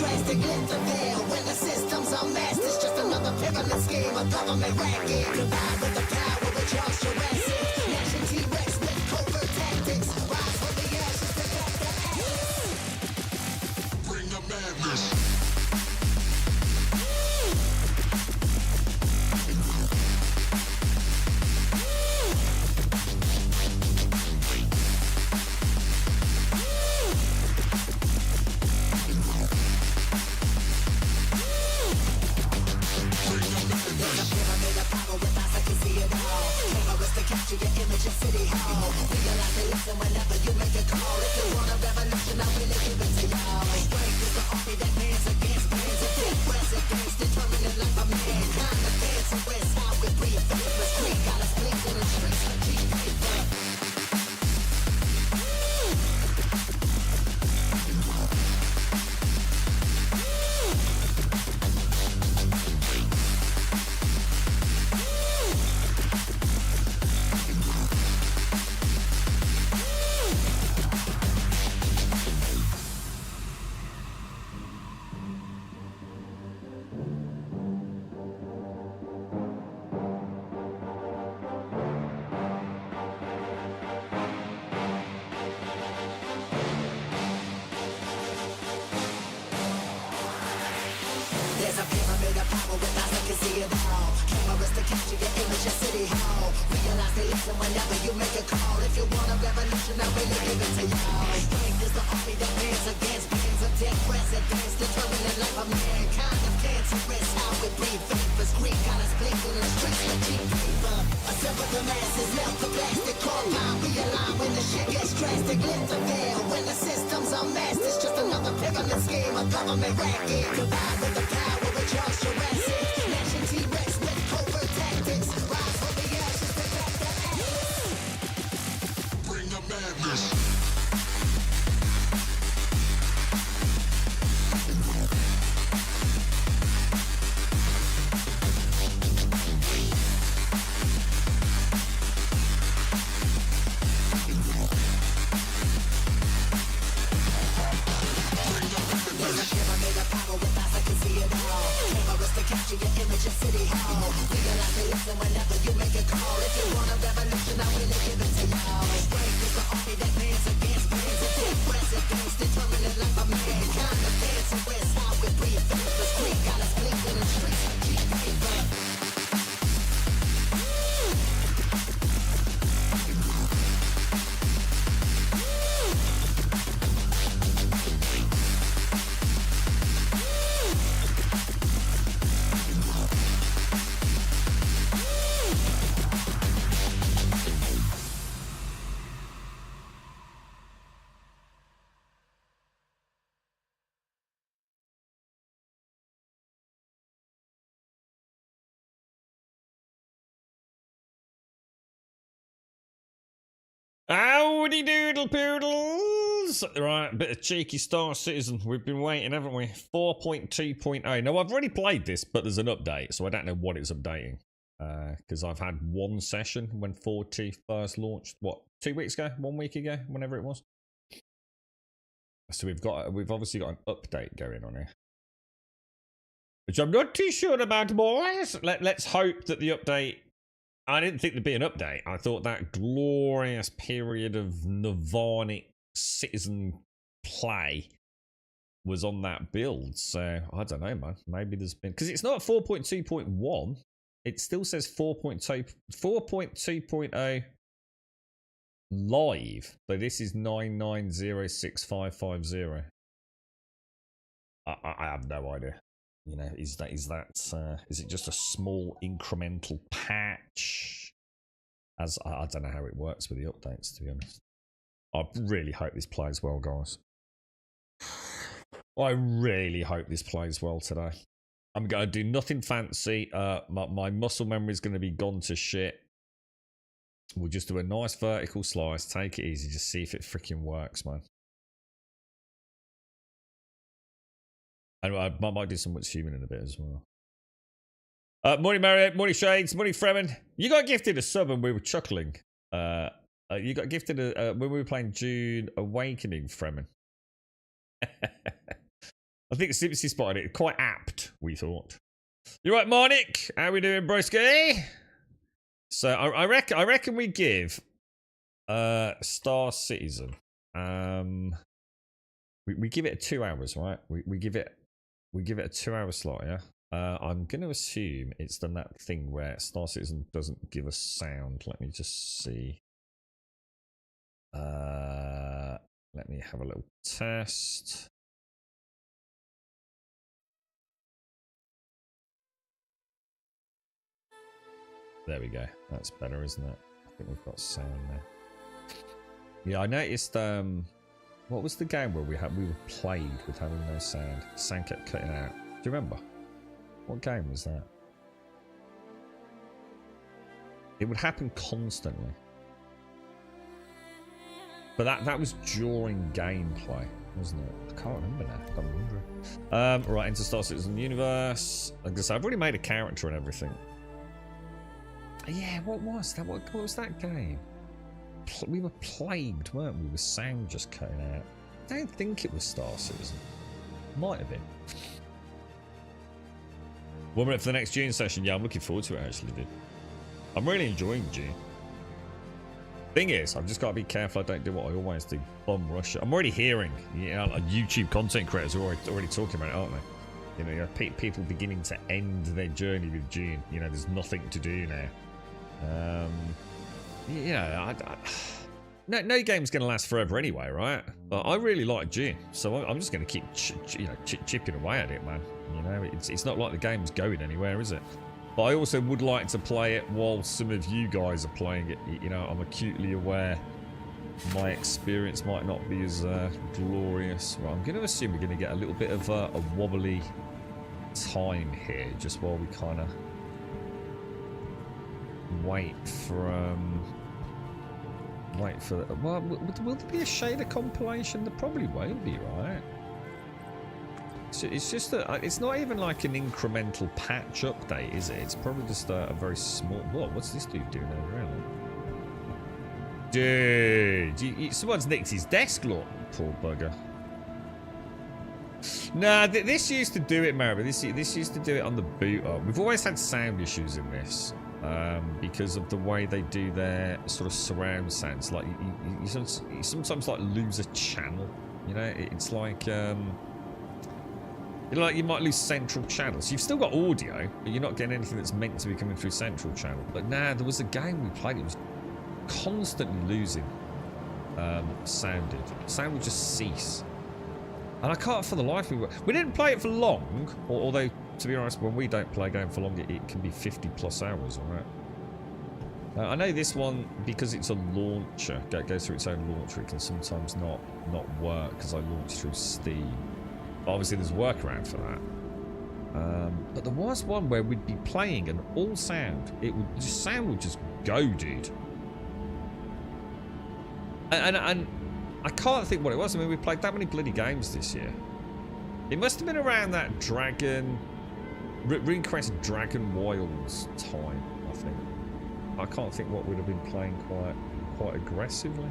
drastic intervale. When the system's unmasked, it's just another pyramid scheme, a government racket. Combined with the power of Charles Jurassic, gnashing T-Rex with covert tactics. Rise from the ashes to back the ashes. Bring the madness. Capture your image in City Hall. Realize they listen whenever you make a call. If you want a revolution, I really give it to y'all. Strength is the army that bands against bands. A dead presidents determined the life of mankind. The cancerous, how we breathe. Famous creek got us blinking in streets like cheap paper. There's a pyramid of power with eyes that can see it all. Cameras to capture your image at City Hall. Realize they listen whenever you make a call. If you want a revolution, I really give it to y'all. Strength is the army that bands against bands of dead presidents determined the life of mankind. Of cancerous, how we breathe. Vapors, Greek got us blinking in the streets like cheap paper. Assemble the masses, melt the plastic compound. Realign when the shit gets drastic. Lift the veil when the system's unmasked. It's just another pyramid scheme, a government racket. Combined with the power of Charles Jurassic, gnashing T-Rex with covert tactics. Rise from the ashes to back the ashes. Bring the madness. Capture your image in City Hall. Realize they listen whenever you make a call. If you want a revolution, I really give it to y'all. Strength is the army that bands against bands. A dead presidents determined the life of mankind. The cancerous, how we breathe. Famous creek got us blinking in streets like cheap paper. Howdy doodle poodles! Right, a bit of cheeky Star Citizen. We've been waiting, haven't we? 4.2.0. Now, I've already played this, but there's an update, so I don't know what it's updating. Because I've had one session when 4T first launched. What, 2 weeks ago? 1 week ago? Whenever it was. So we've obviously got an update going on here. Which I'm not too sure about, boys. Let's hope that the update... I didn't think there'd be an update. I thought that glorious period of Nirvanic citizen play was on that build. So, I don't know, man. Maybe there's been... Because it's not 4.2.1. It still says 4.2.0 live. So this is 9906550. I have no idea. You know, is it just a small incremental patch? As I don't know how it works with the updates, to be honest. I really hope this plays well, guys. I really hope this plays well today. I'm going to do nothing fancy. My muscle memory is going to be gone to shit. We'll just do a nice vertical slice. Take it easy. Just see if it freaking works, man. And I might do some what's human in a bit as well. Morning, Marriott. Morning, Shades. Morning, Fremen. You got gifted a sub and we were chuckling. You got gifted when we were playing June Awakening, Fremen. I think Simpsy spotted it. Quite apt, we thought. You right, Marnik? How we doing, broski? So I reckon we give Star Citizen. We give it 2 hours, right? We give it a 2 hour slot, yeah. I'm gonna assume it's done that thing where Star Citizen doesn't give us sound. Let me just see. Let me have a little test. There we go. That's better, isn't it? I think we've got sound there. Yeah, I noticed. What was the game where we were plagued with having no sound? Sound kept cutting out. Do you remember? What game was that? It would happen constantly. But that was during gameplay, wasn't it? I can't remember now. I'm wondering. Right, into Star Citizen Universe. Like I said, I've already made a character and everything. Yeah, what was that? What was that game? We were plagued, weren't we, with sound just cutting out. I don't think it was Star Citizen. Might have been. 1 minute for the next June session. Yeah, I'm looking forward to it, actually, dude. I'm really enjoying June. Thing is, I've just got to be careful I don't do what I always do. Bum rush it. I'm already hearing, you know, like YouTube content creators are already talking about it, aren't they? You know, people beginning to end their journey with June. You know, there's nothing to do now. Yeah, no game's going to last forever anyway, right? But I really like June, so I'm just going to keep chipping away at it, man. You know, it's not like the game's going anywhere, is it? But I also would like to play it while some of you guys are playing it. You know, I'm acutely aware my experience might not be as glorious. Well, I'm going to assume we're going to get a little bit of a wobbly time here, just while we kind of wait for well, will there be a shader compilation? There probably won't be, right? So it's just that it's not even like an incremental patch update, is it? It's probably just a very small. What's this dude doing over there? Dude, someone's nicked his desk, look. Poor bugger. Nah, this used to do it, Mary. This used to do it on the boot up. We've always had sound issues in this. Because of the way they do their sort of surround sounds, like you sometimes like lose a channel. You know, it's like you know, like you might lose central channels. So you've still got audio, but you're not getting anything that's meant to be coming through central channel. But nah, there was a game we played. It was constantly losing sound would just cease, and I can't for the life of me. We didn't play it for long, although. To be honest, when we don't play a game for long, it can be 50+ hours, alright? I know this one, because it's a launcher, goes through its own launcher, it can sometimes not work because I launch through Steam. But obviously there's a workaround for that. But there was one where we'd be playing and all sound, sound would just go, dude. And I can't think what it was. I mean, we played that many bloody games this year. It must have been around that RuneQuest Dragon Wilds time, I think. I can't think what we'd have been playing quite aggressively.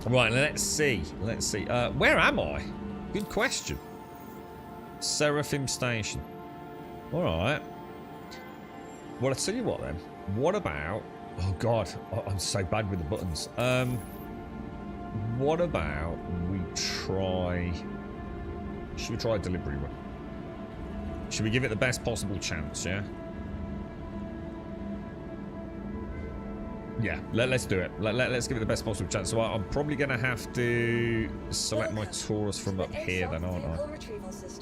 Right, let's see. Where am I? Good question. Seraphim Station. Alright. Well, I'll tell you what then. What about... Oh god, I'm so bad with the buttons. What about we try... Should we try a delivery run? Should we give it the best possible chance, yeah? Yeah, let's do it. Let's give it the best possible chance. So I'm probably going to have to select my Taurus from up here then, aren't I?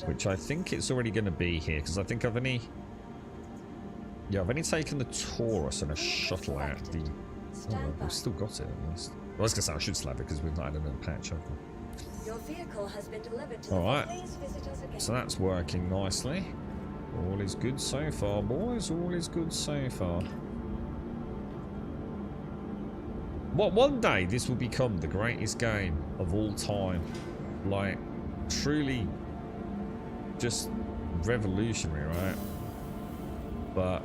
Which I think it's already going to be here, because I think I've only taken the Taurus and a shuttle out. Oh, we've still got it at least. I was going to say I should slap it because we've not had another patch, have we? Your vehicle has been delivered to Alright, so that's working nicely. All is good so far, boys. All is good so far. One day this will become the greatest game of all time. Like, truly just revolutionary, right? But...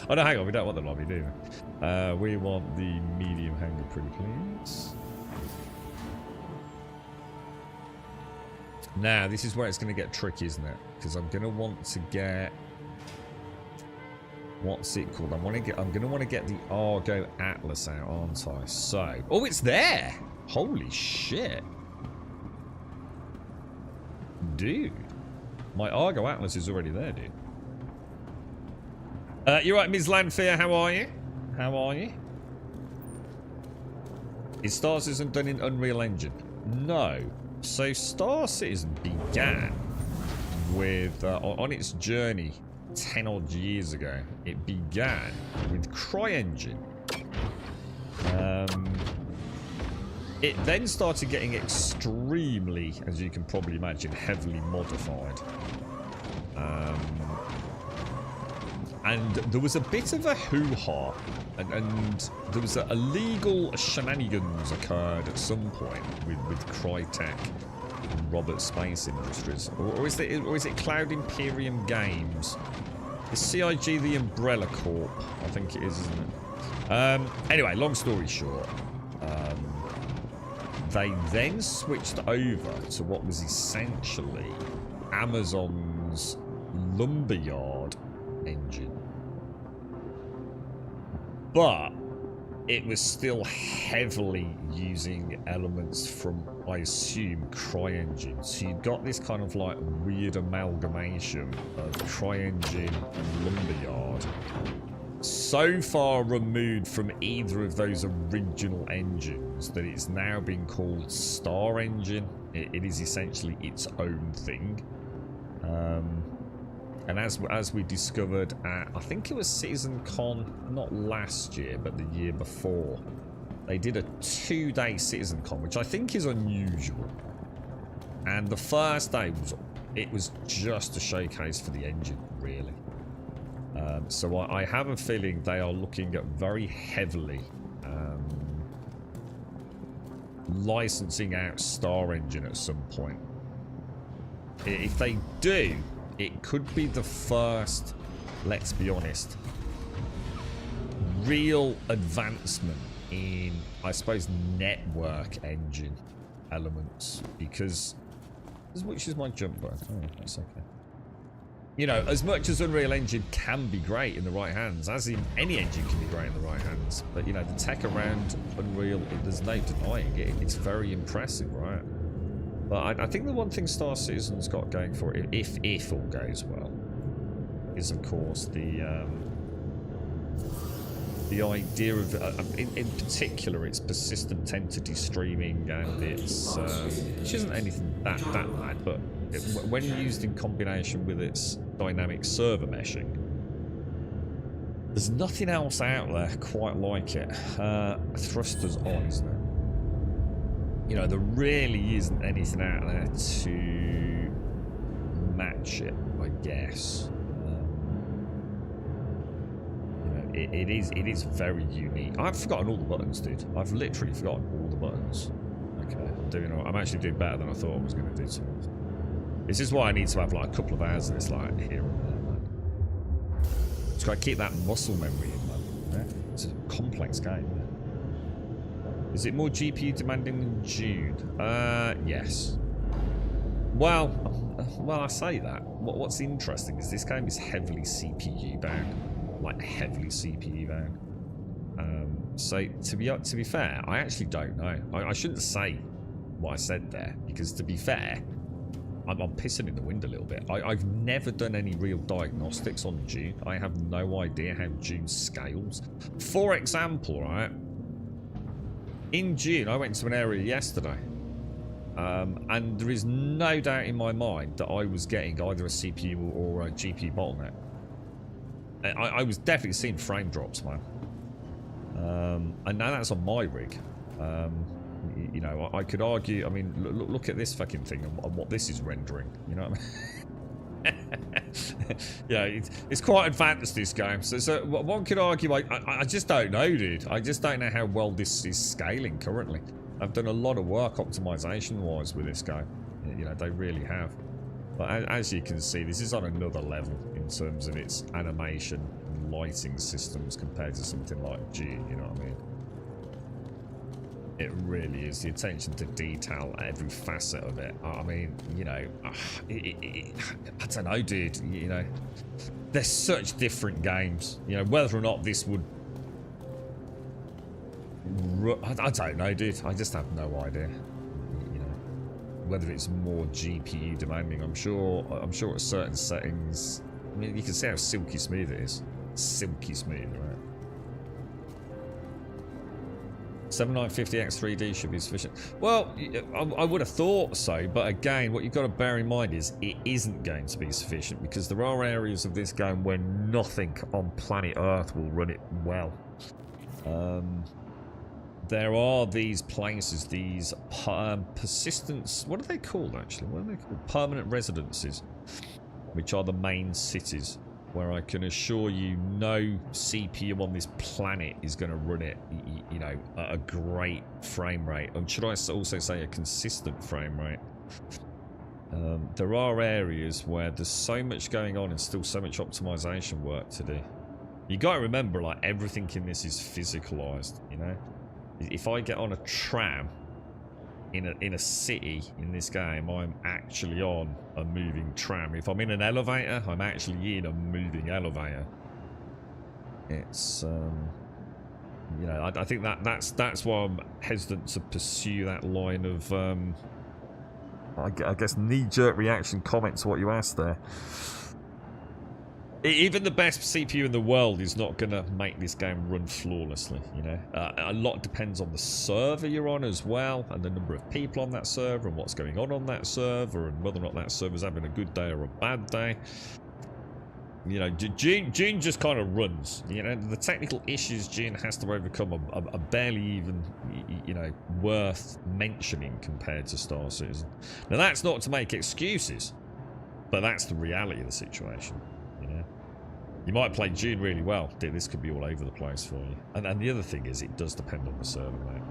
oh no, hang on, we don't want the lobby, do we? We want the medium hangar, pretty please. Now, this is where it's going to get tricky, isn't it? Because I'm going to want to get... What's it called? I'm going to want to get the Argo Atlas out, aren't I? So... Oh, it's there! Holy shit. Dude. My Argo Atlas is already there, dude. You're right, Ms. Landfear. How are you? How are you? Is Star Citizen done in Unreal Engine? No. So Star Citizen began with, on its journey 10 odd years ago, it began with CryEngine. It then started getting extremely, as you can probably imagine, heavily modified. And there was a bit of a hoo-ha, and there was illegal shenanigans occurred at some point with Crytek and Robert Space Industries, or is it Cloud Imperium Games? Is CIG the Umbrella Corp? I think it is, isn't it? Anyway, long story short, they then switched over to what was essentially Amazon's Lumberyard engine. But it was still heavily using elements from, I assume, CryEngine. So you've got this kind of like weird amalgamation of CryEngine and Lumberyard. So far removed from either of those original engines that it's now been called Star Engine. It is essentially its own thing. And as we discovered at, I think it was CitizenCon, not last year, but the year before, they did a 2-day CitizenCon, which I think is unusual. And the first day was just a showcase for the engine, really. So I have a feeling they are looking at very heavily licensing out Star Engine at some point. If they do, it could be the first, let's be honest, real advancement in, I suppose, network engine elements. Because, which is my jump button? Oh, that's okay. You know, as much as Unreal Engine can be great in the right hands, as in any engine can be great in the right hands, but you know, the tech around Unreal, there's no denying it. It's very impressive, right? But I think the one thing Star Citizen's got going for it, if all goes well, is of course the idea of, in particular, its persistent entity streaming and its, which isn't anything that bad, but when used in combination with its dynamic server meshing, there's nothing else out there quite like it. Thrusters on, isn't it? You know, there really isn't anything out there to match it, I guess. You know, it is very unique. I've forgotten all the buttons, dude. I've literally forgotten all the buttons. Okay, I'm actually doing better than I thought I was going to do. So this is why I need to have like a couple of hours of this, like here and there, man. Just got to keep that muscle memory in, man. Yeah? It's a complex game. Yeah? Is it more GPU demanding than June? Yes. Well, I say that. What's interesting is this game is heavily CPU bound, like heavily CPU bound. So to be fair, I actually don't know. I shouldn't say what I said there, because to be fair, I'm pissing in the wind a little bit. I've never done any real diagnostics on June. I have no idea how June scales. For example, right? In June, I went to an area yesterday, and there is no doubt in my mind that I was getting either a CPU or a GPU bottleneck. I was definitely seeing frame drops, man. And now that's on my rig. You know, I could argue, I mean, look at this fucking thing and what this is rendering, you know what I mean? Yeah, it's quite advanced, this game. So one could argue, I just don't know, dude. I just don't know how well this is scaling currently. I've done a lot of work optimization-wise with this game. You know, they really have. But as you can see, this is on another level in terms of its animation and lighting systems compared to something like G, you know what I mean? It really is. The attention to detail, every facet of it. I mean, you know, I don't know, dude. You know, they're such different games. You know, whether or not this would... I don't know, dude. I just have no idea. You know, whether it's more GPU demanding. I'm sure at certain settings... I mean, you can see how silky smooth it is. Silky smooth, right? 7950X 3D should be sufficient. Well, I would have thought so, but again, what you've got to bear in mind is it isn't going to be sufficient because there are areas of this game where nothing on planet Earth will run it well. There are these places, these persistence... What are they called, actually? What are they called? Permanent residences, which are the main cities, where I can assure you no CPU on this planet is going to run it, you know, at a great frame rate. And should I also say a consistent frame rate? There are areas where there's so much going on and still so much optimization work to do. You got to remember, like, everything in this is physicalized, you know? If I get on a tram in a city in this game, I'm actually on a moving tram. If I'm in an elevator, I'm actually in a moving elevator. It's you know, I think that's why I'm hesitant to pursue that line of I guess knee-jerk reaction comment to what you asked there. Even the best CPU in the world is not going to make this game run flawlessly, you know. A lot depends on the server you're on as well, and the number of people on that server, and what's going on that server, and whether or not that server's having a good day or a bad day. You know, June just kind of runs. You know, the technical issues June has to overcome are barely even, you know, worth mentioning compared to Star Citizen. Now, that's not to make excuses, but that's the reality of the situation. You might play June really well. This could be all over the place for you. And the other thing is, it does depend on the server, mate.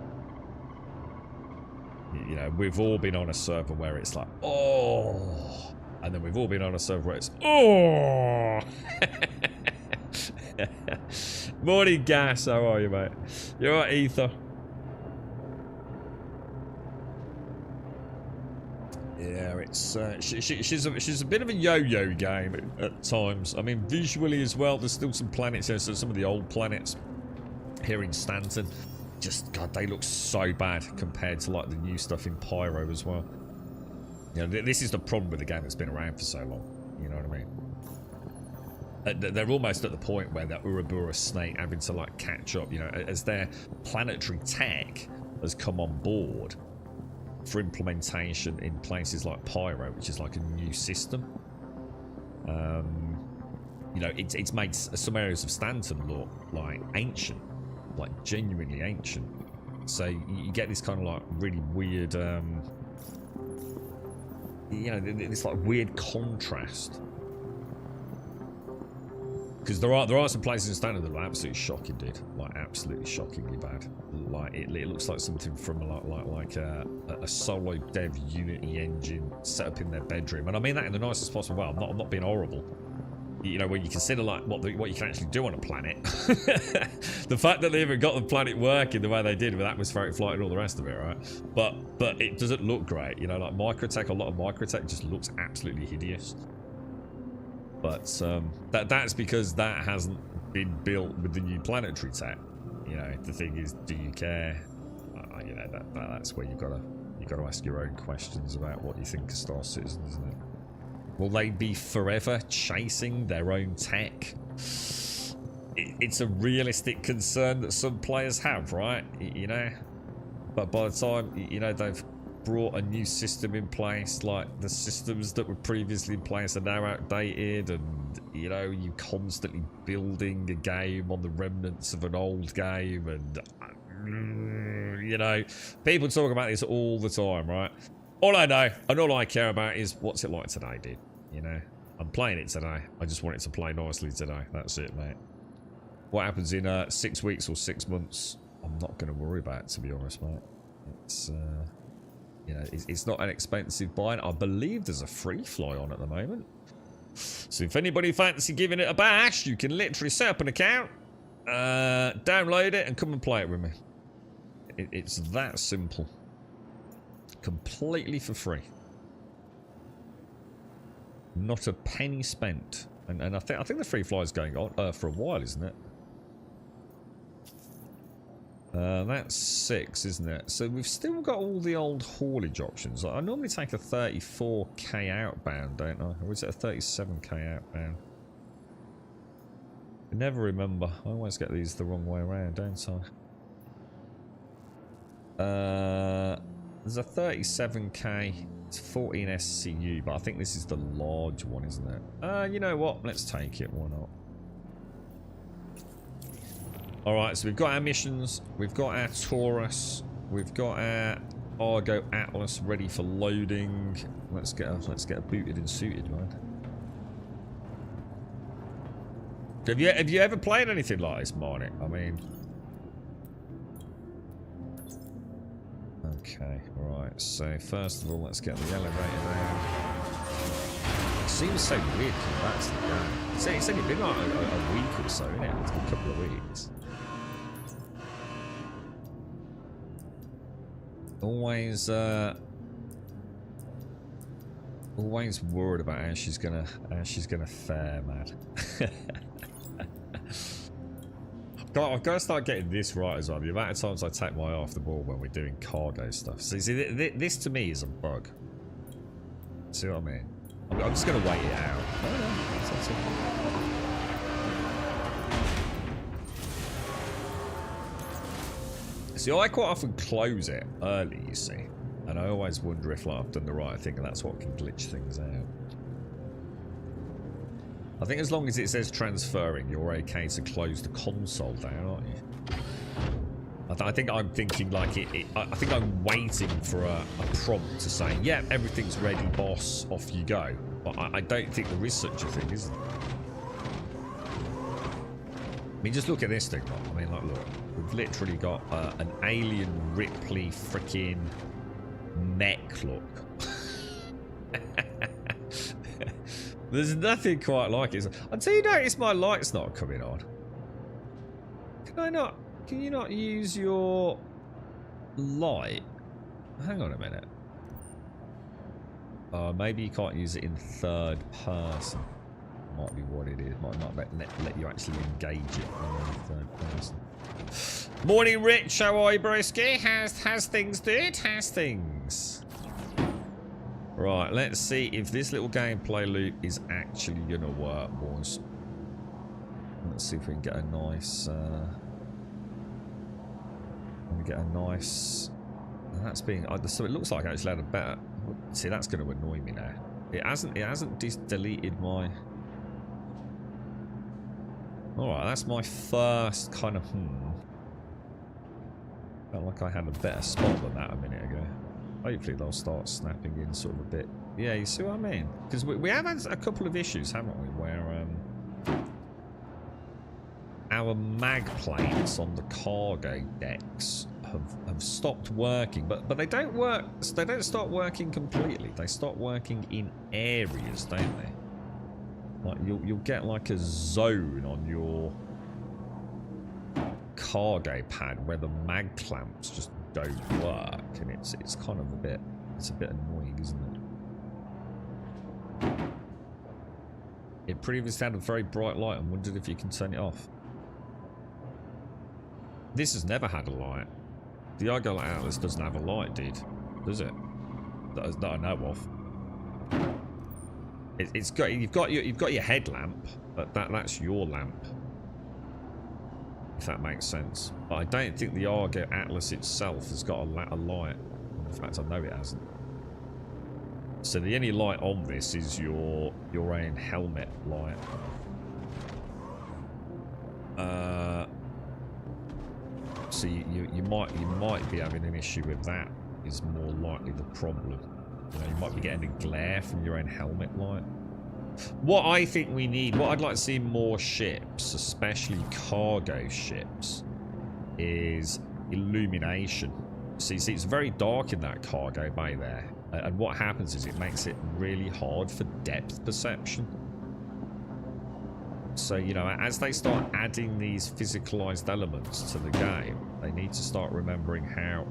You know, we've all been on a server where it's like, oh, and then we've all been on a server where it's, oh. Morning, Gas. How are you, mate? You all right, Ether? Yeah, it's she's a bit of a yo-yo game at times. I mean, visually as well, there's still some planets here. So some of the old planets here in Stanton, just God, they look so bad compared to like the new stuff in Pyro as well. You know, this is the problem with the game that's been around for so long. You know what I mean? They're almost at the point where the Ouroboros snake having to like catch up. You know, as their planetary tech has come on board for implementation in places like Pyro, which is like a new system. You know, it's made some areas of Stanton look like ancient, like genuinely ancient. So you get this kind of like really weird, you know, this like weird contrast. Because there are some places in Stanton that are absolutely shocking, dude. Like absolutely shockingly bad. Like it looks like something from like a solo dev Unity engine set up in their bedroom, and I mean that in the nicest possible way. I'm not being horrible. You know, when you consider like what you can actually do on a planet, the fact that they even got the planet working the way they did with atmospheric flight and all the rest of it, right? But it doesn't look great. You know, like Microtech, a lot of Microtech just looks absolutely hideous. But that's because that hasn't been built with the new planetary tech. You know, the thing is, do you care? You know, that's where you've got to ask your own questions about what you think of Star Citizen, isn't it? Will they be forever chasing their own tech? It's a realistic concern that some players have, right? You know, but by the time you know they've brought a new system in place, like the systems that were previously in place are now outdated, and you know, you constantly building a game on the remnants of an old game, and you know, people talk about this all the time, right? All I know and all I care about is what's it like today, dude. You know, I'm playing it today. I just want it to play nicely today. That's it, mate. What happens in 6 weeks or 6 months, I'm not going to worry about, to be honest, mate. It's you know, it's not an expensive buy. I believe there's a free fly on at the moment. So if anybody fancy giving it a bash, you can literally set up an account, download it, and come and play it with me. It's that simple. Completely for free. Not a penny spent. And I think the free fly is going on for a while, isn't it? That's 6, isn't it? So we've still got all the old haulage options. I normally take a 34k outbound, don't I? Or is it a 37k outbound? I never remember. I always get these the wrong way around, don't I? There's a 37k. It's 14 SCU, but I think this is the large one, isn't it? You know what? Let's take it. Why not? Alright, so we've got our missions, we've got our Taurus, we've got our Argo Atlas ready for loading. Let's get her booted and suited, man. Have you ever played anything like this, Marnik? I mean, okay, right. So first of all, let's get the elevator down. It seems so weird coming back to the game. It's only been like a week or so, isn't it? It's been a couple of weeks. Always worried about how she's gonna fare, man. I've got to start getting this right as well. The amount of times I take my eye off the ball when we're doing cargo stuff. So see, this to me is a bug. See what I mean? I'm just gonna wait it out. That's See, I quite often close it early, you see, and I always wonder if like, I've done the right thing, and that's what can glitch things out. I think as long as it says transferring, you're okay to close the console down, aren't you? I think I'm thinking like I think I'm waiting for a prompt to say, yeah, everything's ready, boss, off you go. But I don't think there is such a thing, is there? I mean, just look at this thing, look. I mean, like, look. We've literally got an alien Ripley freaking mech look. There's nothing quite like it. Until you notice my light's not coming on. Can you not use your light? Hang on a minute. Maybe you can't use it in third person. Might be what it is. Might not let you actually engage it in third person. Morning, Rich. How are you, broski? How's things, dude? How's things? Right, let's see if this little gameplay loop is actually gonna work, boys. Let's see if we can get a nice. That's being. So it looks like I actually had a better. See, that's going to annoy me now. It hasn't deleted my. All right, that's my first kind of. Felt like I had a better spot than that a minute ago. Hopefully they'll start snapping in sort of a bit. Yeah, you see what I mean? Because we have had a couple of issues, haven't we? Where our mag plates on the cargo decks have stopped working, but they don't work. They don't start working completely. They start working in areas, don't they? Like you'll get like a zone on your cargo pad where the mag clamps just don't work, and it's kind of a bit annoying, isn't it? It previously had a very bright light and wondered if you can turn it off. This has never had a light. The Argo Atlas doesn't have a light, dude. Does it? That I know of. You've got your headlamp, but that's your lamp. If that makes sense. But I don't think the Argo Atlas itself has got a light. In fact, I know it hasn't. So the only light on this is your own helmet light. So you might be having an issue with that. Is more likely the problem. You know, you might be getting a glare from your own helmet light. What I think we need, what I'd like to see in more ships, especially cargo ships, is illumination. See, it's very dark in that cargo bay there. And what happens is it makes it really hard for depth perception. So, you know, as they start adding these physicalized elements to the game, They need to start remembering how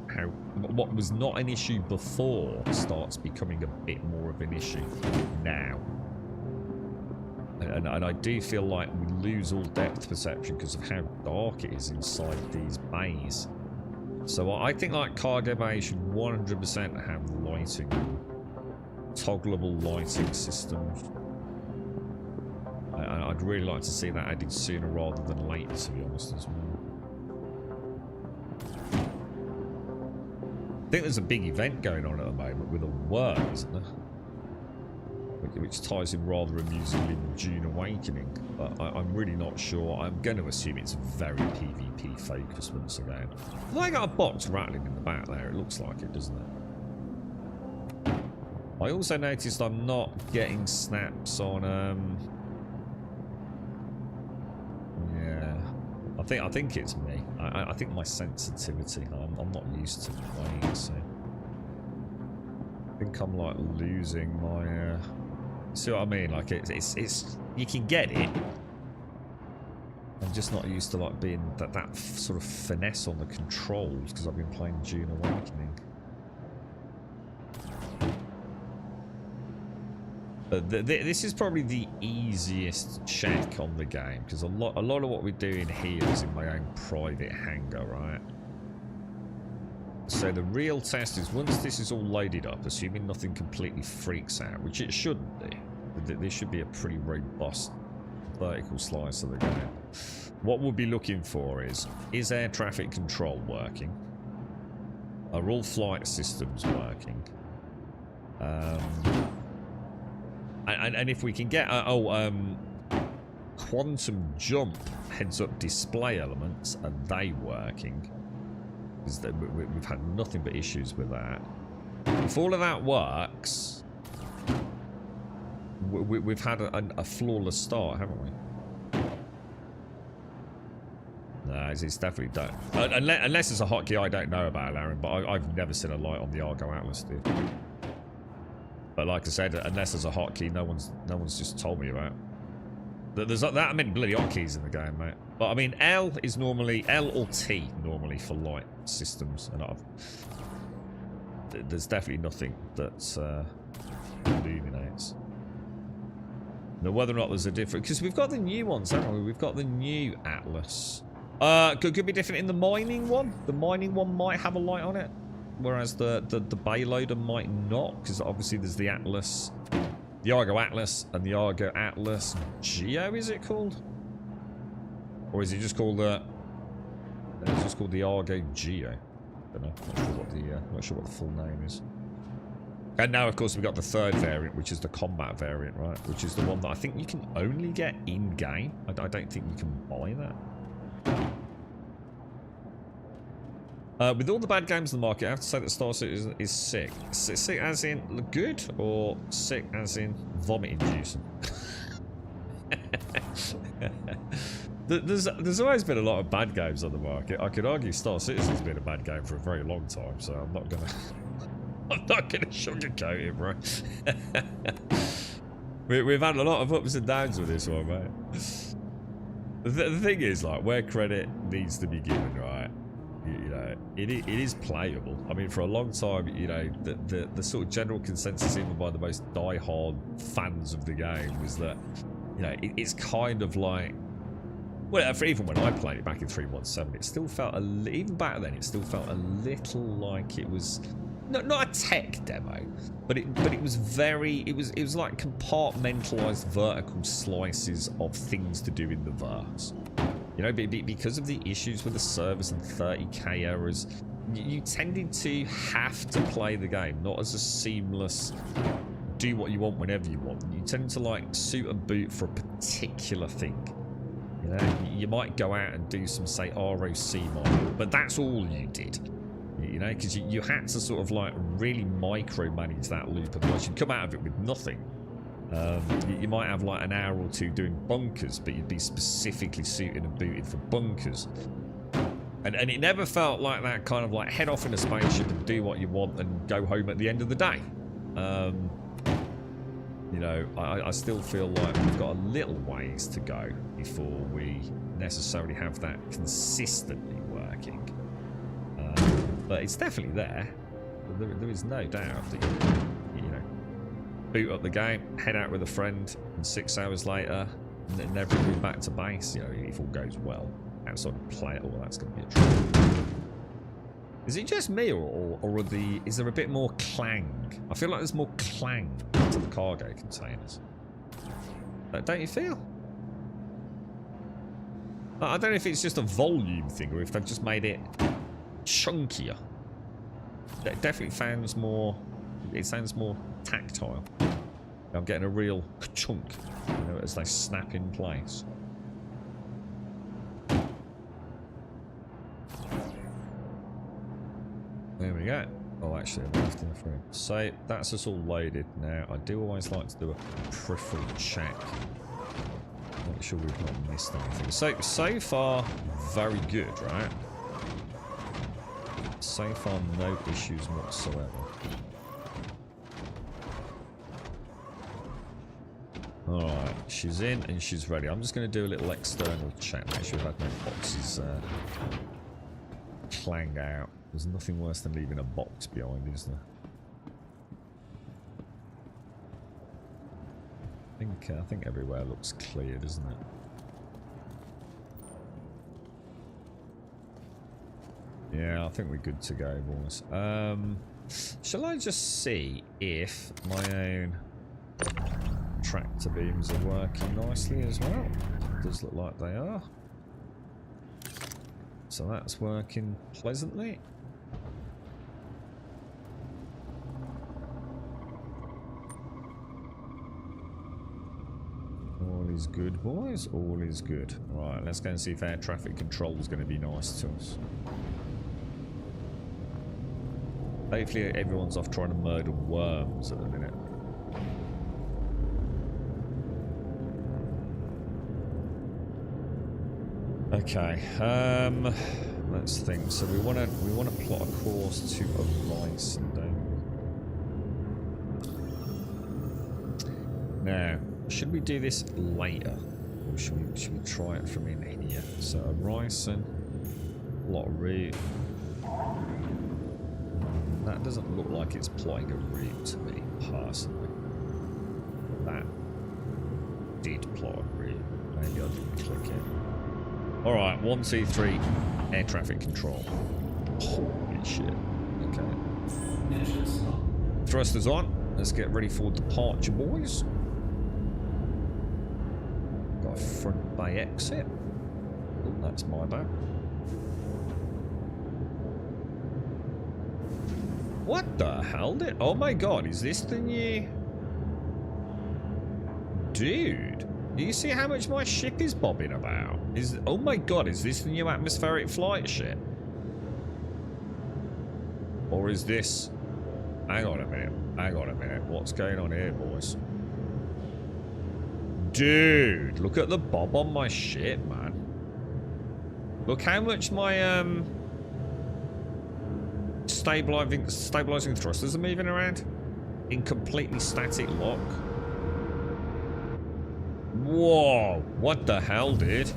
what was not an issue before starts becoming a bit more of an issue now. And I do feel like we lose all depth perception because of how dark it is inside these bays. So I think like cargo bay should 100% have lighting, toggleable lighting systems. I'd really like to see that added sooner rather than later, to be honest as well. I think there's a big event going on at the moment with a worm, isn't there? Which ties in rather amusingly with June Awakening, but I'm really not sure. I'm going to assume it's very PvP focused once again. Well, I got a box rattling in the back there. It looks like it, doesn't it? I also noticed I'm not getting snaps on. Yeah, I think it's me. I think my sensitivity. I'm not used to playing, so I think I'm like losing my. See what I mean? Like it's you can get it. I'm just not used to like being that sort of finesse on the controls because I've been playing June Awakening. But this is probably the easiest check on the game because a lot of what we're doing here is in my own private hangar, right? So the real test is once this is all loaded up, assuming nothing completely freaks out, which it shouldn't do. This should be a pretty robust vertical slice of the game. What we'll be looking for is air traffic control working? Are all flight systems working? And if we can get quantum jump heads-up display elements, are they working? Because we've had nothing but issues with that. If all of that works, we've had a flawless start, haven't we? No, it's definitely done. Unless it's a hotkey I don't know about, Aaron, but I've never seen a light on the Argo Atlas, dude. But like I said, unless there's a hotkey, no one's just told me about. There's that many bloody hotkeys in the game, mate. But I mean, L is normally L or T normally for light systems, and there's definitely nothing that illuminates. Now, whether or not there's a different, because we've got the new ones, haven't we? We've got the new Atlas. Could be different in the mining one. The mining one might have a light on it, whereas the Bayloader might not, because obviously there's the Atlas, the Argo Atlas, and the Argo Atlas Geo. Is it called, or is it just called the? It's just called the Argo Geo. I don't know. Not sure what the full name is. And now, of course, we've got the third variant, which is the combat variant, right? Which is the one that I think you can only get in-game. I don't think you can buy that. With all the bad games in the market, I have to say that Star Citizen is sick. Sick as in good, or sick as in vomit-inducing? There's always been a lot of bad games on the market. I could argue Star Citizen's been a bad game for a very long time, so I'm not gonna sugarcoat it, bro. We've had a lot of ups and downs with this one, mate. The thing is, like, where credit needs to be given, right? You know, it is playable. I mean, for a long time, you know, the sort of general consensus, even by the most die-hard fans of the game, was that, you know, it's kind of like, well, even when I played it back in 3.17, it still felt even back then, it still felt a little like it was not a tech demo, but it was very, it was like compartmentalized vertical slices of things to do in the verse. You know, because of the issues with the servers and 30k errors, you tended to have to play the game not as a seamless do what you want whenever you want. You tend to like suit and boot for a particular thing. You know, you might go out and do some, say, ROC mining, but that's all you did. You know, because you had to sort of like really micromanage that loop, otherwise you'd come out of it with nothing. You might have like an hour or two doing bunkers, but you'd be specifically suited and booted for bunkers. And it never felt like that kind of like head off in a spaceship and do what you want and go home at the end of the day. You know, I still feel like we've got a little ways to go before we necessarily have that consistently working. But it's definitely there. There is no doubt that you know, boot up the game, head out with a friend, and 6 hours later, never move back to base. You know, if all goes well, outside of play it all, that's going to be a trouble. Is it just me, or is there a bit more clang? I feel like there's more clang to the cargo containers. Don't you feel? I don't know if it's just a volume thing or if they've just made it chunkier. It definitely sounds more. It sounds more tactile. I'm getting a real chunk, you know, as they snap in place. There we go. Oh, actually, I've left in the frame. So that's us all loaded now. I do always like to do a peripheral check. Make sure we've not missed anything. So far, very good, right? So far, no issues whatsoever. Alright, she's in and she's ready. I'm just going to do a little external check. Make sure we've had no boxes clang out. There's nothing worse than leaving a box behind, is there? I think everywhere looks clear, doesn't it? Yeah, I think we're good to go, boys. Shall I just see if my own tractor beams are working nicely as well? It does look like they are. So that's working pleasantly. All is good, boys. All is good. Right, let's go and see if air traffic control is going to be nice to us. Hopefully everyone's off trying to murder worms at the minute. Okay, let's think. So we want to plot a course to Horizon, don't we? Now, should we do this later, or should we try it from in here? So Horizon, plot a route. That doesn't look like it's plotting a route to me, personally. That did plot a route. Maybe I didn't click it. Alright, 1, 2, 3, air traffic control. Holy shit. Okay. Thrusters on. Let's get ready for departure, boys. Got a front bay exit. Oh, that's my bad. What the hell did... Oh my god, is this the new... Dude, do you see how much my ship is bobbing about? Oh my god, is this the new atmospheric flight ship? Or is this... Hang on a minute. What's going on here, boys? Dude, look at the bob on my ship, man. Look how much my, stabilizing thrusters are moving around in completely static lock. Whoa, what the hell, dude?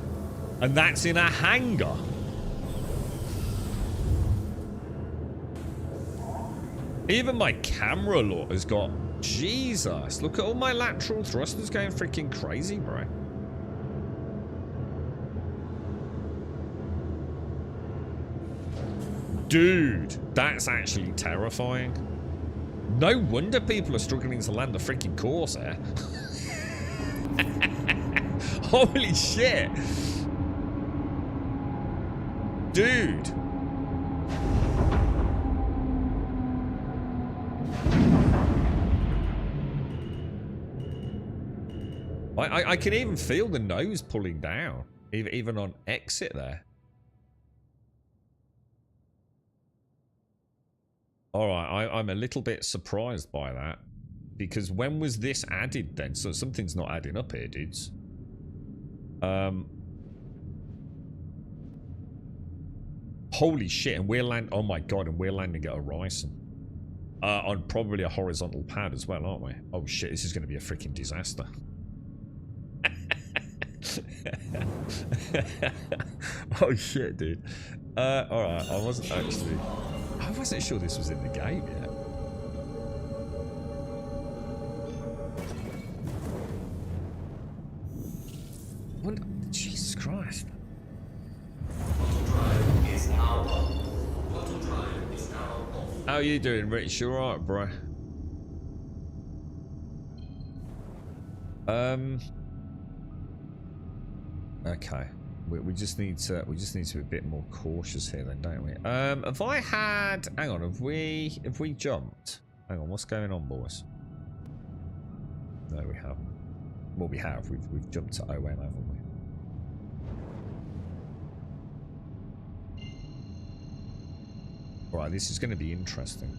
And that's in a hangar. Even my camera look has got... Jesus, look at all my lateral thrusters going freaking crazy, bro. Dude, that's actually terrifying. No wonder people are struggling to land the freaking Corsair. Holy shit. Dude. I can even feel the nose pulling down, even on exit there. Alright, I'm a little bit surprised by that. Because when was this added then? So something's not adding up here, dudes. Holy shit, and we're landing... Oh my god, and we're landing at Horizon. On probably a horizontal pad as well, aren't we? Oh shit, this is going to be a freaking disaster. Oh shit, dude. Alright, I wasn't actually... I wasn't sure this was in the game yet. Jesus Christ. How are you doing, Rich? You alright, bro? Okay. We just need to be a bit more cautious here then, don't we? Have I had, hang on, have we jumped? Hang on, what's going on, boys? No, we haven't. Well, we have. We've jumped to OM, haven't we? Right, this is going to be interesting.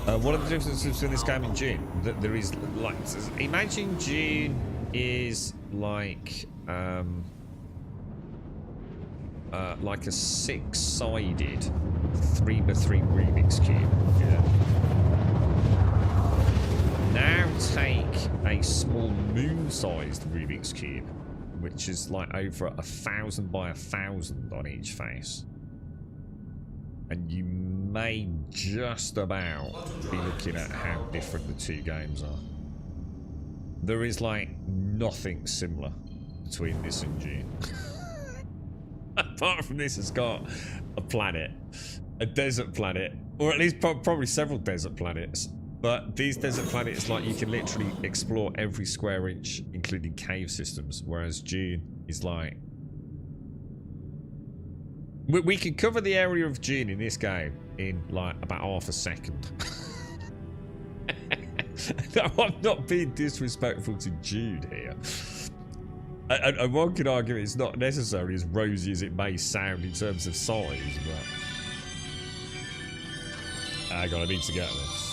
What are the differences between this game and June? There is, like, imagine June is like a 6-sided 3x3 Rubik's Cube. Yeah. Now take a small moon-sized Rubik's Cube, which is like over 1,000 by 1,000 on each face, and you may just about be looking at how different the two games are. There is like nothing similar between this and June. Apart from this, it's got a planet, a desert planet, or at least probably several desert planets. But these desert planets, like, you can literally explore every square inch, including cave systems, whereas June is like... We can cover the area of June in this game in, like, about half a second. I'm not being disrespectful to June here. And one could argue it's not necessarily as rosy as it may sound in terms of size, but... Hang on, I need to get this.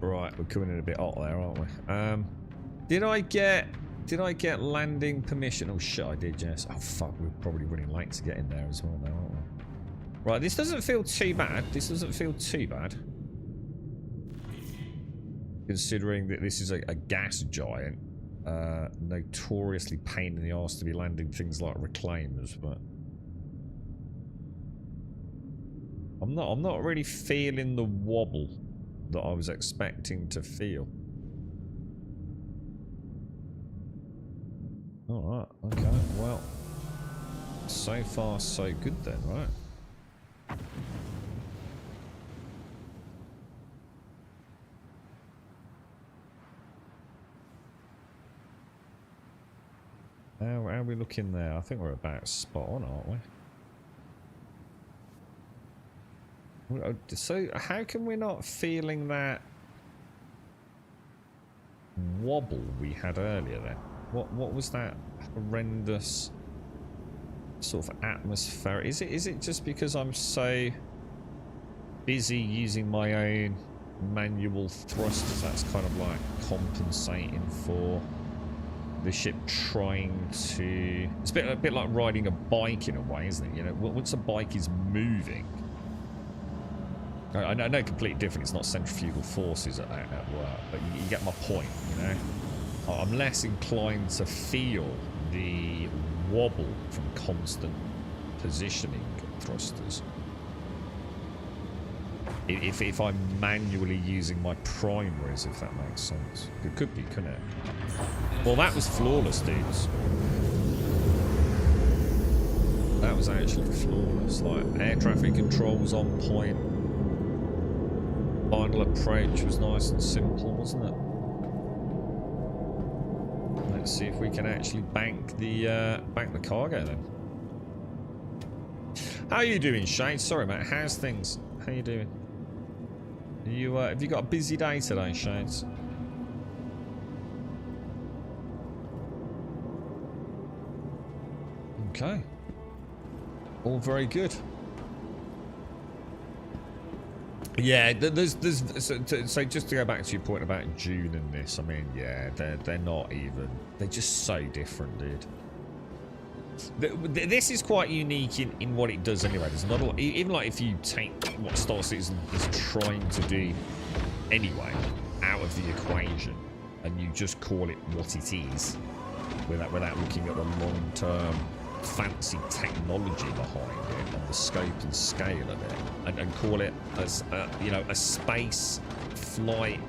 Right, we're coming in a bit hot there, aren't we? Did I get landing permission? Oh shit, I did, yes. Oh fuck, we're probably running late to get in there as well now, aren't we? Right, this doesn't feel too bad. This doesn't feel too bad. Considering that this is a gas giant. Notoriously pain in the arse to be landing things like reclaimers, but... I'm not really feeling the wobble that I was expecting to feel. Alright, okay, well. So far, so good then, right? How are we looking there? I think we're about spot on, aren't we? So how come we're not feeling that wobble we had earlier then? What was that horrendous sort of atmosphere? Is it just because I'm so busy using my own manual thrusters that's kind of like compensating for the ship trying to... It's a bit like riding a bike in a way, isn't it? You know, once a bike is moving... I know completely different, it's not centrifugal forces at work, but you get my point, you know? I'm less inclined to feel the wobble from constant positioning thrusters. if I'm manually using my primaries, if that makes sense. It could be, couldn't it? Well, that was flawless, dudes. That was actually flawless. Like, air traffic controls on point. Final approach was nice and simple, wasn't it? Let's see if we can actually bank the cargo then. How are you doing, Shane? Sorry, mate. How's things? How you doing? Are you have you got a busy day today, Shades? Okay. All very good. Yeah, so just to go back to your point about June and this, I mean, yeah, they're not even. They're just so different, dude. This is quite unique in what it does anyway. There's not a lot, even like if you take what Star Citizen is trying to do anyway out of the equation and you just call it what it is without looking at the long-term fancy technology behind it and the scope and scale of it, and call it as you know, a space flight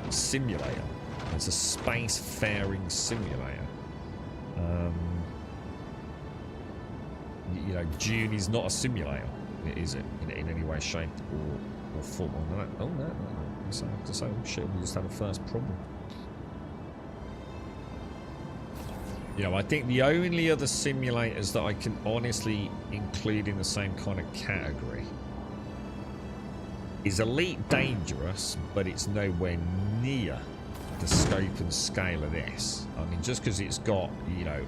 simulator. It's a space-faring simulator. You know, June is not a simulator, is it? In any way, shape, or form. Oh no! So shit, we just had a first problem. You know, I think the only other simulators that I can honestly include in the same kind of category is Elite Dangerous, but it's nowhere near the scope and scale of this. I mean, just because it's got, you know,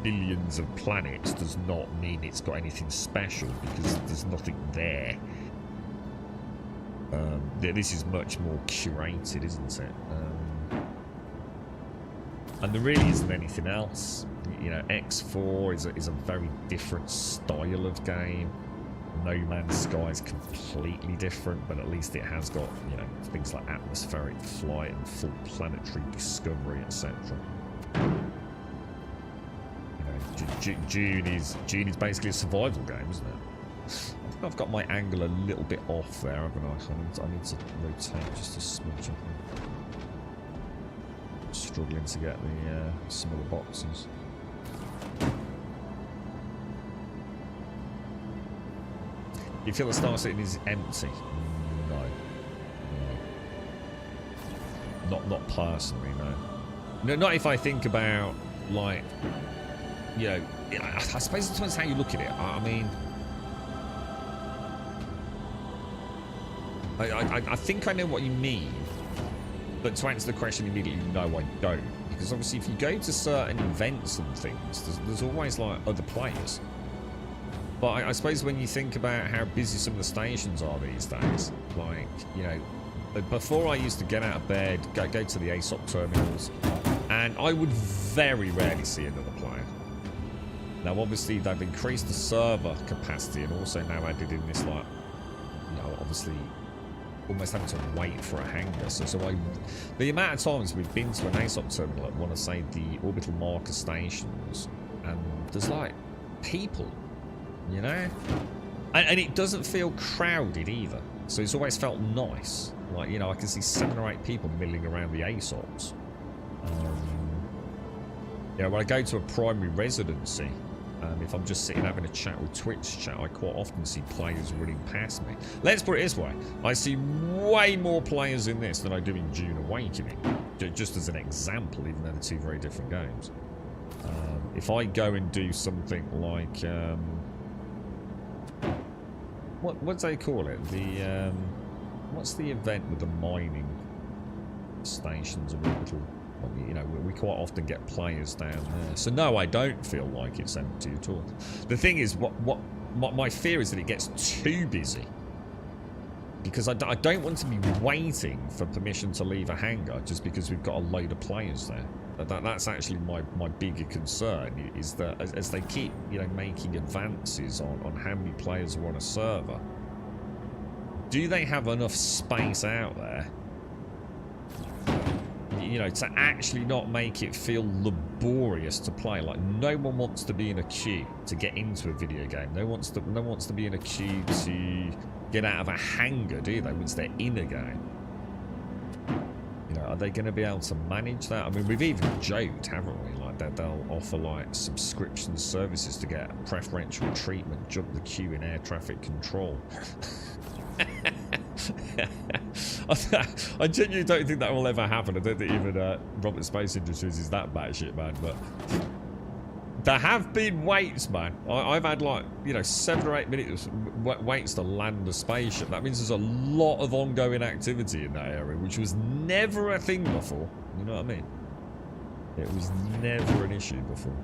billions of planets does not mean it's got anything special, because there's nothing there. This is much more curated, isn't it? And there really isn't anything else. You know, X4 is a very different style of game. No Man's Sky is completely different, but at least it has got, you know, things like atmospheric flight and full planetary discovery, etc. June is basically a survival game, isn't it? I think I've got my angle a little bit off there, haven't I? I need to rotate just a smidge, I think. Struggling to get the some of the boxes. You feel the Star Citizen is empty? No. Not personally, no. No, not if I think about, like, you know, I suppose it depends how you look at it. I mean, I think I know what you mean, but to answer the question immediately, no, I don't. Because obviously, if you go to certain events and things, there's always like other players. But I suppose when you think about how busy some of the stations are these days, like, you know, before I used to get out of bed, go to the ASOP terminals, and I would very rarely see another player. Now, obviously, they've increased the server capacity and also now added in this, like, you know, obviously, almost having to wait for a hangar. So the amount of times we've been to an ASOP terminal at one of, say, the orbital marker stations, and there's, like, people, you know? And it doesn't feel crowded either. So it's always felt nice. Like, you know, I can see 7 or 8 people milling around the ASOPs. You know, when I go to a primary residency, if I'm just sitting having a chat with Twitch chat, I quite often see players running past me. Let's put it this way. I see way more players in this than I do in June Awakening. Just as an example, even though they're two very different games. If I go and do something like... what do they call it? The... what's the event with the mining stations and orbital? You know, we quite often get players down there. So no, I don't feel like it's empty at all. The thing is, what my fear is that it gets too busy. Because I don't want to be waiting for permission to leave a hangar just because we've got a load of players there. That's actually my bigger concern, is that as they keep, you know, making advances on how many players are on a server, do they have enough space out there, you know, to actually not make it feel laborious to play? Like, no one wants to be in a queue to get into a video game. No one wants to be in a queue to, get out of a hangar, do they, once they're in a game? You know, are they going to be able to manage that? I mean, we've even joked, haven't we? Like, that they'll offer, like, subscription services to get preferential treatment, jump the queue in air traffic control. I genuinely don't think that will ever happen. I don't think even Robert Space Industries is that batshit, man. But there have been waits, man. I've had, like, you know, 7 or 8 minutes waits to land a spaceship. That means there's a lot of ongoing activity in that area, which was never a thing before. You know what I mean? It was never an issue before.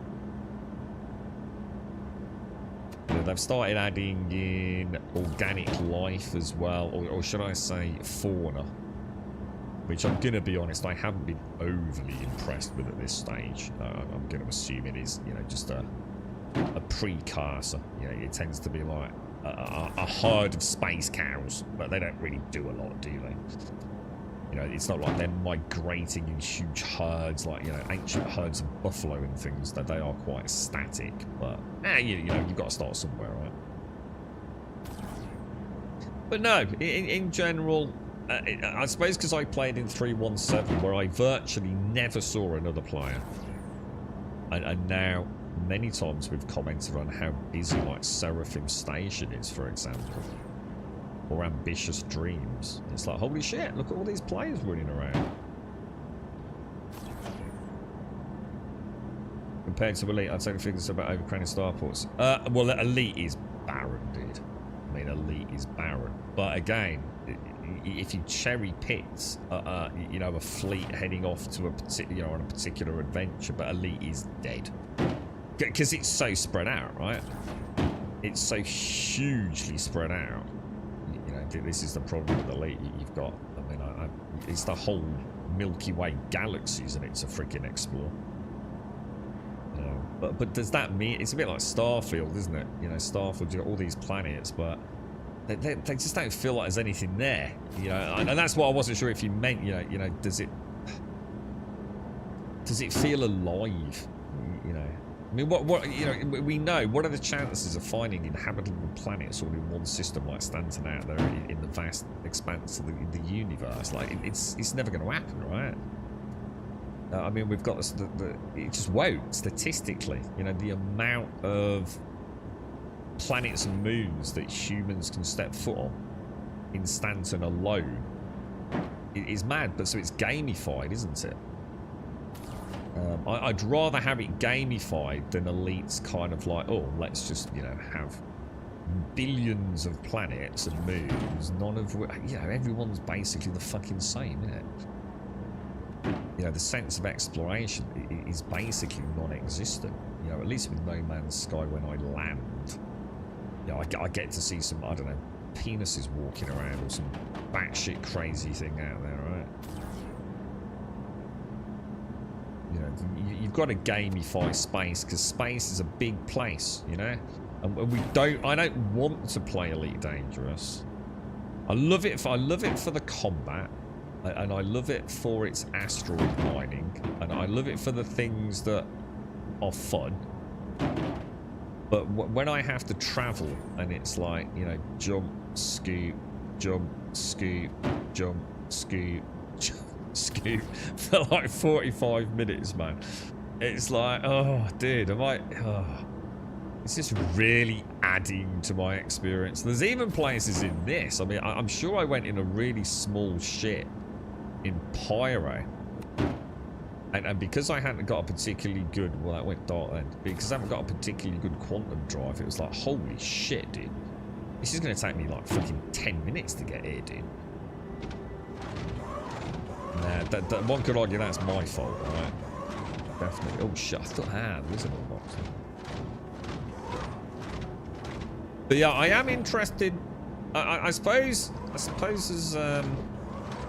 You know, they've started adding in organic life as well, or should I say fauna, which I'm going to be honest, I haven't been overly impressed with at this stage. I'm going to assume it is, you know, just a precursor. You know, it tends to be like a herd of space cows, but they don't really do a lot, do they? You know, it's not like they're migrating in huge herds, like, you know, ancient herds of buffalo and things. That they are quite static. But, you know, you've got to start somewhere, right? But no, in general, I suppose because I played in 317, where I virtually never saw another player. And now, many times we've commented on how busy, like, Seraphim Station is, for example. Or Ambitious Dreams. It's like, holy shit, look at all these players running around. Compared to Elite, I'd say the figures about overcrowded starports. Well, Elite is barren, dude. I mean, Elite is barren. But again, if you cherry picked, you know, a fleet heading off to a particular, you know, on a particular adventure, but Elite is dead. Because it's so spread out, right? It's so hugely spread out. This is the problem with Elite. You've got, I mean, it's the whole Milky Way galaxy, isn't it, to freaking explore? You know, but does that mean it's a bit like Starfield, isn't it? You know, Starfield, you've got all these planets, but they just don't feel like there's anything there. You know, and that's what I wasn't sure if you meant. You know, does it feel alive? You know. I mean, what you know, we know. What are the chances of finding inhabitable planets all in one system like Stanton out there in the vast expanse of the universe? Like, it's never going to happen, right? I mean, we've got it just won't statistically. You know, the amount of planets and moons that humans can step foot on in Stanton alone is mad. But so it's gamified, isn't it? I'd rather have it gamified than Elite's kind of like, oh, let's just, you know, have billions of planets and moons, none of which, you know, everyone's basically the fucking same, isn't it? You know, the sense of exploration is basically non-existent. You know, at least with No Man's Sky, when I land, you know, I get to see some, I don't know, penises walking around or some batshit crazy thing out there, right? You know, you've got to gamify space, because space is a big place, you know, and I don't want to play Elite Dangerous. I love it for the combat, and I love it for its asteroid mining, and I love it for the things that are fun. But when I have to travel, and it's like, you know, jump, scoot, jump, scoot, jump, scoot, jump, scoot for like 45 minutes, man. It's like, oh, dude, it's just really adding to my experience. There's even places in this. I mean, I'm sure I went in a really small ship in Pyro. And because I hadn't got a particularly good, well, that went dark then. Because I haven't got a particularly good quantum drive, it was like, holy shit, dude. This is going to take me like fucking 10 minutes to get here, dude. Nah, that one could argue that's my fault, right? Definitely. Oh shit! I thought, there is another box. But yeah, I am interested. I suppose as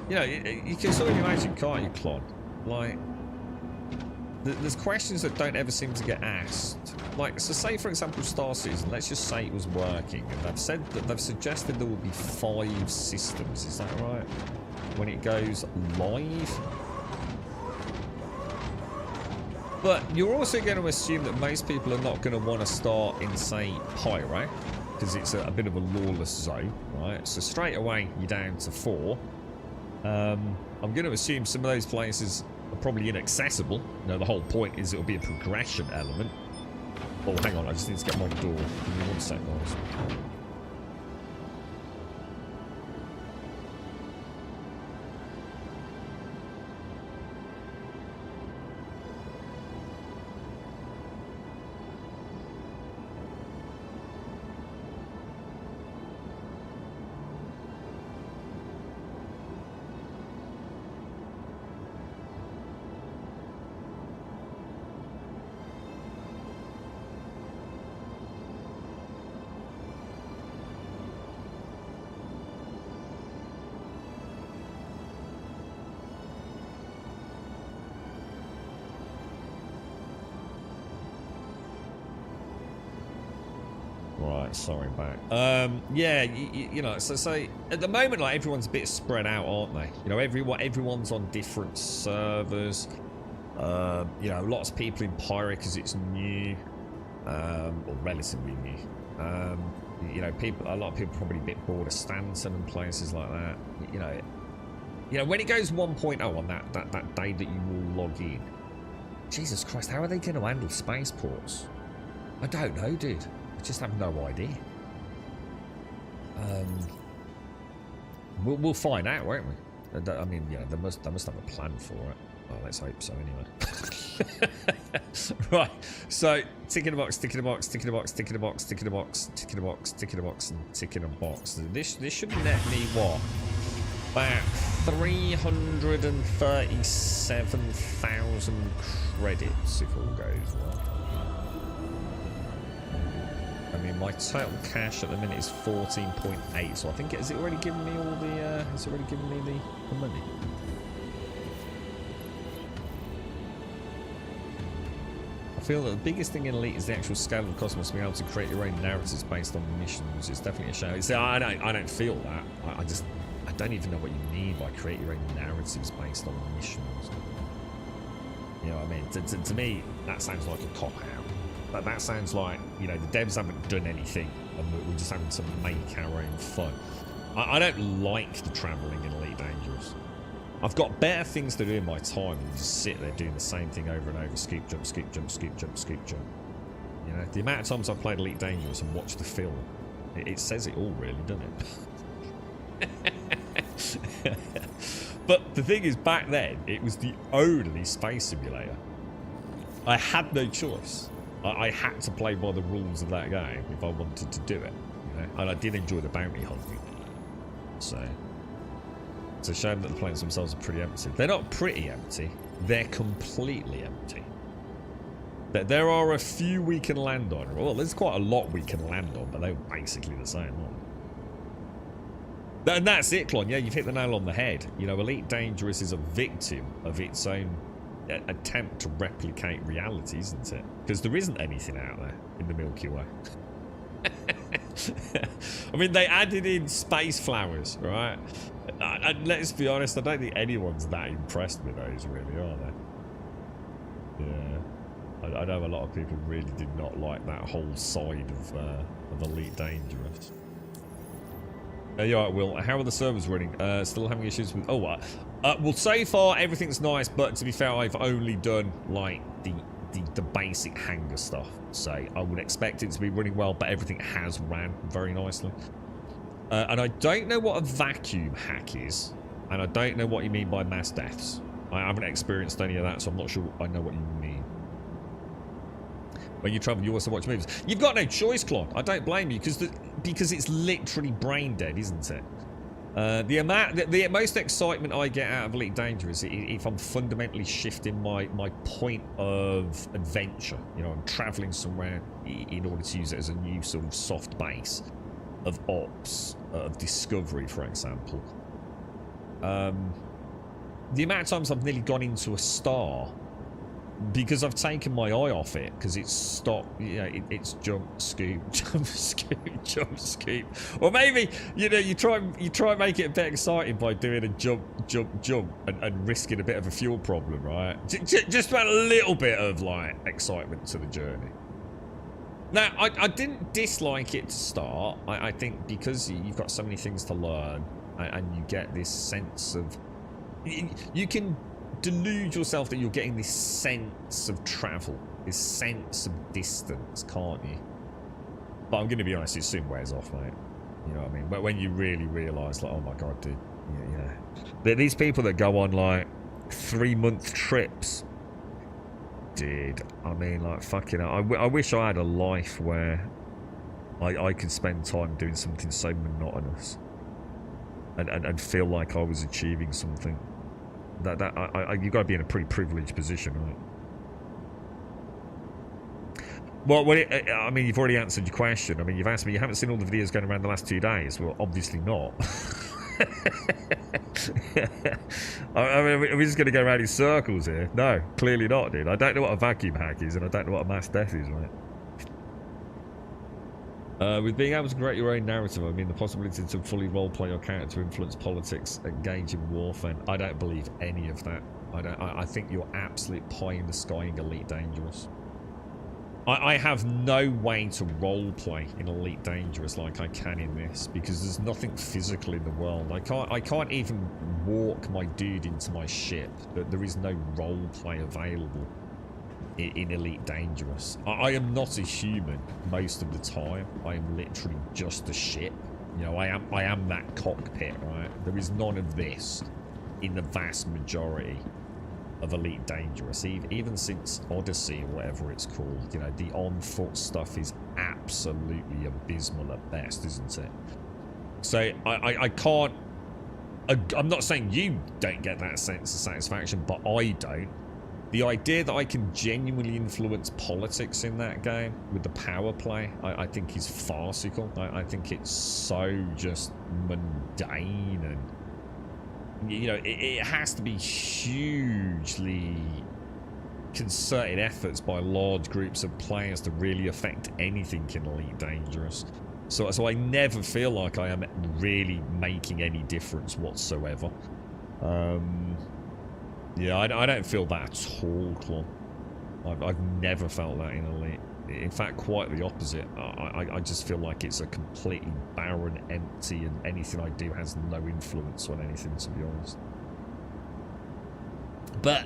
you know, you can sort of imagine, can't you, Clon? Like, there's questions that don't ever seem to get asked. Like, so say for example, Star Citizen. Let's just say it was working, and they've suggested there will be 5 systems. Is that right? When it goes live. But you're also going to assume that most people are not going to want to start in, say, Pyro. because it's a bit of a lawless zone, right? So straight away you're down to 4. I'm going to assume some of those places are probably inaccessible. You know, the whole point is it'll be a progression element. Oh, hang on, I just need to get my door. Give me 1 sec, guys. Right, sorry, back. Yeah, you know, so at the moment, like, everyone's a bit spread out, aren't they? You know, everyone's on different servers. You know, lots of people in Pyre because it's new, or relatively new. You know, a lot of people probably a bit bored of Stanton and places like that. You know, when it goes 1.0 on that day that you will log in, Jesus Christ, how are they going to handle spaceports? I don't know, dude. I just have no idea. We'll find out, won't we? I mean, yeah, they must have a plan for it. Oh, let's hope so, anyway. Right, so tick in a box, tick in a box, tick in a box, tick in a box, tick in a box, tick in a box, tick in a box, and tick in a box. This should net me what? About 337,000 credits if all goes well. I mean, my total cash at the minute is 14.8, so I think has it already given me all the has it already given me the money? I feel that the biggest thing in Elite is the actual scale of the cosmos. Being able to create your own narratives based on missions is definitely a shame. See, I don't feel that. I don't even know what you mean by create your own narratives based on missions. You know what I mean? To me, that sounds like a cop-out. But that sounds like, you know, the devs haven't done anything and we're just having to make our own fun. I don't like the travelling in Elite Dangerous. I've got better things to do in my time than just sit there doing the same thing over and over. Scoop jump, scoop jump, scoop jump, scoop jump. You know, the amount of times I've played Elite Dangerous and watched the film, it says it all really, doesn't it? But the thing is, back then, it was the only space simulator. I had no choice. I had to play by the rules of that game if I wanted to do it, you know? And I did enjoy the bounty hunting. So it's a shame that the planets themselves are pretty empty. They're not pretty empty, they're completely empty. There are a few we can land on. Well, there's quite a lot we can land on, but they're basically the same, aren't they? And that's it, Klon. Yeah, you've hit the nail on the head. You know, Elite Dangerous is a victim of its own attempt to replicate reality, isn't it? Because there isn't anything out there in the Milky Way. I mean, they added in space flowers, right? And let's be honest, I don't think anyone's that impressed with those, really, are they? Yeah. I know a lot of people really did not like that whole side of Elite Dangerous. Yeah, right, Will. How are the servers running? Still having issues with... Oh, well, so far, everything's nice, but to be fair, I've only done, like, the basic hangar stuff. So I would expect it to be running well, but everything has ran very nicely. And I don't know what a vacuum hack is, and I don't know what you mean by mass deaths. I haven't experienced any of that, so I'm not sure I know what you mean. When you travel, you also watch movies. You've got no choice, Claude. I don't blame you, because it's literally brain dead, isn't it? The most excitement I get out of Elite Dangerous is if I'm fundamentally shifting my point of adventure. You know, I'm traveling somewhere in order to use it as a new sort of soft base of ops, of discovery, for example. The amount of times I've nearly gone into a star because I've taken my eye off it, because it's stopped, you know, it's jump, scoop, jump, scoop, jump, scoop. Or maybe, you know, you try and make it a bit exciting by doing a jump, jump, jump, and risking a bit of a fuel problem, right? Just about a little bit of, like, excitement to the journey. Now, I didn't dislike it to start. I think because you've got so many things to learn, and you get this sense of... You can delude yourself that you're getting this sense of travel, this sense of distance, can't you? But I'm going to be honest, it soon wears off, mate. You know what I mean? But when you really realise, like, oh my god, dude, these people that go on, like, 3-month trips... Dude, I mean, like, fucking hell. I wish I had a life where I could spend time doing something so monotonous and feel like I was achieving something. You've got to be in a pretty privileged position, right? Well, I mean, you've already answered your question. I mean, you've asked me, you haven't seen all the videos going around the last 2 days. Well, obviously not. I mean, we're just going to go around in circles here. No, clearly not, dude. I don't know what a vacuum hack is, and I don't know what a mass death is, right? With being able to create your own narrative, I mean the possibility to fully roleplay your character, influence politics, engage in warfare. I don't believe any of that. I think you're absolute pie in the sky in Elite Dangerous. I have no way to roleplay in Elite Dangerous like I can in this, because there's nothing physical in the world. I can't even walk my dude into my ship. There is no roleplay available in Elite Dangerous. I am not a human most of the time. I am literally just a ship. You know, I am that cockpit, right? There is none of this in the vast majority of Elite Dangerous, even since Odyssey or whatever it's called. You know, the on-foot stuff is absolutely abysmal at best, isn't it? So I can't... I'm not saying you don't get that sense of satisfaction, but I don't. The idea that I can genuinely influence politics in that game with the power play, I think is farcical. I think it's so just mundane, and you know, it has to be hugely concerted efforts by large groups of players to really affect anything in Elite Dangerous. So I never feel like I am really making any difference whatsoever. Yeah, I don't feel that at all, Claw. I've never felt that in Elite. In fact, quite the opposite. I just feel like it's a completely barren, empty, and anything I do has no influence on anything, to be honest. But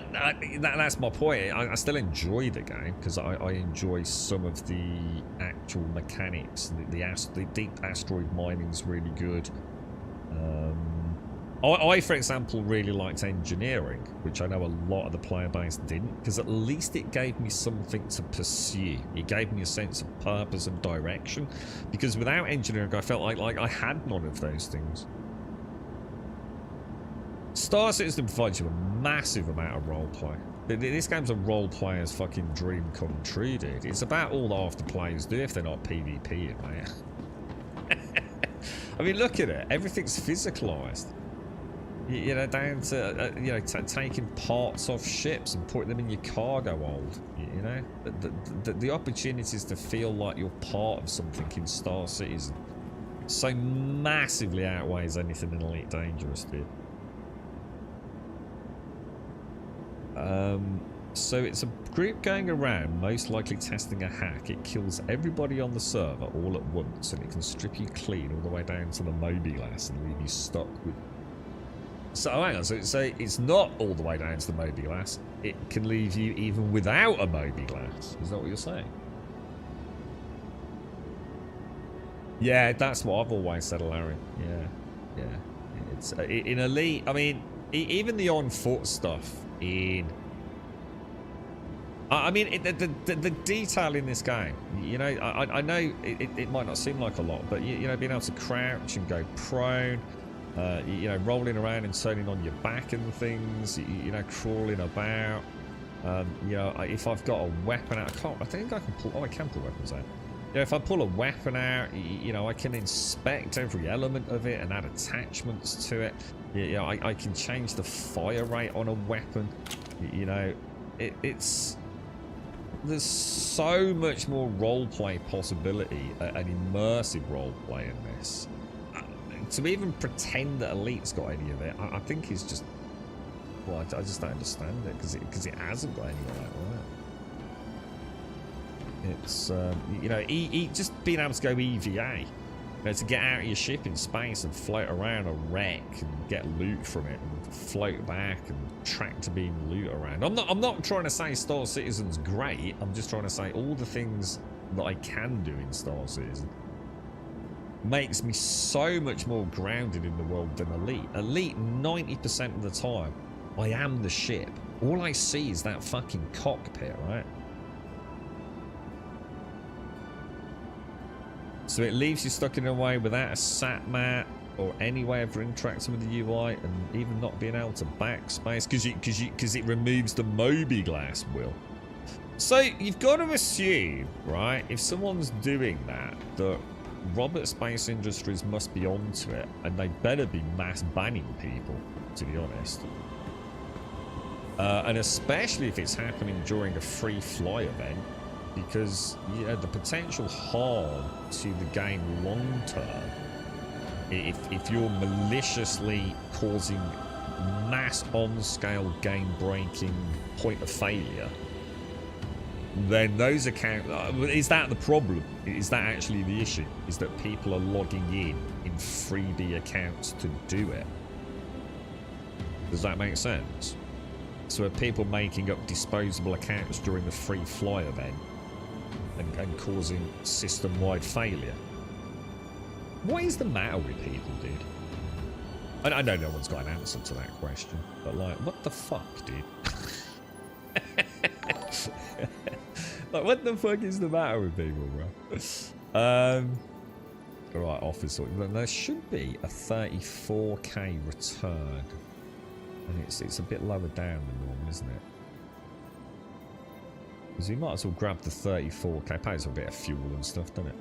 that's my point. I still enjoy the game, because I enjoy some of the actual mechanics. The deep asteroid mining is really good. I, for example, really liked engineering, which I know a lot of the player base didn't, because at least it gave me something to pursue. It gave me a sense of purpose and direction, because without engineering, I felt like I had none of those things. Star Citizen provides you a massive amount of roleplay. This game's a role player's fucking dream come true, dude. It's about all half the players do if they're not PvPing, mate. I mean, look at it. Everything's physicalized. You know, down to, you know, taking parts off ships and putting them in your cargo hold, you know? The opportunities to feel like you're part of something in Star Citizen so massively outweighs anything in Elite Dangerous, dude. So it's a group going around, most likely testing a hack. It kills everybody on the server all at once, and it can strip you clean all the way down to the Mobilas and leave you stuck with... So hang on, so it's not all the way down to the Mobilas. It can leave you even without a Mobilas. Is that what you're saying? Yeah, that's what I've always said, Larry. Yeah. It's in Elite. I mean, even the on-foot stuff in... I mean, the detail in this game, you know, I know it might not seem like a lot, but, you know, being able to crouch and go prone, you know, rolling around and turning on your back and things, you know, crawling about, you know, if I've got a weapon out, I think I can pull, I can pull weapons out. You know, if I pull a weapon out, you know, I can inspect every element of it and add attachments to it. You know, I can change the fire rate on a weapon. You know, there's so much more roleplay possibility and immersive roleplay in this. To even pretend that Elite's got any of it, I think is just... Well, I just don't understand it, because it hasn't got any of that, right? It's, you know, just being able to go EVA. You know, to get out of your ship in space and float around a wreck and get loot from it and float back and tractor beam loot around. I'm not trying to say Star Citizen's great. I'm just trying to say all the things that I can do in Star Citizen makes me so much more grounded in the world than Elite. Elite, 90% of the time, I am the ship. All I see is that fucking cockpit, right? So it leaves you stuck in a way without a sat mat or any way of interacting with the UI, and even not being able to backspace because it removes the Moby glass, Will. So you've got to assume, right, if someone's doing that Robert Space Industries must be onto it, and they better be mass banning people, to be honest. And especially if it's happening during a free fly event, because the potential harm to the game long term, if you're maliciously causing mass on-scale game-breaking point of failure, then those accounts... is that the problem? Is that actually the issue? Is that people are logging in freebie accounts to do it? Does that make sense? So are people making up disposable accounts during the free fly event and causing system-wide failure? What is the matter with people, dude? I know no one's got an answer to that question, but like, what the fuck, dude? Like, what the fuck is the matter with people, bro? Alright, officer. There should be a 34k return. And it's a bit lower down than normal, isn't it? Because we might as well grab the 34k. Pays a bit of fuel and stuff, doesn't it?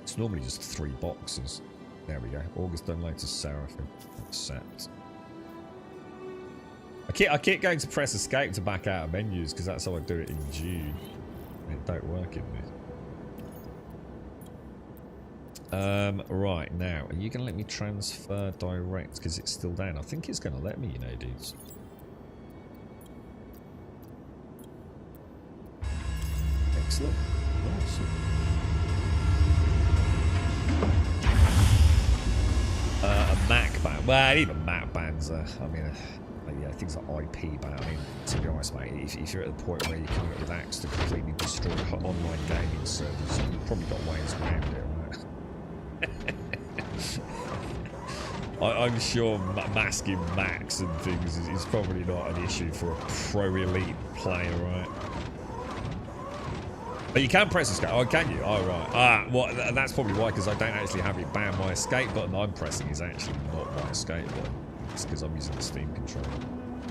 It's normally just 3 boxes. There we go. August done later, Seraphim. Accept. I keep going to press escape to back out of menus because that's how I do it in June. And it don't work in this. Right, now, are you going to let me transfer direct because it's still down? I think it's going to let me, you know, dudes. Excellent. Awesome. A Mac ban. Well, even Mac bans are, I mean, yeah, things like IP ban. I mean, to be honest, mate, if you're at the point where you're coming up with acts to completely destroy online gaming servers, you've probably got ways around it, right? I'm sure masking Macs and things is probably not an issue for a pro elite player, right? But you can press escape. Oh, can you? Oh, right. Ah, well, that's probably why, because I don't actually have it banned. My escape button I'm pressing is actually not my escape button. It's because I'm using the Steam controller.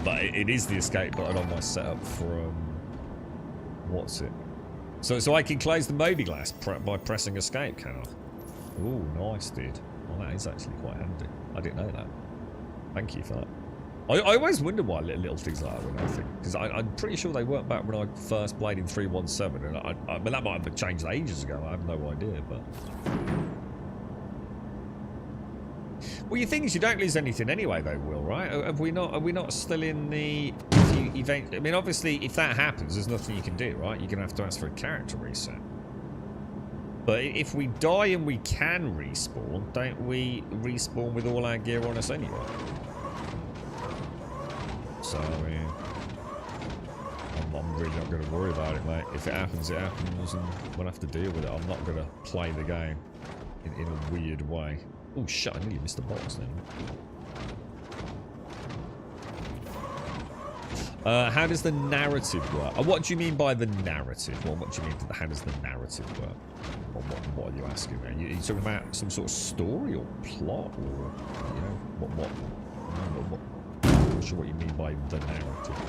But it is the escape button on my setup for, what's it? So I can close the Moby glass by pressing escape, can I? Ooh, nice, dude. Well, that is actually quite handy. I didn't know that. Thank you for that. I always wonder why little things like that were nothing. Because I'm pretty sure they weren't back when I first played in 317. And I mean, that might have changed ages ago. I have no idea, but... Well, your thing is you don't lose anything anyway, though, Will, right? Are we not still in the event? I mean, obviously, if that happens, there's nothing you can do, right? You're going to have to ask for a character reset. But if we die and we can respawn, don't we respawn with all our gear on us anyway? So, I mean, I'm really not going to worry about it, mate. If it happens, it happens, and we'll have to deal with it. I'm not going to play the game in a weird way. Oh, shit, I nearly missed the box then. How does the narrative work? What do you mean by the narrative? Well, what do you mean, how does the narrative work? Or what are you asking me? Are you talking about some sort of story or plot? Or, you know, I'm not sure what you mean by the narrative.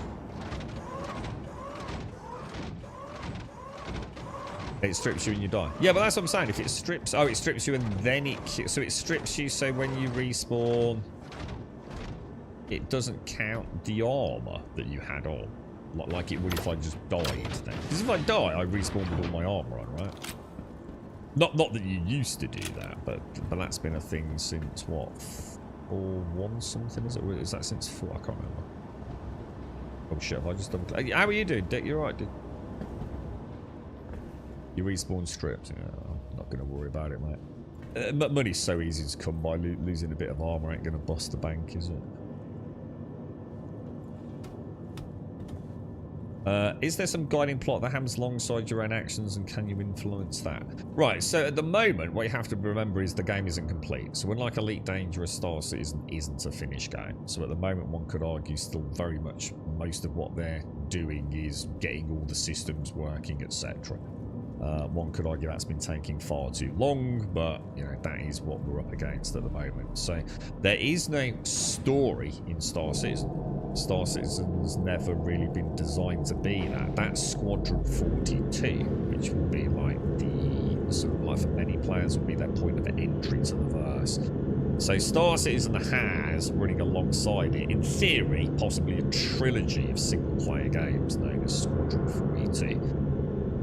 It strips you and you die. Yeah, but that's what I'm saying. If it strips... Oh, it strips you and then it... So it strips you, so when you respawn, it doesn't count the armor that you had on. Like it would if I just died then. Because if I die, I respawn with all my armor on, right? Not that you used to do that, but that's been a thing since, what... 4.1 something, is it? Is that since 4? I can't remember. Oh shit, have I just done... How are you doing, Dick? You alright, dude? You respawn stripped. Yeah, I'm not going to worry about it, mate. But money's so easy to come by. Losing a bit of armor ain't going to bust the bank, is it? Is there some guiding plot that happens alongside your own actions, and can you influence that? Right, so at the moment, what you have to remember is the game isn't complete. So unlike Elite Dangerous, Star Citizen isn't a finished game. So at the moment, one could argue still very much most of what they're doing is getting all the systems working, etc. One could argue that's been taking far too long, but you know that is what we're up against at the moment. So there is no story in Star Citizen. Star Citizen's never really been designed to be that. That's Squadron 42, which will be like the sort of like for many players will be their point of entry to the verse. So Star Citizen has running alongside it, in theory, possibly a trilogy of single-player games known as Squadron 42.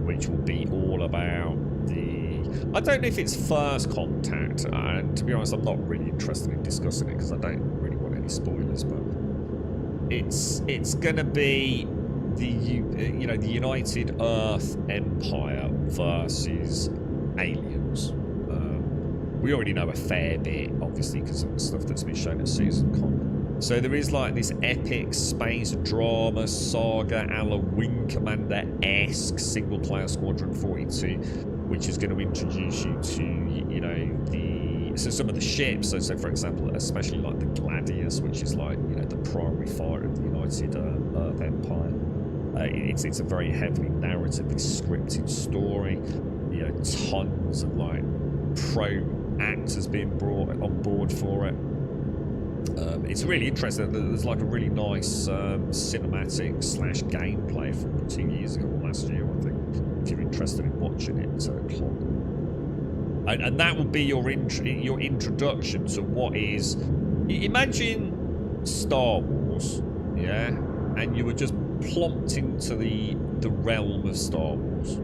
Which will be all about the... I don't know if it's First Contact, and to be honest, I'm not really interested in discussing it because I don't really want any spoilers, but it's gonna be the the United Earth Empire versus aliens. We already know a fair bit, obviously, because of the stuff that's been shown at SeasonCon. So there is like this epic space drama saga a la Wing Commander-esque single-player Squadron 42, which is going to introduce you to, you know, some of the ships. So for example, especially like the Gladius, which is like, you know, the primary fighter of the United Earth Empire. It's a very heavily narratively scripted story. You know, tons of like pro actors being brought on board for it. It's really interesting. There's like a really nice cinematic / gameplay from 2 years ago, last year, I think, if you're interested in watching it. And that will be your introduction to what is... Imagine Star Wars, yeah? And you were just plopped into the realm of Star Wars.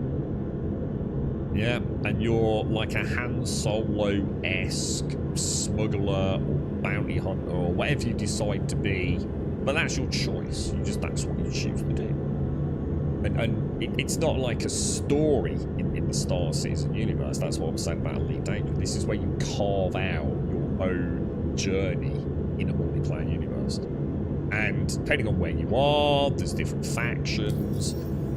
Yeah, and you're like a Han Solo-esque smuggler or bounty hunter or whatever you decide to be, but that's your choice. That's what you choose to do. And it's not like a story in the Star Citizen universe. That's what I was saying about Elite Dangerous. This is where you carve out your own journey in a multiplayer universe. And depending on where you are, there's different factions.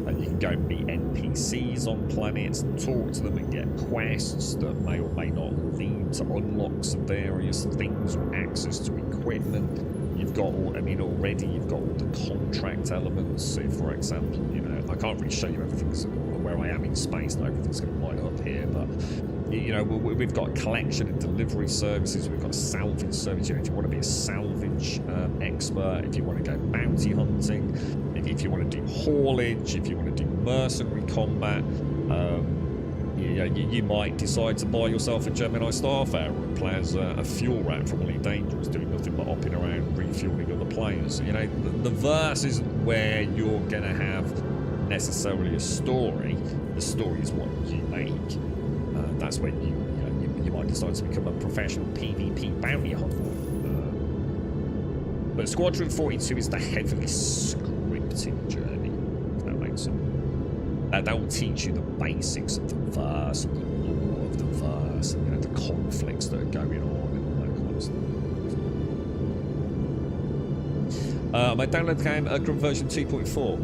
And you can go and meet NPCs on planets and talk to them and get quests that may or may not lead to unlocks of various things or access to equipment. You've got already you've got all the contract elements. So, for example, you know, I can't really show you everything because where I am in space, not everything's going to line up here, but you know, we've got a collection of delivery services. We've got a salvage service. You know, if you want to be a salvage expert, if you want to go bounty hunting, if you want to do haulage, if you want to do mercenary combat, you might decide to buy yourself a Gemini Starfarer and play as a fuel rat from Elite Dangerous, doing nothing but hopping around, refueling other players. You know, the verse isn't where you're going to have necessarily a story. The story is what you make. That's when you might decide to become a professional PvP bounty hunter. But Squadron 42 is the heavily scripted journey, if that makes sense. That will teach you the basics of the verse, and the lore of the verse, and you know, the conflicts that are going on, and all that kind of stuff. Am I download the game current version 2.4?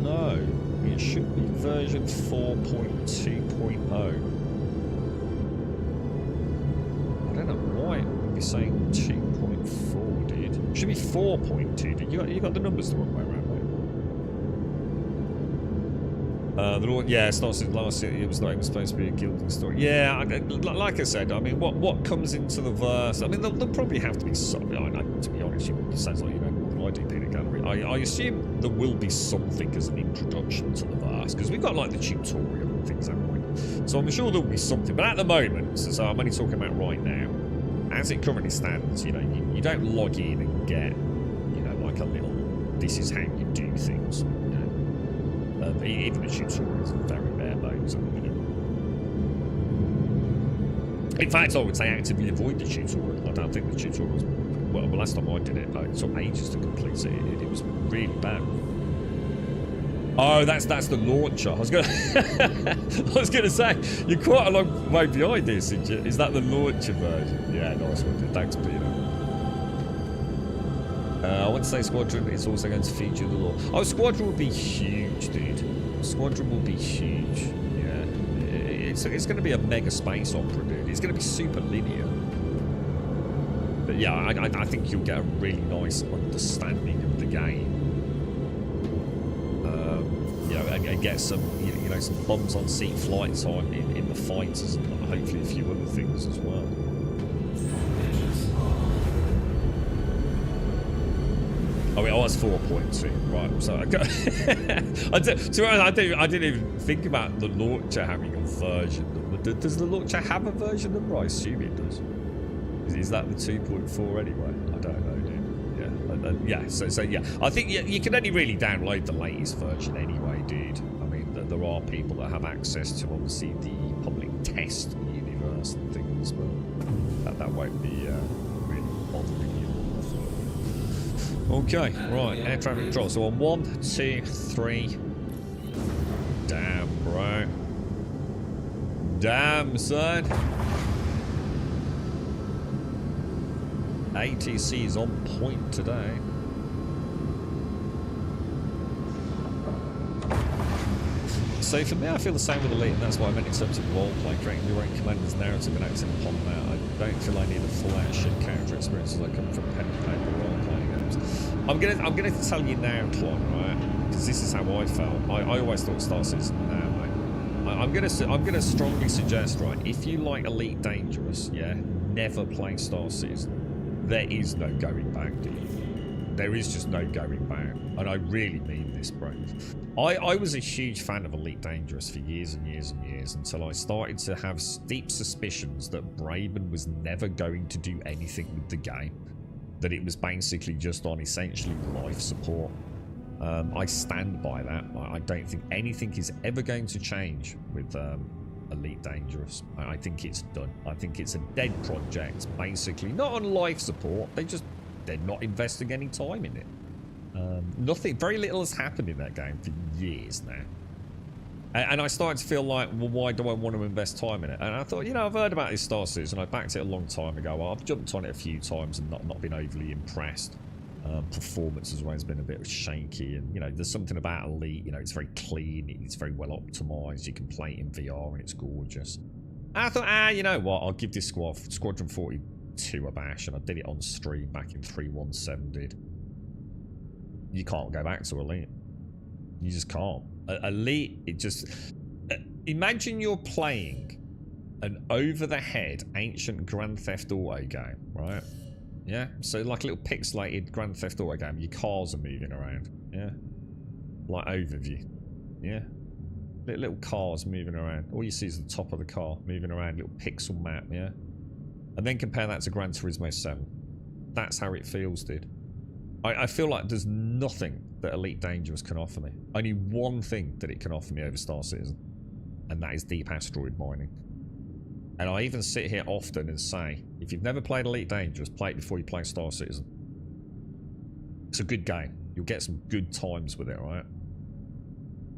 No, it should be version 4.2.0. Why would be saying 2.4, dude? It should be 4.2, dude. You got the numbers the wrong way around, mate. Yeah, it's not since last year. It was not even supposed to be a gilding story. Yeah, like I said, I mean, what comes into the verse? I mean, there'll probably have to be something. I know, to be honest, it sounds like you know more than I do, Peanut Gallery. I assume there will be something as an introduction to the verse, because we've got like the tutorial and things like that. So I'm sure there'll be something. But at the moment, so I'm only talking about right now. As it currently stands, you know, you don't log in and get, you know, like a little, this is how you do things. You know? Even the tutorial is very bare bones at the minute. In fact, I would say actively avoid the tutorial. I don't think the tutorial was, well, the last time I did it, it took ages to complete it. It was really bad. Oh, that's the launcher. I was gonna say you're quite a long way behind this. Is that the launcher version? Yeah, nice one, dude. Thanks, Peter. I want to say Squadron is also going to feature the law. Oh, Squadron will be huge, dude. Squadron will be huge. Yeah, it's going to be a mega space opera, dude. It's going to be super linear. But yeah, I think you'll get a really nice understanding of the game. You know, and get some, you know, some bums on seat flight time in the fighters, and hopefully a few other things as well. Oh, it was 4.2, right? So I didn't even think about the launcher having a version. Does the launcher have a version number? I assume it does. Is that the 2.4 anyway? I don't know, dude. Yeah, so yeah, I think you can only really download the latest version anyway, dude. I mean, there are people that have access to obviously the public test universe and things, but that won't be really bothering you. Okay, right, air traffic control. So on 1, 2, 3. Damn, bro. Damn, son. ATC is on point today. So for me, I feel the same with Elite, and that's why I meant in terms of role-play, creating your own commander's narrative and acting upon that. I don't feel I need a full-out shit character experience as I come from pen and paper role-playing games. I'm gonna tell you now, Clon, right? Because this is how I felt. I always thought Star Citizen. I'm gonna strongly suggest, right? If you like Elite Dangerous, yeah, never play Star Citizen. There is no going back, dude. There is just no going back. And I really mean this, bro. I was a huge fan of Elite Dangerous for years and years and years until I started to have deep suspicions that Braben was never going to do anything with the game. That it was basically just on essentially life support. I stand by that. I don't think anything is ever going to change with Elite Dangerous. I think it's done. I think it's a dead project, basically. Not on life support. They're not investing any time in it. Nothing, very little has happened in that game for years now. And I started to feel like, well, why do I want to invest time in it? And I thought, you know, I've heard about this Star Citizen. I backed it a long time ago. I've jumped on it a few times and not been overly impressed. Performance has always been a bit shaky, and you know, there's something about Elite, you know, it's very clean, it's very well optimized, you can play it in VR and it's gorgeous. And I thought, you know what, I'll give this Squadron 42 a bash, and I did it on stream back in 317, dude. You can't go back to Elite. You just can't. Elite, it just... imagine you're playing an over-the-head ancient Grand Theft Auto game, right? Yeah, so like a little pixelated Grand Theft Auto game, your cars are moving around, yeah? Like overview, yeah? Little cars moving around. All you see is the top of the car moving around, little pixel map, yeah? And then compare that to Gran Turismo 7. That's how it feels, dude. I feel like there's nothing that Elite Dangerous can offer me. Only one thing that it can offer me over Star Citizen, and that is deep asteroid mining. And I even sit here often and say, if you've never played Elite Dangerous, play it before you play Star Citizen. It's a good game. You'll get some good times with it, right?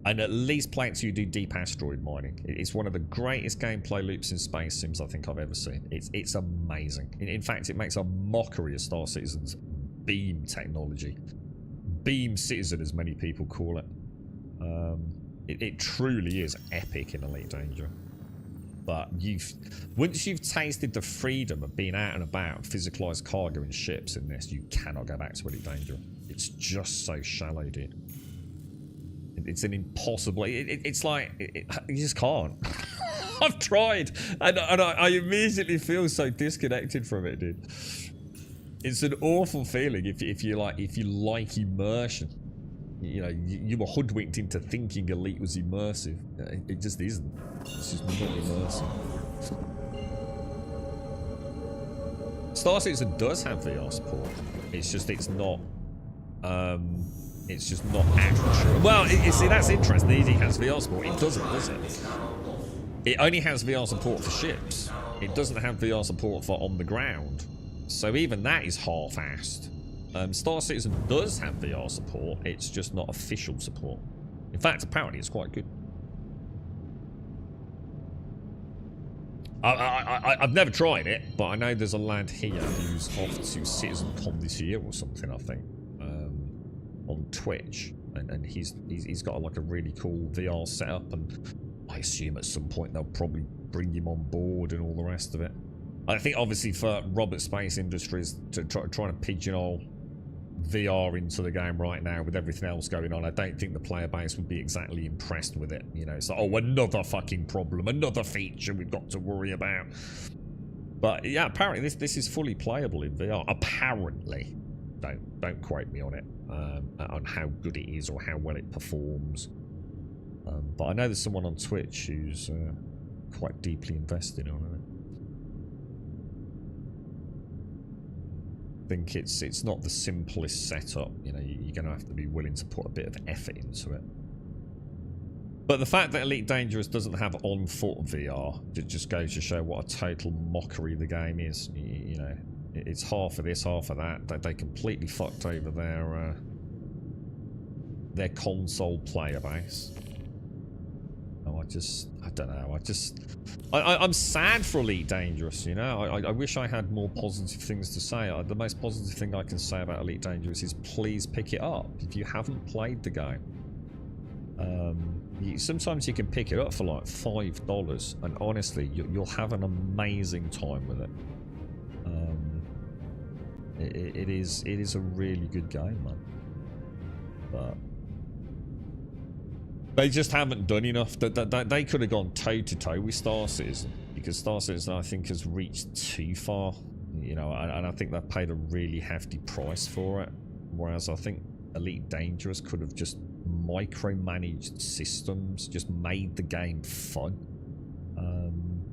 And at least play it till you do deep asteroid mining. It's one of the greatest gameplay loops in space sims I think I've ever seen. It's amazing. In fact, it makes a mockery of Star Citizen's beam technology. Beam Citizen, as many people call it. It truly is epic in Elite Dangerous. But once you've tasted the freedom of being out and about, physicalized cargo and ships in this, you cannot go back to Elite Dangerous. It's just so shallow, dude. It's an impossible... It's like... you just can't. I've tried. And I immediately feel so disconnected from it, dude. It's an awful feeling if you like immersion. You know, you were hoodwinked into thinking Elite was immersive. It just isn't. It's just not immersive. Star Citizen does have VR support. It's just not actual. Well, see, that's interesting. It has VR support. It doesn't, does it? It only has VR support for ships. It doesn't have VR support for on the ground. So even that is half-assed. Star Citizen does have VR support, it's just not official support. In fact, apparently it's quite good. I've never tried it, but I know there's a lad here who's off to CitizenCon this year or something, I think, on Twitch, and he's got like a really cool VR setup, and I assume at some point they'll probably bring him on board and all the rest of it. I think obviously for Robert Space Industries to trying to pigeonhole VR into the game right now with everything else going on, I don't think the player base would be exactly impressed with it. You know, it's like, oh, another fucking problem, another feature we've got to worry about. But yeah, apparently this is fully playable in VR. Apparently, don't quote me on it, on how good it is or how well it performs. But I know there's someone on Twitch who's quite deeply invested on it. I think it's not the simplest setup. You know, you're going to have to be willing to put a bit of effort into it. But the fact that Elite Dangerous doesn't have on-foot VR just goes to show what a total mockery the game is. You know, it's half of this, half of that. They completely fucked over their console player base. Oh, I don't know. I'm sad for Elite Dangerous, you know. I wish I had more positive things to say. The most positive thing I can say about Elite Dangerous is please pick it up if you haven't played the game. Sometimes you can pick it up for like $5, and honestly, you'll have an amazing time with it. It is a really good game, man. But they just haven't done enough. They could have gone toe-to-toe with Star Citizen, because Star Citizen, I think, has reached too far. You know, and I think they've paid a really hefty price for it. Whereas I think Elite Dangerous could have just micromanaged systems, just made the game fun.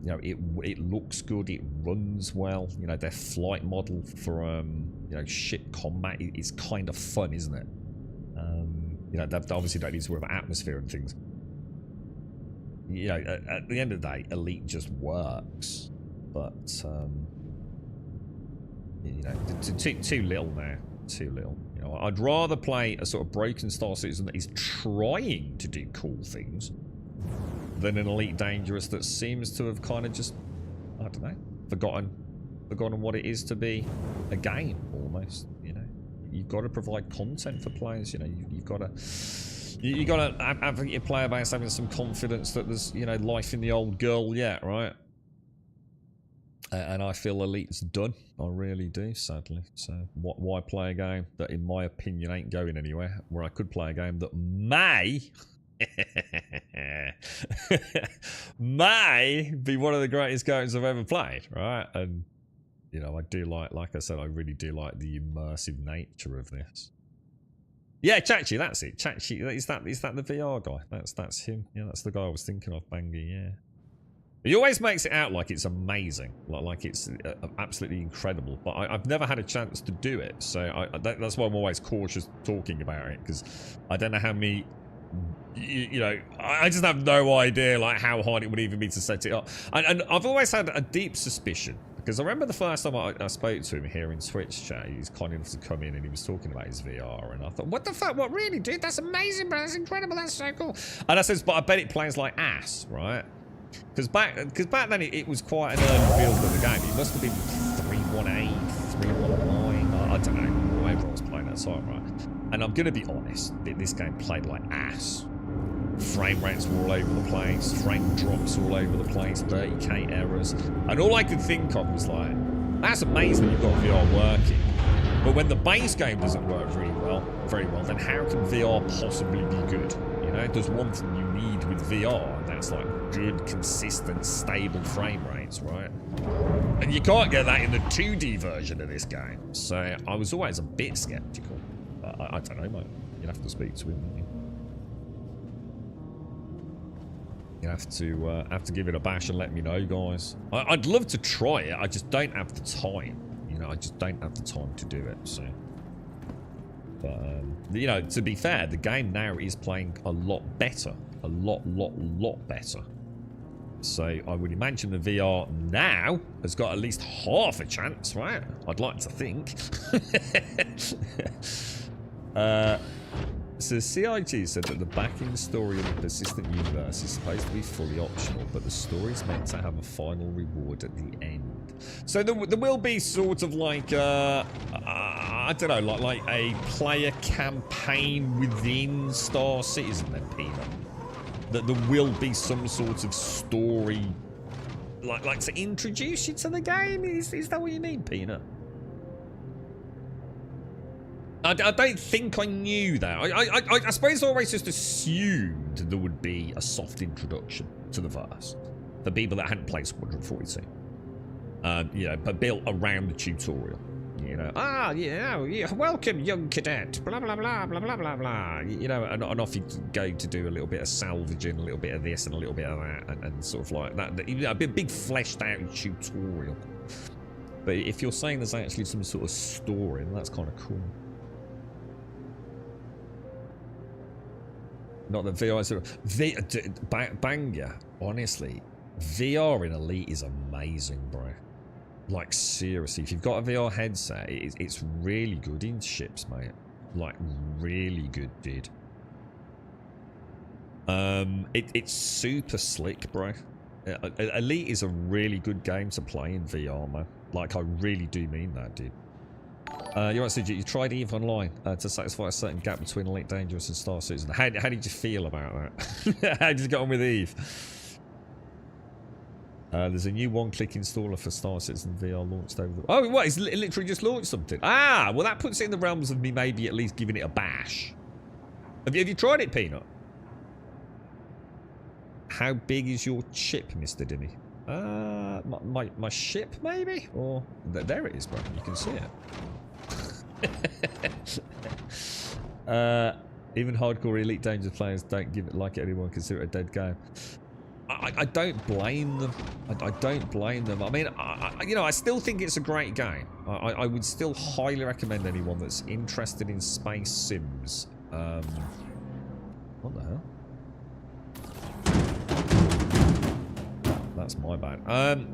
You know, it looks good, it runs well. You know, their flight model for you know, ship combat is kind of fun, isn't it? You know, they obviously don't need to worry about atmosphere and things. You know, at the end of the day, Elite just works. But, you know, too little now. Too little. You know, I'd rather play a sort of broken Star Citizen that is trying to do cool things than an Elite Dangerous that seems to have kind of just, I don't know, forgotten what it is to be a game, almost, you know. You've got to provide content for players, you know. You've got to have your player base having some confidence that there's, you know, life in the old girl yet, right? And I feel Elite's done. I really do, sadly. So why play a game that, in my opinion, ain't going anywhere, where I could play a game that may be one of the greatest games I've ever played, right? And you know, I do like I said, I really do like the immersive nature of this. Yeah, Chachi, that's it. Chachi, is that the VR guy? That's him. Yeah, that's the guy I was thinking of, Bangy, yeah. He always makes it out like it's amazing, like it's absolutely incredible, but I've never had a chance to do it, so that's why I'm always cautious talking about it, because I don't know how many, you know, I just have no idea like how hard it would even be to set it up. And I've always had a deep suspicion, because I remember the first time I spoke to him here in Twitch chat, he was kind enough to come in and he was talking about his VR, and I thought, what the fuck, what, really, dude? That's amazing, bro, that's incredible, that's so cool. And I says, but I bet it plays like ass, right? Because back then it was quite an early build of the game. It must have been 3.18, 3.19, I don't know, whatever I was playing at the time, right? And I'm going to be honest, this game played like ass. Frame rates were all over the place, frame drops all over the place, 30k errors. And all I could think of was like, that's amazing you've got VR working. But when the base game doesn't work very well, then how can VR possibly be good? You know, there's one thing you need with VR, and that's like good, consistent, stable frame rates, right? And you can't get that in the 2D version of this game. So I was always a bit skeptical. I don't know, mate. You'd have to speak to him, wouldn't you? You have to give it a bash and let me know, guys. I'd love to try it. I just don't have the time. You know, I just don't have the time to do it. So, but you know, to be fair, the game now is playing a lot better, a lot better. So I would imagine the VR now has got at least half a chance, right? I'd like to think. So CIG said that the backing story of the persistent universe is supposed to be fully optional, but the story is meant to have a final reward at the end. So there will be sort of like I don't know, like a player campaign within Star Citizen then, Peanut. That there will be some sort of story, like to introduce you to the game. Is that what you mean, Peanut? I don't think I knew that. I suppose I always just assumed there would be a soft introduction to the verse for people that hadn't played Squadron 42. You know, but built around the tutorial. You know, yeah, welcome, young cadet, blah, blah, blah, blah, blah, blah, blah. You know, and off you go to do a little bit of salvaging, a little bit of this and a little bit of that, and sort of like that. You know, a big fleshed out tutorial. But if you're saying there's actually some sort of story, then that's kind of cool. Not that VR is... Banger, honestly, VR in Elite is amazing, bro. Like, seriously, if you've got a VR headset, it's really good in ships, mate. Like, really good, dude. It's super slick, bro. Elite is a really good game to play in VR, man. Like, I really do mean that, dude. You're right, Suji. You tried EVE Online to satisfy a certain gap between Elite Dangerous and Star Citizen. How did you feel about that? How did you get on with EVE? There's a new one-click installer for Star Citizen VR launched over the... Oh, what? It's literally just launched something. Ah, well, that puts it in the realms of me maybe at least giving it a bash. Have you tried it, Peanut? How big is your chip, Mr. Dimmy? My ship, maybe? Or... There it is, bro. You can see it. Even hardcore Elite Dangerous players don't give it like it anymore, consider it a dead game. I don't blame them. I don't blame them. I mean, you know, I still think it's a great game. I would still highly recommend anyone that's interested in space sims. What the hell? That's my bad.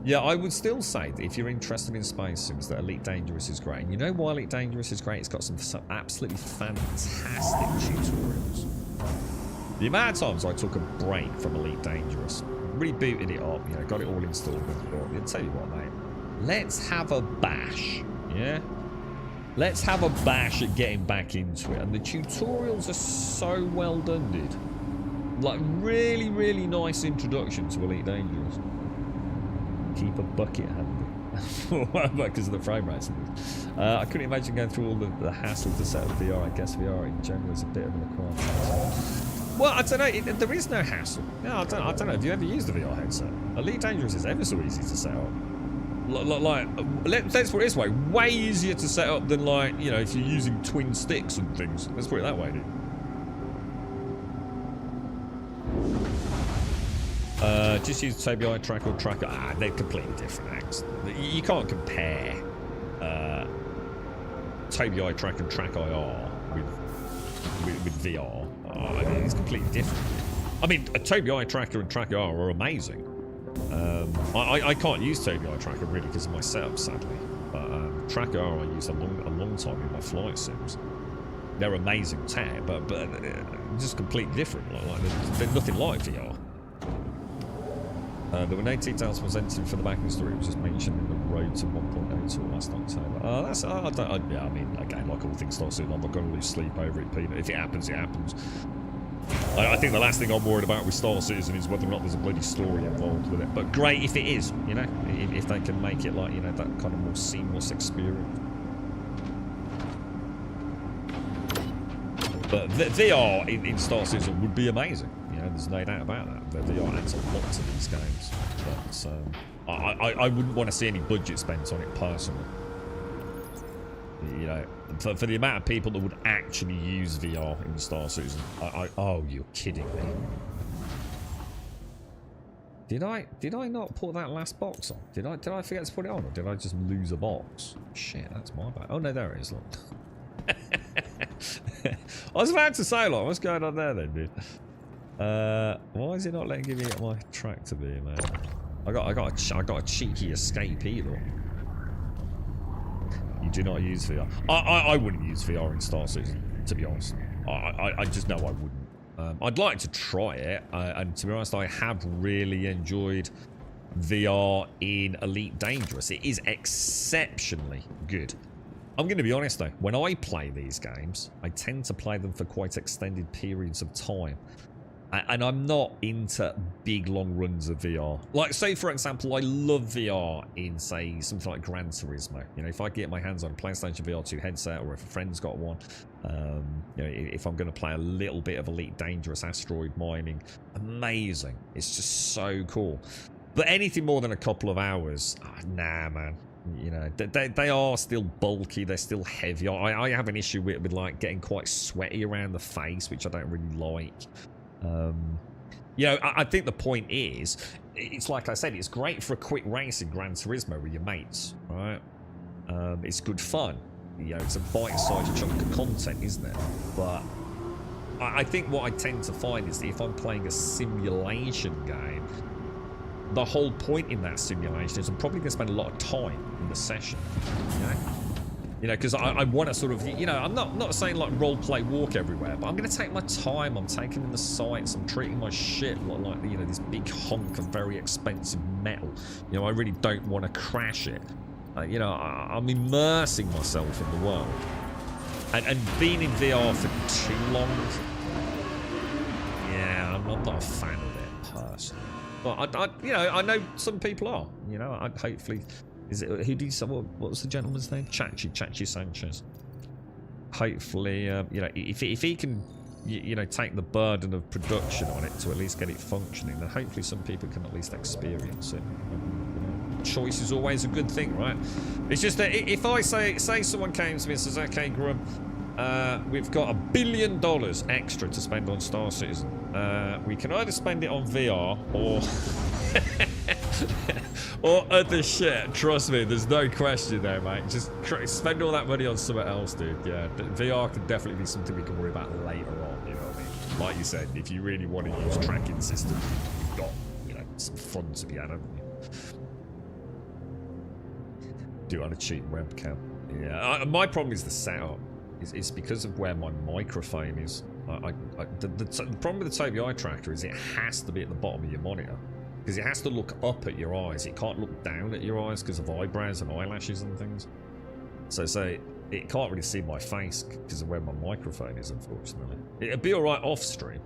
Yeah, I would still say that if you're interested in space sims, that Elite Dangerous is great. And you know why Elite Dangerous is great? It's got some absolutely fantastic tutorials. The amount of times I took a break from Elite Dangerous, rebooted it up, you know, got it all installed, and thought, I'll tell you what, mate, let's have a bash, yeah? Let's have a bash at getting back into it. And the tutorials are so well done, dude. Like, really, really nice introduction to Elite Dangerous. Keep a bucket handy. Because of the frame rates. I couldn't imagine going through all the hassle to set up VR. I guess VR in general is a bit of an acquired task. Well, I don't know. There is no hassle. No, I don't know. Have you ever used a VR headset? Elite Dangerous is ever so easy to set up. Like, let's put it this way. Way easier to set up than, like, you know, if you're using twin sticks and things. Let's put it that way, dude. Just use Toby Eye Tracker or Tracker. Ah, they're completely different acts. You can't compare Toby Eye Tracker and Track IR with VR. I mean, it's completely different. I mean, a Toby Eye Tracker and Track IR are amazing. I can't use Toby Eye Tracker really because of my setup, sadly. But Track IR I use a long time in my flight sims. They're amazing tech, but just completely different. Like they're nothing like VR. There were no details presented for the backing story. It was just mentioned in the road to 1.0 tour last October. Yeah, I mean, again, like all things Star Citizen, I'm not going to lose sleep over it, Peanut. If it happens, it happens. I think the last thing I'm worried about with Star Citizen is whether or not there's a bloody story involved with it. But great if it is, you know, if they can make it like, you know, that kind of more seamless experience. But VR in Star Citizen would be amazing. There's no doubt about that. The VR adds a lot to these games. But I wouldn't want to see any budget spent on it personally. You know, for the amount of people that would actually use VR in Star Citizen. Oh, you're kidding me. Did I not put that last box on? Did I forget to put it on, or did I just lose a box? Shit, that's my bad. Oh no, there it is. Look. I was about to say, like, what's going on there then, dude? Why is it not letting me get my tractor be, man? I got a cheeky escape either. You do not use VR. I wouldn't use VR in Star Citizen, to be honest. I just know I wouldn't. I'd like to try it, and to be honest, I have really enjoyed VR in Elite Dangerous. It is exceptionally good. I'm going to be honest though, when I play these games, I tend to play them for quite extended periods of time. And I'm not into big long runs of VR. Like, say for example, I love VR in, say, something like Gran Turismo. You know, if I get my hands on a PlayStation VR 2 headset, or if a friend's got one, you know, if I'm going to play a little bit of Elite Dangerous asteroid mining, amazing. It's just so cool. But anything more than a couple of hours, nah, man. You know, they are still bulky. They're still heavy. I have an issue with like getting quite sweaty around the face, which I don't really like. You know, I think the point is, it's like I said, it's great for a quick race in Gran Turismo with your mates, right? It's good fun. You know, it's a bite-sized chunk of content, isn't it? But I think what I tend to find is that if I'm playing a simulation game, the whole point in that simulation is I'm probably going to spend a lot of time in the session, you know, because I want to sort of, you know, I'm not saying like role play walk everywhere, but I'm going to take my time. I'm taking in the sights. I'm treating my shit like you know, this big hunk of very expensive metal. You know, I really don't want to crash it. You know, I'm immersing myself in the world, and being in VR for too long, yeah, I'm not a fan of it personally. But you know, I know some people are. You know, I'd hopefully. Is it who did you, what was the gentleman's name? Chachi Sanchez. Hopefully, you know, if he can, you know, take the burden of production on it to at least get it functioning, then hopefully some people can at least experience it. You know, choice is always a good thing, right? It's just that if I say someone came to me and says, "Okay, Grum, we've got $1 billion extra to spend on Star Citizen. We can either spend it on VR or." Or other shit. Trust me, there's no question there, mate. Just spend all that money on something else, dude. Yeah, VR could definitely be something we can worry about later on, you know what I mean? Like you said, if you really want to use tracking system, you've got, you know, some fun to be had, haven't you? Do it on a cheap webcam. Yeah, my problem is the setup. It's because of where my microphone is. The problem with the Tobii eye tracker is it has to be at the bottom of your monitor. Because it has to look up at your eyes. It can't look down at your eyes because of eyebrows and eyelashes and things. So it can't really see my face because of where my microphone is, unfortunately. It'd be alright off stream.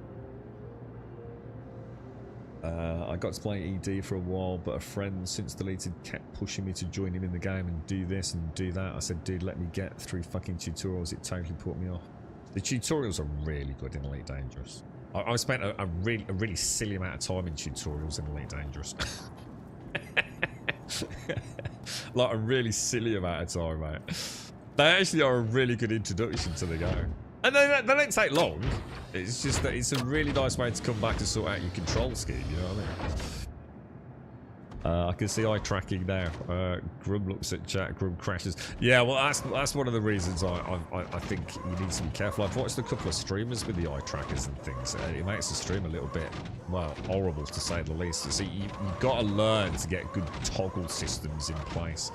I got to play ED for a while, but a friend since deleted kept pushing me to join him in the game and do this and do that. I said, dude, let me get through fucking tutorials. It totally put me off. The tutorials are really good in Elite Dangerous. I spent a really silly amount of time in tutorials in Elite Dangerous. Like a really silly amount of time, mate. They actually are a really good introduction to the game. And they don't take long. It's just that it's a really nice way to come back to sort out your control scheme, you know what I mean? I can see eye tracking now. Grum looks at chat, Grum crashes. Yeah, well, that's one of the reasons I think you need to be careful. I've watched a couple of streamers with the eye trackers and things. It makes the stream a little bit, well, horrible to say the least. So you've got to learn to get good toggle systems in place.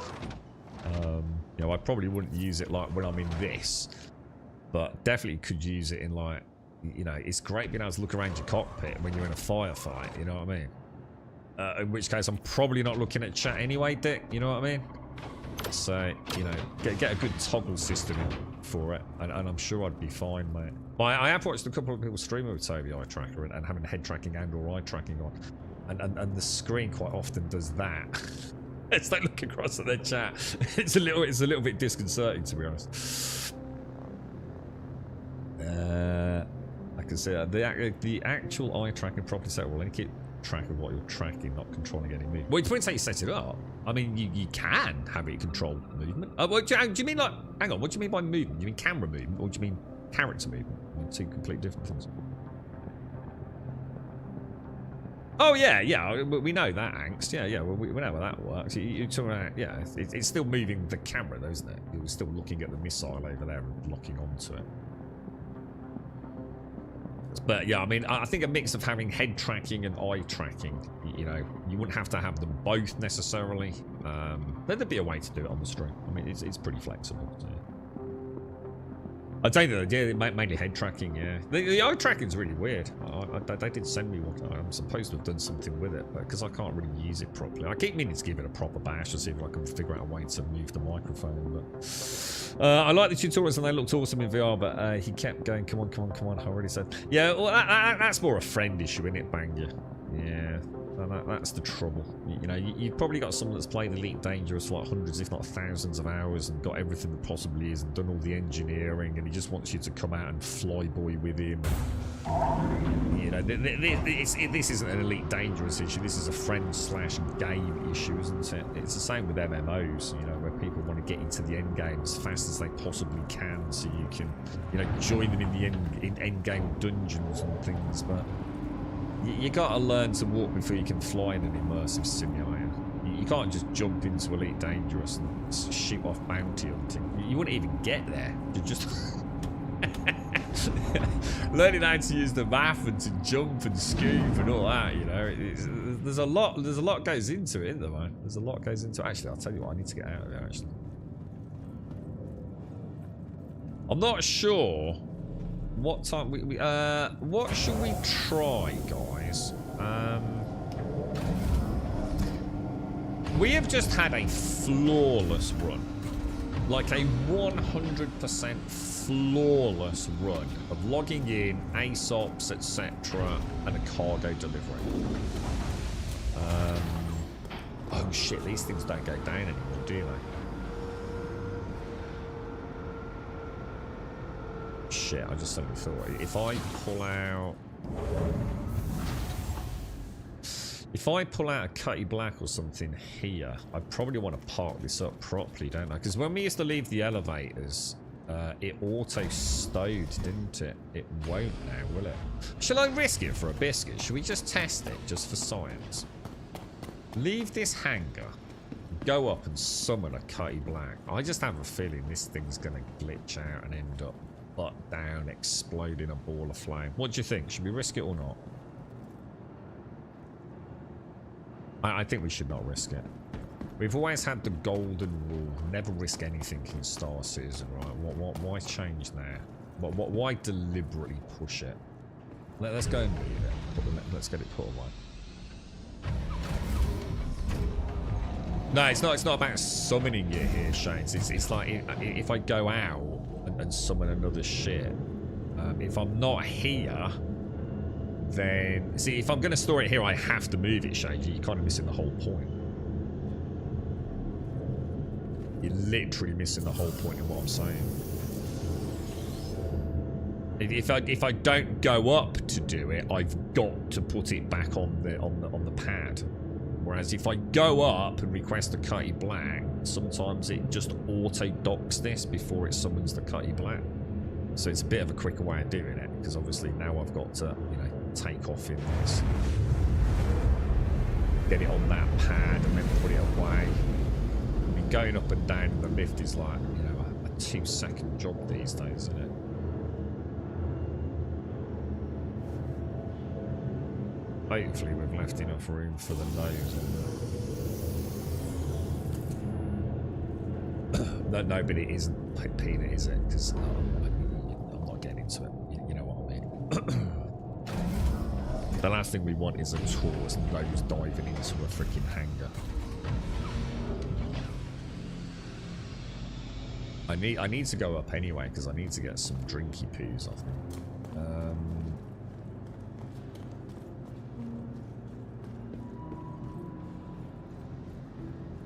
You know, I probably wouldn't use it like when I'm in this, but definitely could use it in like, you know, it's great being able to look around your cockpit when you're in a firefight. You know what I mean? In which case, I'm probably not looking at chat anyway, Dick. You know what I mean? So, you know, get a good toggle system in for it, and I'm sure I'd be fine, mate. I have watched a couple of people streaming with Tobii eye tracker and having head tracking and/or eye tracking on, and the screen quite often does that. It's like looking across at their chat. It's a little bit disconcerting, to be honest. I can see the actual eye tracking properly set will only keep track of what you're tracking, not controlling any movement. Well, it depends how you set it up. I mean, you can have it control movement. What do you mean, like, hang on, what do you mean by movement? Do you mean camera movement, or do you mean character movement? Two completely different things. Oh, yeah, we know that, Angst. Yeah, well, we know how that works. You're talking about, yeah, it's still moving the camera, though, isn't it? You're still looking at the missile over there and locking onto it. But yeah, I mean, I think a mix of having head tracking and eye tracking, you know, you wouldn't have to have them both necessarily. There'd be a way to do it on the stream. I mean, it's pretty flexible. So. I'd say that, yeah, mainly head tracking, yeah. The eye tracking's really weird. They did send me one. I'm supposed to have done something with it, but because I can't really use it properly. I keep meaning to give it a proper bash to see if I can figure out a way to move the microphone, but... I like the tutorials and they looked awesome in VR, but he kept going, come on, I already said. Yeah, well, that's more a friend issue, isn't it, Banger? Yeah. That's the trouble. You know, you've probably got someone that's played Elite Dangerous for like hundreds, if not thousands of hours and got everything that possibly is and done all the engineering, and he just wants you to come out and flyboy with him. You know, this isn't an Elite Dangerous issue. This is a friend/game issue, isn't it? It's the same with MMOs, you know, where people want to get into the end game as fast as they possibly can so you can, you know, join them in the end game dungeons and things, but... You gotta learn to walk before you can fly in an immersive simulator. You can't just jump into Elite Dangerous and shoot off bounty hunting. You wouldn't even get there. You just learning how to use the map and to jump and scoop and all that. You know, there's a lot goes into it, isn't there, man? There's a lot goes into it. Actually, I'll tell you what, I need to get out of there. Actually, I'm not sure. What time what should we try, guys? We have just had a flawless run. Like a 100% flawless run of logging in, ASOPs, etc. and a cargo delivery. Oh shit, these things don't go down anymore, do they? Shit, I just suddenly thought, if I pull out a Cutty Black or something here, I probably want to park this up properly, don't I? Because when we used to leave the elevators, it auto-stowed, didn't it? It won't now, will it? Shall I risk it for a biscuit? Should we just test it, just for science? Leave this hangar, go up and summon a Cutty Black. I just have a feeling this thing's going to glitch out and end up butt down, exploding a ball of flame. What do you think? Should we risk it or not? I think we should not risk it. We've always had the golden rule: never risk anything in Star Citizen, right? Why change now? Why deliberately push it? Let's go and leave it. Let's get it put away. No, it's not about summoning you here, Shane. It's like if I go out and summon another ship, if I'm not here, then... See, if I'm going to store it here, I have to move it, Shane. You're kind of missing the whole point. You're literally missing the whole point of what I'm saying. If I don't go up to do it, I've got to put it back on the pad. Whereas if I go up and request a Cutty Black, sometimes it just auto-docks this before it summons the Cutty Black. So it's a bit of a quicker way of doing it, because obviously now I've got to, you know, take off in this. Get it on that pad and then put it away. I mean, going up and down in the lift is like, you know, a 2-second job these days, isn't it? Hopefully we've left enough room for the nose on there. No, but it isn't peanut, is it? Because I'm not getting into it. You know what I mean? The last thing we want is a tourist nose diving into a freaking hangar. I need to go up anyway because I need to get some drinky poos, I think.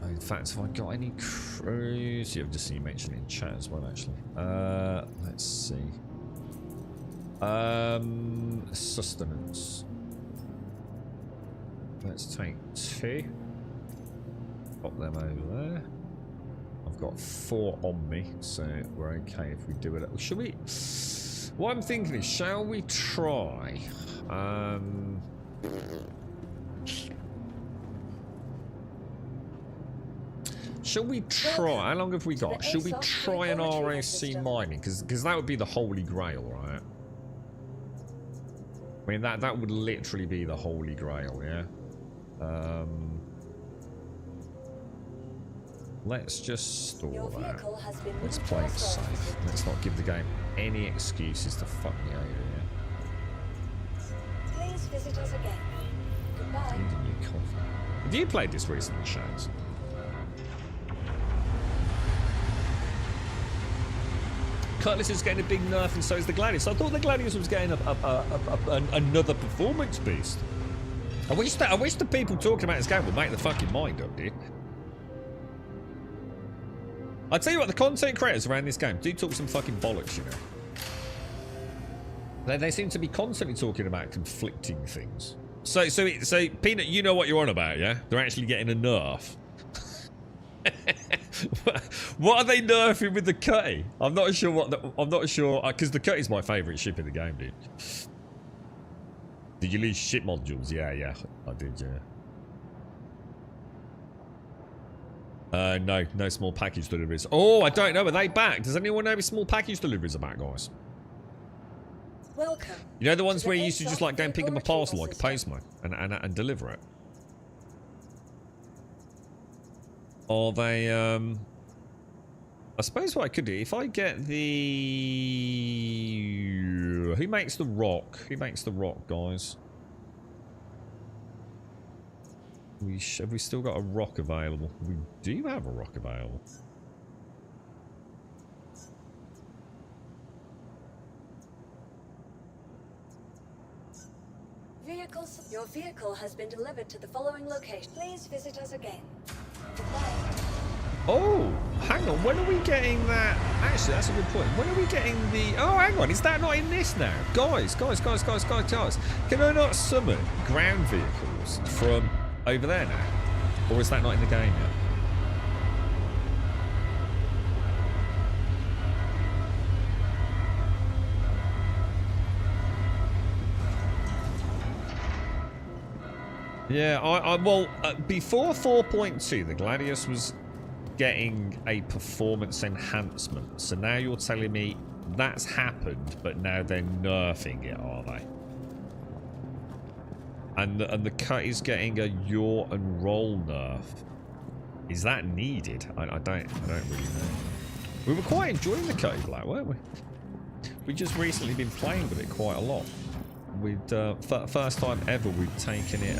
In fact, have I got any crews? Yeah, I've just seen you mention it in chat as well, actually. Let's see. Sustenance. Let's take 2. Pop them over there. I've got 4 on me, so we're okay if we do it. Should we? What I'm thinking is, shall we try? Shall we try? How long have we got? Shall we try an RSC mining? Because that would be the holy grail, right? I mean, that would literally be the holy grail, yeah? let's just store Your that. vehicle has been Let's moved play to it a storage safe. facility. Let's not give the game any excuses to fuck me over here. Please visit us again. Goodbye. I need a new coffee. Have you played this recently, Shaz? Cutlass is getting a big nerf, and so is the Gladius. I thought the Gladius was getting another performance boost. I wish the people talking about this game would make the fucking mind up, dude. I tell you what, the content creators around this game do talk some fucking bollocks, you know. They seem to be constantly talking about conflicting things. So Peanut, you know what you're on about, yeah? They're actually getting a nerf. What are they nerfing with the Cutty? I'm not sure because the Cutty's my favourite ship in the game, dude. Did you lose ship modules? Yeah, I did, yeah. No small package deliveries. Oh, I don't know. Are they back? Does anyone know if small package deliveries are back, guys? Welcome. You know the ones to where the you used to just like go and pick up a vehicle parcel like a retrieval postman and deliver it? Or they I suppose what I could do if I get the who makes the rock? Who makes the rock, guys? Have we still got a rock available? We do have a rock available. Your vehicle has been delivered to the following location. Please visit us again. Goodbye. Oh, hang on. When are we getting that? Actually, that's a good point. When are we getting the... Oh, hang on. Is that not in this now? Guys. Can I not summon ground vehicles from over there now? Or is that not in the game yet? Yeah, well, before 4.2, the Gladius was getting a performance enhancement. So now you're telling me that's happened, but now they're nerfing it, are they? And the cut is getting a yaw and roll nerf. Is that needed? I don't really know. We were quite enjoying the Cutty Black, weren't we? We just recently been playing with it quite a lot. We'd first time ever we've taken it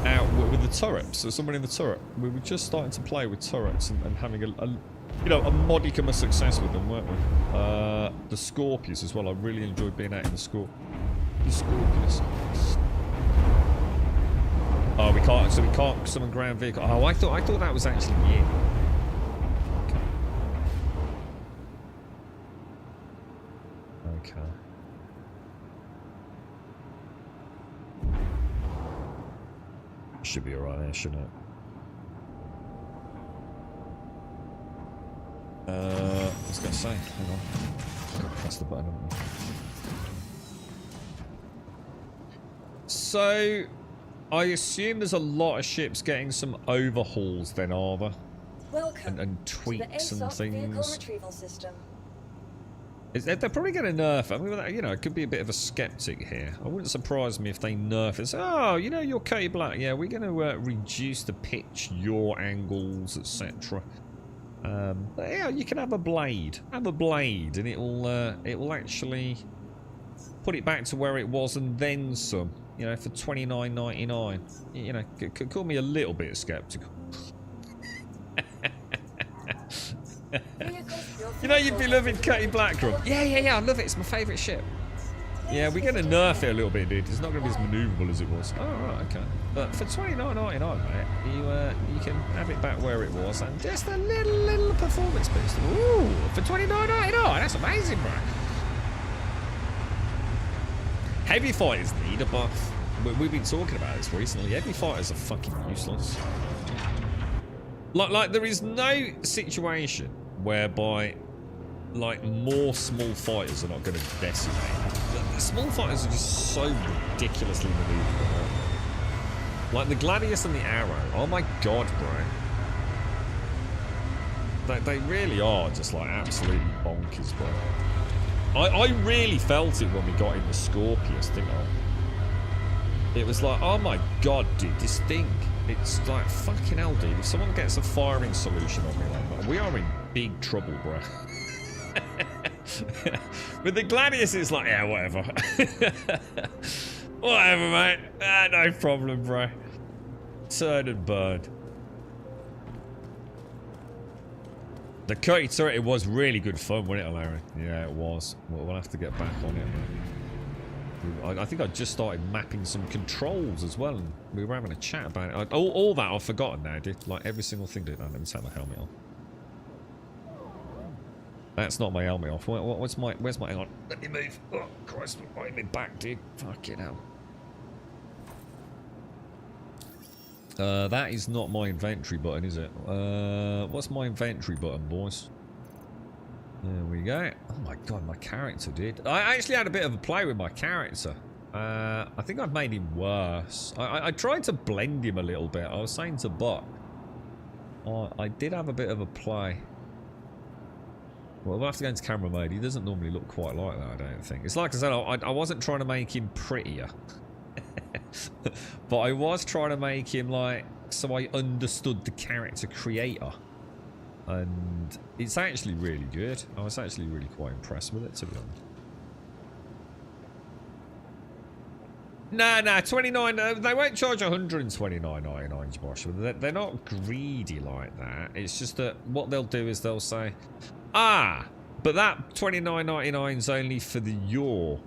out with the turrets. So someone in the turret. We were just starting to play with turrets and having a modicum of success with them, weren't we? The Scorpius as well. I really enjoyed being out in the Scorpius. Oh, we can't. So we can't summon ground vehicle. Oh, I thought that was actually in. Okay. Should be alright there, shouldn't it? I was gonna say, hang on. Gotta press the button, haven't I? So, I assume there's a lot of ships getting some overhauls then, are there? Welcome And tweaks to the and ASOP vehicle things. retrieval system. They're probably going to nerf. I mean, you know, it could be a bit of a skeptic here. I wouldn't surprise me if they nerf it. Oh, you know, your Cutty Black. Yeah, we're going to reduce the pitch, yaw angles, etc. Yeah, you can have a blade. Have a blade, and it will actually put it back to where it was and then some. You know, for $29.99. You know, call me a little bit skeptical. You know, you'd be loving Cutty Black Drum. Yeah, I love it. It's my favourite ship. Yeah, we're going to nerf it a little bit, dude. It's not going to be as manoeuvrable as it was. Oh, right, okay. But for $29.99, mate, you can have it back where it was and just a little performance boost. Ooh, for $29.99, that's amazing, bro. Heavy fighters need a buff. We've been talking about this recently. Heavy fighters are fucking useless. Like there is no situation whereby like more small fighters are not going to decimate. The small fighters are just so ridiculously maneuverable. Like the Gladius and the Arrow. Oh my god, bro. They really are just like absolutely bonkers, bro. I really felt it when we got in the Scorpius, didn't I? It was like, oh my god, dude, this thing It's like, fucking hell, dude. If someone gets a firing solution on me like that, we are in big trouble, bro. With the Gladius, it's like, yeah, whatever. Whatever, mate. Ah, no problem, bro. Turn and burn. The Curry turret, it was really good fun, wasn't it, Larry? Yeah, it was. We'll have to get back on it, man. I think I just started mapping some controls as well, and we were having a chat about it. All that I've forgotten now, dude. Like, every single thing, dude. Let me take my helmet on. That's not my helmet off. Where's my... Hang on. Let me move. Oh, Christ. Right in my back, dude. Fucking hell. That is not my inventory button, is it? What's my inventory button, boys? There we go. Oh my god, my character, dude. I actually had a bit of a play with my character. I think I've made him worse. I tried to blend him a little bit. I was saying to Buck, I did have a bit of a play. Well, we'll have to go into camera mode. He doesn't normally look quite like that, I don't think. It's like I said, I wasn't trying to make him prettier. But I was trying to make him like, so I understood the character creator. And it's actually really good. I was actually really quite impressed with it, to be honest. Nah, 29. They won't charge 129.99, Josh. They're not greedy like that. It's just that what they'll do is they'll say, but that 29.99 is only for the yaw.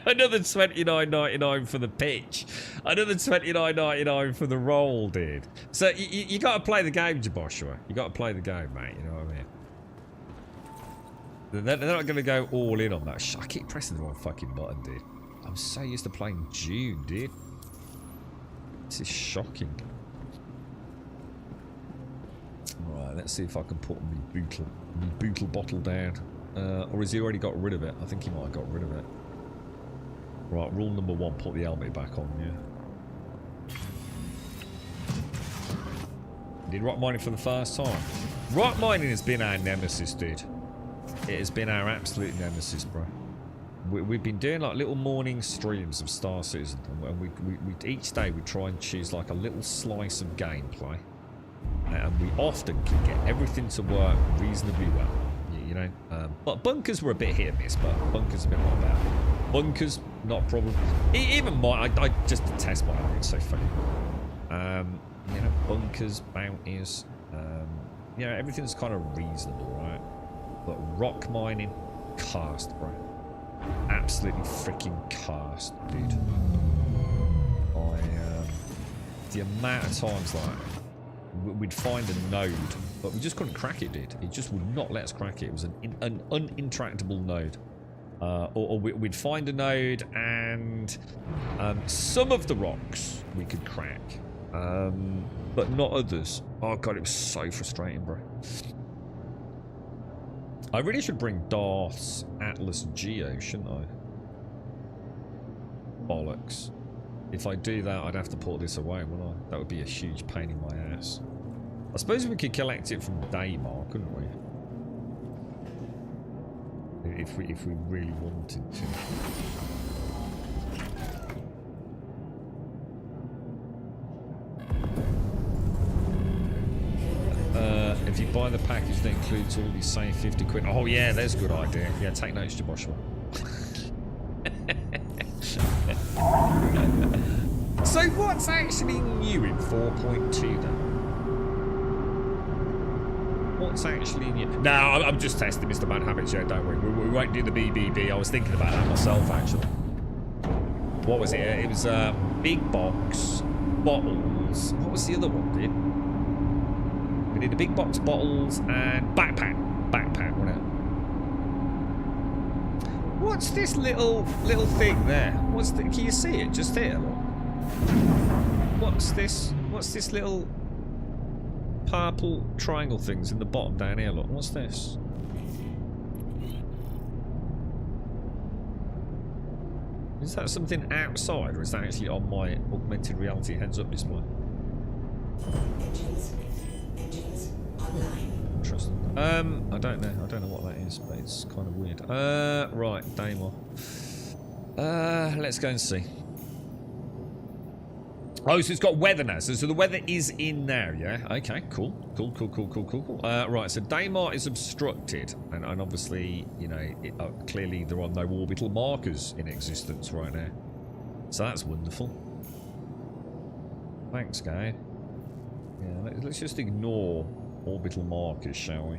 Another 29.99 for the pitch. Another 29.99 for the roll, dude. So you got to play the game, Joshua. You got to play the game, mate. You know what I mean? They're not going to go all in on that. I keep pressing the wrong fucking button, dude. I'm so used to playing June, dude. This is shocking. Right, let's see if I can put my bootle bottle down. Or has he already got rid of it? I think he might have got rid of it. Right, rule number 1, put the helmet back on, yeah. Did rock mining for the first time. Rock mining has been our nemesis, dude. It has been our absolute nemesis, bro. We've been doing like little morning streams of Star Citizen, and we each day we try and choose like a little slice of gameplay, and we often can get everything to work reasonably well. You know, but bunkers were a bit hit and miss, but bunkers a bit more bad. Bunkers, not a problem. Even I just detest my army, it's so funny. You know, bunkers, bounties, you know, everything's kind of reasonable, right? But rock mining, cast, bro. Absolutely freaking cast, dude. The amount of times like we'd find a node, but we just couldn't crack it, dude. It just would not let us crack it. It was an uninteractable node. Or we'd find a node and some of the rocks we could crack, but not others. Oh god, it was so frustrating, bro. I really should bring Darth's Atlas Geo, shouldn't I? Bollocks. If I do that, I'd have to put this away, wouldn't I? That would be a huge pain in my ass. I suppose we could collect it from Daymar, couldn't we? If we really wanted to. If you buy the package that includes all these, say, 50 quid. Oh yeah, there's a good idea. Yeah, take notes, Joshua. So what's actually new in 4.2 then? What's actually new? No, I'm just testing Mr. Bad Habits, yeah, don't worry. We won't do the BBB. I was thinking about that myself, actually. What was it? It was big box, bottles. What was the other one, dude? We did a big box, bottles, and backpack. Backpack, wasn't it? What's this little thing there? What's the? Can you see it? Just here. Look. What's this? What's this little purple triangle things in the bottom down here? Look. What's this? Is that something outside, or is that actually on my augmented reality heads-up display? Engines online. Interesting. I don't know. I don't know what that is, but it's kind of weird. Right, Daymar. Let's go and see. Oh, so it's got weather now. So the weather is in now, yeah? Okay, cool. Cool. Right, so Daymar is obstructed. And obviously, you know, clearly there are no orbital markers in existence right now. So that's wonderful. Thanks, guy. Yeah, let's just ignore orbital markers, shall we?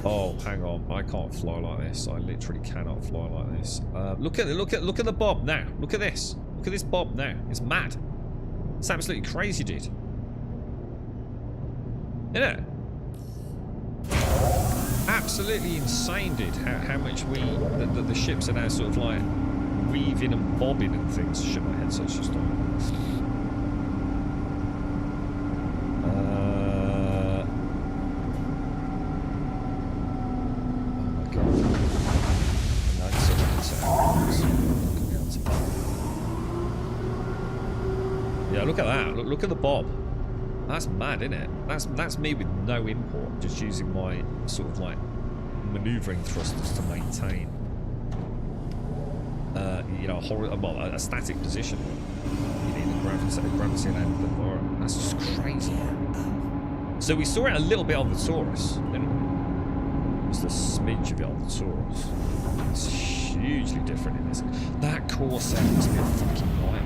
Oh, hang on. I can't fly like this. I literally cannot fly like this. Look at the bob now. Look at this. Look at this bob now. It's mad. It's absolutely crazy, dude. Isn't it? Absolutely insane, dude. How much the ships are now sort of like weaving and bobbing and things. Shit, my headset's just on. Yeah, look at that. Look at the bob. That's mad, isn't it? That's me with no import, just using my sort of like maneuvering thrusters to maintain, you know, a static position. You need the gravity and environment. That's just crazy. So we saw it a little bit on the Taurus, didn't we? Just a smidge of it on the Taurus. It's hugely different in this. That core set must be a fucking nightmare.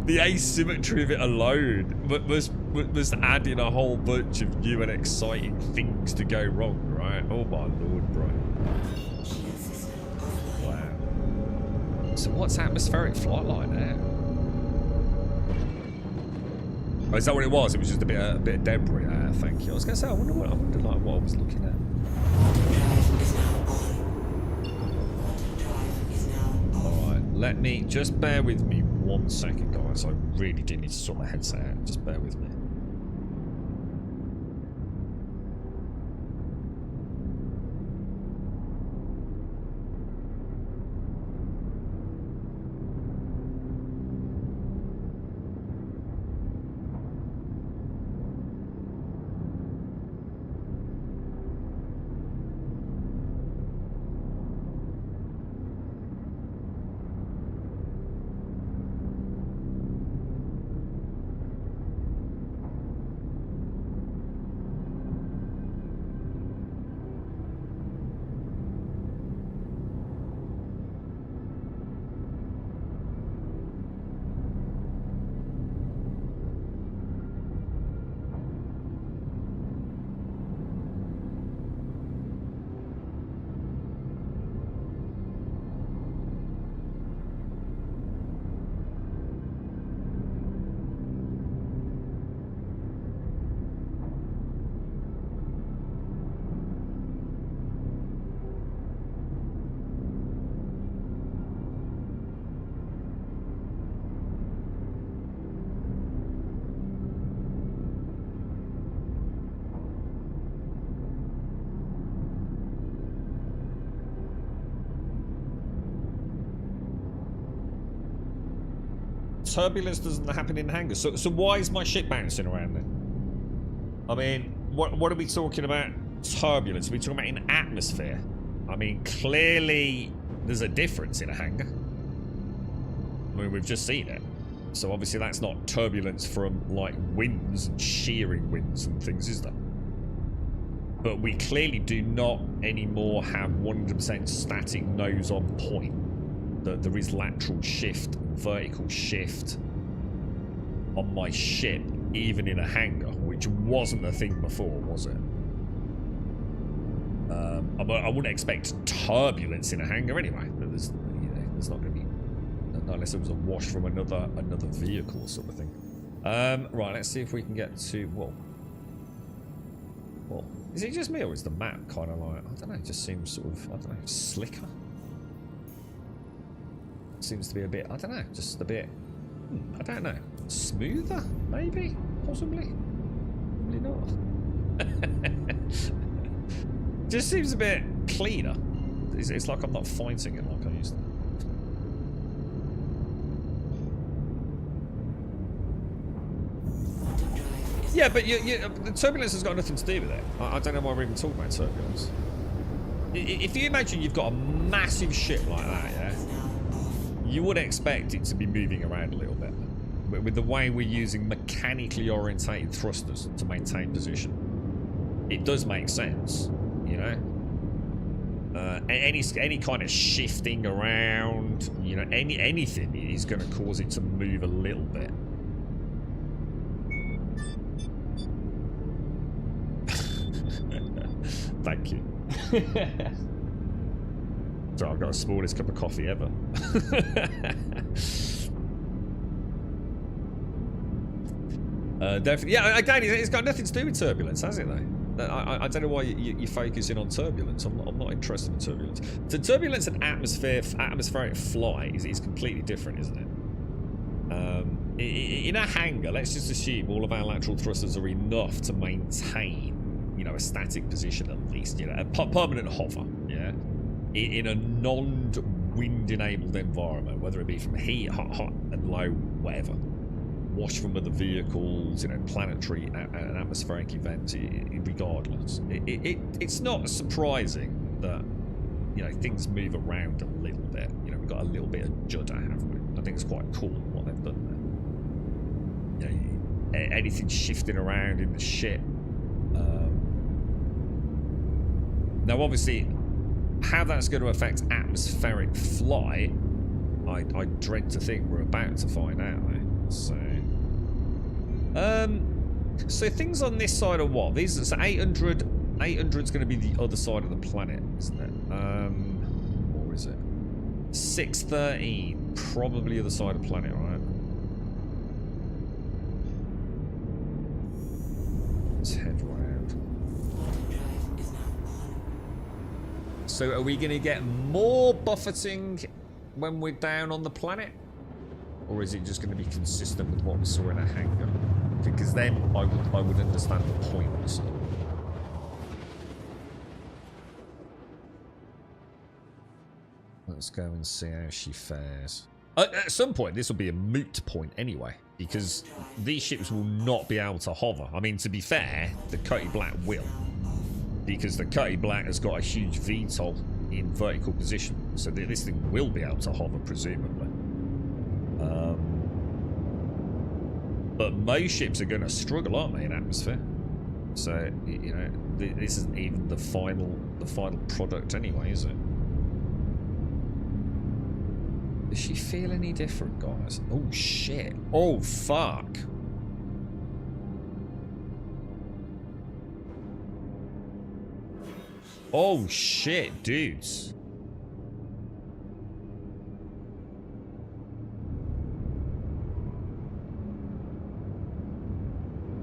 The asymmetry of it alone must add in a whole bunch of new and exciting things to go wrong, right? Oh my lord, bro. Wow. So what's atmospheric flight like now? Oh, is that what it was? It was just a bit of debris. Thank you. I was going to say, I wonder what I was looking at. Let me, just bear with me 1 second, guys. I really do need to sort my headset out. Just bear with me. Turbulence doesn't happen in hangars. So why is my ship bouncing around then? I mean, what are we talking about? Turbulence? Are we talking about in atmosphere? I mean, clearly there's a difference in a hangar. I mean, we've just seen it. So obviously that's not turbulence from like winds and shearing winds and things, is there? But we clearly do not anymore have 100% static nose on point. That there is lateral shift, vertical shift on my ship, even in a hangar, which wasn't a thing before, was it? I wouldn't expect turbulence in a hangar anyway. But there's not going to be, unless it was a wash from another vehicle sort of thing. Right, let's see if we can get to well, is it just me or is the map kind of like, I don't know, it just seems sort of, I don't know, slicker? Seems to be a bit, I don't know, just a bit, I don't know, smoother, maybe, possibly, probably not. Just seems a bit cleaner. It's like I'm not fighting it like I used to. Yeah, but the turbulence has got nothing to do with it. I don't know why we're even talking about turbulence. If you imagine you've got a massive ship like that, yeah, you would expect it to be moving around a little bit. But with the way we're using mechanically orientated thrusters to maintain position, it does make sense, you know. Any kind of shifting around, you know, anything is going to cause it to move a little bit. Thank you. So I've got the smallest cup of coffee ever. Definitely, yeah. Again, it's got nothing to do with turbulence, has it? Though I don't know why you're focusing on turbulence. I'm not interested in turbulence. So turbulence and atmospheric flight is completely different, isn't it? In a hangar, let's just assume all of our lateral thrusters are enough to maintain, you know, a static position at least, you know, a permanent hover, yeah, in a non-wind enabled environment, whether it be from heat, hot and low, whatever, wash from other vehicles, you know, planetary and atmospheric events, regardless. It's not surprising that, you know, things move around a little bit. You know, we've got a little bit of judder, haven't we? I think it's quite cool what they've done there. You know, anything shifting around in the ship. Now, obviously, how that's going to affect atmospheric flight, I dread to think we're about to find out. So things on this side are what? These, so 800 is going to be the other side of the planet, isn't it? Or is it 613? Probably the other side of the planet, right? Let's head round. So are we going to get more buffeting when we're down on the planet? Or is it just going to be consistent with what we saw in a hangar? Because then I would understand the point. Let's go and see how she fares. At some point, this will be a moot point anyway, because these ships will not be able to hover. I mean, to be fair, the Cutty Black will, because the Cutty Black has got a huge VTOL in vertical position, so this thing will be able to hover, presumably. But most ships are going to struggle, aren't they, in atmosphere? So, you know, this isn't even the final product anyway, is it? Does she feel any different, guys? Oh, shit. Oh, fuck. Oh, shit, dudes.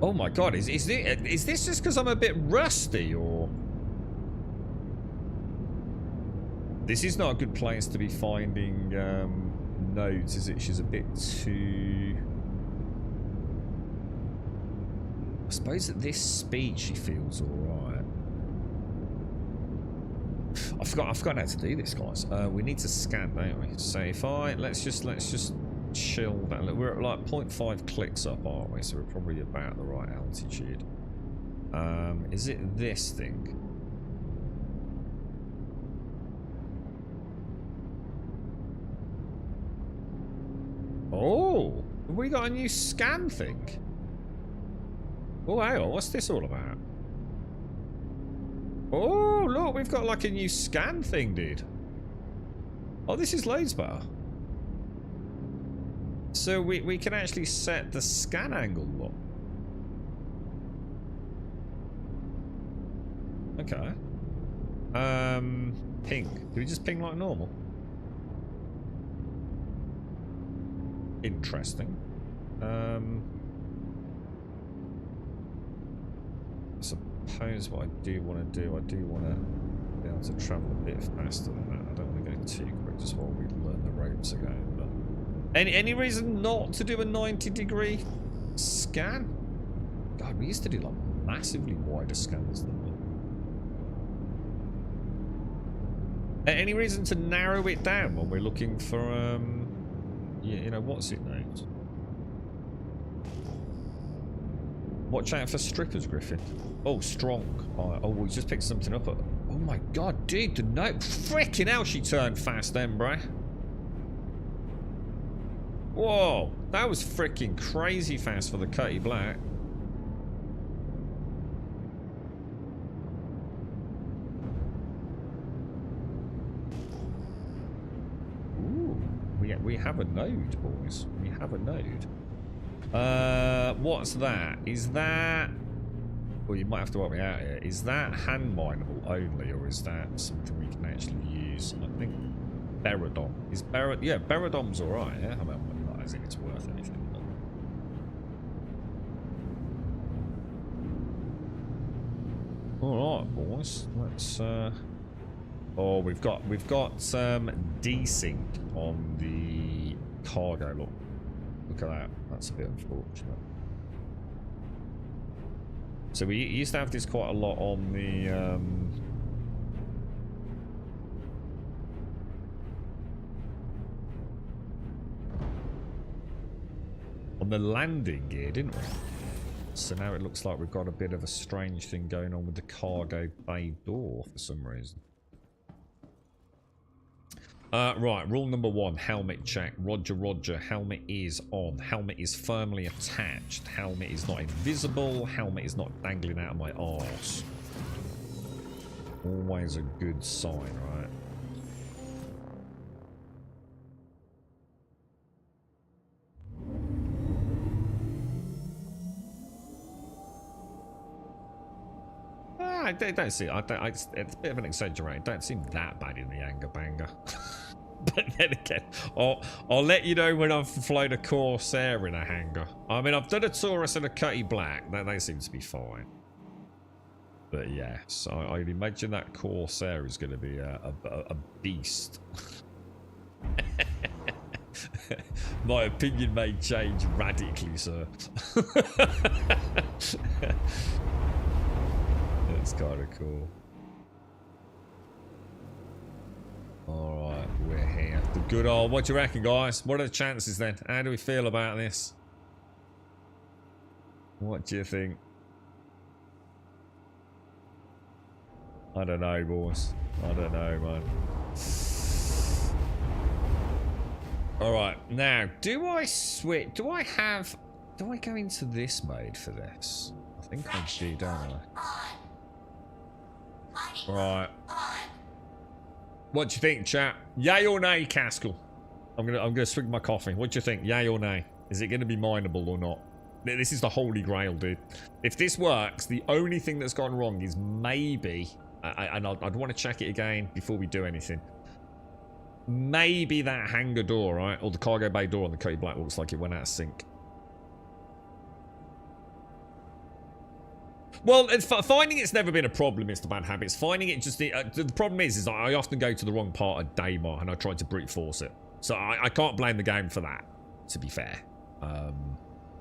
Oh my god, is this just because I'm a bit rusty, or... This is not a good place to be finding nodes, is it? She's a bit too... I suppose at this speed she feels alright. I've forgotten how to do this, guys. We need to scan, don't we? So if let's just chill down. Look, we're at like 0.5 clicks up, aren't we? So we're probably about the right altitude. Is it this thing? Oh, have we got a new scan thing? Oh, hang on, what's this all about? Oh, look, we've got like a new scan thing, dude. Oh, this is loads better. So we can actually set the scan angle, look. Okay. Ping. Do we just ping like normal? Interesting. I suppose what I do want to do, I do want to be able to travel a bit faster than that. I don't want to go too quick just while we learn the ropes again. But any reason not to do a 90-degree scan? God, we used to do like massively wider scans than that. Any reason to narrow it down when we're looking for yeah, you know, what's it named? Watch out for strippers, Griffin. Oh, strong. Oh, we just picked something up. Oh, my god, dude, the note. Freaking hell, she turned fast then, bruh. Whoa, that was freaking crazy fast for the Cutty Black. Ooh, we have a node, boys. We have a node. What's that? Is that... Well, you might have to help me out here. Is that hand mineable only, or is that something we can actually use? I think Beradom. Is yeah, Beradom's alright, yeah? I mean, I don't think it's worth anything. Alright, boys. Let's oh, we've got desync on the cargo. Look at that. That's a bit unfortunate. So we used to have this quite a lot on the landing gear, didn't we? So now it looks like we've got a bit of a strange thing going on with the cargo bay door for some reason. Right, rule number 1, helmet check. Roger, roger. Helmet is on. Helmet is firmly attached. Helmet is not invisible. Helmet is not dangling out of my arse. Always a good sign, right? I don't see it. It's a bit of an exaggeration. It don't seem that bad in the anger banger. But then again, I'll let you know when I've flown a Corsair in a hangar. I mean, I've done a Taurus and a Cutty Black. They seem to be fine. But yeah, so I'd imagine that Corsair is going to be a beast. My opinion may change radically, sir. That's kind of cool. Alright, we're here. The good old... What do you reckon, guys? What are the chances then? How do we feel about this? What do you think? I don't know, boys. I don't know, man. Alright, now, do I switch... Do I go into this mode for this? I think I do, don't I? Right. What do you think, chat? Yay or nay, Caskell? I'm gonna swig my coffee. What do you think? Yay or nay? Is it gonna be mineable or not? This is the holy grail, dude. If this works, the only thing that's gone wrong is maybe, and I'd want to check it again before we do anything. Maybe that hangar door, right, or the cargo bay door on the Cutty Black looks like it went out of sync. Well, finding it's never been a problem, Mr. Bad Habits. Finding it just... the problem is I often go to the wrong part of Daymar and I try to brute force it. So I can't blame the game for that, to be fair.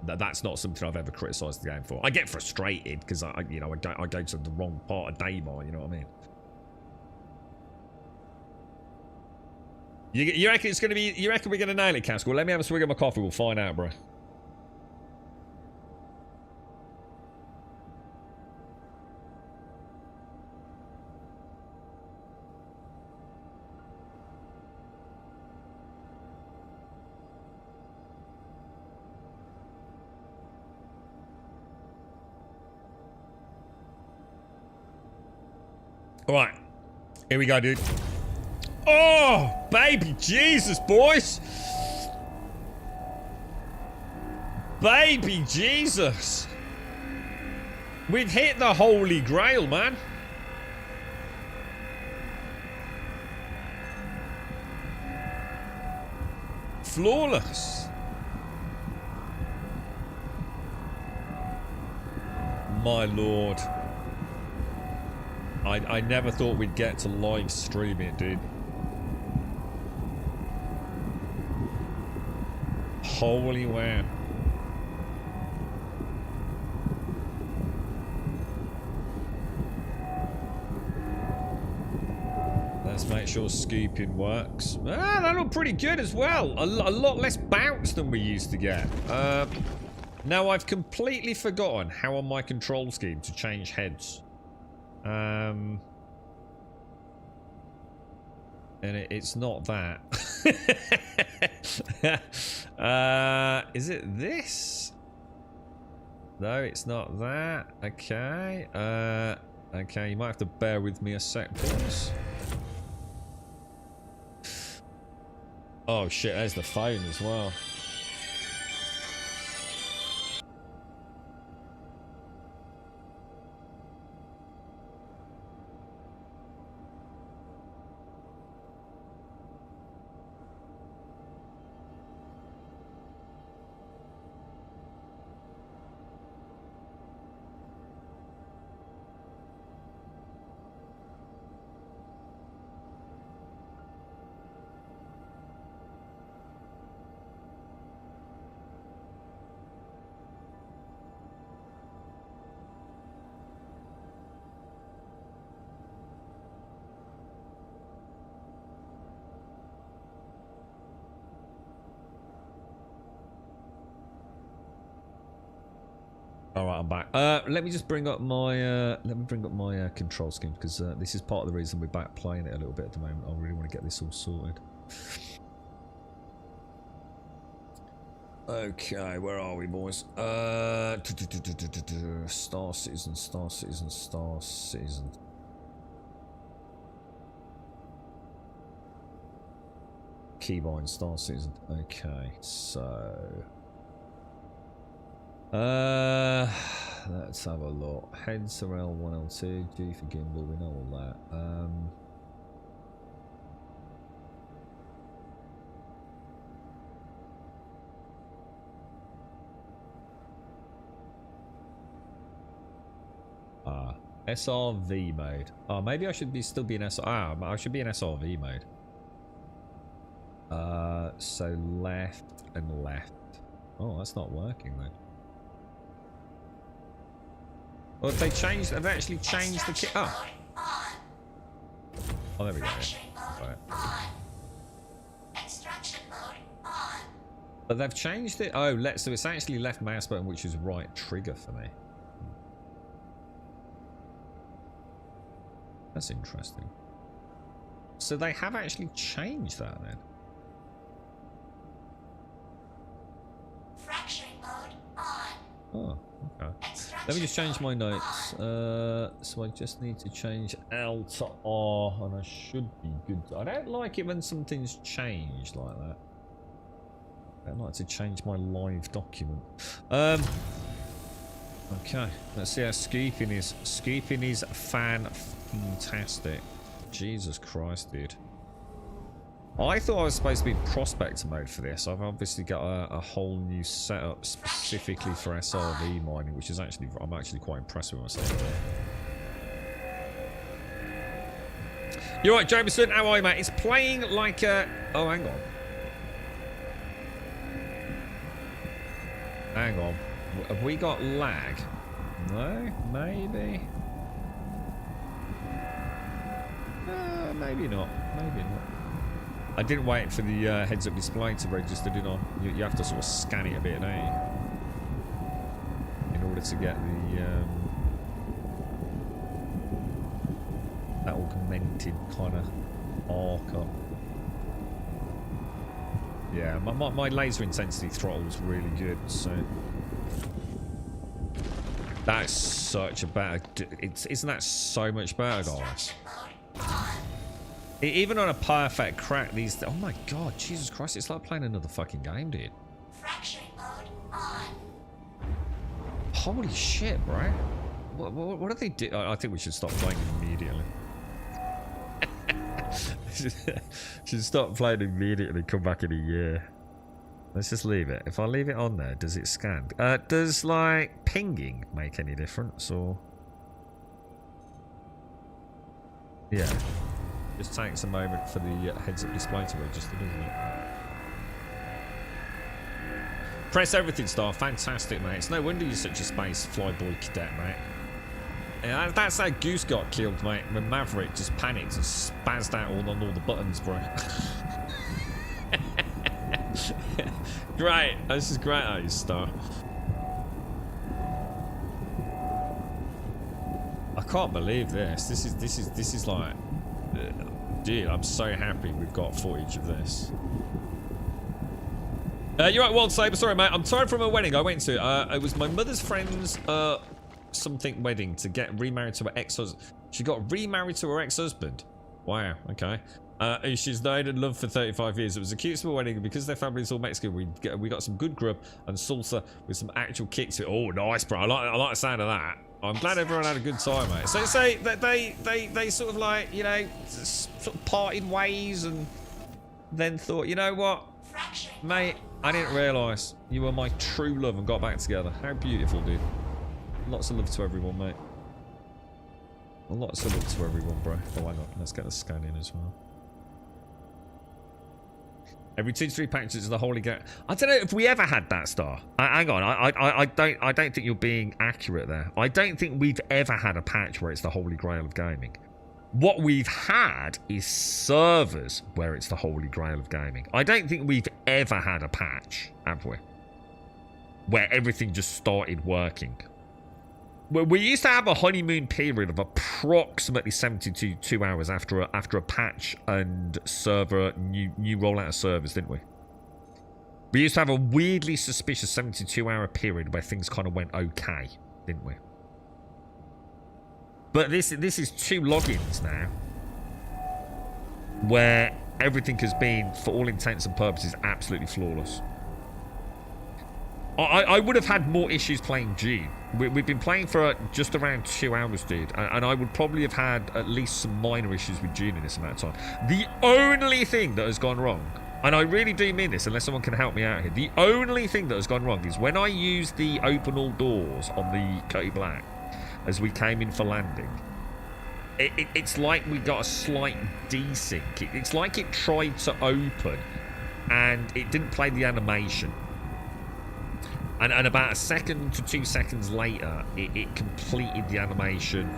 That's not something I've ever criticised the game for. I get frustrated because I go to the wrong part of Daymar, you know what I mean? You reckon it's going to be... You reckon we're going to nail it, Cask? Well, let me have a swig of my coffee. We'll find out, bro. Alright, here we go, dude. Oh, baby Jesus, boys. Baby Jesus. We've hit the holy grail, man. Flawless. My lord. I never thought we'd get to live stream it, dude. Holy wow. Let's make sure scooping works. Ah, that looked pretty good as well. A lot less bounce than we used to get. Now I've completely forgotten how on my control scheme to change heads. And it's not that. Is it this? No, it's not that. Okay. Okay, you might have to bear with me a sec, please. Oh shit, there's the phone as well. All right, I'm back. Let me just bring up my control scheme because this is part of the reason we're back playing it a little bit at the moment. I really want to get this all sorted. Okay, where are we, boys? Star Citizen, Star Citizen, Star Citizen. Keybind, Star Citizen. Okay, so. Let's have a look. Heads are L1, L2, G for gimbal, we know all that. SRV mode. Oh, maybe I should still be in I should be in SRV mode. So left and left. Oh, that's not working then. Well, if they've actually changed the kit. Oh. Oh, there we go. Right. But they've changed it. Oh, so it's actually left mouse button, which is right trigger for me. That's interesting. So they have actually changed that then. Oh, okay. Let me just change my notes. So I just need to change L to R, and I should be good. I don't like it when something's changed like that. I don't like to change my live document. Okay, let's see how scooping is. Scooping is fantastic. Jesus Christ, dude. I thought I was supposed to be in prospector mode for this. I've obviously got a whole new setup specifically for SRV mining, which is actually, I'm actually quite impressed with myself. You're right, Jameson. How are you, mate? It's playing like a... Oh, hang on. Hang on. Have we got lag? No? Maybe? Maybe not. Maybe not. I didn't wait for the heads-up display to register, did I? You have to sort of scan it a bit, don't you? In order to get the that augmented kind of arc up. Yeah, my laser intensity throttle is really good, so that's such a better. Isn't that so much better, guys? Even on a perfect crack, these. Oh my god, Jesus Christ! It's like playing another fucking game, dude. Holy shit, bro! What do they do? I think we should stop playing immediately. Should stop playing immediately. Come back in a year. Let's just leave it. If I leave it on there, does it scan? Does like pinging make any difference, or? Yeah. Just takes a moment for the heads-up display to register, doesn't it? Press everything, Star. Fantastic, mate. It's no wonder you're such a space flyboy cadet, mate. Yeah, that's how Goose got killed, mate. When Maverick just panicked and spazzed out on all the buttons, bro. Great. This is great, how you, Star. I can't believe this. This is like. Dude, I'm so happy we've got footage of this. You're right, Wild Saber. Sorry, mate. I'm tired from a wedding I went to. It was my mother's friend's something wedding to get remarried to her ex-husband. She got remarried to her ex-husband. Wow, okay. She's known and loved for 35 years. It was a cute small wedding, and because their family is all Mexican, we got some good grub and salsa with some actual kicks. Oh, nice, bro. I like the sound of that. I'm glad everyone had a good time, mate. So say that they sort of like, you know, sort of parted ways and then thought, you know what, mate, I didn't realise you were my true love and got back together. How beautiful, dude. Lots of love to everyone, mate. Lots of love to everyone, bro. Oh, hang on. Let's get the scan in as well. Every 2 to 3 patches is the holy grail. I don't know if we ever had that, Star. Hang on. I don't think you're being accurate there. I don't think we've ever had a patch where it's the holy grail of gaming. What we've had is servers where it's the holy grail of gaming. I don't think we've ever had a patch, have we? Where everything just started working. Well, we used to have a honeymoon period of approximately 72 hours after a patch and server new rollout of servers, didn't we? We used to have a weirdly suspicious 72-hour period where things kind of went okay, didn't we? But this is 2 logins now where everything has been, for all intents and purposes, absolutely flawless. I would have had more issues playing June. We've been playing for just around 2 hours, dude. And I would probably have had at least some minor issues with June in this amount of time. The only thing that has gone wrong, and I really do mean this unless someone can help me out here, the only thing that has gone wrong is when I used the open all doors on the Cody Black as we came in for landing, it's like we got a slight desync. It's like it tried to open and it didn't play the animation. And about 1 second to 2 seconds later, it completed the animation,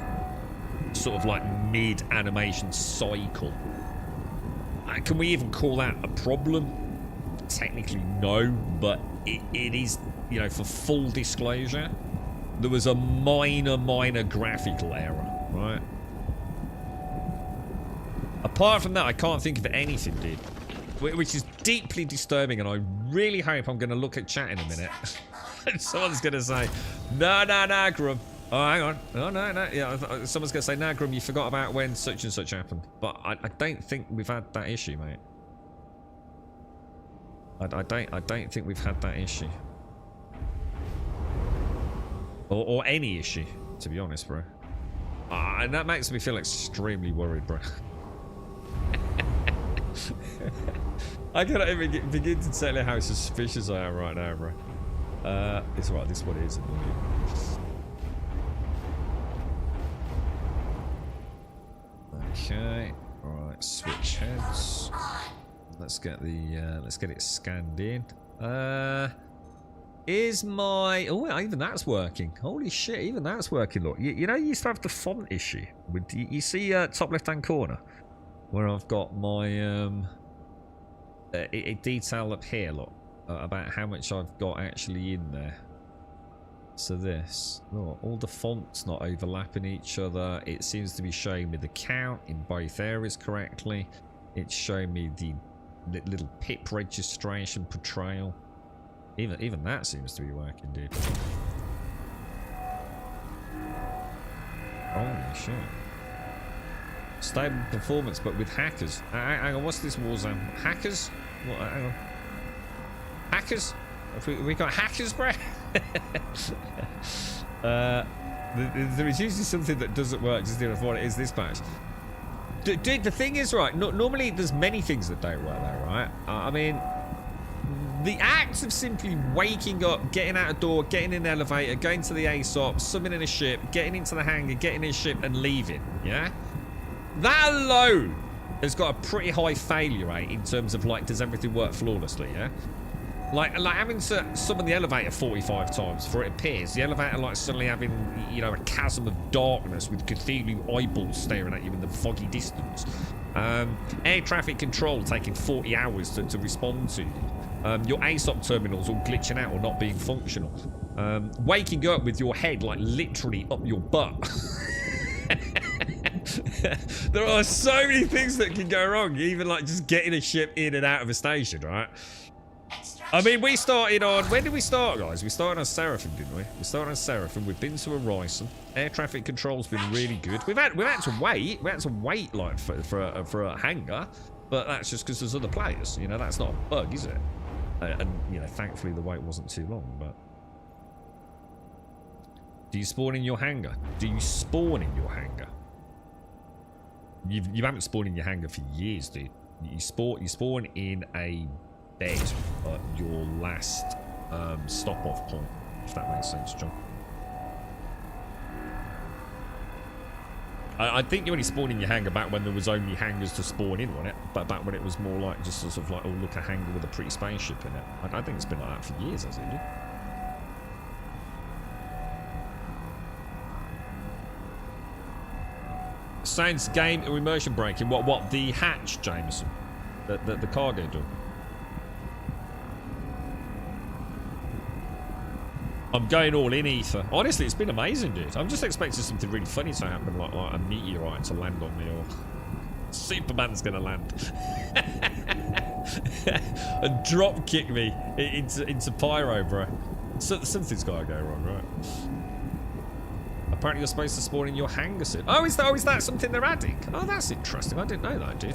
sort of like mid-animation cycle. Can we even call that a problem? Technically, no, but it is, you know, for full disclosure, there was a minor graphical error, right? Apart from that, I can't think of anything, dude. Which is deeply disturbing, and I really hope I'm going to look at chat in a minute. And someone's going to say, no, Grum. Oh, hang on. Oh, no. Yeah, someone's going to say, no, Grum, you forgot about when such and such happened. But I don't think we've had that issue, mate. I don't think we've had that issue. Or any issue, to be honest, bro. And that makes me feel extremely worried, bro. I cannot even begin to tell you how suspicious I am right now, bro. It's right, this is what it is. Okay, alright, switch heads. Let's get it scanned in. Is my... Oh, even that's working. Holy shit, even that's working. Look, you know, you used to have the font issue. You see top left-hand corner? Where I've got my... a detail up here, look, about how much I've got actually in there. So this, look, all the fonts not overlapping each other. It seems to be showing me the count in both areas correctly. It's showing me the little pip registration portrayal. Even that seems to be working, dude. Holy shit. Stable performance, but with hackers. Hang on, what's this Warzone? Hackers? What? Hang on. Hackers? We got hackers, bro? There is usually something that doesn't work, just to avoid it. Is this patch? Dude, the thing is, right, normally there's many things that don't work there, right? I mean, the act of simply waking up, getting out of door, getting in an elevator, going to the ASOP, summoning a ship, getting into the hangar, getting in a ship, and leaving, yeah? That alone has got a pretty high failure rate in terms of, like, does everything work flawlessly, yeah? Like having to summon the elevator 45 times before it appears. The elevator, like, suddenly having, you know, a chasm of darkness with Cthulhu eyeballs staring at you in the foggy distance. Air traffic control taking 40 hours to respond to you. Your ASOP terminals all glitching out or not being functional. Waking up with your head, like, literally up your butt. There are so many things that can go wrong, even like just getting a ship in and out of a station, right? I mean, we started on... When did we start, guys? We started on Seraphim, didn't we? We started on Seraphim. We've been to Horizon. Air traffic control's been really good. We've had to wait. We had to wait, like, for a hangar. But that's just because there's other players. You know, that's not a bug, is it? And, you know, thankfully the wait wasn't too long, but... Do you spawn in your hangar? Do you spawn in your hangar? You haven't spawned in your hangar for years, dude. You spawn in a bed at your last stop-off point, if that makes sense, John. I think you only spawned in your hangar back when there was only hangars to spawn in, wasn't it? But back when it was more like just sort of like, oh, look, a hangar with a pretty spaceship in it. I think it's been like that for years, hasn't it? Sounds game or immersion breaking. What? The hatch, Jameson? The cargo door. I'm going all in, Ether. Honestly, it's been amazing, dude. I'm just expecting something really funny to happen, like a meteorite to land on me, or Superman's gonna land and drop kick me into Pyro, bro. So, something's gotta go wrong, right? Apparently, you're supposed to spawn in your hangar soon. Oh, is that something they're adding? Oh, that's interesting. I didn't know that, dude.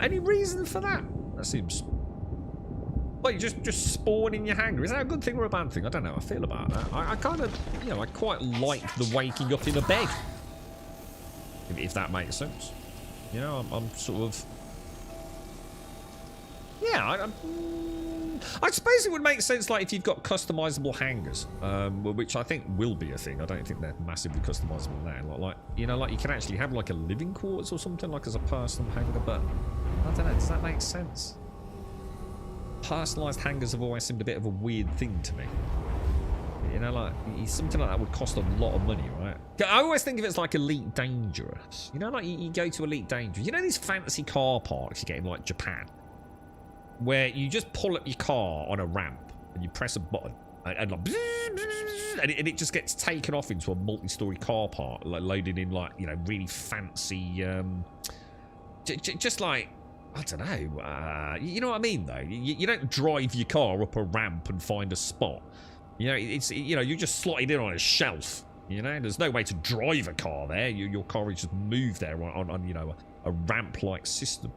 Any reason for that? That seems. Well, you just spawn in your hangar. Is that a good thing or a bad thing? I don't know how I feel about that. I kind of, you know, I quite like the waking up in a bed. If that makes sense. You know, I'm sort of... Yeah, I suppose it would make sense, like, if you've got customizable hangars, which I think will be a thing. I don't think they're massively customizable now. Like, you know, like you can actually have, like, a living quarters or something, like, as a personal hangar, but I don't know. Does that make sense? Personalised hangars have always seemed a bit of a weird thing to me. You know, like, something like that would cost a lot of money, right? I always think of it as like Elite Dangerous. You know, like you go to Elite Dangerous. You know these fancy car parks you get in like Japan? Where you just pull up your car on a ramp and you press a button and like, and it just gets taken off into a multi-story car park, like loaded in like, you know, really fancy, just like, I don't know. You know what I mean, though? You don't drive your car up a ramp and find a spot. You know, it's, you know, you just slot it in on a shelf. You know, there's no way to drive a car there. Your car is just moved there on you know, a ramp-like system.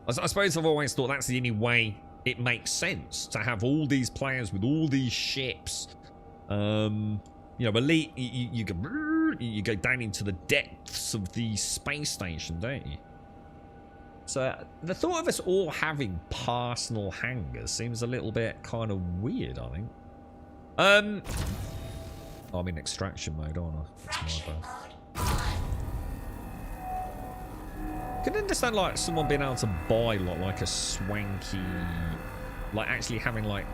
I suppose I've always thought that's the only way it makes sense to have all these players with all these ships. You know, Elite, you go down into the depths of the space station, don't you? So the thought of us all having personal hangars seems a little bit kind of weird, I think. I'm in extraction mode, aren't I? That's my bad. I can understand like someone being able to buy like a swanky, like actually having like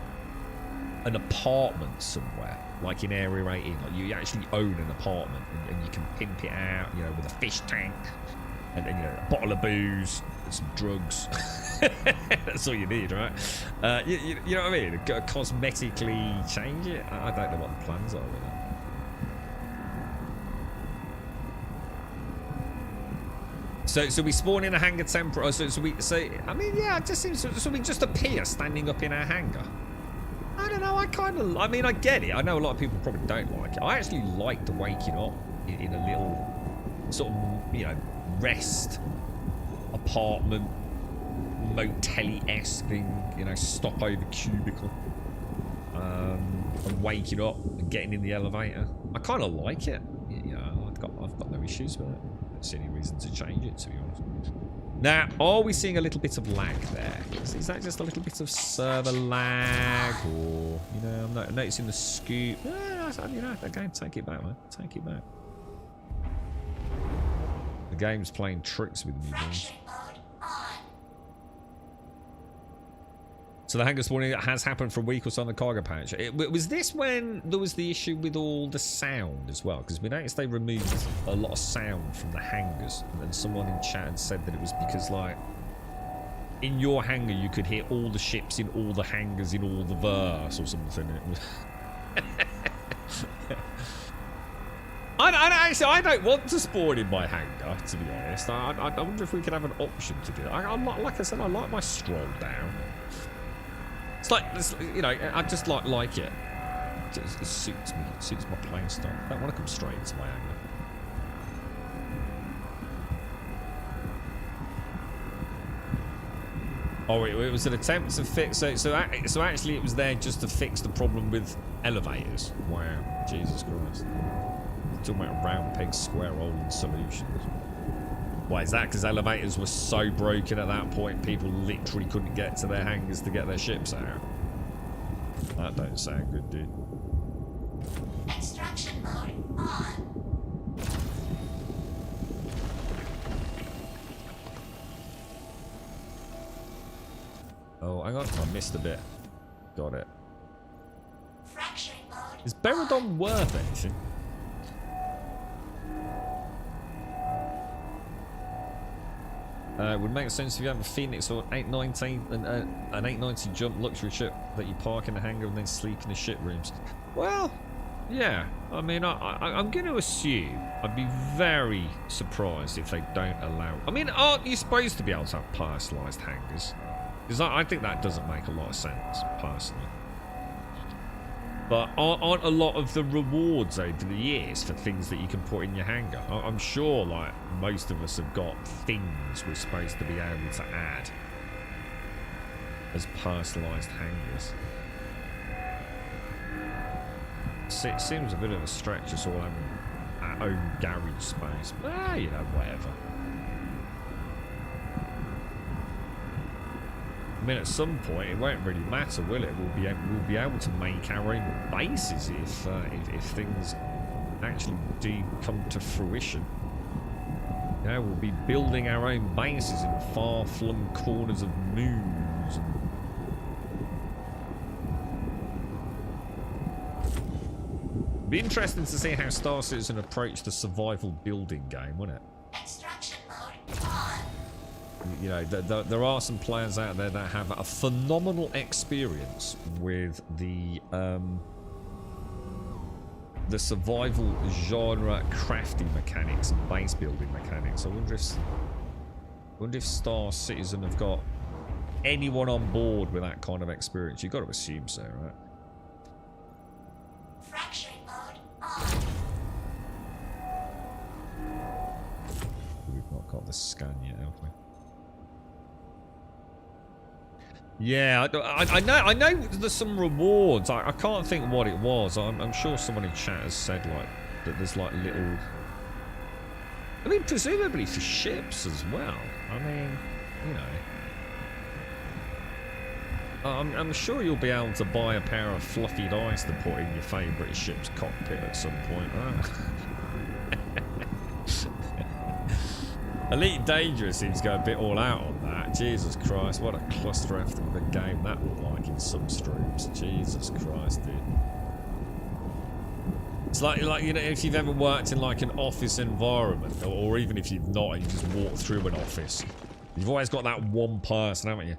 an apartment somewhere, like in Area 18. Like you actually own an apartment and you can pimp it out, you know, with a fish tank and you know, a bottle of booze. Some drugs. That's all you need, right? You know what I mean? Cosmetically change it. I don't know what the plans are with that. So we spawn in a hangar temporary. So I mean, yeah, it just seems. So we just appear standing up in our hangar. I don't know. I mean, I get it. I know a lot of people probably don't like it. I actually like the waking up in a little sort of, you know, rest apartment, motel-y-esque thing, you know, stopover cubicle, and waking up and getting in the elevator. I kind of like it. You know, I've got no issues with it. I don't see any reason to change it, to be honest. Now, are we seeing a little bit of lag there? Is that just a little bit of server lag, or, you know, I'm noticing the scoop. You know, again, take it back, man. Take it back. The game's playing tricks with me, boys. So the hangar spawning has happened for a week or so on the cargo patch. Was this when there was the issue with all the sound as well? Because we noticed they removed a lot of sound from the hangars. And then someone in chat had said that it was because, like, in your hangar you could hear all the ships in all the hangars in all the verse or something. It was I don't want to spawn in my hangar, to be honest. I wonder if we could have an option to do it. Like I said, I like my stroll down. It's like, you know, I just like it. It suits me. It suits my playing style. I don't want to come straight into my hangar. Oh, it was an attempt to fix it. So actually, it was there just to fix the problem with elevators. Wow, Jesus Christ! Talking about round peg, square hole and solutions. Why is that? Because elevators were so broken at that point, people literally couldn't get to their hangars to get their ships out. That don't sound good, dude. Extraction mode on. Oh, hang on. I missed a bit. Got it. Fracturing mode. Is Beradon worth anything? Would make sense if you have a Phoenix or 819 an 890 jump luxury ship that you park in the hangar and then sleep in the ship rooms. Well, yeah. I mean, I'm going to assume. I'd be very surprised if they don't allow. I mean, aren't you supposed to be able to have personalised hangars? Because I think that doesn't make a lot of sense, personally. But aren't a lot of the rewards over the years for things that you can put in your hangar? I'm sure, like, most of us have got things we're supposed to be able to add as personalised hangars. It seems a bit of a stretch, us all having our own garage space. But, you know, whatever. I mean, at some point, it won't really matter, will it? We'll be able to make our own bases if things actually do come to fruition. You know, we'll be building our own bases in far-flung corners of moons. It'd be interesting to see how Star Citizen approached the survival building game, wouldn't it? Extraction mode on. You know, there are some players out there that have a phenomenal experience with the survival genre crafting mechanics and base building mechanics. I wonder if Star Citizen have got anyone on board with that kind of experience. You've got to assume so, right? Fracturing mode on. We've not got the scan yet, have we? Yeah, I know there's some rewards. I can't think what it was. I'm sure someone in chat has said, like, that there's, like, little... I mean, presumably for ships as well. I mean, you know... I'm sure you'll be able to buy a pair of fluffy dice to put in your favourite ship's cockpit at some point. Elite Dangerous seems to go a bit all out on that. Jesus Christ, what a cluster after the game that looked like in some streams. Jesus Christ, dude. It's like you know, if you've ever worked in like an office environment, or even if you've not, you just walk through an office. You've always got that one person, haven't you?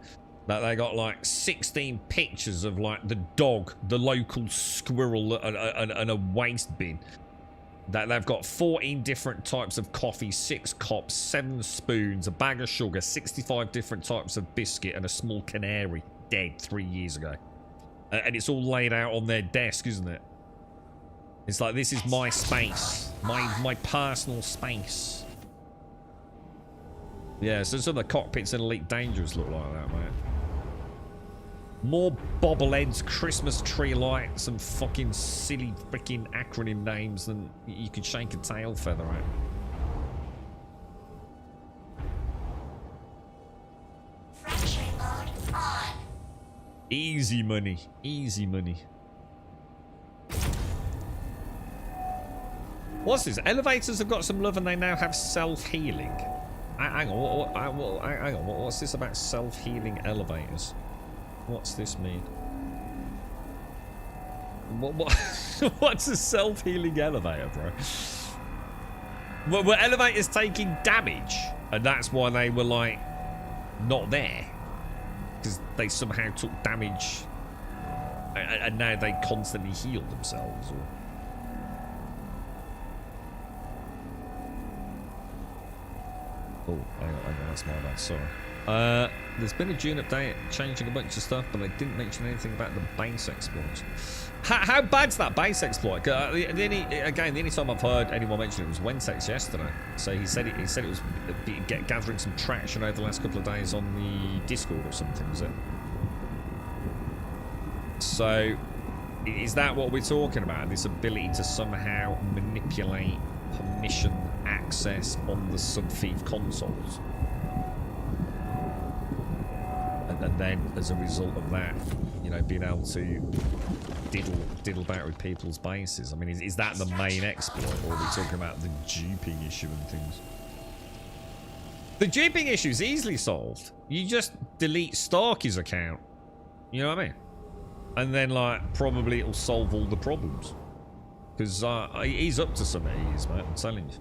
That they got like 16 pictures of like the dog, the local squirrel, and a waste bin. That they've got 14 different types of coffee, 6 cups, 7 spoons, a bag of sugar, 65 different types of biscuit, and a small canary dead 3 years ago. And it's all laid out on their desk, isn't it? It's like, this is my space, my personal space. Yeah, so some of the cockpits in Elite Dangerous look like that, mate. More bobbleheads, Christmas tree lights, and fucking silly freaking acronym names than you could shake a tail feather at. Fracturing mode on. Easy money, easy money. What's this? Elevators have got some love and they now have self-healing. Hang on, hang on, what's this about self-healing elevators? What's this mean? What's a self-healing elevator, bro? Were elevators taking damage? And that's why they were, like, not there? Because they somehow took damage and now they constantly heal themselves? Or... Oh, hang on, that's my bad, sorry. There's been a June update changing a bunch of stuff, but they didn't mention anything about the base exploits. How bad's that base exploit? The only time I've heard anyone mention it was Wentex yesterday. So he said it was gathering some traction over the last couple of days on the Discord or something, was it? So, is that what we're talking about? This ability to somehow manipulate permission access on the sub-thief consoles? And then, as a result of that, you know, being able to diddle about with people's bases. I mean, is that the main exploit, or are we talking about the duping issue and things? The duping issue is easily solved. You just delete Starkey's account. You know what I mean? And then, like, probably it'll solve all the problems. Because he's up to some ease, mate, I'm telling you.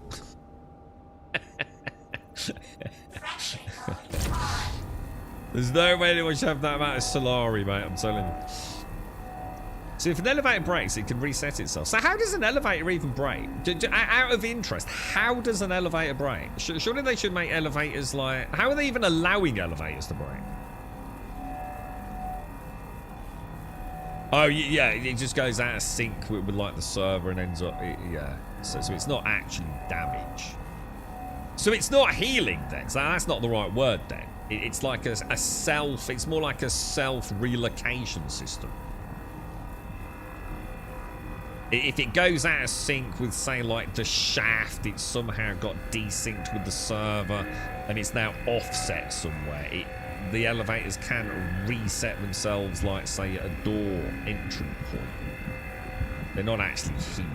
There's no way anyone should have that amount of Solari, mate, I'm telling you. So if an elevator breaks, it can reset itself. So how does an elevator even break? Out of interest, how does an elevator break? Surely they should make elevators like... How are they even allowing elevators to break? Oh, yeah, it just goes out of sync with like the server and ends up... Yeah, so it's not actually damage. So it's not healing then. So that's not the right word then. It's like a self... It's more like a self-relocation system. If it goes out of sync with, say, like the shaft, it's somehow got desynced with the server and it's now offset somewhere. The elevators can reset themselves, like, say, at a door entry point. They're not actually healing.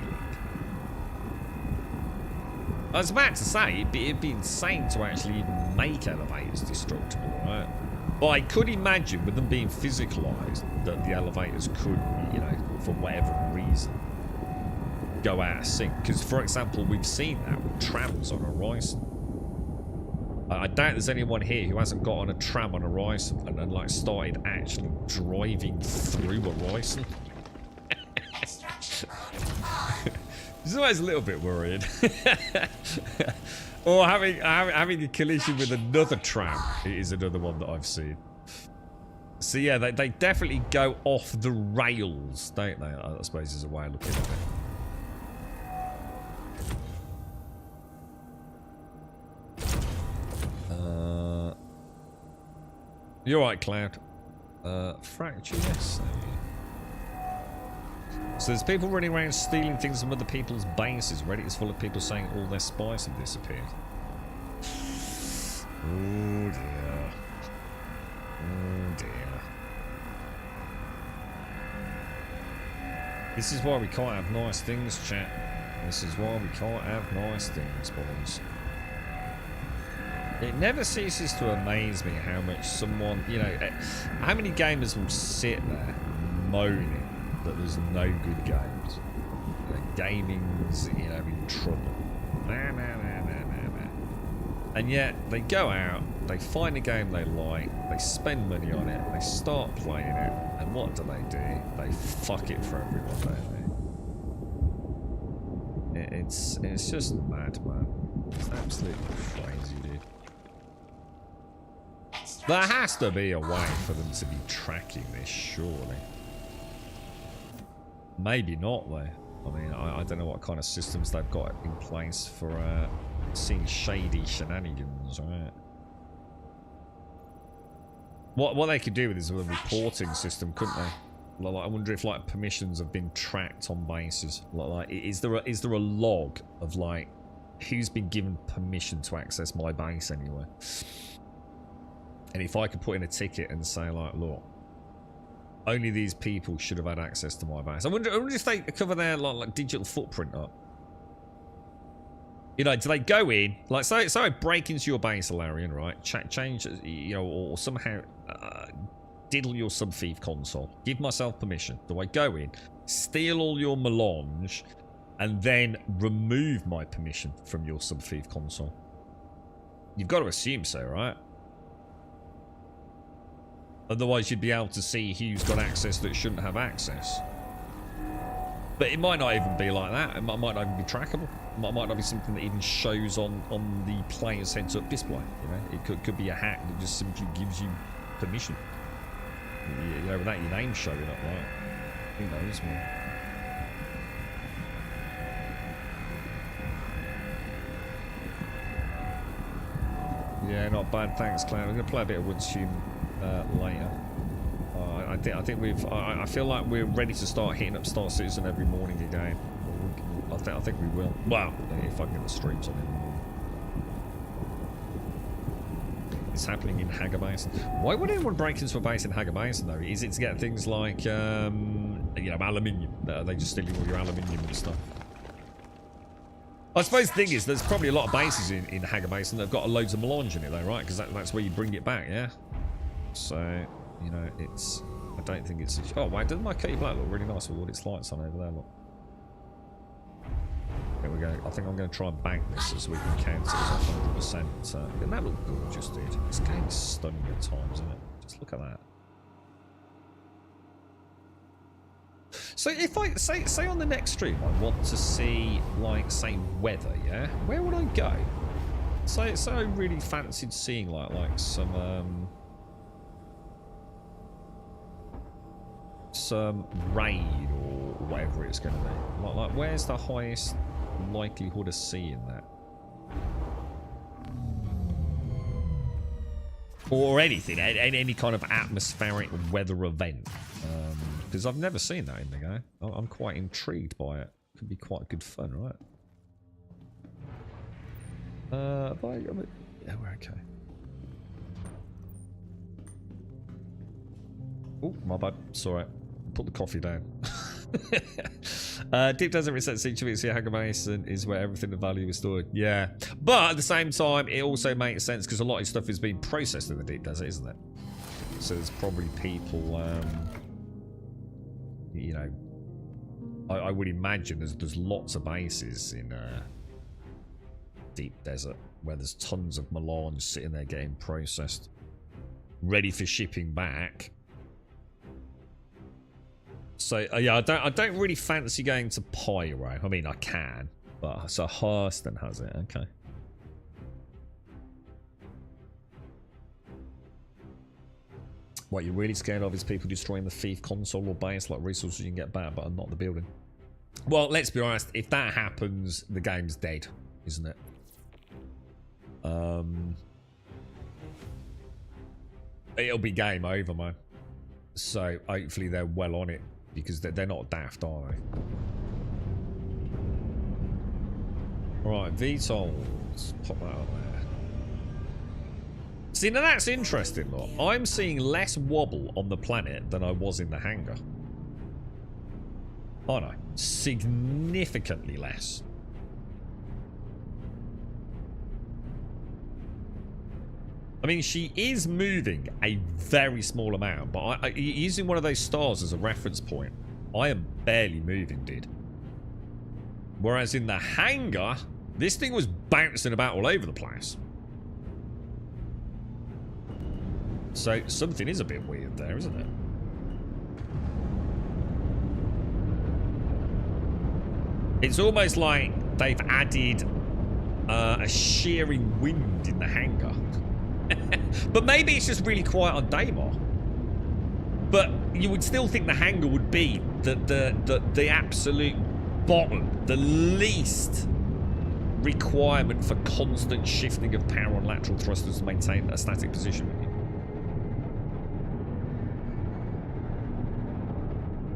I was about to say, it'd be insane to actually even make elevators destructible, right? But I could imagine, with them being physicalized, that the elevators could, you know, for whatever reason, go out of sync. Because, for example, we've seen that with trams on Horizon. I doubt there's anyone here who hasn't got on a tram on Horizon and then, like, started actually driving through Horizon. It's always a little bit worried. Or having a collision with another tram is another one that I've seen. So yeah, they definitely go off the rails, don't they? I suppose is a way of looking at it. You're right, Cloud. Fracture, yes. So there's people running around stealing things from other people's bases. Reddit is full of people saying all their spies have disappeared. Oh dear. Oh dear. This is why we can't have nice things, chat. This is why we can't have nice things, boys. It never ceases to amaze me how much someone, you know, how many gamers will sit there moaning that there's no good games. You know, gaming's, you know, in trouble. And yet, they go out, they find a game they like, they spend money on it, they start playing it, and what do? They fuck it for everyone, don't they? It's just mad, man. It's absolutely crazy, dude. There has to be a way for them to be tracking this, surely. Maybe not, though. I mean, I don't know what kind of systems they've got in place for seeing shady shenanigans, right? What they could do with this with a reporting system, couldn't they? Like, I wonder if, like, permissions have been tracked on bases. Like, is there a log of, like, who's been given permission to access my base anyway? And if I could put in a ticket and say, like, look, only these people should have had access to my base. I wonder if they cover their like digital footprint up. You know, do they go in, like, so I break into your base, Alarian, right? Change, you know, or somehow diddle your sub-thief console. Give myself permission. Do I go in, steal all your melange, and then remove my permission from your sub-thief console? You've got to assume so, right? Otherwise, you'd be able to see who's got access that shouldn't have access. But it might not even be like that. It might not even be trackable. It might not be something that even shows on the player's heads-up display. You know, it could be a hack that just simply gives you permission. You know, without your name showing up, right? Who knows, man? Yeah, not bad. Thanks, Cloud. I'm gonna play a bit of Wood's Tune later. I think we've. I feel like we're ready to start hitting up Star Citizen every morning again. I think we will. Well, if I can get the streams on it. It's happening in Hager Basin. Why would anyone break into a base in Hager Basin though? Is it to get things like, you know, aluminium? They just stealing all your aluminium and stuff. I suppose the thing is, there's probably a lot of bases in Hager Basin that have got loads of melange in it though, right? Because that's where you bring it back, yeah? So, you know, it's... I don't think it's... Oh, wow, doesn't my Katie Black look really nice with all its lights on over there, look? There we go. I think I'm going to try and bank this so we can count it as 100%. Doesn't that look gorgeous, dude? This game is stunning at times, isn't it? Just look at that. So if I say on the next stream I want to see, like, say weather, yeah, where would I go? So I really fancied seeing like some rain or whatever it's going to be. Like where's the highest likelihood of seeing that? Or anything, any kind of atmospheric weather event. Because I've never seen that in the game. I'm quite intrigued by it. Could be quite good fun, right? Yeah, we're okay. Oh, my bad. Sorry. Put the coffee down. Deep Desert Reset Situates here. Hager Basin is where everything of value is stored. Yeah. But at the same time, it also makes sense because a lot of stuff is being processed in the Deep Desert, isn't it? So there's probably people... you know, I would imagine there's lots of bases in Deep Desert where there's tons of melange sitting there getting processed, ready for shipping back. So yeah, I don't really fancy going to Pyro. I mean, I can, but so Hurston has it. Okay. What you're really scared of is people destroying the thief console or base, like resources you can get back, but not the building. Well, let's be honest. If that happens, the game's dead, isn't it? It'll be game over, man. So hopefully they're well on it because they're not daft, are they? All right, VTOLs. Pop that up there. See, now that's interesting, look. I'm seeing less wobble on the planet than I was in the hangar. Oh no, significantly less. I mean, she is moving a very small amount, but using one of those stars as a reference point, I am barely moving, dude. Whereas in the hangar, this thing was bouncing about all over the place. So something is a bit weird there, isn't it? It's almost like they've added a shearing wind in the hangar. But maybe it's just really quiet on Daymar. But you would still think the hangar would be the absolute bottom, the least requirement for constant shifting of power on lateral thrusters to maintain a static position.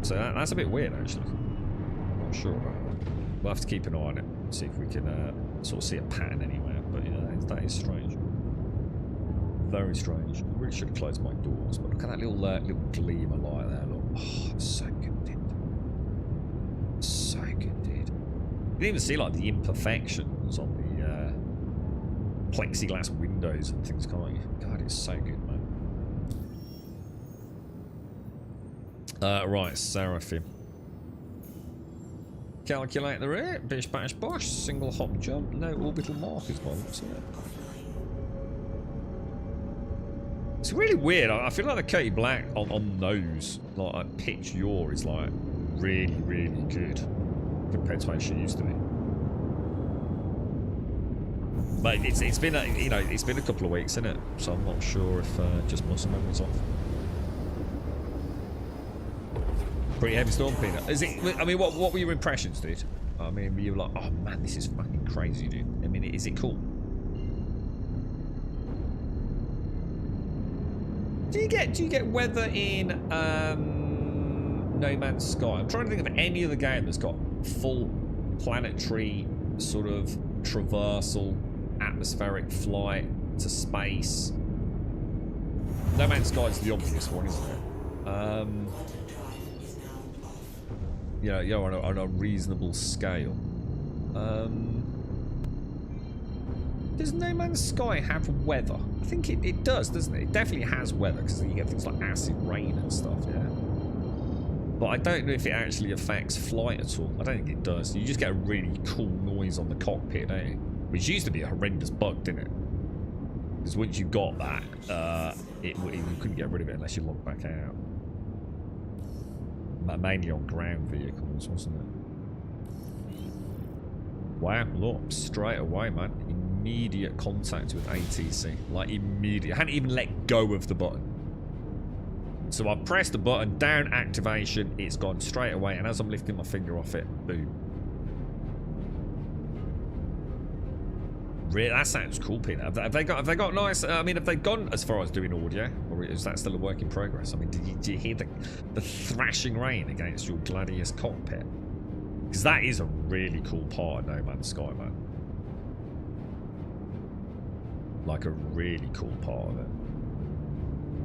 So that's a bit weird, actually. I'm not sure about that. We'll have to keep an eye on it, see if we can sort of see a pattern anywhere. But yeah, that is strange. Very strange. I really should have closed my doors, but look at that little gleam of light there. Look, oh, so good, dude. So good, dude. You can even see like the imperfections on the plexiglass windows and things, can't you? God, it's so good, man. Right, Seraphim. Calculate the rate. Bish bash bosh. Single hop jump. No orbital markers by the looks of it. It's really weird. I feel like the Katie Black on those, like pitch yaw, is like really, really good. compared to how she used to be. But it's been a, you know, it's been a couple of weeks, isn't it? So I'm not sure if just muscle memory's off. Pretty heavy storm, Peanut. Is it? I mean, what were your impressions, dude? I mean, were you like, oh man, this is fucking crazy, dude? I mean, is it cool? Do you get weather in No Man's Sky? I'm trying to think of any other game that's got full planetary sort of traversal, atmospheric flight to space. No Man's Sky is the obvious one, isn't it? You know, on a reasonable scale. Does No Man's Sky have weather? I think it does, doesn't it? It definitely has weather, because you get things like acid rain and stuff, yeah? But I don't know if it actually affects flight at all. I don't think it does. You just get a really cool noise on the cockpit, don't you? Which used to be a horrendous bug, didn't it? Because once you got that, you couldn't get rid of it unless you logged back out. Mainly on ground vehicles, wasn't it? Wow, look, straight away, man. Immediate contact with ATC. Like, immediate. I hadn't even let go of the button. So I pressed the button, down activation, it's gone straight away, and as I'm lifting my finger off it, boom. Really, that sounds cool, Peter. Have they got nice? I mean, have they gone as far as doing audio, or is that still a work in progress? I mean, did you hear the thrashing rain against your Gladius cockpit? Because that is a really cool part of No Man's Sky, man. Like a really cool part of it.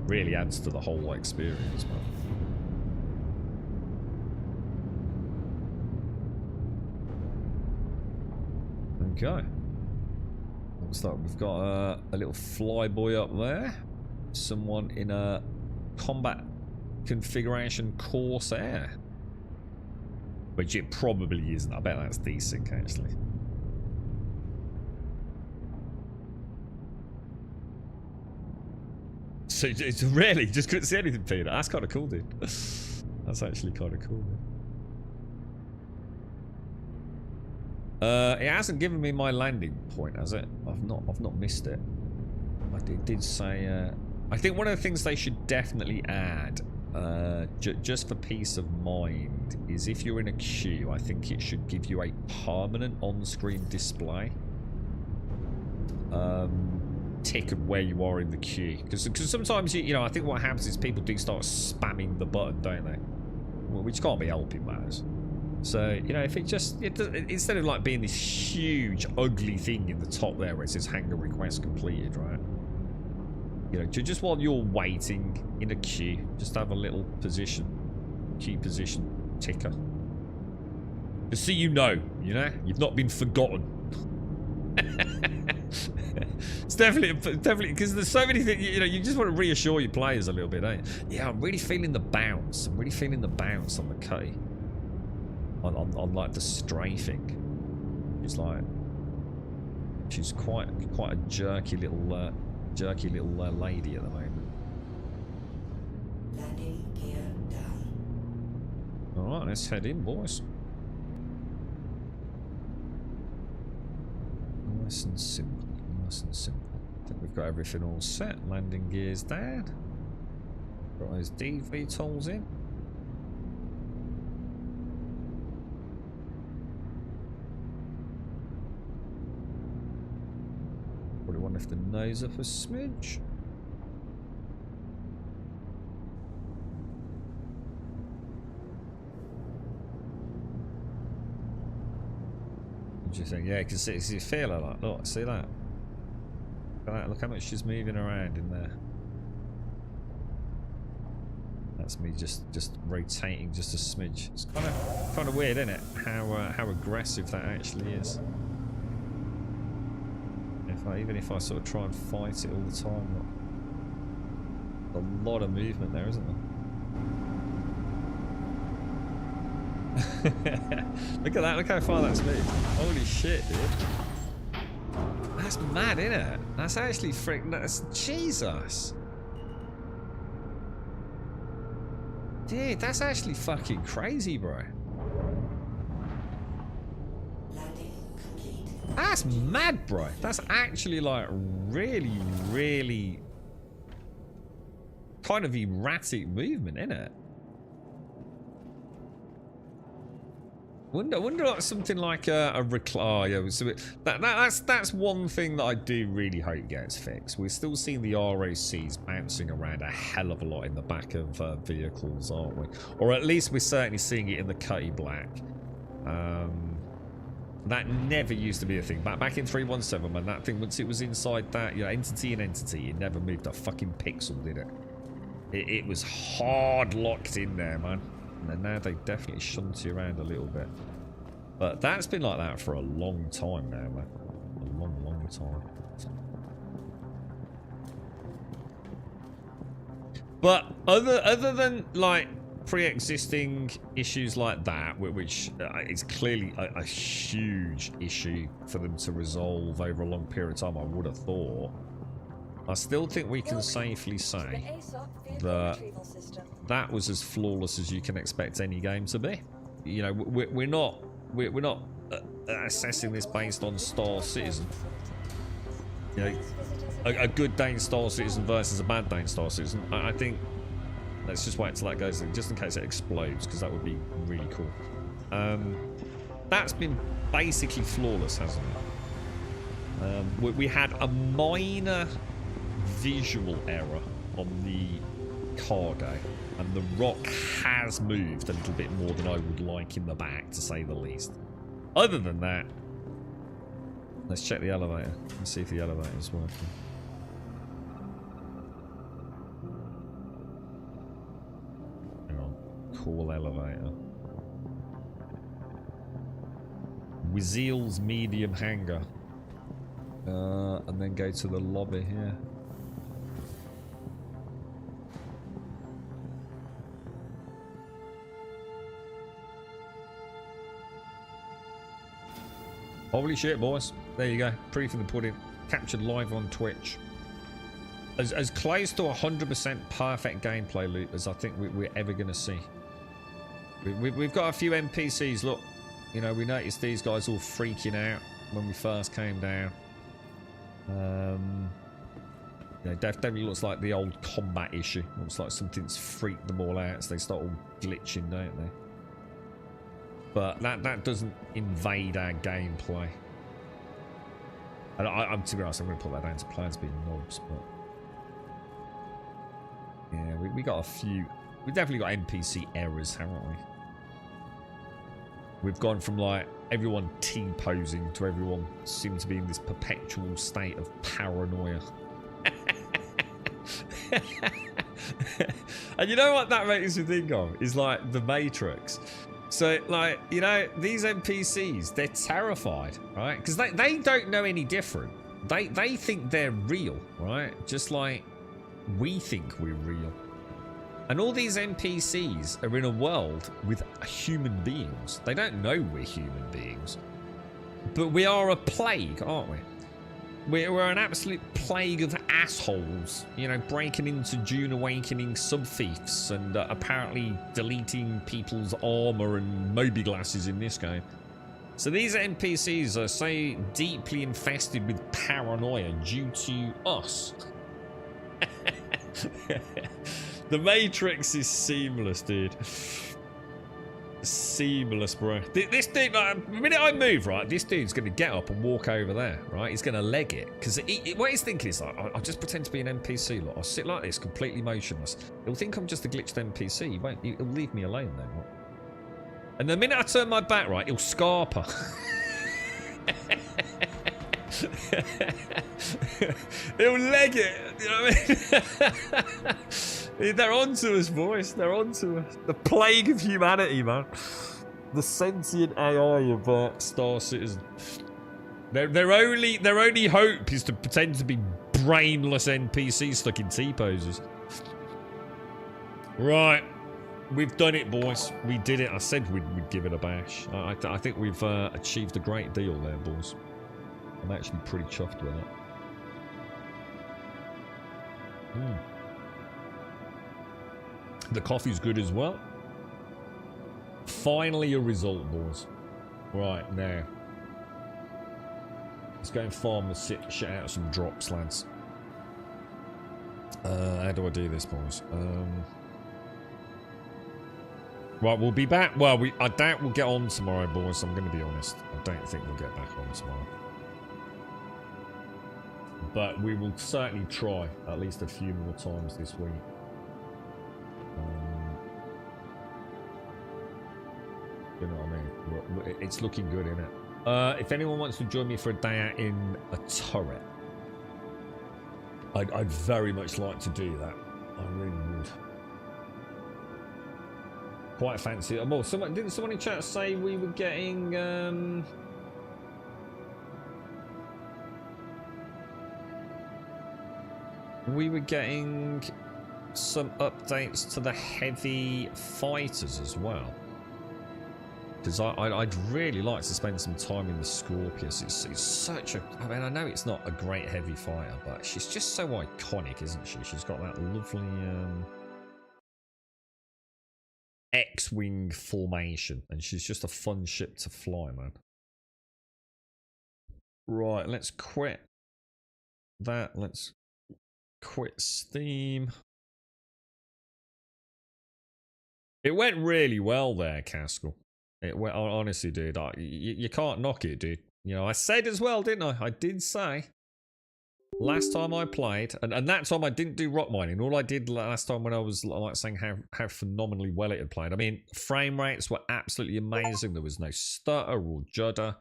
Really adds to the whole experience, man. Okay. Looks like we've got a little flyboy up there. Someone in a combat configuration Corsair. Which it probably isn't. I bet that's desync, actually. So it's really just couldn't see anything, Peter. That's kind of cool, dude. That's actually kind of cool, man. It hasn't given me my landing point, has it? I've not missed it. It did say. I think one of the things they should definitely add, just for peace of mind, is if you're in a queue, I think it should give you a permanent on-screen display. Tick of where you are in the queue, because sometimes you know, I think what happens is people do start spamming the button, don't they? Which can't be helping matters. So you know, if it just instead of like being this huge ugly thing in the top there where it says hangar request completed, right? You know, just while you're waiting in a queue, just have a little queue position ticker, just so you know you've not been forgotten. It's definitely because there's so many things, you know, you just want to reassure your players a little bit, don't you? Yeah, I'm really feeling the bounce. I'm really feeling the bounce on the K. On like the strafing. It's like she's quite a jerky little lady at the moment. Landing gear down. All right, let's head in, boys. Nice and simple. Nice and simple. I think we've got everything all set. Landing gears down. Got those DVTOLs in. Probably want to lift the nose up a smidge. What do you think? Yeah, because it's a feeler like, look, see that? Look how much she's moving around in there. That's me just rotating just a smidge. It's kind of weird, isn't it? How aggressive that actually is. Even if I sort of try and fight it all the time, a lot of movement there, isn't there? Look at that! Look how far that's moved. Holy shit, dude! That's mad, isn't it? That's actually that's Jesus. Dude, that's actually fucking crazy, bro. That's mad, bro. That's actually like really, really kind of erratic movement, isn't it? Wonder like something like a recline. Oh, yeah, so that's one thing that I do really hope gets fixed. We're still seeing the ROCs bouncing around a hell of a lot in the back of vehicles, aren't we? Or at least we're certainly seeing it in the Cutty Black. That never used to be a thing. Back in 317, man, that thing, once it was inside that, you know, entity and entity, it never moved a fucking pixel, did it? It was hard locked in there, man. And now they definitely shunt you around a little bit. But that's been like that for a long time now, man. A long, long time. But other than like pre-existing issues like that, which is clearly a huge issue for them to resolve over a long period of time, I would have thought, I still think we can safely say that that was as flawless as you can expect any game to be. You know, we're not assessing this based on Star Citizen. You know, a good day in Star Citizen versus a bad day in Star Citizen. I think let's just wait until that goes in, just in case it explodes, because that would be really cool. That's been basically flawless, hasn't it? We had a minor visual error on the cargo, and the rock has moved a little bit more than I would like in the back, to say the least. Other than that, let's check the elevator and see if the elevator is working. Hang on. Call elevator. Wiziel's medium hangar. And then go to the lobby here. Holy shit, boys. There you go. Proof in the pudding. Captured live on Twitch. As close to 100% perfect gameplay loop as I think we're ever going to see. We've got a few NPCs. Look, you know, we noticed these guys all freaking out when we first came down. You know, definitely looks like the old combat issue. Looks like something's freaked them all out, so they start all glitching, don't they? But that doesn't invade our gameplay. And I'm to be honest, I'm going to put that down to players being knobs, but yeah, we got a few. We definitely got NPC errors, haven't we? We've gone from like everyone T-posing to everyone seems to be in this perpetual state of paranoia. And you know what that makes me think of? Is like the Matrix. So, like, you know, these NPCs, they're terrified, right? Because they don't know any different. They think they're real, right? Just like we think we're real. And all these NPCs are in a world with human beings. They don't know we're human beings. But we are a plague, aren't we? We're an absolute plague of assholes, you know, breaking into June Awakening sub-thieves and apparently deleting people's armor and Moby glasses in this game. So these NPCs are so deeply infested with paranoia due to us. The Matrix is seamless, dude. Seamless, bro. This dude, like, the minute I move, right, this dude's going to get up and walk over there, right? He's going to leg it. Because what he's thinking is, like, I'll just pretend to be an NPC, look. I'll sit like this, completely motionless. He'll think I'm just a glitched NPC. He won't. He'll leave me alone then, right? And the minute I turn my back, right, he'll scarper. He'll leg it. You know what I mean? They're onto us, boys. They're onto us. The plague of humanity, man. The sentient AI of Star Citizen. Their only hope is to pretend to be brainless NPCs stuck in T-poses. Right. We've done it, boys. We did it. I said we'd give it a bash. I think we've achieved a great deal there, boys. I'm actually pretty chuffed with it. The coffee's good as well. Finally a result, boys. Right, now. Let's go and farm the shit out of some drops, lads. How do I do this, boys? Right, we'll be back. Well, I doubt we'll get on tomorrow, boys. I'm going to be honest. I don't think we'll get back on tomorrow. But we will certainly try at least a few more times this week. You know what I mean? It's looking good, isn't it? If anyone wants to join me for a day out in a turret, I'd very much like to do that. I really would. Quite fancy. Well, didn't someone in chat say we were getting some updates to the heavy fighters as well? Because I'd really like to spend some time in the Scorpius. It's such a... I mean, I know it's not a great heavy fighter, but she's just so iconic, isn't she? She's got that lovely X-wing formation, and she's just a fun ship to fly, man. Right, let's quit that. Let's quit Steam. It went really well there, Caskell. It went, honestly, dude. You can't knock it, dude. You know, I said as well, didn't I? I did say last time I played, and that time I didn't do rock mining. All I did last time when I was like saying how phenomenally well it had played. I mean, frame rates were absolutely amazing. There was no stutter or judder.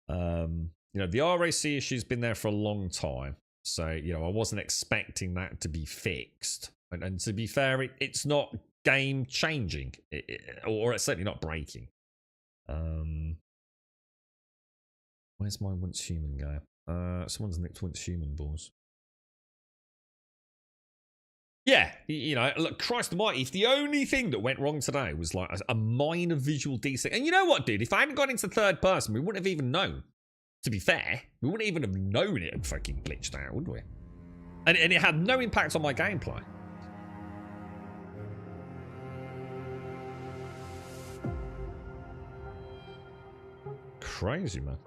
You know, the RAC issue's been there for a long time, so you know I wasn't expecting that to be fixed. And to be fair, it's not game changing, or it's certainly not breaking. Where's my once human go? Someone's nicked once human balls. Yeah, you know, look, Christ almighty, if the only thing that went wrong today was like a minor visual desync, and you know what, dude, if I hadn't gone into third person, we wouldn't have even known. To be fair, we wouldn't even have known it had fucking glitched out, would we? And it had no impact on my gameplay. Crazy, man.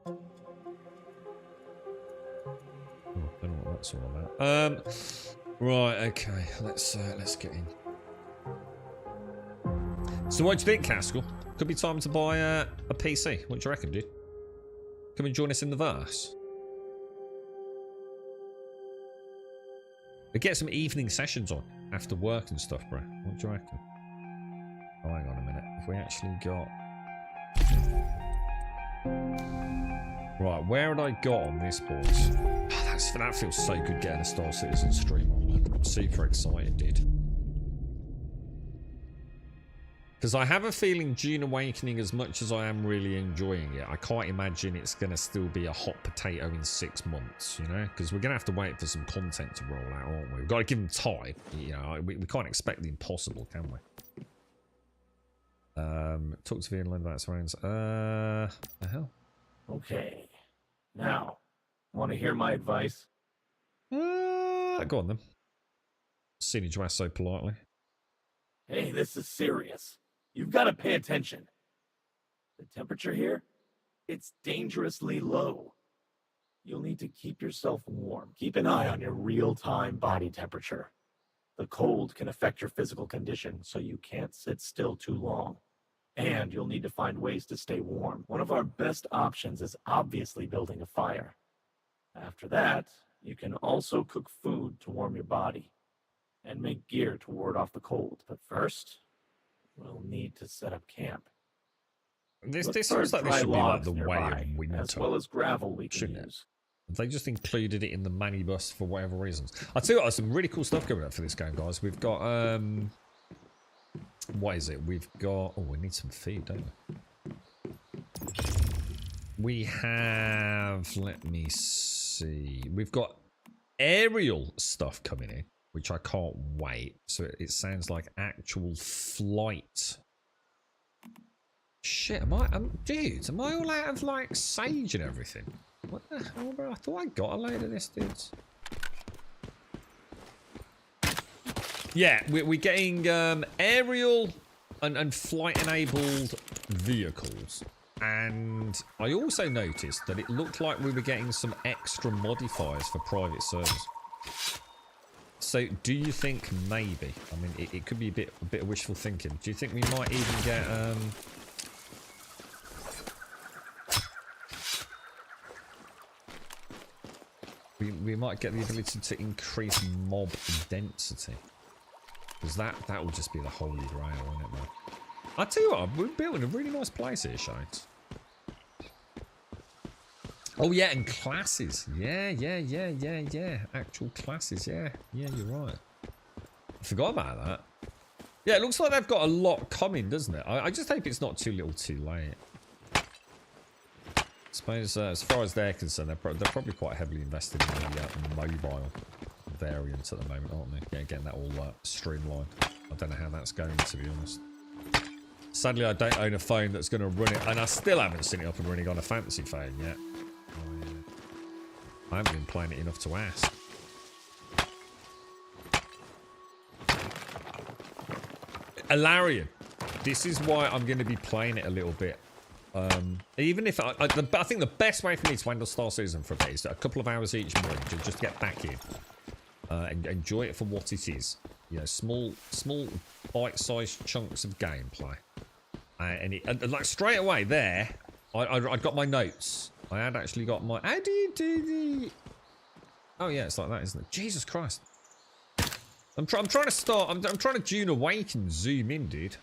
Oh, I don't know what that's all about. Right, okay, let's get in. So what do you think, Caskell? Could be time to buy a PC. What do you reckon, dude? Come and join us in the verse. We get some evening sessions on after work and stuff, bro. What do you reckon? Oh, hang on a minute. If we actually got... Right, where had I got on this, boys? Oh, that feels so good getting a Star Citizen stream on, man. I'm super excited, dude. Because I have a feeling Dune Awakening, as much as I am really enjoying it, I can't imagine it's going to still be a hot potato in 6 months, you know? Because we're going to have to wait for some content to roll out, aren't we? We've got to give them time. You know, we can't expect the impossible, can we? Talk to me and learn about surrounds. The hell? Okay. Now, want to hear my advice? Go on then. Seeing you ask so politely. Hey, this is serious. You've got to pay attention. The temperature here, it's dangerously low. You'll need to keep yourself warm. Keep an eye on your real-time body temperature. The cold can affect your physical condition, so you can't sit still too long. And you'll need to find ways to stay warm. One of our best options is obviously building a fire. After that, you can also cook food to warm your body and make gear to ward off the cold. But first, we'll need to set up camp. This seems like this should be like the way of winter, as well as gravel we can use. They just included it in the Manibus for whatever reasons. I'll tell you what, there's some really cool stuff coming up for this game, guys. We've got, what is it? We've got, oh, we need some feed, don't we? We have, let me see. We've got aerial stuff coming in, which I can't wait. So it sounds like actual flight. Shit, dude, am I all out of like sage and everything? What the hell, bro? I thought I got a load of this, dudes. Yeah, we're getting aerial and flight-enabled vehicles. And I also noticed that it looked like we were getting some extra modifiers for private servers. So, do you think maybe? I mean, it could be a bit of wishful thinking. Do you think we might even get we might get the ability to increase mob density? Because that will just be the holy grail, won't it, man? I tell you what, we're building a really nice place here, Shines. Oh yeah, and classes. Yeah. Actual classes, yeah. Yeah, you're right. I forgot about that. Yeah, it looks like they've got a lot coming, doesn't it? I just hope it's not too little too late. I suppose as far as they're concerned, they're probably quite heavily invested in the mobile variant at the moment, aren't they? Yeah, getting that all streamlined. I don't know how that's going, to be honest. Sadly, I don't own a phone that's going to run it, and I still haven't seen it up and running on a fancy phone yet. I haven't been playing it enough to ask. Alarian. This is why I'm going to be playing it a little bit. Even if I think the best way for me to handle Star Citizen for a bit is a couple of hours each morning to just get back in and enjoy it for what it is. You know, small bite-sized chunks of gameplay. And like straight away there, I got my notes. I had actually got my... How do you do the... Oh yeah, it's like that, isn't it? Jesus Christ. I'm trying to start... I'm trying to Dune Awake and zoom in, dude.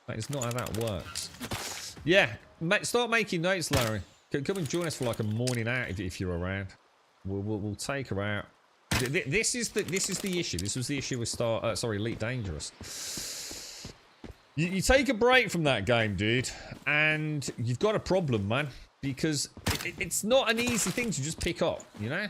That is not how that works. Yeah, start making notes, Larry. Come and join us for like a morning out if you're around. We'll take her out. This is the issue. This was the issue with Elite Dangerous. You take a break from that game, dude, and you've got a problem, man, because it's not an easy thing to just pick up, you know?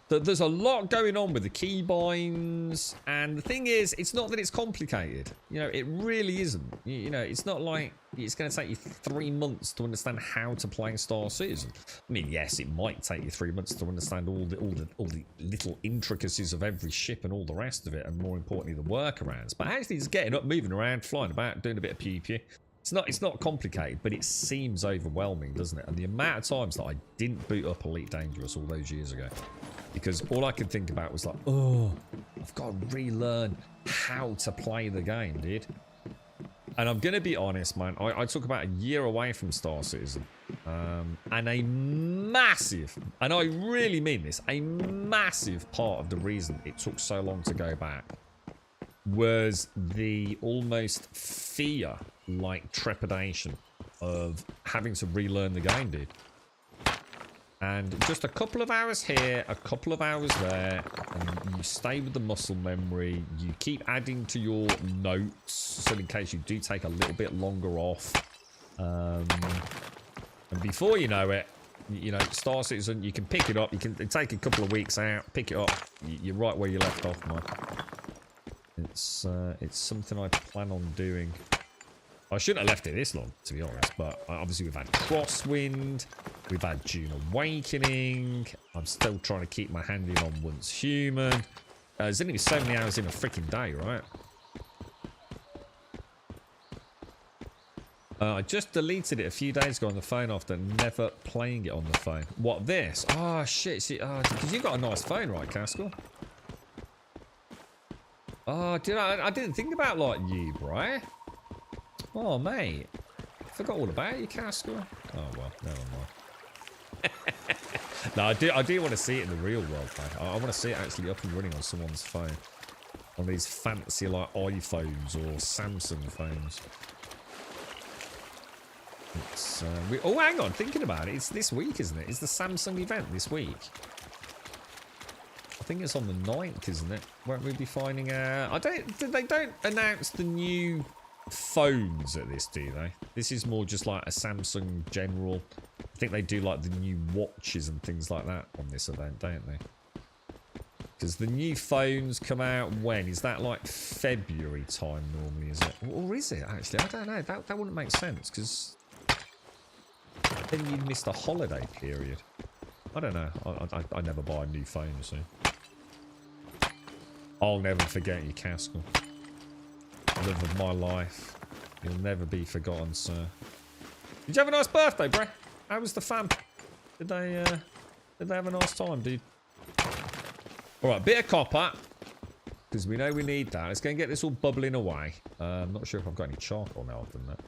There's a lot going on with the keybinds, and the thing is, it's not that it's complicated. You know, it really isn't. You know, it's not like it's going to take you 3 months to understand how to play Star Citizen. I mean, yes, it might take you 3 months to understand all the little intricacies of every ship and all the rest of it, and more importantly, the workarounds. But actually, just getting up, moving around, flying about, doing a bit of pew-pew. It's not complicated, but it seems overwhelming, doesn't it? And the amount of times that I didn't boot up Elite Dangerous all those years ago, because all I could think about was like, oh, I've got to relearn how to play the game, dude. And I'm going to be honest, man, I took about a year away from Star Citizen. And a massive, and I really mean this, a massive part of the reason it took so long to go back was the almost fear, like trepidation of having to relearn the game, dude. And just a couple of hours here, a couple of hours there, and you stay with the muscle memory. You keep adding to your notes, so in case you do take a little bit longer off. And before you know it, you know, Star Citizen, you can pick it up. You can take a couple of weeks out, pick it up. You're right where you left off, man. It's something I plan on doing. I shouldn't have left it this long, to be honest, but obviously we've had Crosswind, we've had Dune Awakening, I'm still trying to keep my hand in on Once Human. There's only so many hours in a freaking day, right? I just deleted it a few days ago on the phone after never playing it on the phone. What, this? Oh, shit. See, because you've got a nice phone, right, Caskell? Oh, dude, I didn't think about, like, you, bro. Oh, mate. I forgot all about you, Caskell. Oh, well, never mind. No, I do want to see it in the real world, man. I want to see it actually up and running on someone's phone. On these fancy, like, iPhones or Samsung phones. It's, oh, hang on, thinking about it, it's this week, isn't it? It's the Samsung event this week. I think it's on the 9th, isn't it? Won't we be finding out? They don't announce the new phones at this, do they? This is more just like a Samsung general. I think they do like the new watches and things like that on this event, don't they? Because the new phones come out when? Is that like February time normally, is it? Or is it actually? I don't know. That wouldn't make sense because then you'd miss the holiday period. I don't know. I never buy a new phone, you see. I'll never forget you, Caskell. Love of my life. You'll never be forgotten, sir. Did you have a nice birthday, bro? How was the fam? Did they have a nice time, dude? Alright, bit of copper. Because we know we need that. Let's go and get this all bubbling away. I'm not sure if I've got any charcoal now other than that.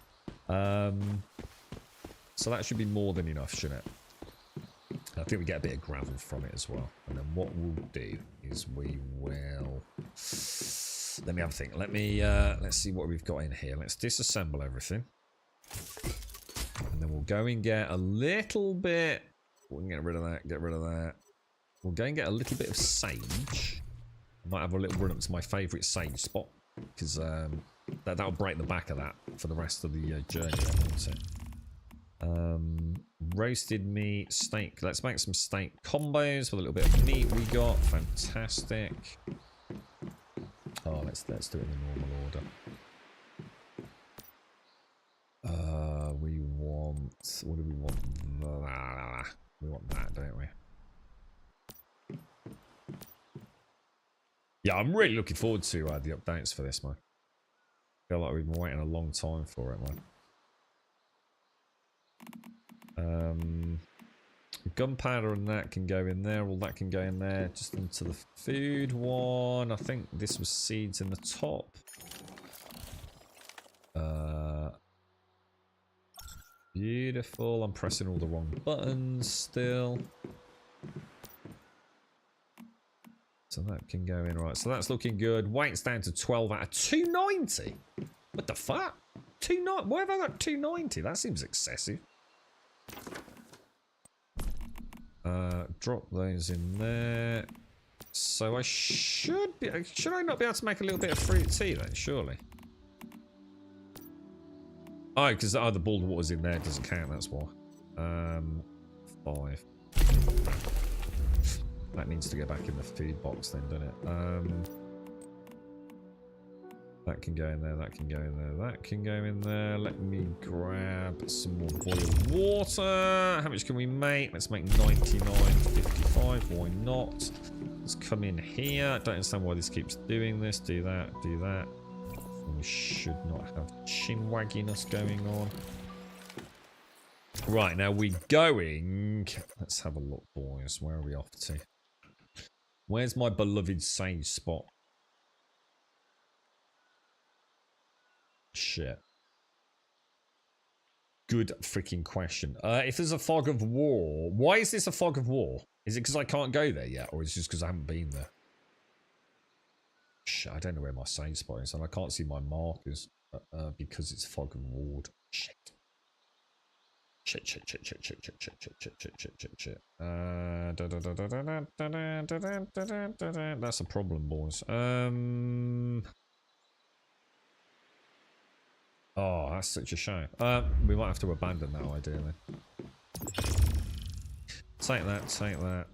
So that should be more than enough, shouldn't it? I think we get a bit of gravel from it as well. And then what we'll do is we will... Let me have a think. Let's see what we've got in here. Let's disassemble everything. And then we'll go and get a little bit... We can get rid of that, get rid of that. We'll go and get a little bit of sage. I might have a little run up to my favourite sage spot. Because that'll break the back of that for the rest of the journey, won't it? Roasted meat, steak. Let's make some steak combos with a little bit of meat we got. Fantastic. Oh, let's do it in the normal order. We want... What do we want? We want that, don't we? Yeah, I'm really looking forward to the updates for this, man. I feel like we've been waiting a long time for it, man. Gunpowder and that can go in there. All that can go in there. Just into the food one. I think this was seeds in the top. Beautiful. I'm pressing all the wrong buttons still. So that can go in. Right, so that's looking good. Weight's down to 12 out of 290. What the fuck? 290? Why have I got 290? That seems excessive. Drop those in there. So I should be... Should I not be able to make a little bit of fruit tea then, surely? Oh, because the boiled water's in there doesn't count, that's why. 5. That needs to go back in the food box then, doesn't it? That can go in there, that can go in there, that can go in there. Let me grab some more boiled water. How much can we make? Let's make 99.55. Why not? Let's come in here. I don't understand why this keeps doing this. Do that, do that. And we should not have chinwagginess going on. Right, now we're going... Let's have a look, boys. Where are we off to? Where's my beloved sage spot? Shit. Good freaking question. If there's a fog of war, why is this a fog of war? Is it because I can't go there yet, or is it just because I haven't been there? Shit, I don't know where my save spot is, and I can't see my markers because it's fog of war. Shit. Shit, shit, shit, shit, shit, shit, shit, shit, shit, shit, shit, shit, shit. That's a problem, boys. Oh, that's such a shame. We might have to abandon that idea then. Take that, take that.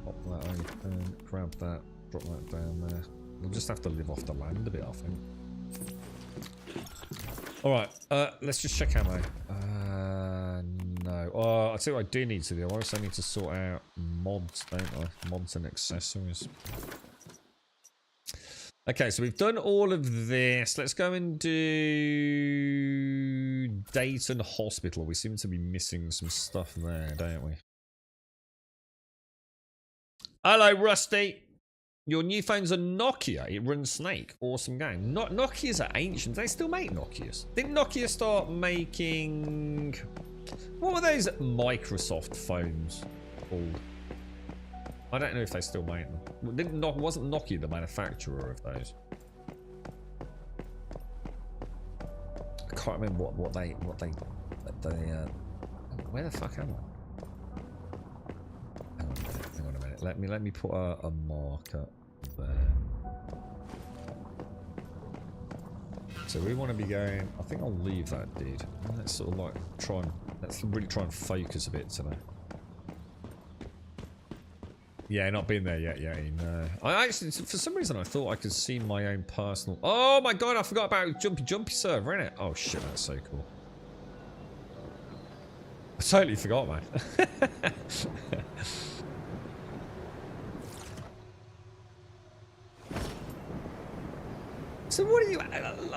Pop that open, grab that, drop that down there. We'll just have to live off the land a bit, I think. Alright, let's just check ammo. No. Oh, I'll tell you what I do need to do. I also need to sort out mods, don't I? Mods and accessories. Okay, so we've done all of this. Let's go and do Dayton Hospital. We seem to be missing some stuff there, don't we? Hello, Rusty. Your new phone's a Nokia. It runs Snake. Awesome game. Nokias are ancient. They still make Nokias. Didn't Nokia start making... What were those Microsoft phones called? I don't know if they still make them. Wasn't Nokia the manufacturer of those? I can't remember what they where the fuck am I? Hang on a minute. Let me put a marker there. So we want to be going. I think I'll leave that, dude. Let's sort of like let's really try and focus a bit today. Yeah, not been there yet, no. I actually, for some reason, I thought I could see my own personal... Oh my god, I forgot about Jumpy server, innit? Oh shit, that's so cool. I totally forgot, man. So what are you,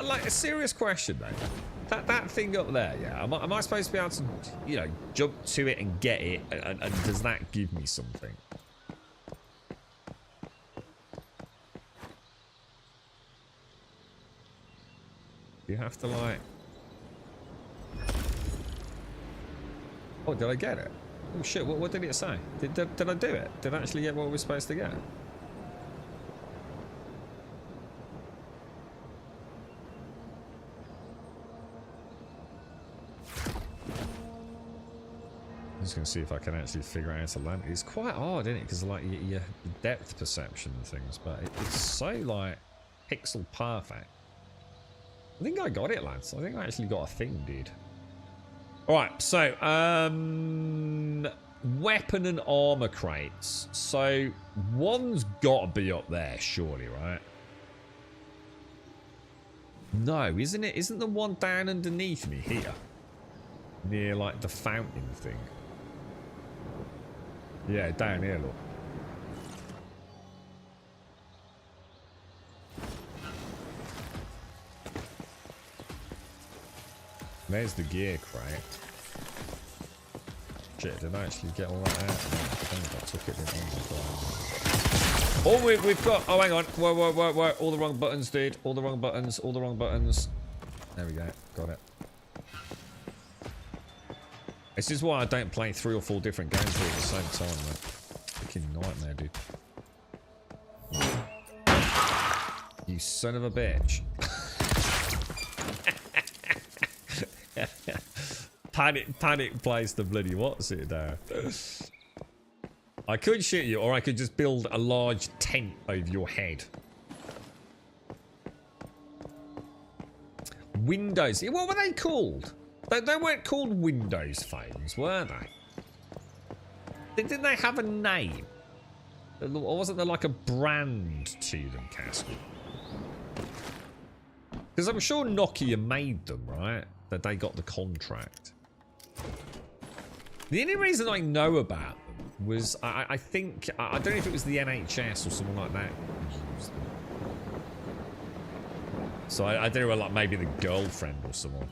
like a serious question though? That thing up there, yeah, am I supposed to be able to, you know, jump to it and get it, and does that give me something? You have to like... Oh, did I get it? Oh shit, what did it say? Did I do it? Did I actually get what we're supposed to get? I'm just going to see if I can actually figure out how to land. It's quite hard, isn't it? Because like your depth perception and things, but it's so like pixel perfect. I think I got it, lads. I think I actually got a thing, dude. Alright, so, weapon and armor crates. So, one's got to be up there, surely, right? No, isn't it? Isn't the one down underneath me here? Near, like, the fountain thing. Yeah, down here, look. There's the gear crate. Shit, did I actually get all that out? No, I think I took it. Oh, we've got... Oh, hang on. Whoa. All the wrong buttons, dude. All the wrong buttons. All the wrong buttons. There we go. Got it. This is why I don't play 3 or 4 different games all at the same time, mate. Freaking nightmare, dude. You son of a bitch. Panic plays the bloody what's it there. I could shoot you, or I could just build a large tent over your head. Windows. What were they called? They weren't called Windows phones, were they? Didn't they have a name? Or wasn't there like a brand to them, Castle? Because I'm sure Nokia made them, right? That they got the contract. The only reason I know about them was I think I don't know if it was the NHS or someone like that used them. So I don't know, like maybe the girlfriend or someone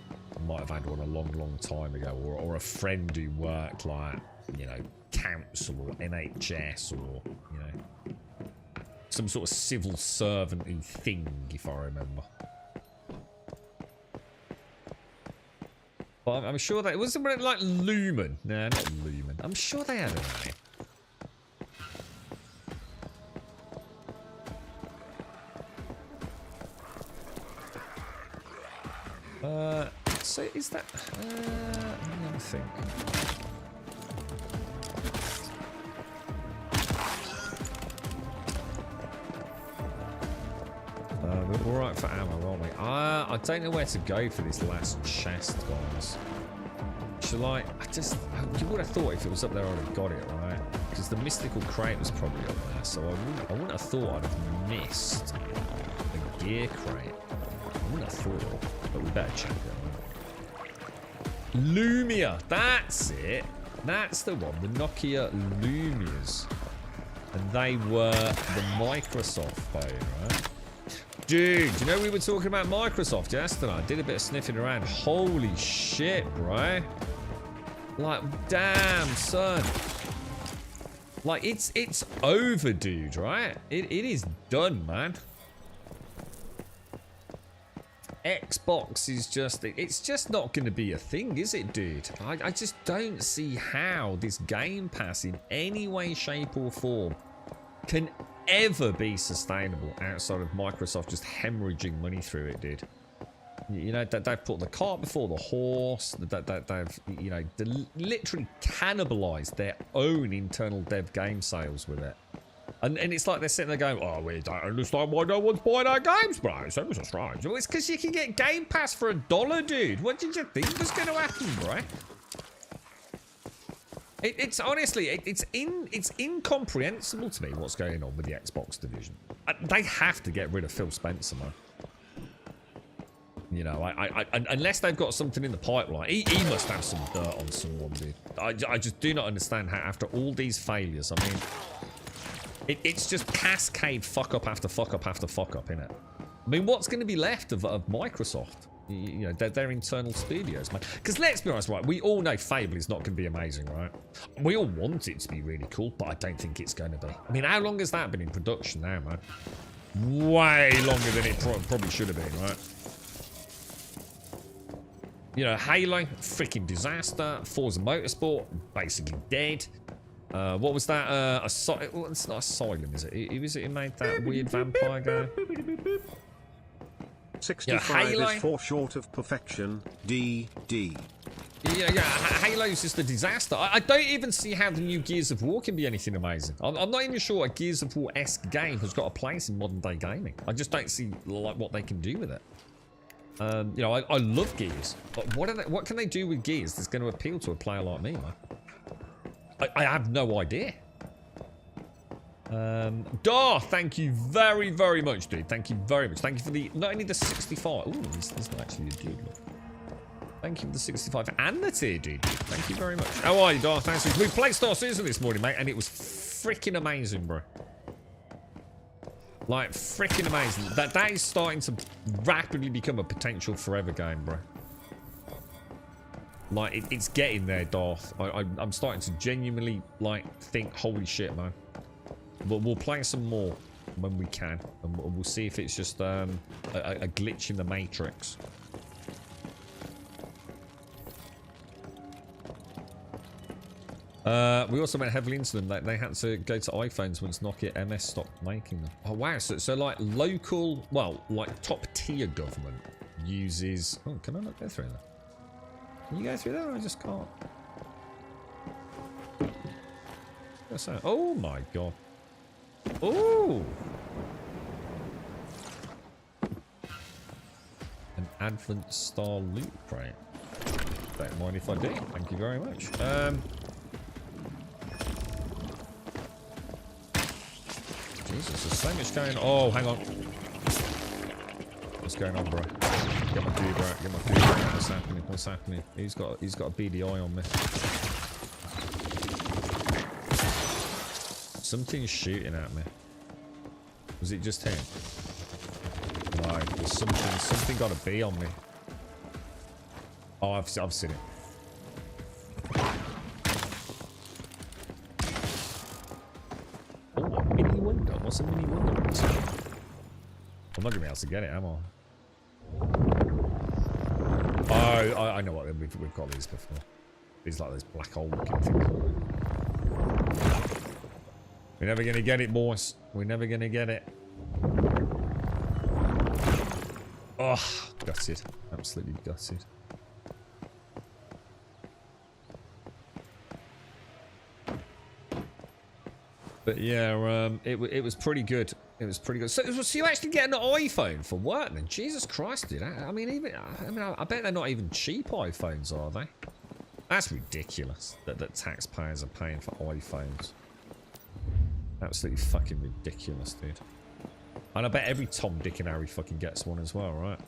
might have had one a long time ago, or a friend who worked like, you know, council or NHS or, you know, some sort of civil servant-y thing, if I remember. But I'm sure that it wasn't like Lumen. No, not Lumen. I'm sure they had a name. So is that? Let me have a think. We're all right for ammo, aren't we? I don't know where to go for this last chest, guys. Shall I? You would have thought if it was up there, I would have got it, right? Because the mystical crate was probably up there, so I wouldn't have thought I'd have missed the gear crate. I wouldn't have thought, but we better check it. Lumia, that's it. That's the one, the Nokia Lumias, and they were the Microsoft phone, right? Dude, you know we were talking about Microsoft yesterday? I did a bit of sniffing around. Holy shit, bro. Like, damn, son. Like, it's over, dude, right? It is done, man. Xbox is just... It's just not going to be a thing, is it, dude? I just don't see how this Game Pass in any way, shape, or form can ever be sustainable outside of Microsoft just hemorrhaging money through it, dude. You know, they've put the cart before the horse. They've, you know, literally cannibalized their own internal dev game sales with it. And it's like they're sitting there going, oh, we don't understand why no one's buying our games, bro. So it's strange. Well, it's because you can get Game Pass for $1, dude. What did you think was going to happen, bro? It's honestly, it's incomprehensible to me what's going on with the Xbox division. They have to get rid of Phil Spencer, man. You know, unless they've got something in the pipeline. He must have some dirt on someone, dude. I just do not understand how, after all these failures, I mean, it's just cascade fuck up after fuck up after fuck up, innit? I mean, what's going to be left of Microsoft? You know, their internal studios, man. Because let's be honest, right? We all know Fable is not going to be amazing, right? We all want it to be really cool, but I don't think it's going to be. I mean, how long has that been in production now, man? Way longer than it probably should have been, right? You know, Halo, freaking disaster. Forza Motorsport, basically dead. What was that? Well, it's not Asylum, is it? Who is it who made that weird vampire game? 65 is for short of perfection. DD. Yeah, Halo's just a disaster. I don't even see how the new Gears of War can be anything amazing. I'm not even sure a Gears of War-esque game has got a place in modern day gaming. I just don't see like what they can do with it. You know, I love Gears, but what can they do with Gears that's going to appeal to a player like me, man? I have no idea. Dar, thank you very, very much, dude. Thank you very much. Thank you for the, not only the 65. Ooh, this is actually a dude. Look. Thank you for the 65 and the tier, dude. Thank you very much. How are you, Dar? Thanks. We played Star Citizen this morning, mate, and it was freaking amazing, bro. Like, freaking amazing. That is starting to rapidly become a potential forever game, bro. Like, it's getting there, Darth. I'm starting to genuinely, like, think, holy shit, man. But we'll play some more when we can. And we'll see if it's just a glitch in the Matrix. We also went heavily into them. They had to go to iPhones once Nokia MS stopped making them. Oh, wow. So like, local, well, like, top-tier government uses... Oh, can I not go through that? Can you go through there? I just can't. What's that? Oh, my God. Oh! An Advent Star loot crate. Don't mind if I do. Thank you very much. Jesus, there's so much going on. Oh, hang on. What's going on, bro? Get my dude right. Get my dude right. What's happening? What's happening? He's got a BDI on me. Something's shooting at me. Was it just him? No, there's something got a B on me. Oh, I've seen it. Oh, a mini window. What's a mini window? I'm not gonna be able to get it, am I? Oh, I know what. We've got these before. These like those black hole looking things. We're never gonna get it, boys. We're never gonna get it. Oh, gutted. Absolutely gutted. But yeah, it was pretty good. It was pretty good. So you actually get an iPhone for work then? Jesus Christ, dude. I mean, I bet they're not even cheap iPhones, are they? That's ridiculous that taxpayers are paying for iPhones. Absolutely fucking ridiculous, dude. And I bet every Tom, Dick and Harry fucking gets one as well, right?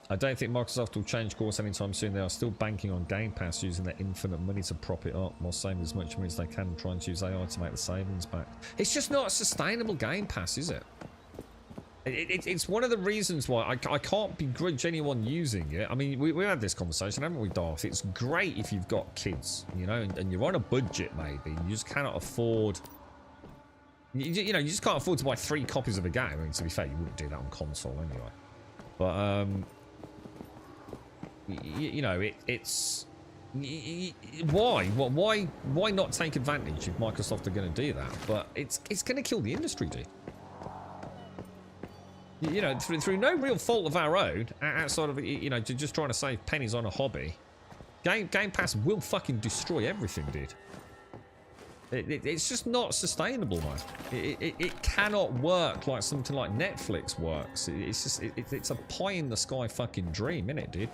I don't think Microsoft will change course anytime soon. They are still banking on Game Pass, using their infinite money to prop it up while saving as much money as they can and trying to use AI to make the savings back. It's just not a sustainable Game Pass, is it? It's one of the reasons why I can't begrudge anyone using it. I mean, we had this conversation, haven't we, Darth? It's great if you've got kids, you know, and you're on a budget maybe. You just cannot afford... You know, you just can't afford to buy 3 copies of a game. I mean, to be fair, you wouldn't do that on console anyway. But, you know, it's... Why not take advantage if Microsoft are going to do that? But it's going to kill the industry, dude. You know, through no real fault of our own, outside of, you know, just trying to save pennies on a hobby, Game Pass will fucking destroy everything, dude. It's just not sustainable, man. It cannot work like something like Netflix works. It's just, it's a pie-in-the-sky fucking dream, innit, dude?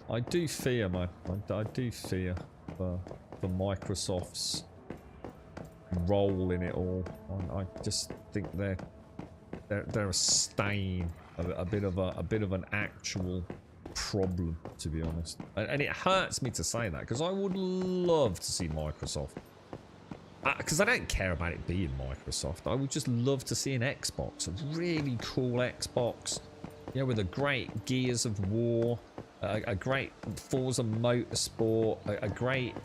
I do fear, man. I do fear for Microsoft's role in it all. I just think they're a stain, a bit of an actual problem, to be honest. And it hurts me to say that, because I would love to see Microsoft. Because I don't care about it being Microsoft. I would just love to see an Xbox. A really cool Xbox. You know, with a great Gears of War. A great Forza Motorsport. A great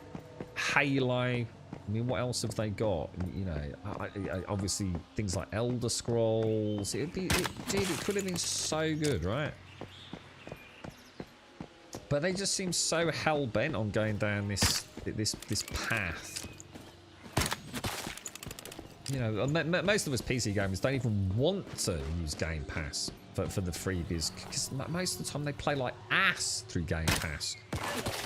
Halo. I mean, what else have they got? You know, obviously things like Elder Scrolls. Dude, it could have been so good, right? But they just seem so hell-bent on going down this path. You know, most of us PC gamers don't even want to use Game Pass for the freebies, because most of the time they play like ass through Game Pass.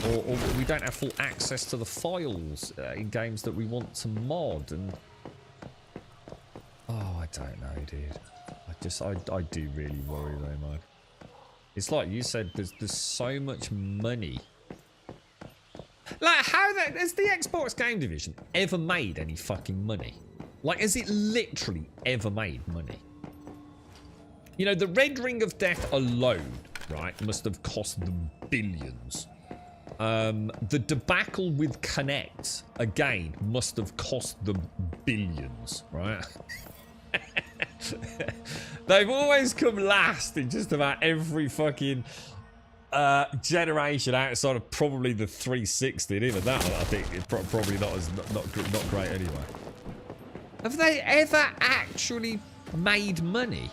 Or we don't have full access to the files in games that we want to mod. And oh, I don't know, dude. I do really worry though, man. It's like you said, there's so much money. Like, has the Xbox game division ever made any fucking money? Like, has it literally ever made money? You know, the Red Ring of Death alone, right, must have cost them billions. The debacle with Kinect, again, must have cost them billions, right? They've always come last in just about every fucking generation outside of probably the 360. And even that, I think, it's probably not great anyway. Have they ever actually made money?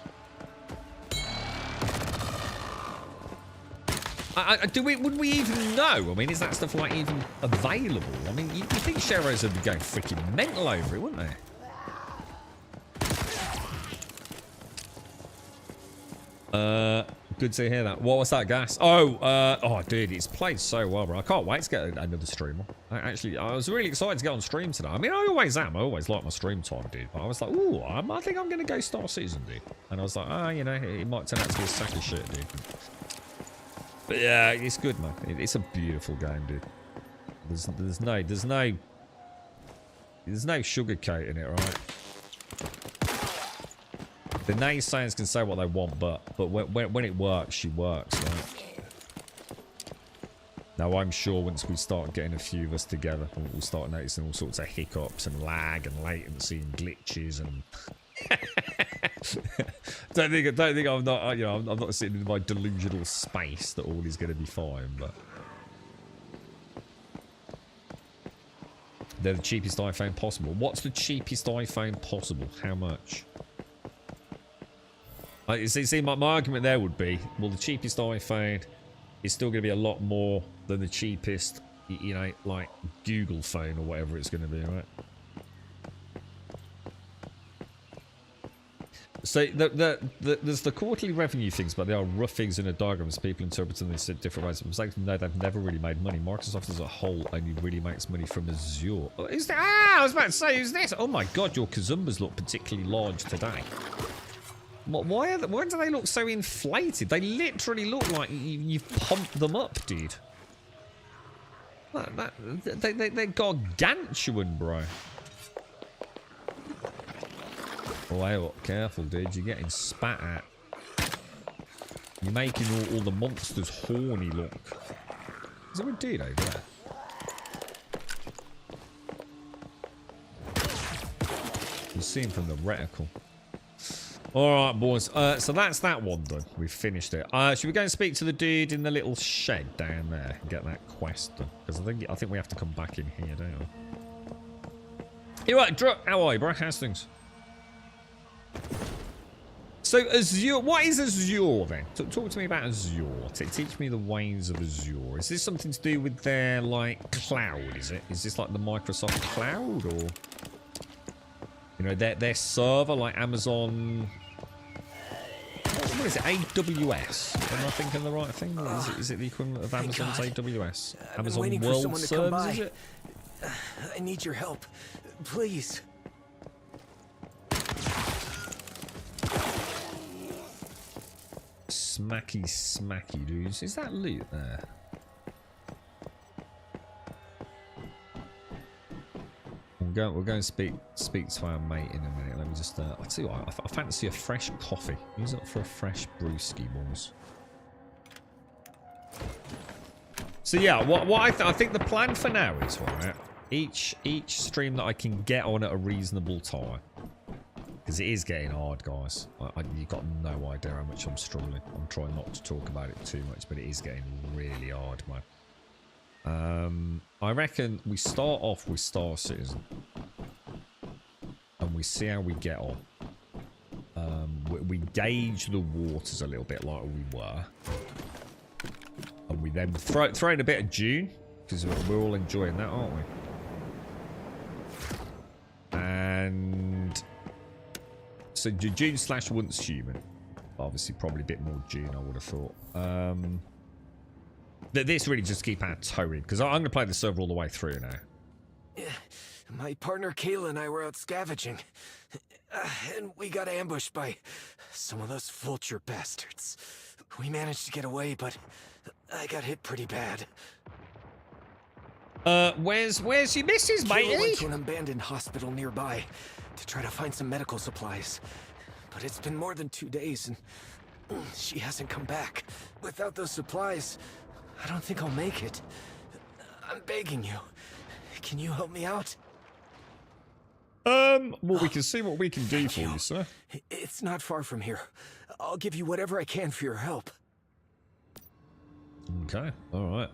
Would we even know? I mean, is that stuff like even available? I mean, you think Sheros would be going freaking mental over it, wouldn't they? Good to hear that. What was that, Gas? Oh, dude, it's played so well, bro. I can't wait to get another streamer. I was really excited to get on stream today. I mean, I always am. I always like my stream time, dude. But I was like, ooh, I think I'm going to go Star Season, dude. And I was like, you know, it might turn out to be a sack of shit, dude. But yeah, it's good, man. It's a beautiful game, dude. There's no sugarcoating it, right? The naysayers can say what they want, but when it works, she works, right? Now, I'm sure once we start getting a few of us together, we'll start noticing all sorts of hiccups and lag and latency and glitches and. don't think I'm not. You know, I'm not sitting in my delusional space that all is going to be fine, but. They're the cheapest iPhone possible. What's the cheapest iPhone possible? How much? See, my argument there would be, well, the cheapest iPhone is still going to be a lot more than the cheapest, you know, like Google phone or whatever it's going to be, right? So there's the quarterly revenue things, but they are rough things in a diagram as people interpreting this in different ways. I'm saying no, they've never really made money. Microsoft as a whole only really makes money from Azure. Is that? I was about to say, who's this? Oh my god, your Kazumbas look particularly large today. Why do they look so inflated? They literally look like you've pumped them up, dude. They're gargantuan, bro. Oh, hey, look, careful, dude. You're getting spat at. You're making all the monsters horny look. Is there a dude over there? You see him from the reticle. Alright, boys. So that's that one done. We've finished it. Should we go and speak to the dude in the little shed down there and get that quest done? Because I think we have to come back in here, don't we? You're right, Druck. How are you, bro? How's things? So Azure, what is Azure then? Talk to me about Azure. Teach me the ways of Azure. Is this something to do with their, like, cloud, is it? Is this like the Microsoft cloud, or... You know, their server, like Amazon... What is it? AWS? Am I thinking the right thing? Or is it the equivalent of Amazon's AWS? Amazon World Service, is it? I need your help. Please. Smacky, dudes. Is that loot there? We'll go and speak to our mate in a minute. Let me just... I'll tell you what, I fancy a fresh coffee. Who's up for a fresh brewski, boys? So yeah, I think the plan for now is, right, each stream that I can get on at a reasonable time, because it is getting hard, guys. You've got no idea how much I'm struggling. I'm trying not to talk about it too much, but it is getting really hard, man. I reckon we start off with Star Citizen, and we see how we get on. We gauge the waters a little bit like we were. And we then throw in a bit of June, because we're all enjoying that, aren't we? And so June / once human. Obviously, probably a bit more June, I would have thought. This really just keep our toe in, because I'm going to play the server all the way through now. My partner Kayla and I were out scavenging, and we got ambushed by some of those vulture bastards. We managed to get away, but I got hit pretty bad. Where's your missus, Kayla matey? went to an abandoned hospital nearby to try to find some medical supplies. But it's been more than 2 days, and she hasn't come back. Without those supplies, I don't think I'll make it. I'm begging you. Can you help me out? Well, we can see what we can do for you, sir. It's not far from here. I'll give you whatever I can for your help. Okay, alright.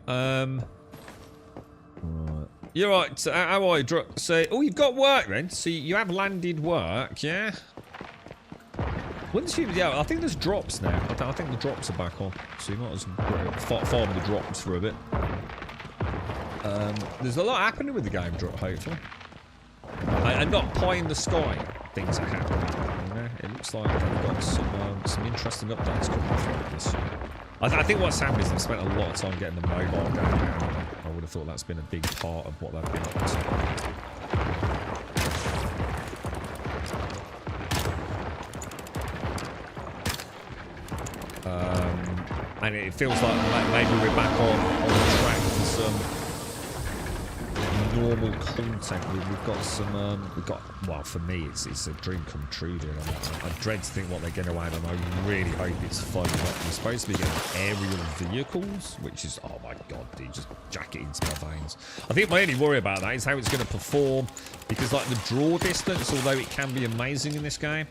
Right. You're right, how are you? So, oh, you've got work then? So you have landed work, yeah? Once you, yeah, I think there's drops now. I think the drops are back on. So you might as well farm the drops for a bit. There's a lot happening with the game drop, hopefully. And not pie in the sky things are happening. You know? It looks like we've got some interesting updates coming through this year. I think what's happened is they've spent a lot of time getting the mobile down. I would have thought that's been a big part of what they've been up to. And it feels like maybe we're back on the track for some normal content. We've got some, well, for me, it's a dream come true, dude. I dread to think what they're going to add, and I really hope it's fun. Like, we're supposed to be getting aerial vehicles, which is, oh my god, dude, just jack it into my veins. I think my only worry about that is how it's going to perform, because like the draw distance, although it can be amazing in this game,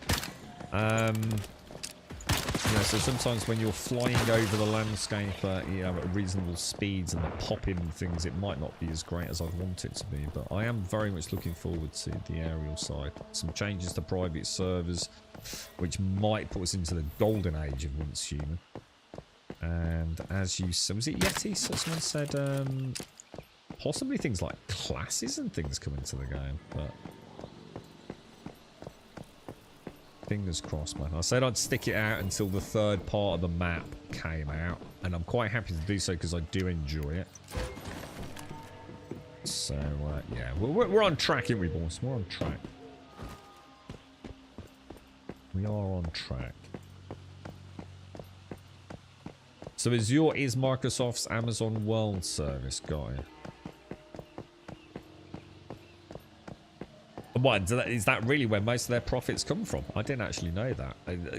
you know, so sometimes when you're flying over the landscape you know, at reasonable speeds and the popping things, it might not be as great as I'd want it to be. But I am very much looking forward to the aerial side. Some changes to private servers, which might put us into the golden age of Once Human. And as you said, was it Yeti? So someone said possibly things like classes and things come into the game, but fingers crossed, man. I said I'd stick it out until the third part of the map came out, and I'm quite happy to do so because I do enjoy it. So, yeah, we're on track, aren't we, boys? We're on track. We are on track. So Azure is Microsoft's Amazon World Service, guy. What, is that really where most of their profits come from? I didn't actually know that.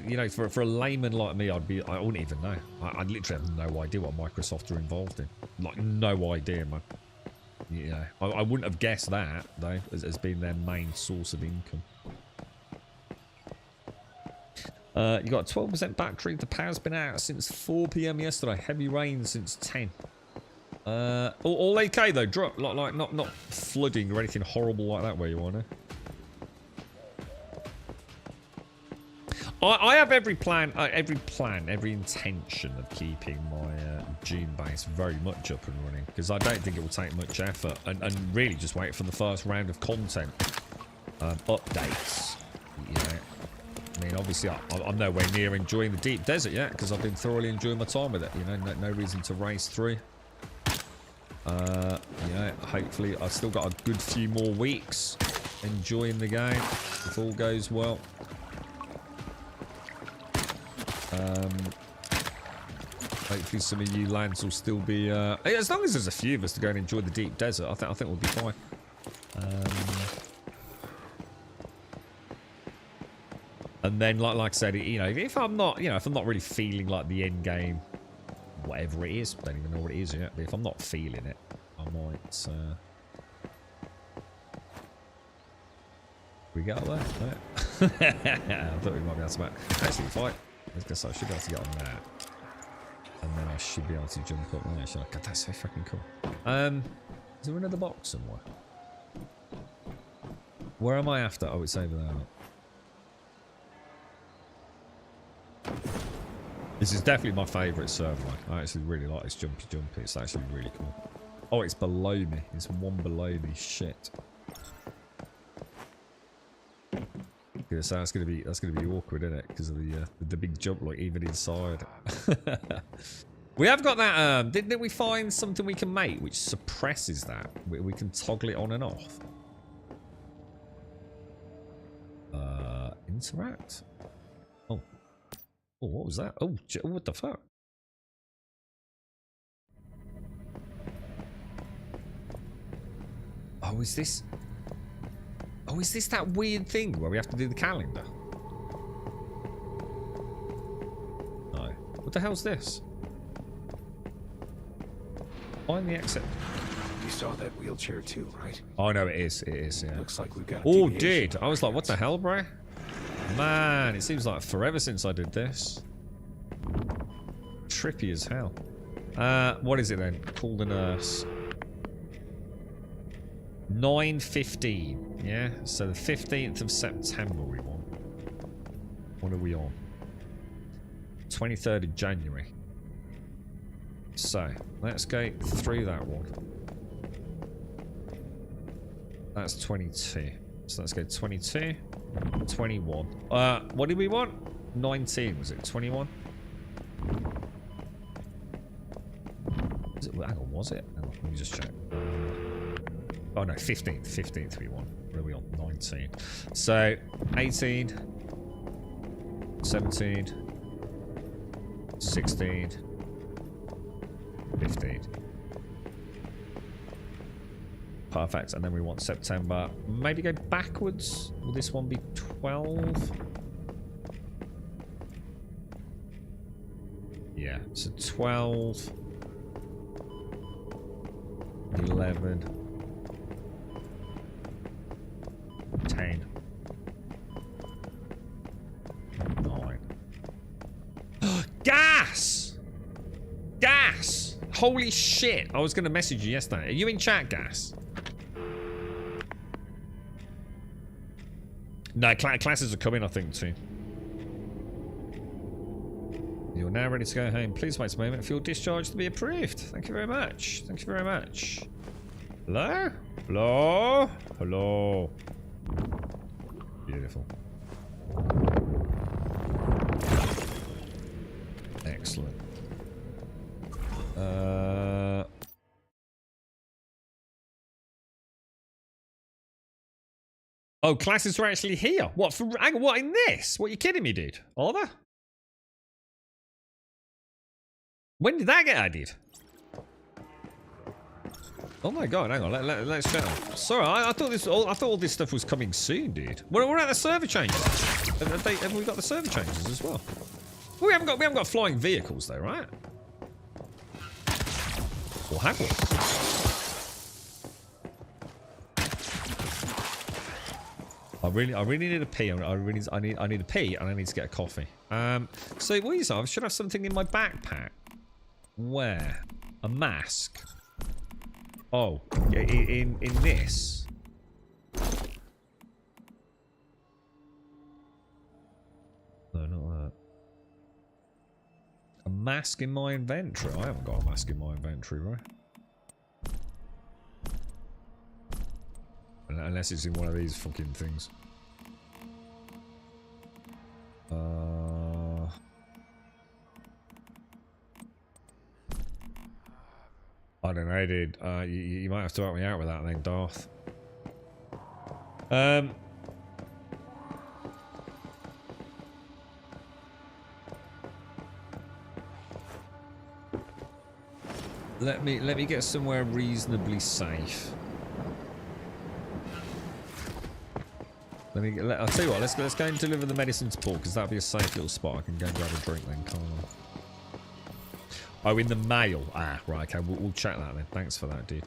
You know, for a layman like me, I wouldn't even know. I literally have no idea what Microsoft are involved in. Like, no idea, man. Yeah, I wouldn't have guessed that, though, as being their main source of income. You got a 12% battery. The power's been out since 4 PM yesterday. Heavy rain since 10. All okay though. Drop like not flooding or anything horrible like that where you are now. I have every intention of keeping my June base very much up and running, because I don't think it will take much effort, and really just wait for the first round of content updates. You know, I mean, obviously I'm nowhere near enjoying the deep desert yet, because I've been thoroughly enjoying my time with it. You know, no reason to race through. You know, hopefully I've still got a good few more weeks enjoying the game if all goes well. Hopefully some of you lads will still be as long as there's a few of us to go and enjoy the deep desert, I think we'll be fine. And then like I said, you know, if I'm not really feeling like the end game whatever it is. Don't even know what it is yet. But if I'm not feeling it, I might. We get up there? No. I thought we might be able to actually fight. I guess I should be able to get on that. And then I should be able to jump up there. Should I? God, that's so fucking cool. Is there another box somewhere? Where am I after? Oh, it's over there. This is definitely my favourite server. I actually really like this jumpy. It's actually really cool. Oh, it's below me. It's one below me. Shit. Yeah, so that's gonna be awkward, isn't it? Because of the big jump, like even inside. We have got that. Didn't we find something we can make which suppresses that? We can toggle it on and off. Interact. Oh. Oh, what was that? Oh, what the fuck? Oh, is this? Oh, is this that weird thing where we have to do the calendar? No. What the hell's this? Find the exit. You saw that wheelchair too, right? Oh no, it is. It is. Yeah. Looks like we've got. Oh, did I was like, what the hell, bro? Man, it seems like forever since I did this. Trippy as hell. What is it then? Call the nurse. 9:15. Yeah. So the 15th of September we want. What are we on? 23rd of January. So let's go through that one. That's 22. So let's go 22, 21. What did we want? 19. Was it 21? Hang on, was it? Hang on, let me just check. Oh no, 15th. 15th we want. What are we on? 19. So 18, 17, 16, 15. Perfect. And then we want September. Maybe go backwards. Will this one be 12? Yeah. So 12, 11, 10, 9. Gas! Gas! Holy shit! I was going to message you yesterday. Are you in chat, Gas? No, classes are coming, I think, too. You're now ready to go home. Please wait a moment for your discharge to be approved. Thank you very much. Thank you very much. Hello? Hello? Hello? Beautiful. Excellent. Oh, classes are actually here. What for? Hang on, what in this? What are you kidding me, dude? Are there? When did that get added? Oh my god! Hang on, let's check. Sorry, I thought all this stuff was coming soon, dude. What about the server changes? Have we got the server changes as well? Well, we haven't got flying vehicles though, right? Or have we? I really need a pee. I need a pee, and I need to get a coffee. So what is that? I should have something in my backpack. Where? A mask. Oh, in this. No, not that. A mask in my inventory. I haven't got a mask in my inventory, right? Unless it's in one of these fucking things. I don't know, dude. You might have to help me out with that then, Darth. Let me get somewhere reasonably safe. I'll tell you what. Let's go and deliver the medicine to Paul, because that'll be a safe little spot. I can go and grab a drink then, can't I? Oh, in the mail. Ah, right. Okay, we'll check that then. Thanks for that, dude.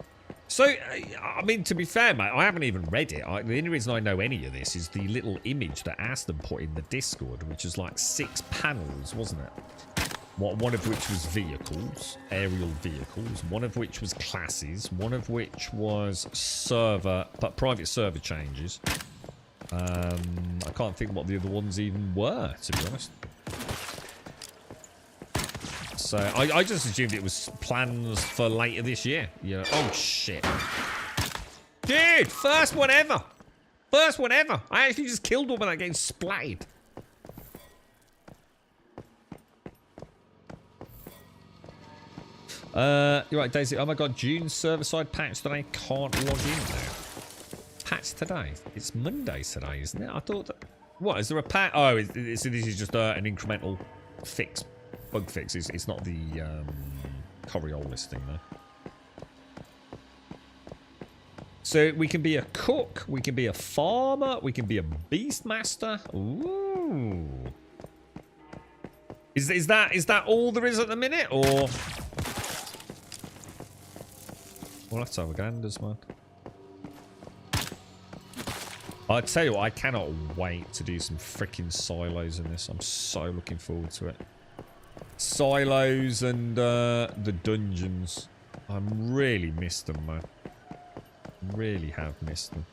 So, I mean, to be fair, mate, I haven't even read it. The only reason I know any of this is the little image that Aston put in the Discord, which was like 6 panels, wasn't it? One of which was vehicles, aerial vehicles. One of which was classes. One of which was server, but private server changes. I can't think what the other ones even were, to be honest. So I just assumed it was plans for later this year. Yeah. Oh shit, dude! First one ever. First one ever. I actually just killed one without getting splatted. You're right, Daisy. Oh my god, June's server-side patch today. Can't log in now. Patch today. It's Monday today, isn't it? I thought that. What is there a patch? Oh, this is just an incremental fix. Bug fix. It's not the Coriolis thing though. So we can be a cook, we can be a farmer, we can be a beastmaster. Ooh. Is that all there is at the minute, or we'll have to have a ganders, man. I tell you what, I cannot wait to do some freaking silos in this. I'm so looking forward to it. Silos and the dungeons. I really missed them, man. Really have missed them.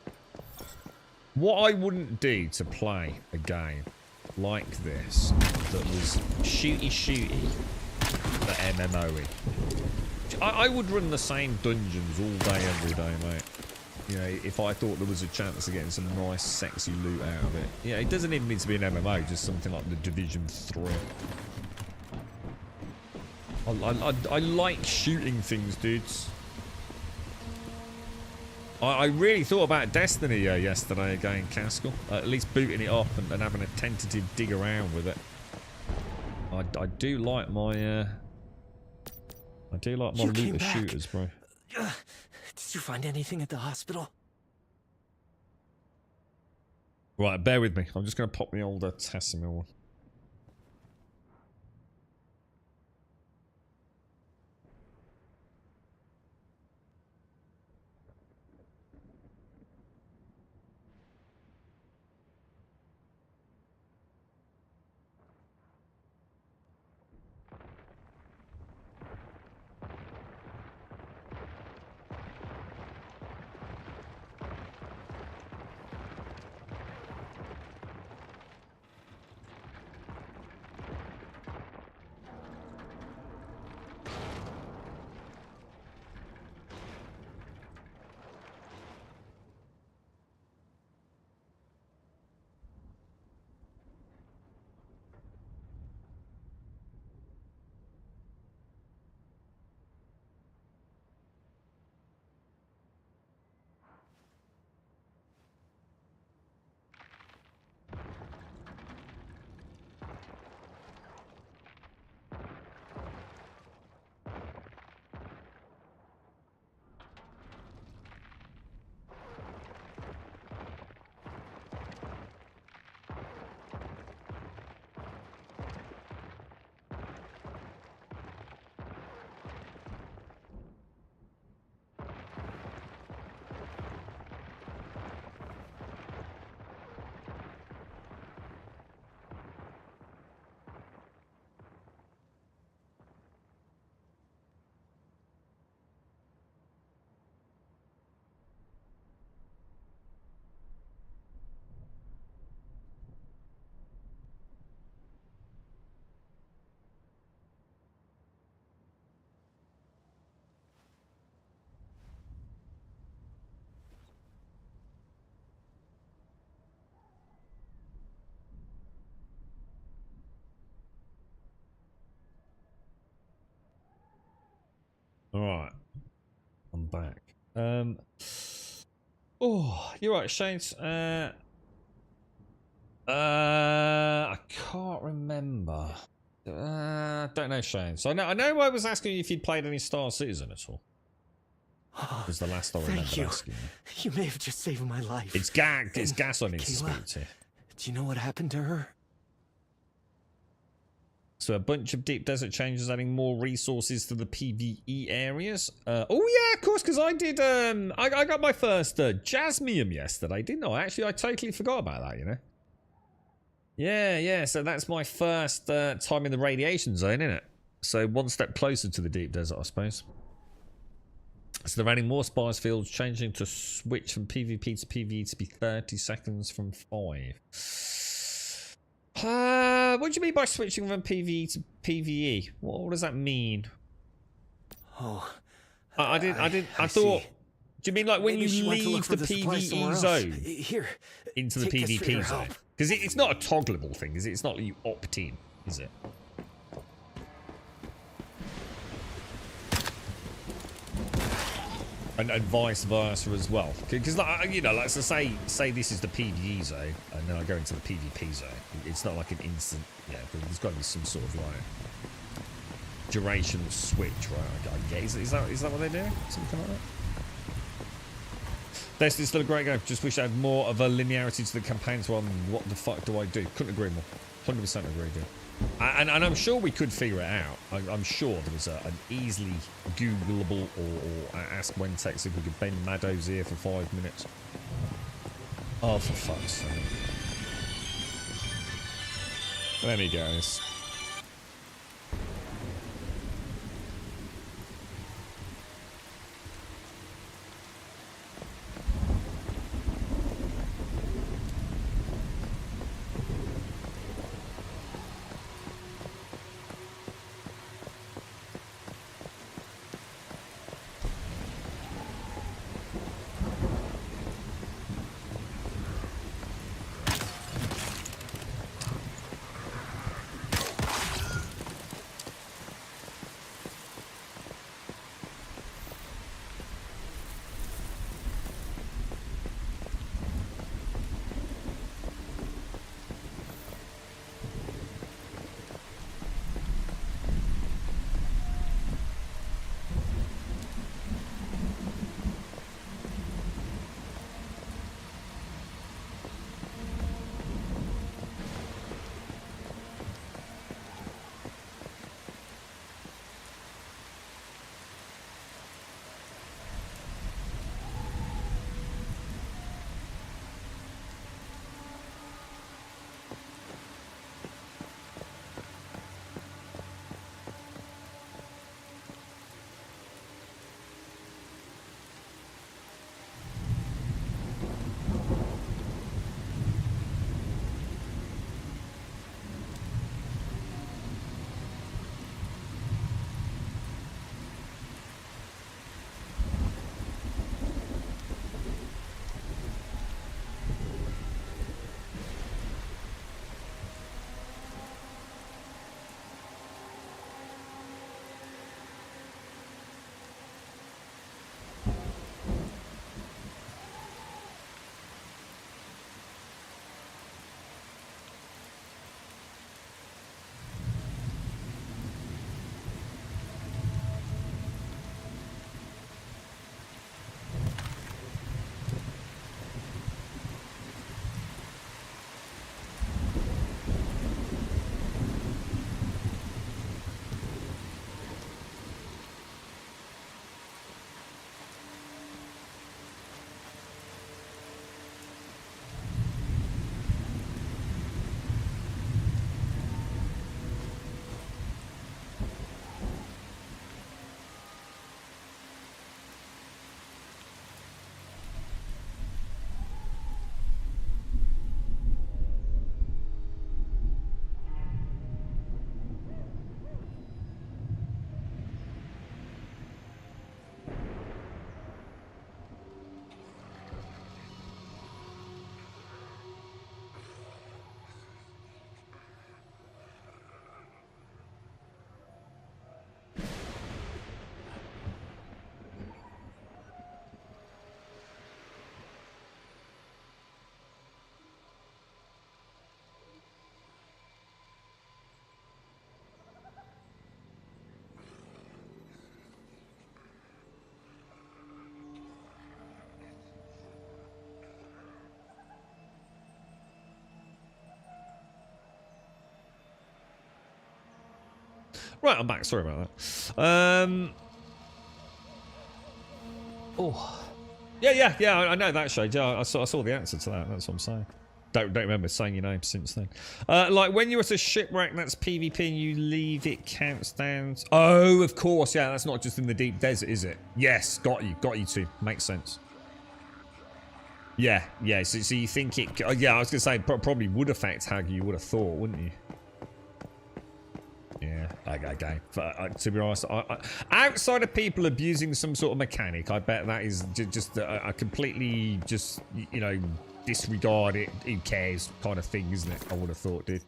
What I wouldn't do to play a game like this that was shooty, but MMO-y. I would run the same dungeons all day, every day, mate. You know, if I thought there was a chance of getting some nice, sexy loot out of it. Yeah, it doesn't even need to be an MMO, just something like the Division 3. I like shooting things, dudes. I really thought about Destiny yesterday again, Caskell. At least booting it up and having a tentative dig around with it. I do like my looter shooters, bro. Did you find anything at the hospital? Right, bear with me. I'm just going to pop the old Tessimil one. Alright. I'm back. Oh, you're right, Shane. I can't remember. Don't know, Shane. So I know I was asking you if you'd played any Star Citizen at all. Was the last I remember asking you. You may have just saved my life. It's It's gas on his Kayla, speech here. do you know what happened to her? So a bunch of deep desert changes adding more resources to the PvE areas. Oh yeah, of course, because I did, I got my first Jasmium yesterday, didn't I? Actually, I totally forgot about that, you know? Yeah, so that's my first time in the radiation zone, isn't it? So one step closer to the deep desert, I suppose. So they're adding more spice fields, changing to switch from PvP to PvE to be 30 seconds from 5. What do you mean by switching from PvE to PvE? What does that mean? Oh, I thought. see. Do you mean like when Maybe she you went to look leave for the supplies somewhere PvE else. zone Here, into the take this for your PvP zone? help. Because it's not a toggleable thing, is it? It's not like you opt in, is it? And vice versa as well, because like, you know, like so say this is the PvE zone, and then I go into the PvP zone. It's not like an instant. Yeah, there's got to be some sort of like duration switch, right? I get. Is that what they're doing? Something like that. Destiny's still a great game. Just wish I had more of a linearity to the campaigns. Rather than what the fuck do I do? Couldn't agree more. 100% agree, dude. And I'm sure we could figure it out. I'm sure there was an easily Googleable or ask Wentex if we could bend Maddo's ear for 5 minutes. Oh, for fuck's sake. There he goes. Right, I'm back. Sorry about that. Oh. Yeah, I know that shade. Yeah, I saw the answer to that. That's what I'm saying. Don't remember saying your name since then. Like when you're at a shipwreck, that's PvP and you leave, it counts down. Oh, of course. Yeah, that's not just in the deep desert, is it? Yes, got you too. Makes sense. Yeah. So you think it... yeah, I was going to say, probably would affect how you would have thought, wouldn't you? Yeah, okay. To be honest, outside of people abusing some sort of mechanic, I bet that is just a completely just, you know, disregard it, who cares kind of thing, isn't it? I would have thought, dude.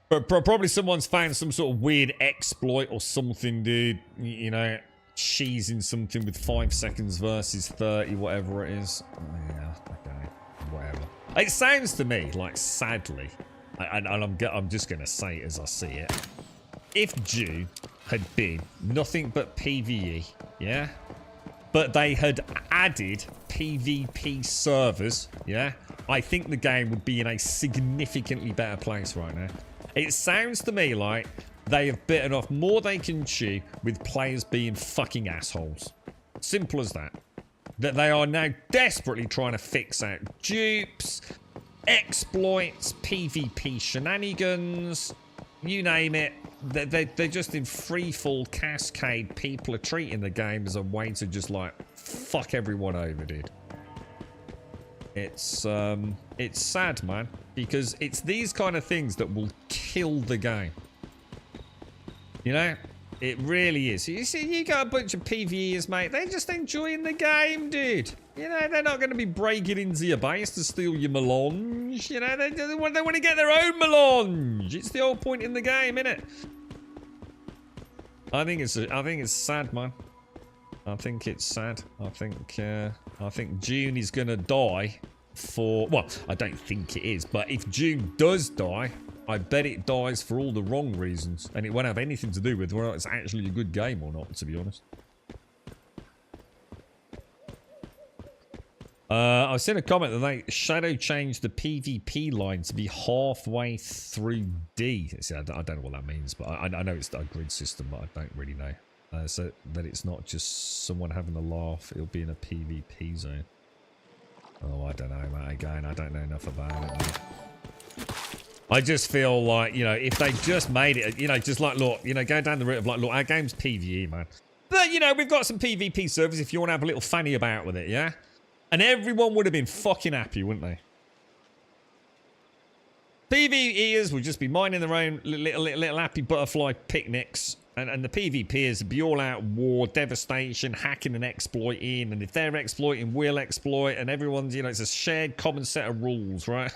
But probably someone's found some sort of weird exploit or something, dude. You know, cheesing something with 5 seconds versus 30, whatever it is. Yeah, okay, whatever. It sounds to me like, sadly, and I'm just going to say it as I see it. If June had been nothing but PvE, yeah? But they had added PvP servers, yeah? I think the game would be in a significantly better place right now. It sounds to me like they have bitten off more they can chew with players being fucking assholes. Simple as that. That they are now desperately trying to fix out dupes, exploits, PvP shenanigans, you name it. They're just in freefall cascade. People are treating the game as a way to just like fuck everyone over, dude. It's sad, man, because it's these kind of things that will kill the game. You know, it really is. You see, you got a bunch of PvEers, mate. They're just enjoying the game, dude. You know, they're not going to be breaking into your base to steal your melange. You know, they want to get their own melange. It's the whole point in the game, innit? I think it's sad, man. I think it's sad. I think June is going to die for... well, I don't think it is, but if June does die, I bet it dies for all the wrong reasons. And it won't have anything to do with whether it's actually a good game or not, to be honest. I've seen a comment that they shadow changed the PvP line to be halfway through D. See, I don't know what that means, but I know it's a grid system, but I don't really know. So that it's not just someone having a laugh, it'll be in a PvP zone. Oh, I don't know, mate. Again, I don't know enough about it, mate. I just feel like, you know, if they just made it, you know, just like, look, you know, go down the route of like, look, our game's PvE, man. But, you know, we've got some PvP servers if you want to have a little fanny about with it, yeah? And everyone would have been fucking happy, wouldn't they? PvEers would just be minding their own little happy butterfly picnics. And the PvPers would be all out war, devastation, hacking and exploiting. And if they're exploiting, we'll exploit. And everyone's, you know, it's a shared common set of rules, right?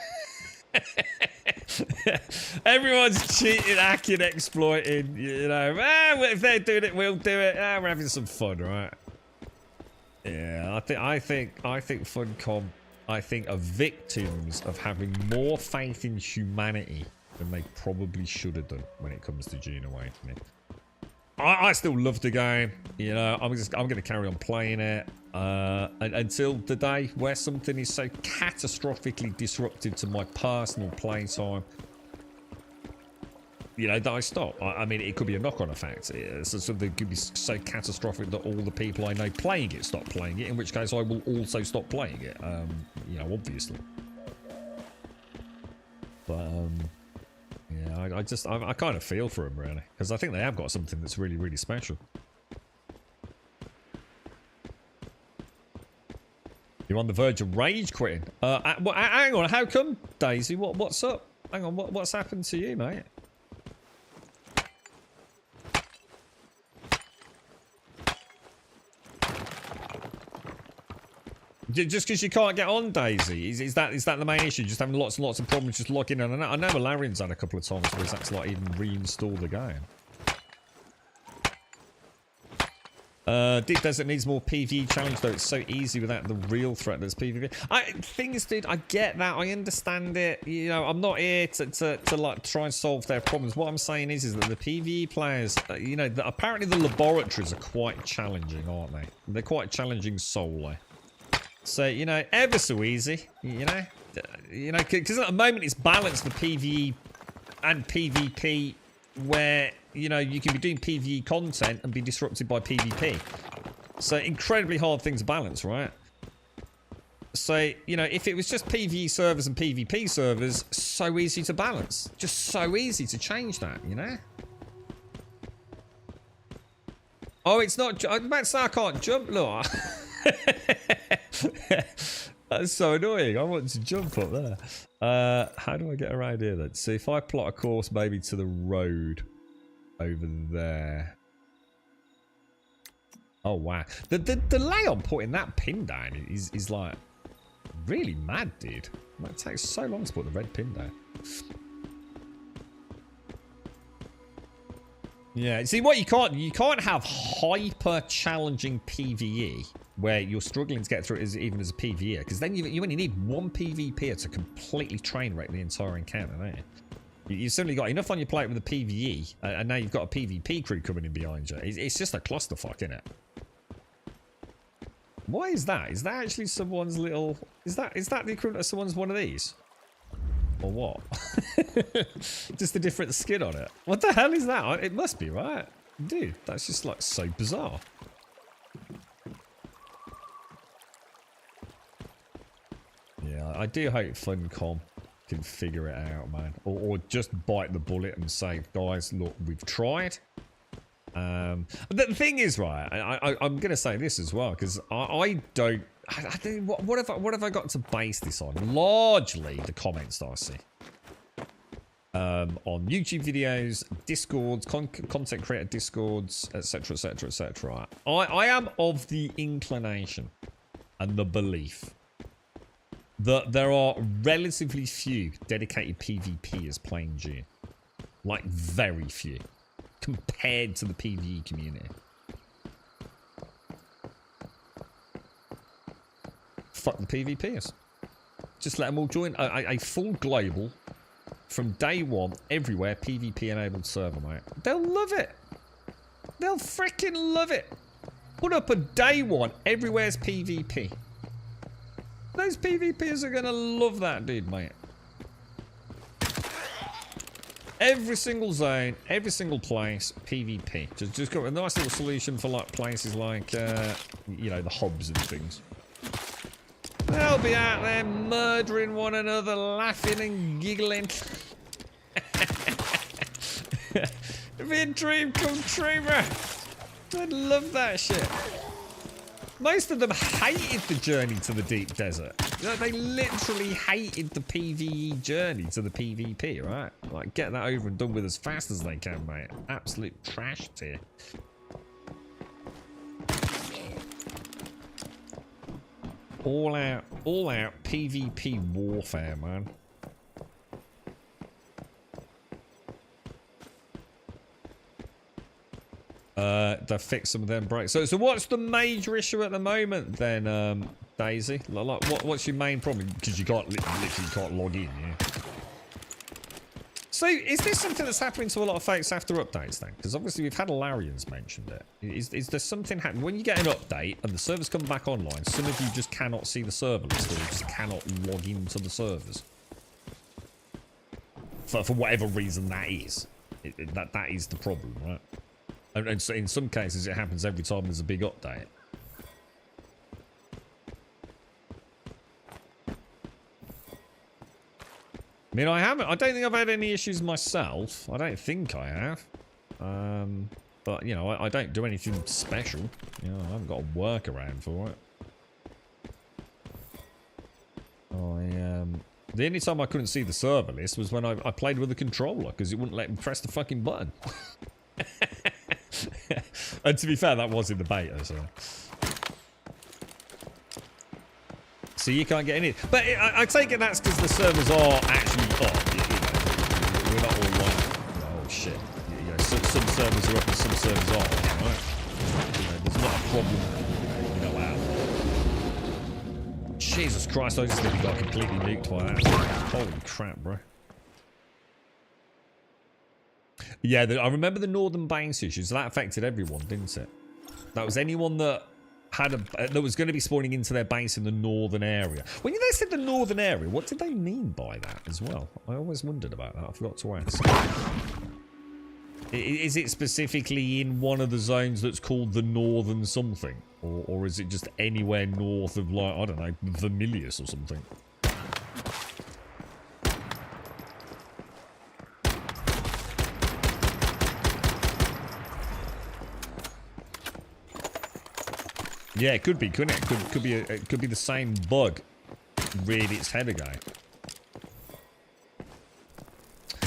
Everyone's cheating, hacking, exploiting, you know. If they're doing it, we'll do it. We're having some fun, right? Yeah, I think Funcom, I think, are victims of having more faith in humanity than they probably should have done when it comes to Dune Awakening. I still love the game, you know. I'm going to carry on playing it until the day where something is so catastrophically disruptive to my personal playtime, you know, that I stop. I mean, it could be a knock-on effect. So something could be so catastrophic that all the people I know playing it stop playing it, in which case I will also stop playing it, you know, obviously. But, yeah, I kind of feel for them, really, because I think they have got something that's really, really special. You're on the verge of rage quitting. Hang on, how come, Daisy? What's up? Hang on, what's happened to you, mate? Just because you can't get on, Daisy, is that the main issue? Just having lots and lots of problems just logging in. I know Malarian's had a couple of times where he's had to like even reinstall the game. Deep Desert needs more PvE challenge though. It's so easy without the real threat that's PvP. Things, dude, I get that. I understand it. You know, I'm not here to like try and solve their problems. What I'm saying is that the PvE players, you know, apparently the laboratories are quite challenging, aren't they? They're quite challenging solely. So, you know, ever so easy, you know, because at the moment it's balanced for PvE and PvP where, you know, you can be doing PvE content and be disrupted by PvP. So incredibly hard thing to balance, right? So, you know, if it was just PvE servers and PvP servers, so easy to balance. Just so easy to change that, you know? Oh, it's not... I'm about to say I can't jump, look. That's so annoying. I want to jump up there. How do I get around here then? So if I plot a course maybe to the road over there. Oh, wow. The delay on putting that pin down is like... really mad, dude. It takes so long to put the red pin down. Yeah, see what you can't have hyper challenging PvE where you're struggling to get through it even as a PvE, because then you only need one PvPer to completely train wreck the entire encounter, don't you? You've certainly got enough on your plate with a PvE, and now you've got a PvP crew coming in behind you. It's just a clusterfuck, isn't it? What is that? Is that actually someone's little... Is that the equivalent of someone's one of these? Or what? Just a different skin on it. What the hell is that? It must be, right? Dude, that's just like so bizarre. Yeah, I do hope Funcom can figure it out, man. Or just bite the bullet and say, guys, look, we've tried. The thing is, right, I'm going to say this as well, because I think, what have I got to base this on? Largely the comments that I see. On YouTube videos, Discords, content creator Discords, etc, etc, etc. I am of the inclination and the belief that there are relatively few dedicated PvPers playing Dune. Like, very few. Compared to the PvE community. Fuck the PvPers. Just let them all join a full global, from day one, everywhere, PvP enabled server, mate. They'll love it. They'll freaking love it. Put up a day one, everywhere's PvP. Those PvPers are gonna love that, dude, mate. Every single zone, every single place, PvP. Just got a nice little solution for like places like, you know, the hubs and things. They'll be out there murdering one another, laughing and giggling. It'd be a dream come true, bro. I'd love that shit. Most of them hated the journey to the deep desert. You know, they literally hated the PvE journey to the PvP, right? Like, get that over and done with as fast as they can, mate. Absolute trash tier. All out PvP warfare, man. To fix some of them breaks. So what's the major issue at the moment then, Daisy? Like, what's your main problem? Because you can't literally can't log in, yeah. So is this something that's happening to a lot of folks after updates then? Because obviously we've had Larians mentioned it. Is there something happening when you get an update and the servers come back online? Some of you just cannot see the server list, or you just cannot log into the servers for whatever reason that is. That is the problem, right? And so in some cases, it happens every time there's a big update. I mean, I don't think I've had any issues myself. I don't think I have. But, you know, I don't do anything special. You know, I haven't got a workaround for it. The only time I couldn't see the server list was when I played with the controller, because it wouldn't let me press the fucking button. And to be fair, that was in the beta, so you can't get in. But I take it that's because the servers are actually up. You know, we're not all like, oh shit. You know, some servers are up and some servers aren't, right? You know, there's not a problem. You know, out. Jesus Christ, I just nearly got completely nuked by that. Holy crap, bro. Yeah, I remember the northern base issues. That affected everyone, didn't it? That was anyone that had that was going to be spawning into their base in the northern area. When they said the northern area, what did they mean by that as well? I always wondered about that. I forgot to ask. Is it specifically in one of the zones that's called the Northern something? Or is it just anywhere north of, like, I don't know, Vermilius or something? Yeah, it could be, couldn't it? It could be the same bug reared its head again.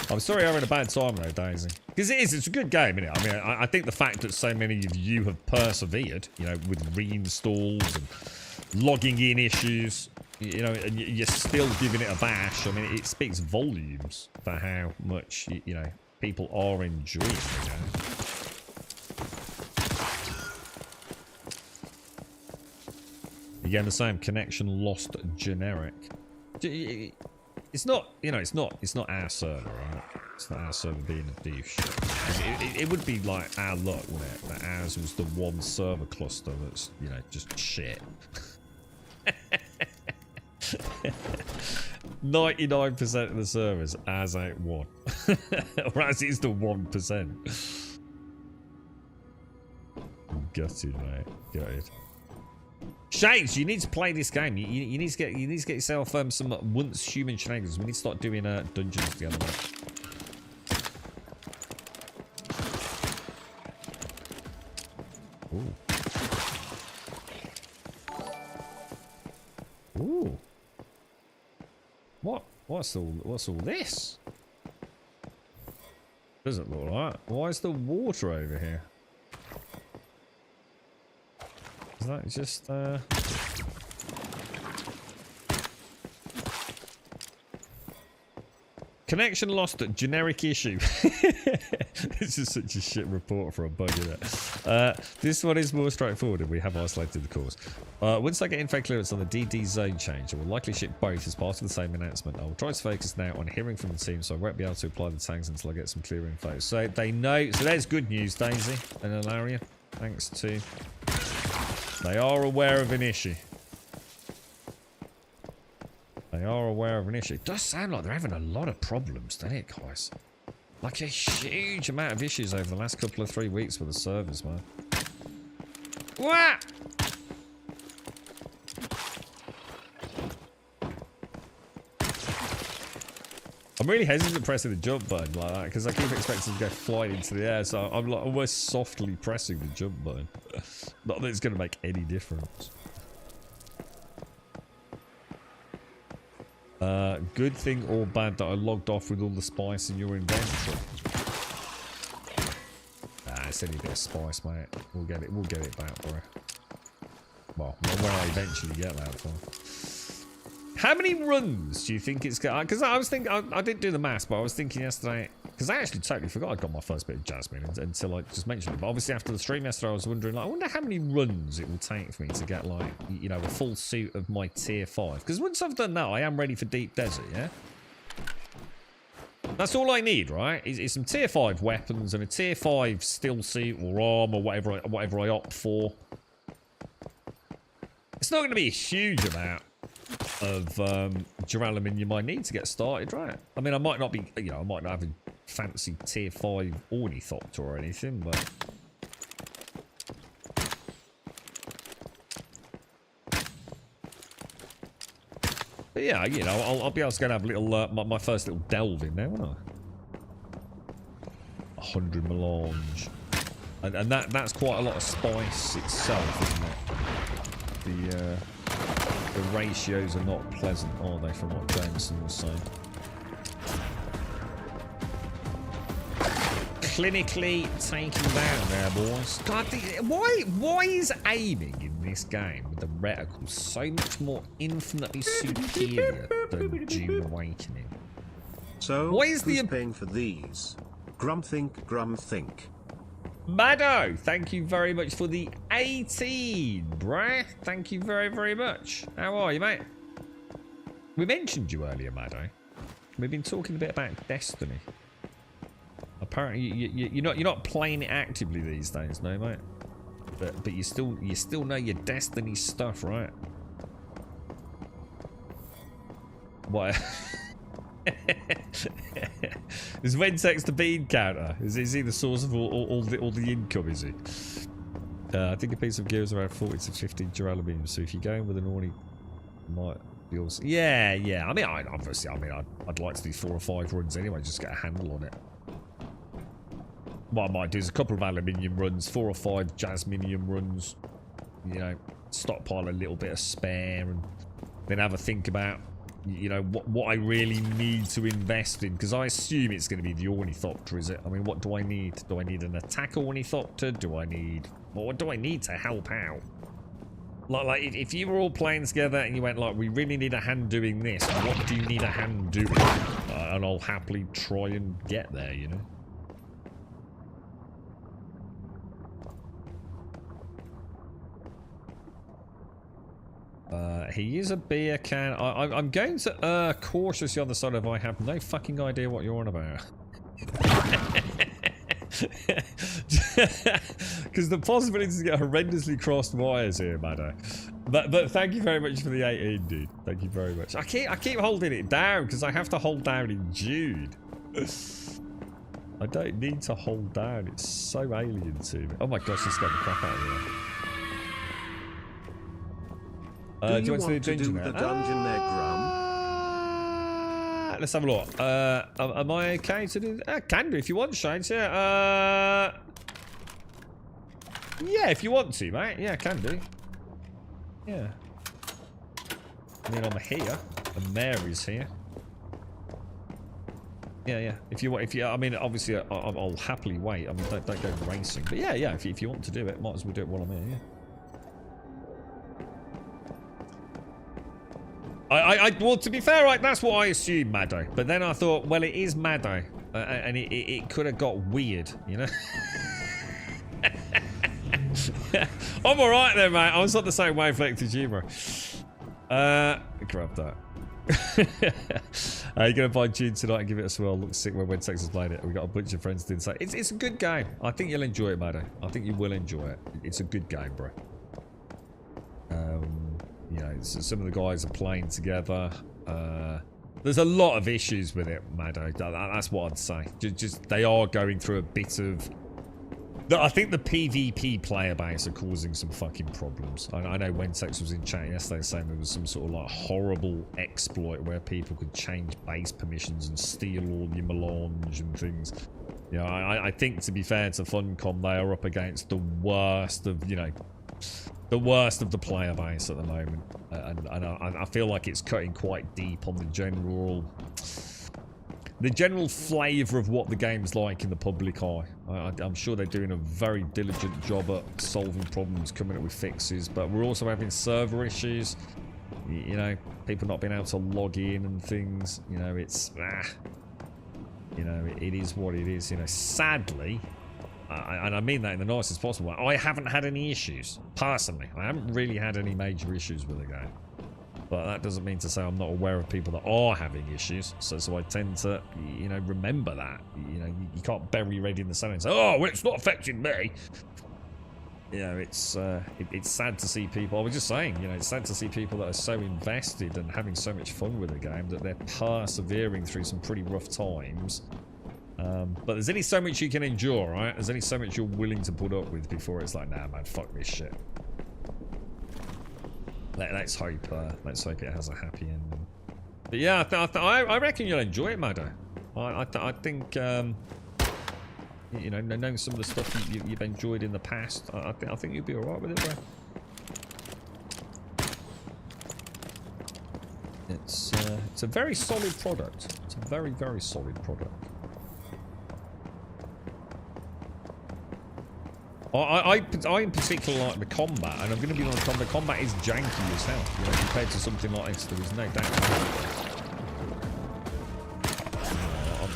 I'm sorry I'm having a bad time though, Daisy. Because it's a good game, isn't it? I mean, I think the fact that so many of you have persevered, you know, with reinstalls and logging in issues, you know, and you're still giving it a bash. I mean, it speaks volumes for how much, you know, people are enjoying the game. Again, the same connection lost generic. It's not, you know, it's not our server, right? It's not our server being a douche. It would be like our luck, wouldn't it? That ours was the one server cluster that's, you know, just shit. 99% of the servers as ain't one. Or as is the 1%. Gutted, mate. Gutted. Shades, you need to play this game. You need to get yourself some once human shenanigans. We need to start doing dungeons together, mate. Ooh. Ooh. What's all this? Doesn't look right. Why is the water over here? Is that just connection lost at generic issue. This is such a shit report for a bug, isn't it? This one is more straightforward and we have isolated the cause. Once I get info clearance on the DD zone change, I will likely ship both as part of the same announcement. I will try to focus now on hearing from the team, so I won't be able to apply the tags until I get some clear info. So they know, so there's good news, Daisy and Ilaria. Thanks to... They are aware of an issue. They are aware of an issue. It does sound like they're having a lot of problems, doesn't it, guys? Like a huge amount of issues over the last couple of 3 weeks with the servers, man. What? I'm really hesitant pressing the jump button like that because I keep expecting to go flying into the air, so I'm like almost softly pressing the jump button. Not that it's going to make any difference. Good thing or bad that I logged off with all the spice in your inventory? It's only a bit of spice, mate. We'll get it back, bro. Well, when I eventually get that far. How many runs do you think it's got? Because I was thinking, I didn't do the maths, but I was thinking yesterday, because I actually totally forgot I'd got my first bit of Jasmine until I just mentioned it. But obviously after the stream yesterday, I was wondering, like, I wonder how many runs it will take for me to get, like, you know, a full suit of my tier 5. Because once I've done that, I am ready for Deep Desert, yeah? That's all I need, right? Is some tier 5 weapons and a tier 5 still suit or arm or whatever I opt for. It's not going to be a huge amount of duralumin you might need to get started, right? I mean, I might not be, you know, I might not have a fancy tier 5 ornithopter or anything, but yeah, you know, I'll be able to go and have a little my first little delve in there, won't I? 100 melange, and that's quite a lot of spice itself, isn't it? The ratios are not pleasant, are they, from what Jameson was saying? Clinically taking down there, boys. God, why is aiming in this game with the reticle so much more infinitely superior than Dune Awakening? So, why is who's paying for these? Grumthink. Mado, thank you very much for the 18, bruh. Thank you very, very much. How are you, mate? We mentioned you earlier, Mado. We've been talking a bit about Destiny. Apparently, you're not playing it actively these days, no, mate. But you still know your Destiny stuff, right? What? Is Ventex the bean counter? Is he the source of all the income, is he? I think a piece of gear is around 40 to 50 duraluminium, so if you're going with an orney, might be also... Yeah. I mean, I'd like to do 4 or 5 runs anyway, just get a handle on it. What I might do is a couple of aluminium runs, 4 or 5 jasminium runs, you know, stockpile a little bit of spare, and then have a think about, you know, what I really need to invest in, because I assume it's going to be the ornithopter, is it? I mean, what do I need? Do I need an attack ornithopter? What do I need to help out? Like if you were all playing together and you went like, we really need a hand doing this, what do you need a hand doing? And I'll happily try and get there, you know? He is a beer can. I'm going to cautiously on the side of I have no fucking idea what you're on about. Because the possibilities to get horrendously crossed wires here, Maddo. But thank you very much for the 18, dude. Thank you very much. I keep holding it down because I have to hold down in Jude. I don't need to hold down. It's so alien to me. Oh my gosh, this scared the crap out of me. Do you want to do the dungeon there, Grum? Let's have a look. Am I okay to do that? Can do if you want, Shane. Yeah, yeah, if you want to, mate. Yeah, can do. Yeah. I mean, I'm here, and Mary's here. Yeah. If you want, I mean, obviously, I'll happily wait. I mean, don't go racing. But yeah. If you want to do it, might as well do it while I'm here. Yeah. Well, to be fair, right, that's what I assumed, Maddo. But then I thought, well, it is Maddo, and it could have got weird, you know. I'm all right there, mate. I was on the same wavelength as you, bro. Grab that. You're gonna buy June tonight and give it a swirl. Looks sick when Texas played it. We got a bunch of friends doing so. It's a good game. I think you'll enjoy it, Maddo. I think you will enjoy it. It's a good game, bro. You know, so some of the guys are playing together. There's a lot of issues with it, Maddo. That's what I'd say. Just they are going through a bit of... I think the PvP player base are causing some fucking problems. I know Wentex was in chat yesterday saying there was some sort of like horrible exploit where people could change base permissions and steal all your melange and things. You know, I think, to be fair to Funcom, they are up against the worst of, you know... the worst of the player base at the moment, and I feel like it's cutting quite deep on the general flavour of what the game's like in the public eye. I'm sure they're doing a very diligent job at solving problems, coming up with fixes, but we're also having server issues. You know, people not being able to log in and things. You know, it's you know, it is what it is. You know, sadly. And I mean that in the nicest possible way. I haven't had any issues, personally. I haven't really had any major issues with the game. But that doesn't mean to say I'm not aware of people that are having issues. So I tend to, you know, remember that. You know, you can't bury your head in the sand and say, oh, well, it's not affecting me. You know, it's sad to see people. I was just saying, you know, it's sad to see people that are so invested and having so much fun with the game that they're persevering through some pretty rough times. But there's only so much you can endure, right? There's only so much you're willing to put up with before it's like, nah, man, fuck this shit. Let's hope it has a happy ending. But yeah, I reckon you'll enjoy it, Maddo. I think, you know, knowing some of the stuff you've enjoyed in the past, I think you'll be alright with it, bro. It's a very solid product. It's a very, very solid product. I in particular like the combat, and I'm going to be honest, the combat is janky as hell. You know, compared to something like this, there is no doubt.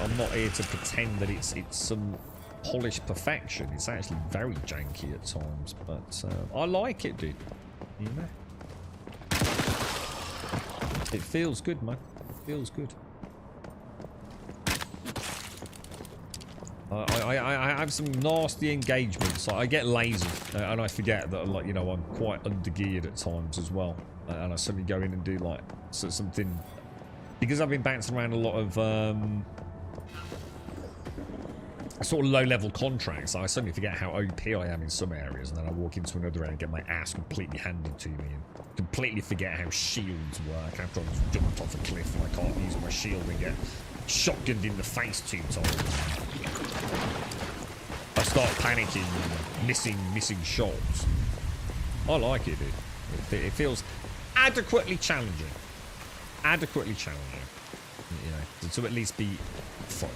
I'm not here to pretend that it's some polished perfection. It's actually very janky at times, but I like it, dude. You know, it feels good, man. It feels good. I have some nasty engagements. I get lazy and I forget that, like, you know, I'm quite undergeared at times as well, and I suddenly go in and do like something because I've been bouncing around a lot of sort of low-level contracts, I suddenly forget how OP I am in some areas, and then I walk into another area and get my ass completely handed to me, and completely forget how shields work after I've just jumped off a cliff and I can't use my shield and get shotgunned in the face 2 times. I start panicking and missing shots. I like it, dude. It feels adequately challenging. Adequately challenging. You know, to at least be fun.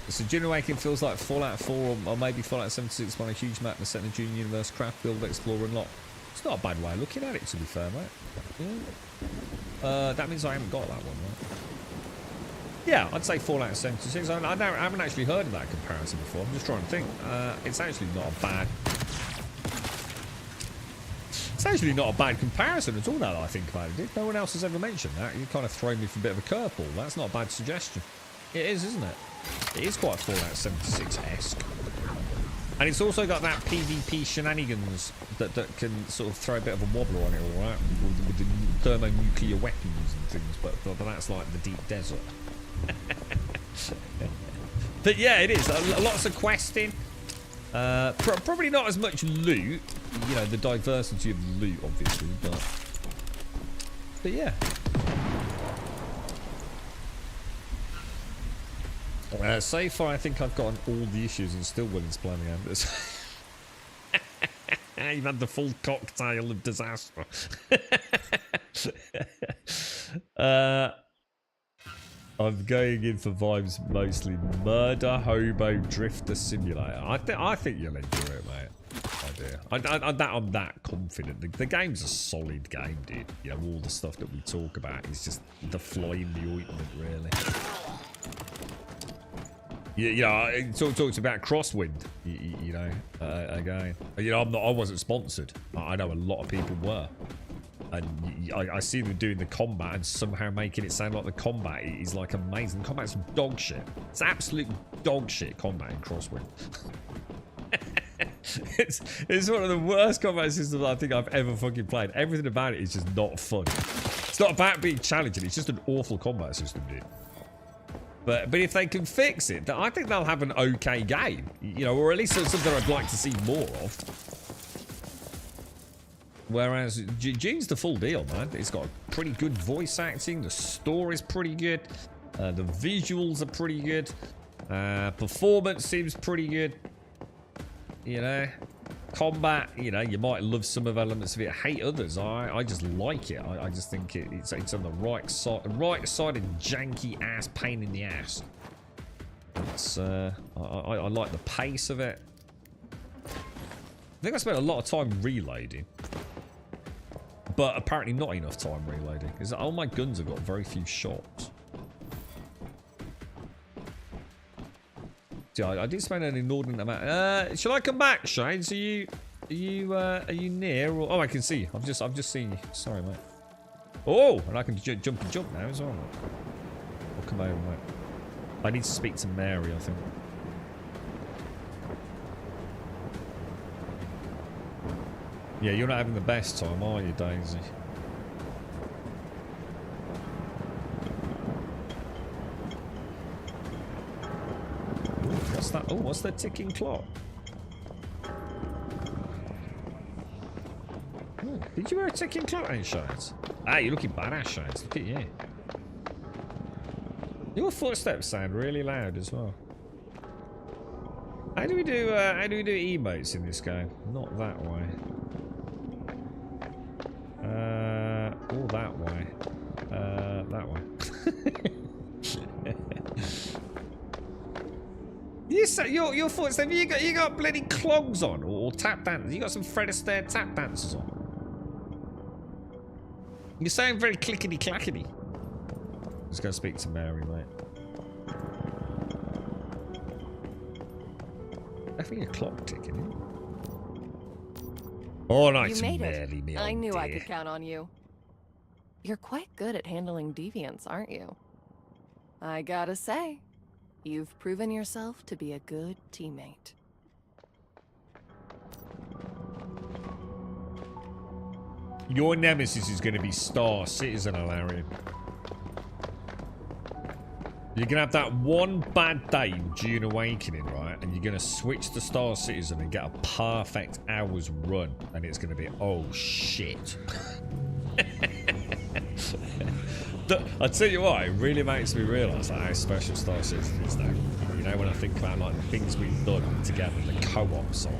So Junior Awakening feels like Fallout 4 or maybe Fallout 76 on a huge map and set in a Junior Universe, craft, build, explore, unlock. It's not a bad way of looking at it, to be fair, mate. Yeah. That means I haven't got that one, right? Yeah, I'd say Fallout 76. I haven't actually heard of that comparison before. I'm just trying to think. It's actually not a bad... It's actually not a bad comparison at all now that I think about it. No one else has ever mentioned that. You kind of throw me for a bit of a curveball. That's not a bad suggestion. It is, isn't it? It is quite Fallout 76-esque. And it's also got that PvP shenanigans that can sort of throw a bit of a wobbler on it, all right, with the thermonuclear weapons and things, but that's like the deep desert. But yeah, it is. Lots of questing. Probably not as much loot. You know, the diversity of loot, obviously, but yeah. So far, I think I've gotten all the issues and still willing to play the Anders. You've had the full cocktail of disaster. I'm going in for vibes mostly murder, hobo, drifter, simulator. I think you'll enjoy it, mate. I do. I'm that confident. The game's a solid game, dude. You know, all the stuff that we talk about is just the fly in the ointment, really. Yeah, it talks about Crosswind, you know, again. You know, I wasn't sponsored. I know a lot of people were. And I see them doing the combat and somehow making it sound like the combat is like amazing. The combat's dog shit. It's absolute dog shit combat in Crosswind. It's one of the worst combat systems I think I've ever fucking played. Everything about it is just not fun. It's not about being challenging. It's just an awful combat system, dude. But if they can fix it, I think they'll have an okay game, you know, or at least something I'd like to see more of. Whereas Gene's the full deal, man. It's got pretty good voice acting. The story's pretty good. The visuals are pretty good. Performance seems pretty good. You know, combat. You know, you might love some of elements of it, hate others. I just like it. I just think it's on the right side of janky ass pain in the ass. It's I like the pace of it. I think I spent a lot of time reloading. But apparently not enough time reloading, because all my guns have got very few shots. See, I did spend an inordinate amount. Shall I come back, Shades? Are you near? Or, oh, I can see you. I've just seen you. Sorry, mate. Oh, and I can jump now as well. I'll come over, mate. I need to speak to Mary, I think. Yeah, you're not having the best time, are you, Daisy? What's that? Oh, what's that ticking clock? Oh, did you wear a ticking clock, Shades? Ah, you're looking badass, Shades. Look at you. Your footsteps sound really loud as well. How do we do emotes in this game? Not that way. Or that way. That way. Your footsteps. You got bloody clogs on or tap dancers. You got some Fred Astaire tap dancers on. You sound very clickety clackety. Just go speak to Mary, mate. I think a clock ticking. All right, you made Mary, it. I knew I could count on you. You're quite good at handling deviants, aren't you? I gotta say, you've proven yourself to be a good teammate. Your nemesis is going to be Star Citizen, Alarian. You're going to have that one bad day in June Awakening, right? And you're going to switch to Star Citizen and get a perfect hour's run. And it's going to be, oh, shit. I tell you what, it really makes me realise like, how special Star Citizen is now. You know, when I think about like the things we've done together, the co-op side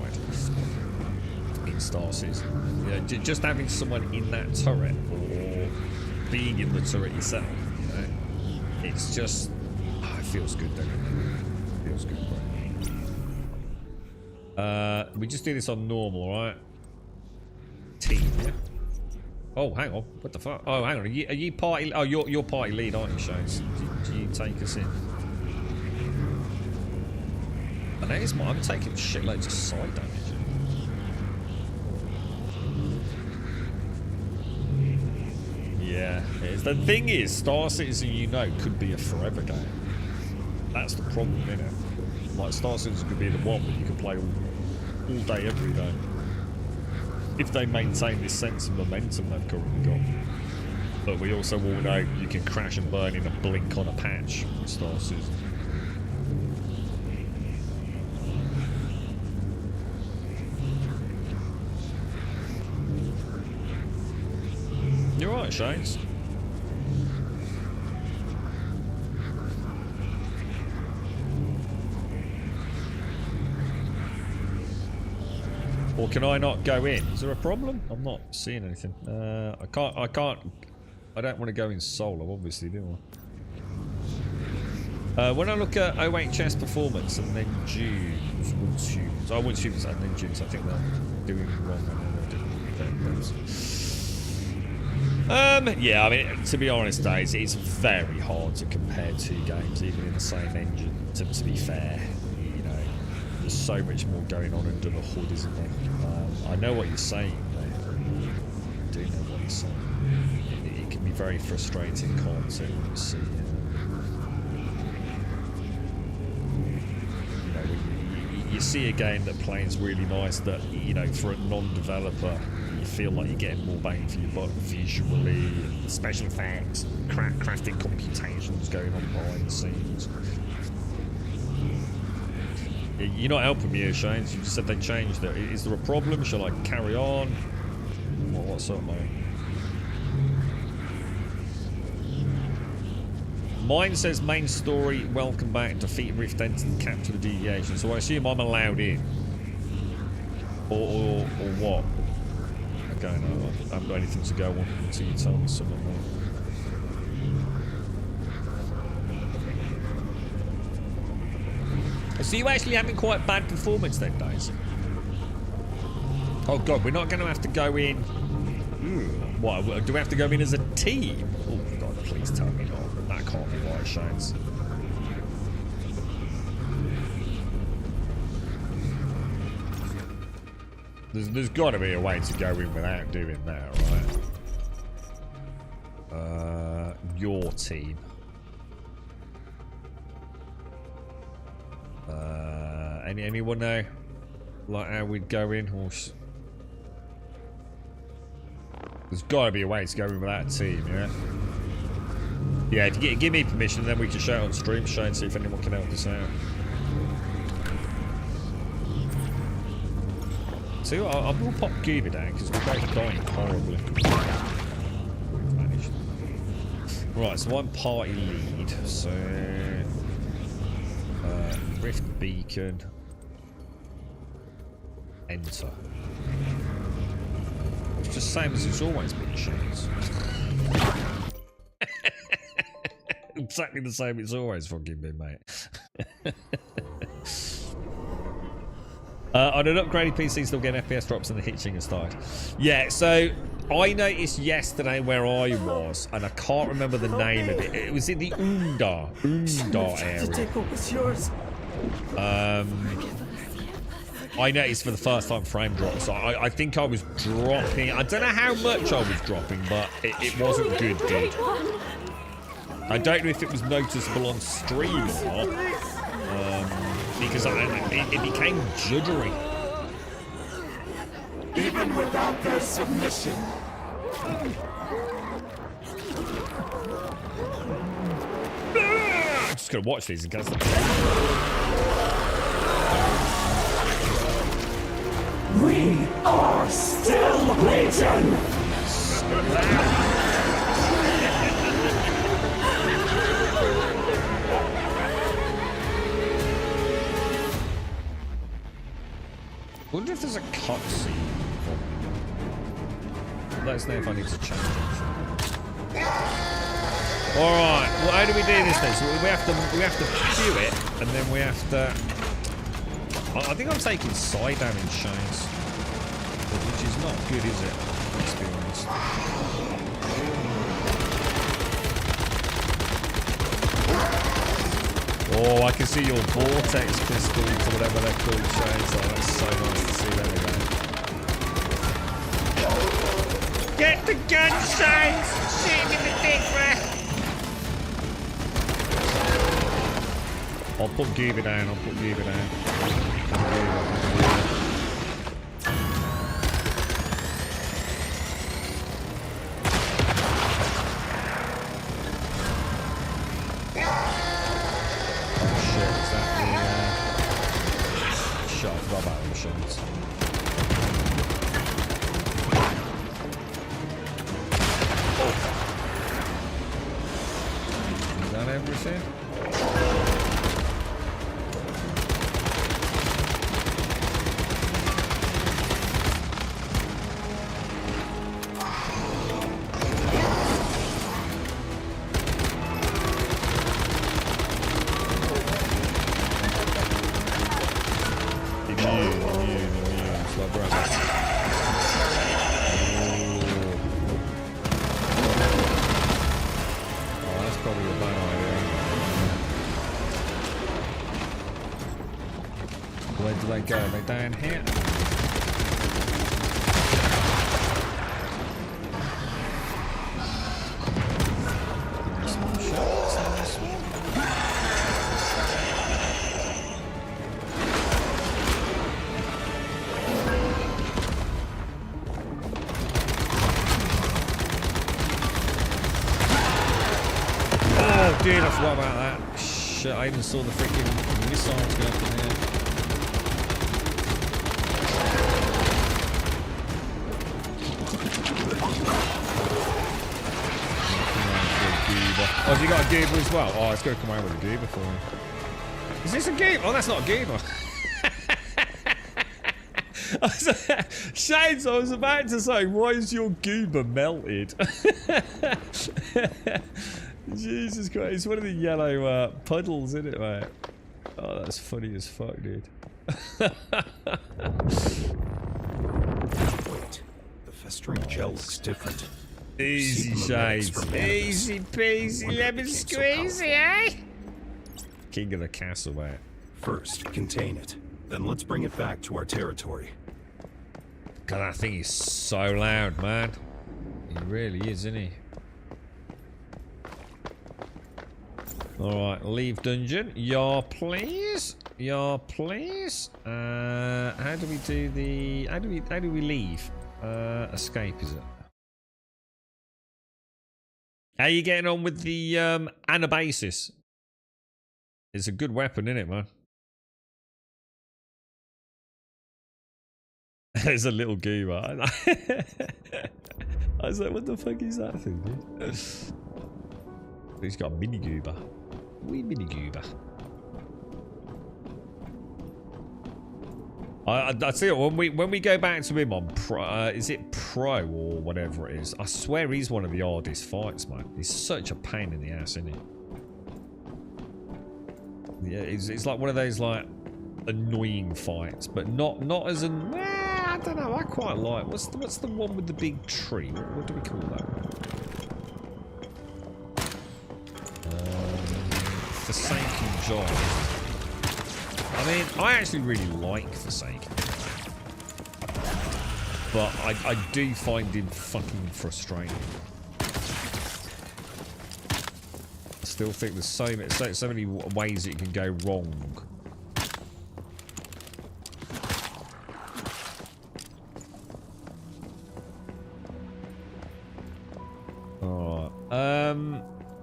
in Star Citizen. You know, just having someone in that turret or being in the turret yourself, you know, it's just, oh, it feels good, doesn't it? It feels good, bro. We just do this on normal, right? Team, yeah? Oh, hang on. What the fuck? Oh, hang on. Are you party? Oh, you're party lead, aren't you, Shanes? Do you take us in? I know it's I'm taking shitloads of side damage. Yeah, it is. The thing is, Star Citizen, you know, could be a forever game. That's the problem, innit? Like, Star Citizen could be the one where you can play all day, every day. If they maintain this sense of momentum they've currently got. But we also all know you can crash and burn in a blink on a patch with Star Citizen. You're right, Shades. Or can I not go in? Is there a problem? I'm not seeing anything. I don't want to go in solo, obviously, do I? When I look at 08 chess performance and then June's, and then June's, I think they're doing wrong and they're doing. Yeah, I mean, to be honest, Days, it's very hard to compare two games, even in the same engine, to be fair. There's so much more going on under the hood, isn't there? I know what you're saying, mate. I do know what you're saying. It can be very frustrating, can't it? When you see, you see a game that plays really nice that, you know, for a non-developer, you feel like you're getting more bang for your buck visually, and special effects, crafting computations going on behind the scenes. You're not helping me here, Shane. You just said they changed it. Is there a problem? Shall I carry on? What's up, mate? Mine says main story, welcome back, defeat Rift Entity, capture the deviation. So I assume I'm allowed in. Or what? Okay, no, I haven't got anything to go on until you tell me something, mate. So you actually having quite bad performance then, Daisy? Oh god, we're not going to have to go in... What, do we have to go in as a team? Oh god, please tell me not. That can't be right, Shanes. There's got to be a way to go in without doing that, right? Your team. Anyone know, like, how we'd go in? Or there's got to be a way to go in without a team, yeah? Yeah, if you give me permission, then we can shout on stream, show and see if anyone can help us out. So I will pop Goober down, because we're both dying horribly. We've managed. Right, so I'm party lead, so... Rift Beacon. Enter. It's just the same as it's always been, Shades. Exactly the same it's always fucking been, mate. On an upgraded PC, still getting FPS drops and the hitching has started. Yeah, so I noticed yesterday where I was, and I can't remember the name of it. It was in the Undar area. I noticed for the first time frame drop, so I think I was dropping. I don't know how much I was dropping, but it wasn't good, dude. I don't know if it was noticeable on stream or not, because it became juddery. Even without their submission, I'm just gonna watch these in case. We are still Legion! I wonder if there's a cutscene. Let us know if I need to change it. Alright, well how do we do this then? So we have to view it and then we have to I think I'm taking side damage shows. Which is not good, is it? Let's be honest. Oh, I can see your vortex crystals or whatever they're called shows. Oh, that's so nice to see them again. Get the gun, Shines! Shoot him in the dick, bruh! I'll put Goober down, I'll put Goober down. Go, they down here. Oh, dude, I forgot about that. Shit, I even saw the freaking missiles go up in there. Oh, have you got a goober as well? Oh, let's go come out with a goober for me. Is this a goober? Oh, that's not a goober. Shades, I was about to say, why is your goober melted? Jesus Christ, it's one of the yellow puddles, isn't it, mate? Oh, that's funny as fuck, dude. Wait, the festering gel looks different. Easy, Shades. Easy peasy, lemon squeezy, eh? King of the castle, mate. First, contain it. Then let's bring it back to our territory. God, that thing is so loud, man. He really is, isn't he? Alright, leave dungeon. Yeah, please. Yeah, please. How do we do the... How do we leave? Escape, is it? How you getting on with the anabasis? It's a good weapon, isn't it, man? There's a little goober. I was like, what the fuck is that thing, dude? He's got a mini goober. Wee mini goober. I tell you what, when we go back to him on pro, is it pro or whatever it is? I swear he's one of the hardest fights, man. He's such a pain in the ass, isn't he? Yeah, it's like one of those like annoying fights, but not as an. I don't know. I quite like. What's the one with the big tree? What do we call that? Forsaken John. I mean, I actually really like Forsaken. But I do find him fucking frustrating. I still think there's so many ways it can go wrong.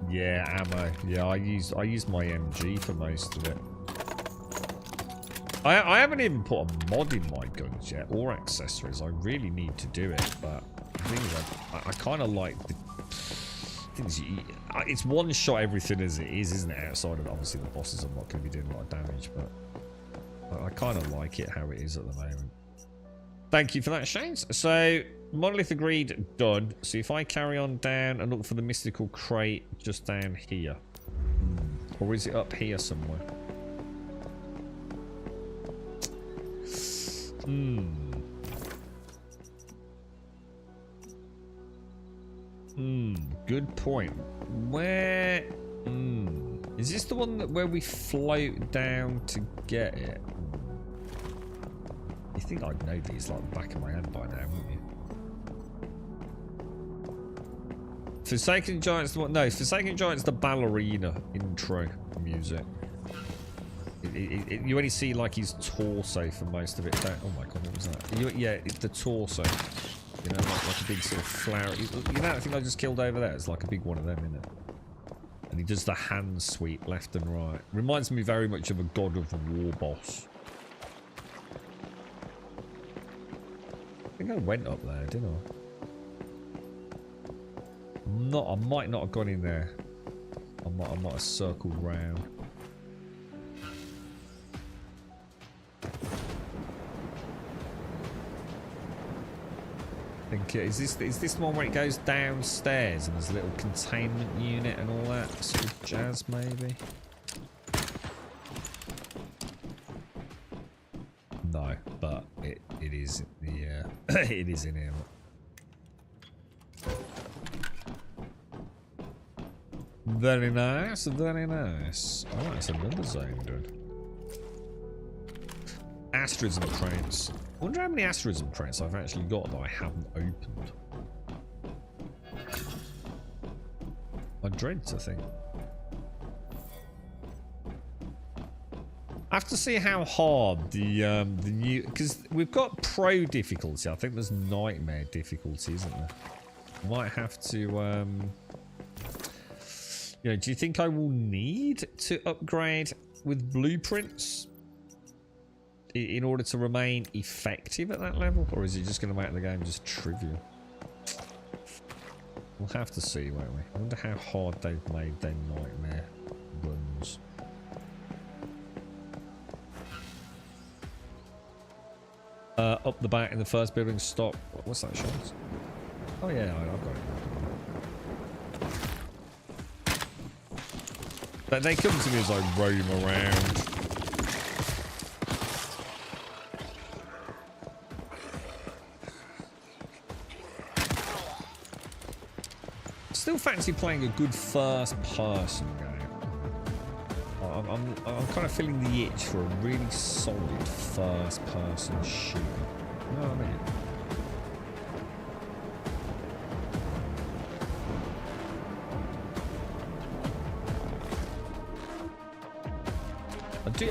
Yeah, ammo. Yeah, I use my MG for most of it. I haven't even put a mod in my guns yet, or accessories. I really need to do it, but the thing is, I kind of like the things. It's one shot everything as it is, isn't it? Outside of obviously the bosses, I'm not going to be doing a lot of damage, but I kind of like it how it is at the moment. Thank you for that, Shanes. So monolith agreed, done. So if I carry on down and look for the mystical crate just down here, or is it up here somewhere? Good point. Where? Is this the one where we float down to get it? You think I'd know these like the back of my hand by now, wouldn't you? Forsaken Giants, the one? No, Forsaken Giants, the ballerina intro music. You only see like his torso for most of it. Oh my god, what was that? Yeah, it's the torso. You know, like a big sort of flower. You know, I think I just killed over there. It's like a big one of them, isn't it? And he does the hand sweep left and right. Reminds me very much of a God of War boss. I think I went up there, didn't I? I might not have gone in there. I might have circled round. I think is this the one where it goes downstairs and there's a little containment unit and all that sort of jazz, maybe? No, but it is the it is in here. Very nice, very nice. Oh, that's another zone done. Asterism crates. I wonder how many asterism crates I've actually got that I haven't opened. I dread to think. I have to see how hard the new, because we've got pro difficulty. I think there's nightmare difficulty, isn't there? Might have to you know, do you think I will need to upgrade with blueprints in order to remain effective at that level, or is it just going to make the game just trivial? We'll have to see, won't we? I wonder how hard they've made their nightmare runs. Up the back in the first building, stop. What's that, Sean? Oh yeah, I've got it. But they come to me as I roam around. Still fancy playing a good first-person game. I'm kind of feeling the itch for a really solid first-person shooter. You know what I mean?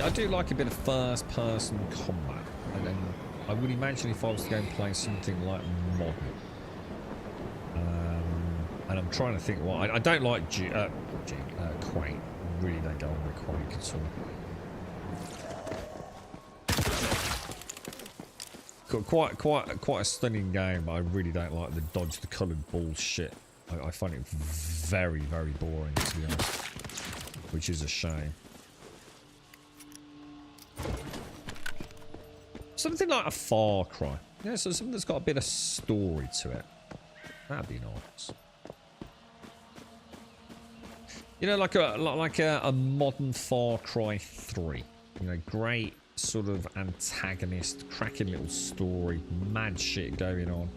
I do like a bit of first-person combat, and then I would imagine if I was to go and play something like modern. And I'm trying to think what I don't like Quake. I really don't go on with Quake at all. Quite a stunning game, but I really don't like the dodge the coloured bullshit. I find it very, very boring, to be honest, which is a shame. Something like a Far Cry, yeah. So something that's got a bit of story to it. That'd be nice. You know, like a modern Far Cry 3. You know, great sort of antagonist, cracking little story, mad shit going on.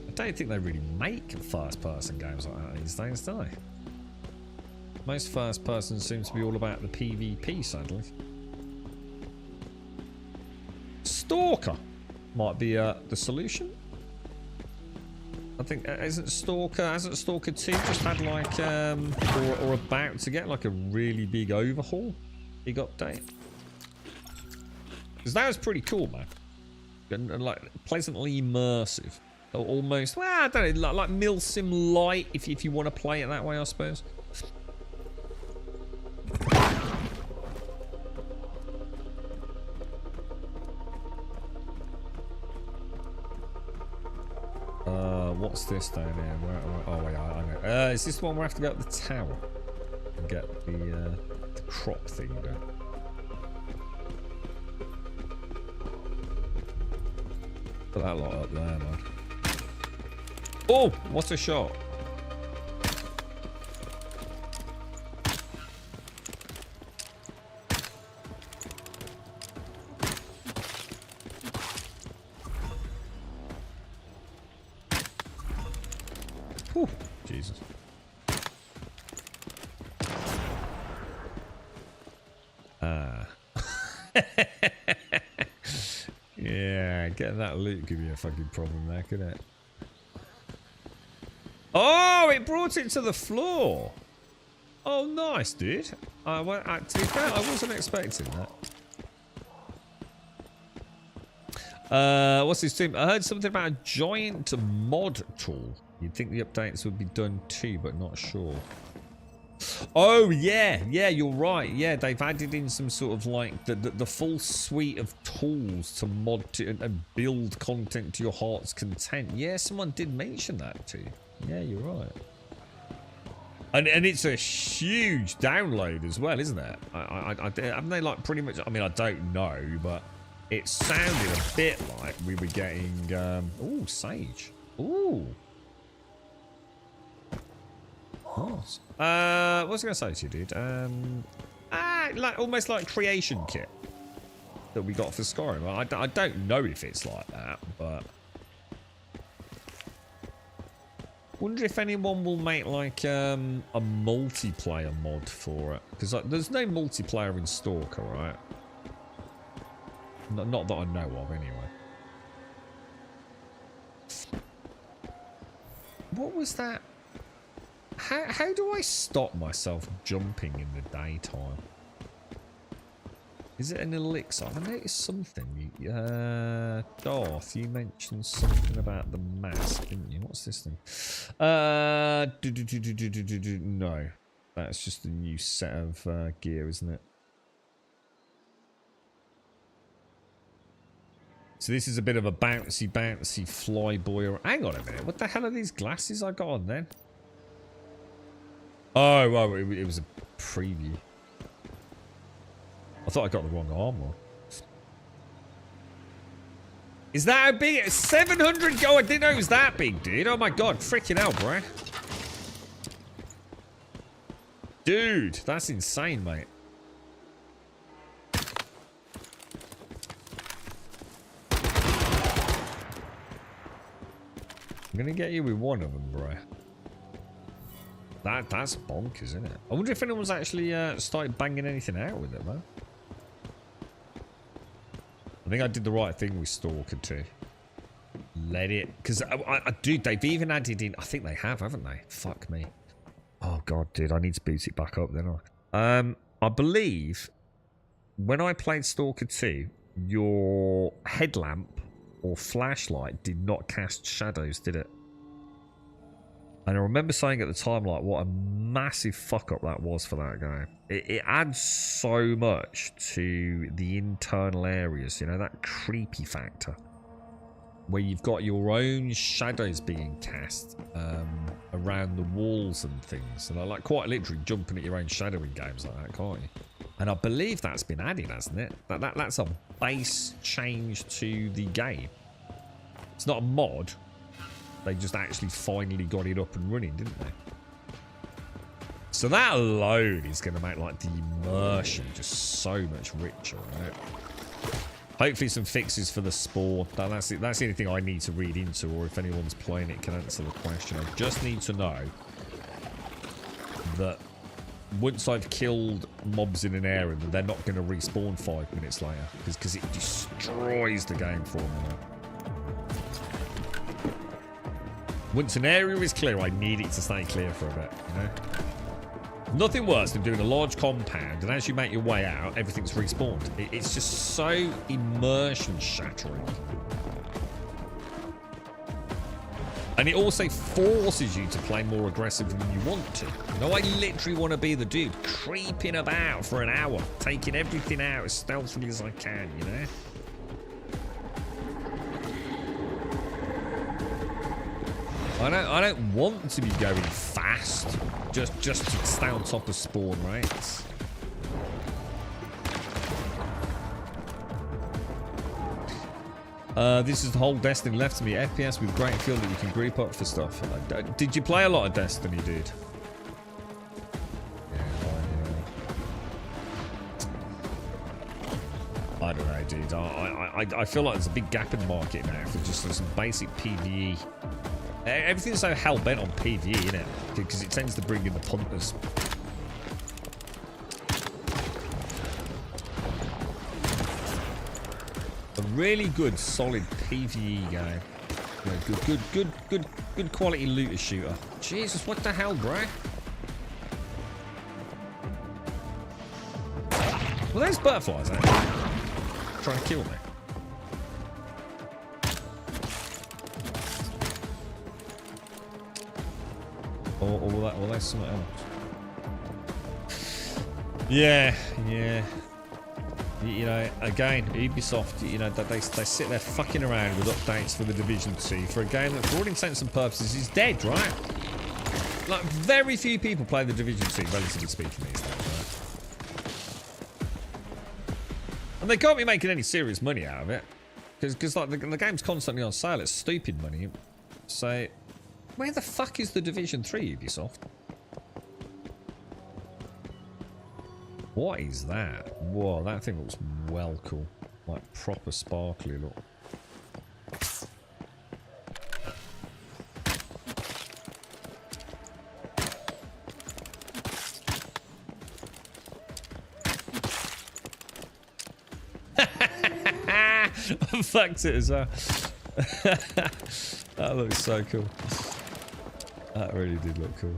I don't think they really make first-person games like that these days, do they? Most first-person seems to be all about the PvP, sadly. Stalker might be the solution. I think hasn't Stalker 2 just had like or about to get like a really big overhaul, big update? Because that was pretty cool, man, and like pleasantly immersive. Almost. Well, I don't know. Like Milsim Light, if you want to play it that way, I suppose. What's this down here? Oh wait, I know. Is this the one where I have to go up the tower and get the crop thing done? Put that lot up there, man. Oh, what a shot! Whew, Jesus. Yeah, getting that loot could be a fucking problem there, couldn't it? Oh, it brought it to the floor. Oh, nice, dude. To be fair, I wasn't expecting that. What's this team? I heard something about a giant mod tool. You'd think the updates would be done too, but not sure. Oh, yeah, you're right. Yeah, they've added in some sort of like the full suite of tools to mod to and build content to your heart's content. Yeah, someone did mention that too. Yeah, you're right. And it's a huge download as well, isn't it? Haven't they like pretty much? I mean, I don't know, but it sounded a bit like we were getting. Ooh, sage. Ooh. Nice. What was I going to say to you, dude? Like almost like creation kit that we got for Skyrim. I don't know if it's like that, but wonder if anyone will make like a multiplayer mod for it, because like, there's no multiplayer in Stalker, right? Not that I know of, anyway. What was that? How do I stop myself jumping in the daytime? Is it an elixir? I noticed something. Darth, you mentioned something about the mask, didn't you? What's this thing? No. That's just a new set of gear, isn't it? So this is a bit of a bouncy flyboy. Hang on a minute. What the hell are these glasses I got on then? Oh, well, it was a preview. I thought I got the wrong armor. Is that how big? 700 go. I didn't know it was that big, dude. Oh my god, freaking hell, bro. Dude, that's insane, mate. I'm gonna get you with one of them, bro. That's bonkers, isn't it? I wonder if anyone's actually started banging anything out with it, man. I think I did the right thing with Stalker too. Let it, because dude, they've even added in. I think they have, haven't they? Fuck me. Oh god, dude, I need to boot it back up then. I believe when I played Stalker 2, your headlamp or flashlight did not cast shadows, did it? And I remember saying at the time, like, what a massive fuck up that was for that game. It adds so much to the internal areas, you know, that creepy factor. Where you've got your own shadows being cast around the walls and things. And I like quite literally jumping at your own shadow in games like that, can't you? And I believe that's been added, hasn't it? That's a base change to the game. It's not a mod. They just actually finally got it up and running, didn't they? So that alone is going to make like the immersion just so much richer, right? Hopefully some fixes for the spawn. That's it. That's the only thing I need to read into, or if anyone's playing it can answer the question. I just need to know that once I've killed mobs in an area, that they're not going to respawn 5 minutes later, because it destroys the game for me. Once an area is clear, I need it to stay clear for a bit, you know? Nothing worse than doing a large compound, and as you make your way out, everything's respawned. It's just so immersion shattering. And it also forces you to play more aggressive than you want to. You know, I literally want to be the dude creeping about for an hour, taking everything out as stealthily as I can, you know? I don't want to be going fast just to stay on top of spawn rates. This is the whole Destiny left to me. FPS with great feel that you can group up for stuff. Did you play a lot of Destiny, dude? I don't know, dude. I feel like there's a big gap in the market now for just some basic PvE. Everything's so hell-bent on PvE, isn't it? Because it tends to bring in the punters. A really good, solid PvE game. You know, good quality looter shooter. Jesus, what the hell, bro? Well, there's butterflies out there. Trying to kill me. Or will that something else? Yeah. You know, again, Ubisoft, you know, they sit there fucking around with updates for the Division 2 for a game that, for all intents and purposes, is dead, right? Like, very few people play the Division 2, relatively speaking, these days, right? And they can't be making any serious money out of it. Because like, the game's constantly on sale at stupid money. So, where the fuck is the Division 3, Ubisoft? What is that? Whoa, that thing looks well cool. Like proper sparkly look. I fucked it as well. That looks so cool. That really did look cool.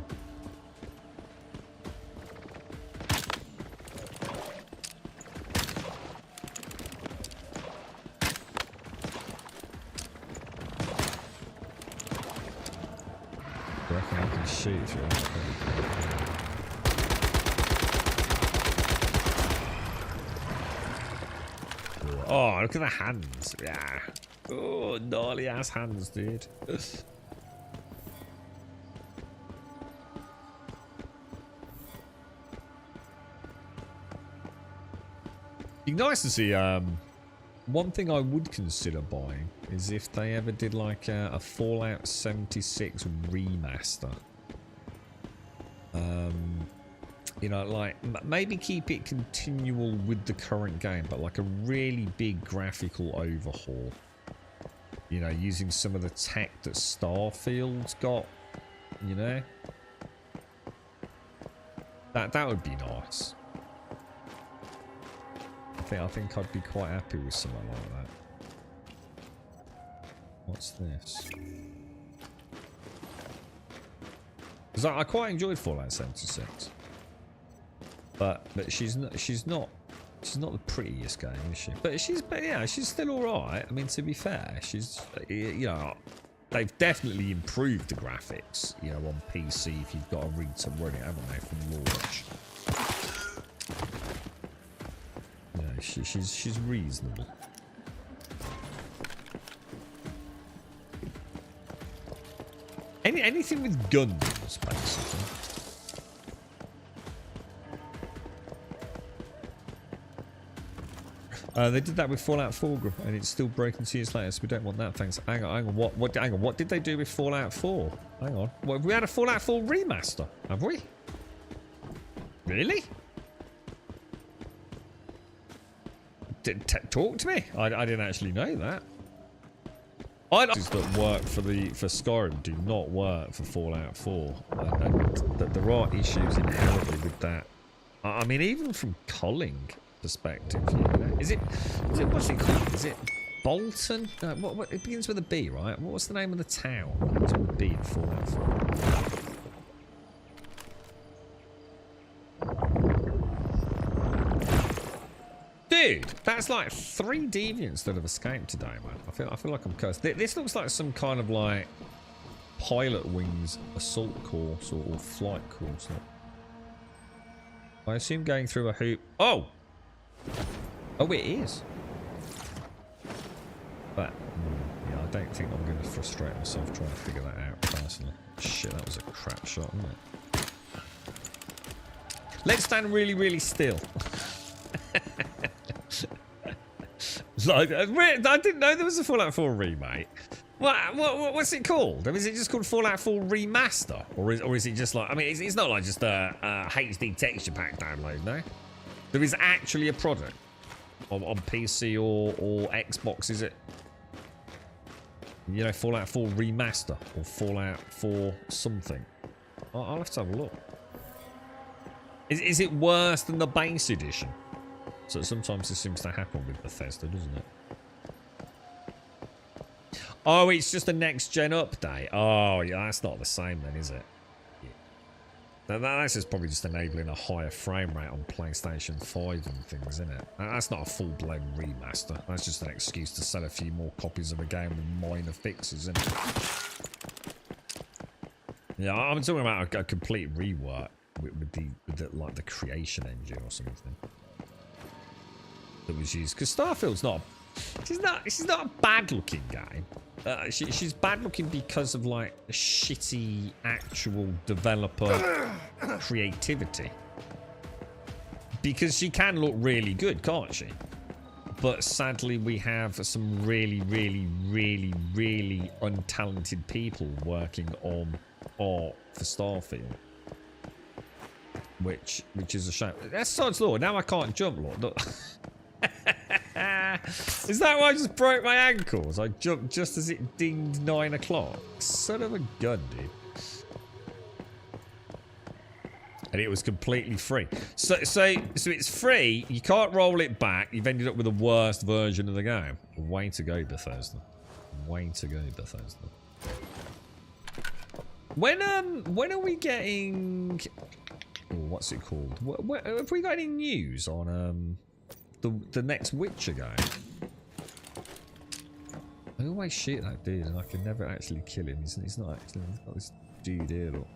I reckon I can shoot if you want. Oh, look at the hands. Yeah. Oh, gnarly ass hands, dude. Be nice to see. One thing I would consider buying is if they ever did like a Fallout 76 remaster. You know, like maybe keep it continual with the current game, but like a really big graphical overhaul. You know, using some of the tech that Starfield's got. You know, that would be nice. I think I'd be quite happy with something like that. What's this? Because I quite enjoyed Fallout 76, but she's not the prettiest game, is she? But yeah, she's still all right. I mean, to be fair, she's, you know, they've definitely improved the graphics, you know, on PC if you've got a rig to run it, haven't they, from launch? She's reasonable. Anything with guns, basically. They did that with Fallout 4, and it's still broken 2 years later, so we don't want that. Thanks. Hang on. What did they do with Fallout 4? Hang on. What, we had a Fallout 4 remaster, have we? Really? Talk to me. I didn't actually know that. That work for Skyrim do not work for Fallout 4, and there are issues inherently with that. I mean, even from culling perspective, you know, is it what's it called? Is it Bolton? No, what it begins with a B, right? What's the name of the town? It begins with a B in Fallout 4. Dude, that's like 3 deviants that have escaped today, man. I feel like I'm cursed. This looks like some kind of like pilot wings assault course or flight course. I assume going through a hoop. Oh! Oh, it is. But, yeah, I don't think I'm going to frustrate myself trying to figure that out personally. Shit, that was a crap shot, wasn't it? Let's stand really, really still. Like, I didn't know there was a Fallout 4 remake. What's it called? I mean, is it just called Fallout 4 Remaster? Or is it just like... I mean, it's not like just a HD texture pack download, no? There is actually a product on PC or Xbox, is it? You know, Fallout 4 Remaster or Fallout 4 something. I'll have to have a look. Is it worse than the base edition? So sometimes this seems to happen with Bethesda, doesn't it? Oh, it's just a next-gen update. Oh, yeah, that's not the same then, is it? Yeah. That's just probably just enabling a higher frame rate on PlayStation 5 and things, isn't it? That's not a full-blown remaster. That's just an excuse to sell a few more copies of a game with minor fixes, isn't it? Yeah, I'm talking about a complete rework with the creation engine or something that was used. Because Starfield's not... She's not a bad-looking game. She's bad-looking because of, like, shitty actual developer creativity. Because she can look really good, can't she? But sadly, we have some really, really, really, really untalented people working on art for Starfield. Which is a shame. That's Sod's Law. Now I can't jump, Lord. Look. Is that why I just broke my ankles? I jumped just as it dinged 9 o'clock. Son of a gun, dude. And it was completely free. So it's free. You can't roll it back. You've ended up with the worst version of the game. Way to go, Bethesda. Way to go, Bethesda. When are we getting? Oh, what's it called? Have we got any news on the next Witcher game? I always shoot that dude and I can never actually kill him. He's not actually. He's got this dude here, look.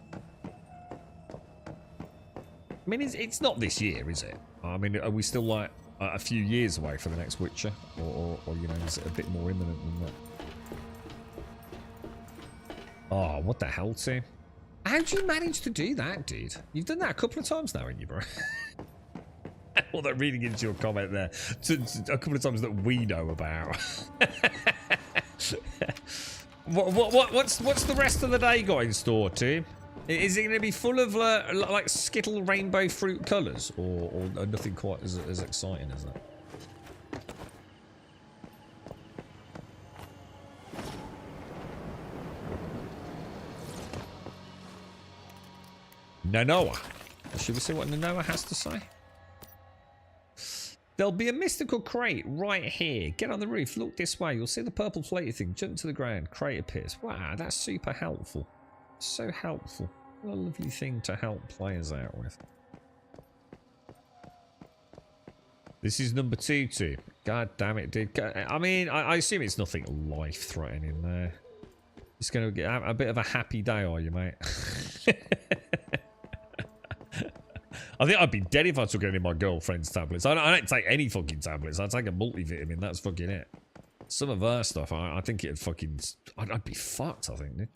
I mean, it's not this year, is it? I mean, are we still like a few years away from the next Witcher, or you know, is it a bit more imminent than that? Oh, what the hell, Tim? How'd you manage to do that, dude? You've done that a couple of times now, haven't you, bro? Although reading into your comment there, a couple of times that we know about. What's the rest of the day got in store, Tim? Is it going to be full of like Skittle rainbow fruit colours, or nothing quite as exciting as that? Nanoa. Should we see what Nanoa has to say? There'll be a mystical crate right here. Get on the roof. Look this way. You'll see the purple floaty thing. Jump to the ground. Crate appears. Wow, that's super helpful. So helpful. What a lovely thing to help players out with. This is number 2, too. God damn it, dude. I mean, I assume it's nothing life-threatening there. It's going to get a bit of a happy day, are you, mate? I think I'd be dead if I took any of my girlfriend's tablets. I don't take any fucking tablets. I take a multivitamin. That's fucking it. Some of her stuff, I think it'd fucking... I'd be fucked, I think, dude.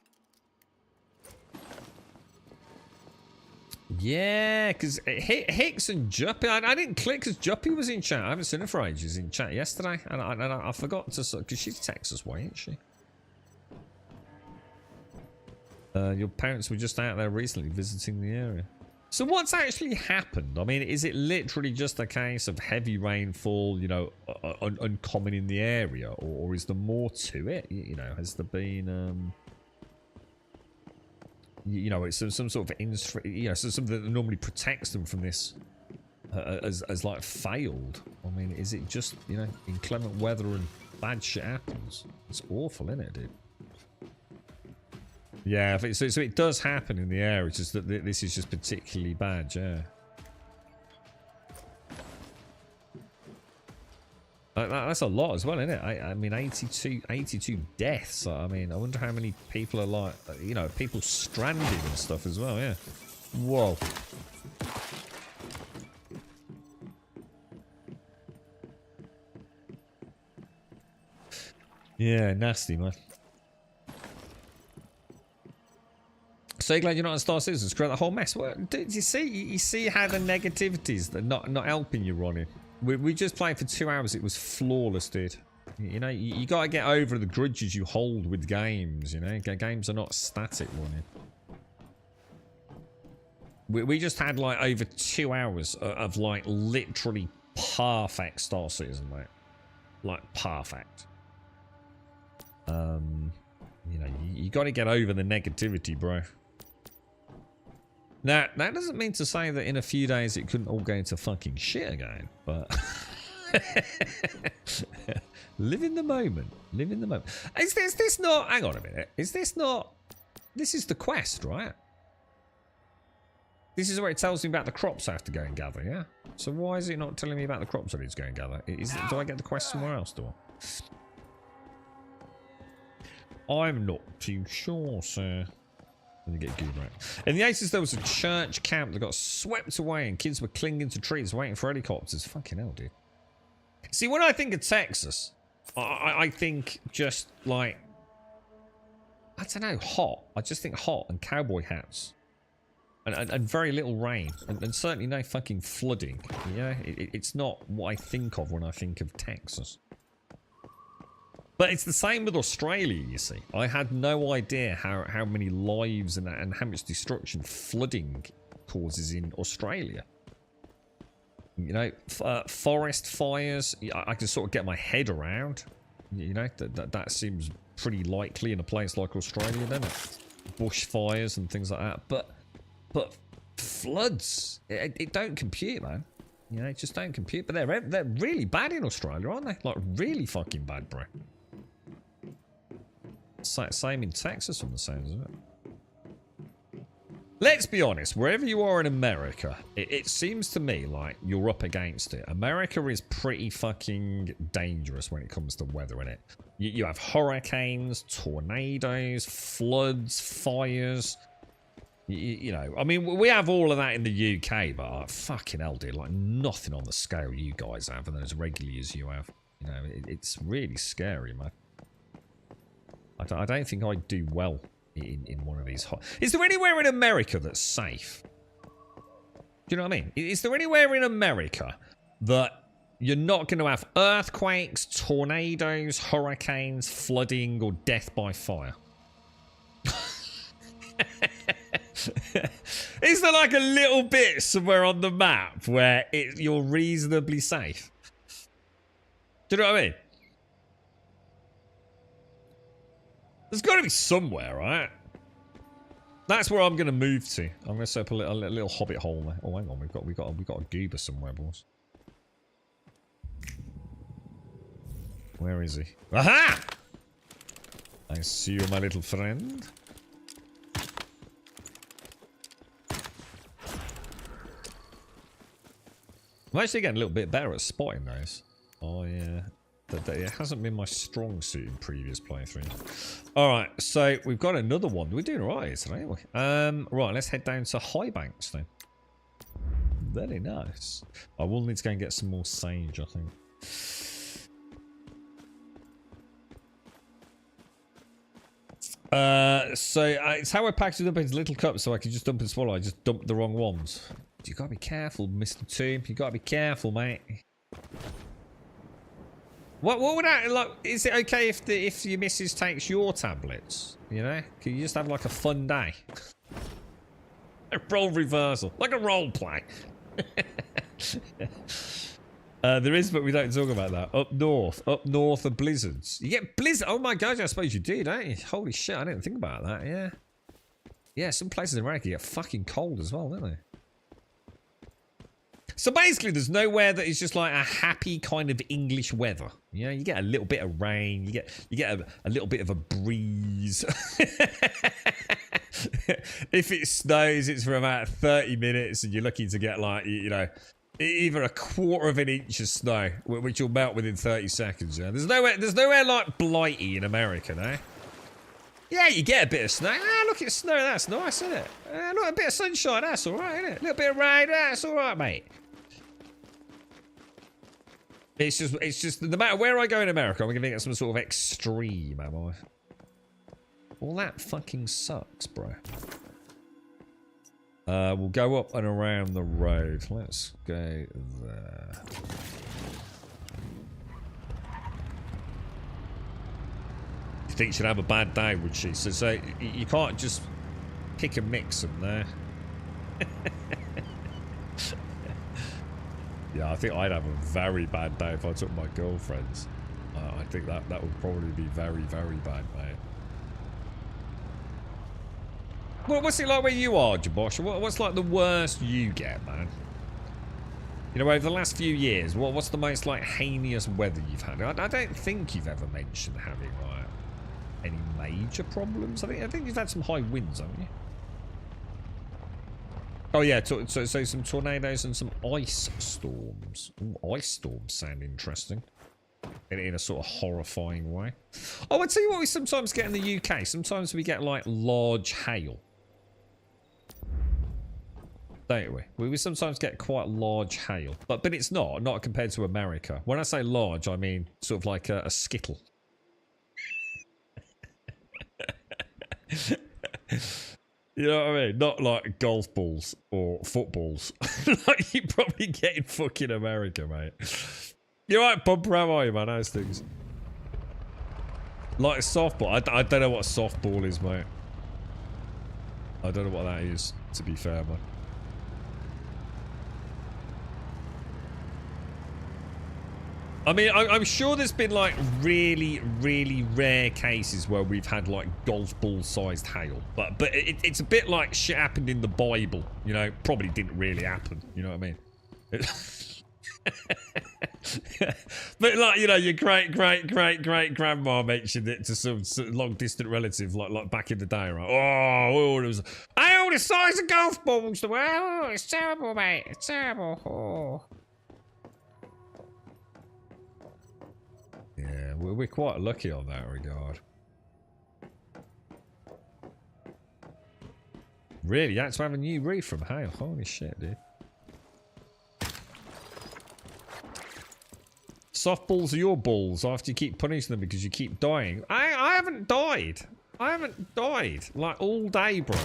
Yeah, because Hicks and Juppy... I didn't click because Juppy was in chat. I haven't seen her for ages in chat yesterday. And I forgot to... Because she's Texas way, isn't she? Your parents were just out there recently visiting the area. So what's actually happened? I mean, is it literally just a case of heavy rainfall, you know, uncommon in the area? Or is there more to it? You know, has there been... you know, it's some sort of... You know, something that normally protects them from this as like failed. I mean, is it just, you know, inclement weather and bad shit happens? It's awful, isn't it, dude? Yeah, so it does happen in the air. It's just that this is just particularly bad, yeah. That's a lot as well, isn't it? I mean, 82 deaths. I mean, I wonder how many people are like, you know, people stranded and stuff as well, yeah. Whoa. Yeah, nasty, man. So glad you're not on Star Citizen. Screw the whole mess. Well, do you see how the negativities that not helping you, Ronnie? We just played for 2 hours. It was flawless, dude. You know, you gotta get over the grudges you hold with games. You know, games are not static, Ronnie. We just had like over 2 hours of like literally perfect Star Citizen, mate. Like perfect. You know, you got to get over the negativity, bro. Now, that doesn't mean to say that in a few days it couldn't all go into fucking shit again, but live in the moment. Live in the moment. Is this not, hang on a minute, is this not, this is the quest, right? This is where it tells me about the crops I have to go and gather, yeah? So why is it not telling me about the crops I need to go and gather? Do I get the quest somewhere else, do I? I'm not too sure, sir. Let me get good, right. In the 80s, there was a church camp that got swept away and kids were clinging to trees waiting for helicopters. Fucking hell, dude. See, when I think of Texas, I think just like, I don't know, hot. I just think hot and cowboy hats. And very little rain. And certainly no fucking flooding. Yeah, it's not what I think of when I think of Texas. But it's the same with Australia, you see. I had no idea how many lives and how much destruction flooding causes in Australia. You know, forest fires, I can sort of get my head around. You know, that seems pretty likely in a place like Australia, doesn't it? Bushfires and things like that. But floods, it don't compute, man. You know, it just don't compute. But they're really bad in Australia, aren't they? Like, really fucking bad, bro. Same in Texas from the sounds of it. Let's be honest, wherever you are in America, it seems to me like you're up against it. America is pretty fucking dangerous when it comes to weather, innit? You have hurricanes, tornadoes, floods, fires. You know, I mean, we have all of that in the UK, but fucking hell, dude, like nothing on the scale you guys have and as regularly as you have. You know, it's really scary, man. I don't think I'd do well in one of these hot... Is there anywhere in America that's safe? Do you know what I mean? Is there anywhere in America that you're not going to have earthquakes, tornadoes, hurricanes, flooding, or death by fire? Is there like a little bit somewhere on the map where you're reasonably safe? Do you know what I mean? There's got to be somewhere, right? That's where I'm going to move to. I'm going to set up a little hobbit hole there. Oh, hang on, we've got a goober somewhere, boys. Where is he? Aha! I see you, my little friend. I'm actually getting a little bit better at spotting those. Oh yeah. It hasn't been my strong suit in previous playthroughs. Alright, so we've got another one. We're doing alright today, aren't we? Right, let's head down to High Banks then. Very nice. I will need to go and get some more sage, I think. It's how I packed it up into little cups so I can just dump and swallow. I just dumped the wrong ones. You gotta be careful, Mr. Tomb. You gotta be careful, mate. What would I like? Is it okay if your missus takes your tablets? You know, can you just have like a fun day? A role reversal, like a role play. There is, but we don't talk about that. Up north are blizzards. You get blizzard. Oh my god, I suppose you do, don't you? Holy shit, I didn't think about that. Yeah, yeah. Some places in America get fucking cold as well, don't they? So basically, there's nowhere that is just like a happy kind of English weather. You know, you get a little bit of rain, you get a little bit of a breeze. If it snows, it's for about 30 minutes, and you're lucky to get like, you know, Either a quarter of an inch of snow, which will melt within 30 seconds. Yeah, there's nowhere like Blighty in America, no. Yeah, you get a bit of snow. Ah, look at snow. That's nice, isn't it? Look, a bit of sunshine. That's all right, isn't it? A little bit of rain. That's all right, mate. It's just no matter where I go in America, I'm going to get some sort of extreme, am I? Well, that fucking sucks, bro. We'll go up and around the road. Let's go there. You think she'd have a bad day, would she? So you can't just pick and mix them there. Yeah, I think I'd have a very bad day if I took my girlfriends. I think that would probably be very, very bad, mate. Well, what's it like where you are, Jabosh? What's like the worst you get, man? You know, over the last few years, what's the most like heinous weather you've had? I don't think you've ever mentioned having like any major problems. I think you've had some high winds, haven't you? Oh yeah, so some tornadoes and some ice storms. Ooh, ice storms sound interesting. In a sort of horrifying way. Oh, I'll tell you what we sometimes get in the UK. Sometimes we get like large hail. Don't we? We sometimes get quite large hail. But it's not compared to America. When I say large, I mean sort of like a skittle. You know what I mean? Not like golf balls or footballs. Like you probably get in fucking America, mate. You're right, Bumper, how are you, man? How's things? Like a softball. I don't know what a softball is, mate. I don't know what that is, to be fair, man. I mean, I'm sure there's been like really, really rare cases where we've had like golf ball-sized hail, but it's a bit like shit happened in the Bible, you know. Probably didn't really happen, you know what I mean? But like, you know, your great grandma mentioned it to some long distant relative, like back in the day, right? Oh, it was the size of golf balls. Oh, it's terrible, mate. It's terrible. Oh. Yeah, we're quite lucky on that regard. Really, you had to have a new roof from hail. Holy shit, dude. Softballs are your balls after you keep punishing them because you keep dying. I haven't died. I haven't died like all day, bro.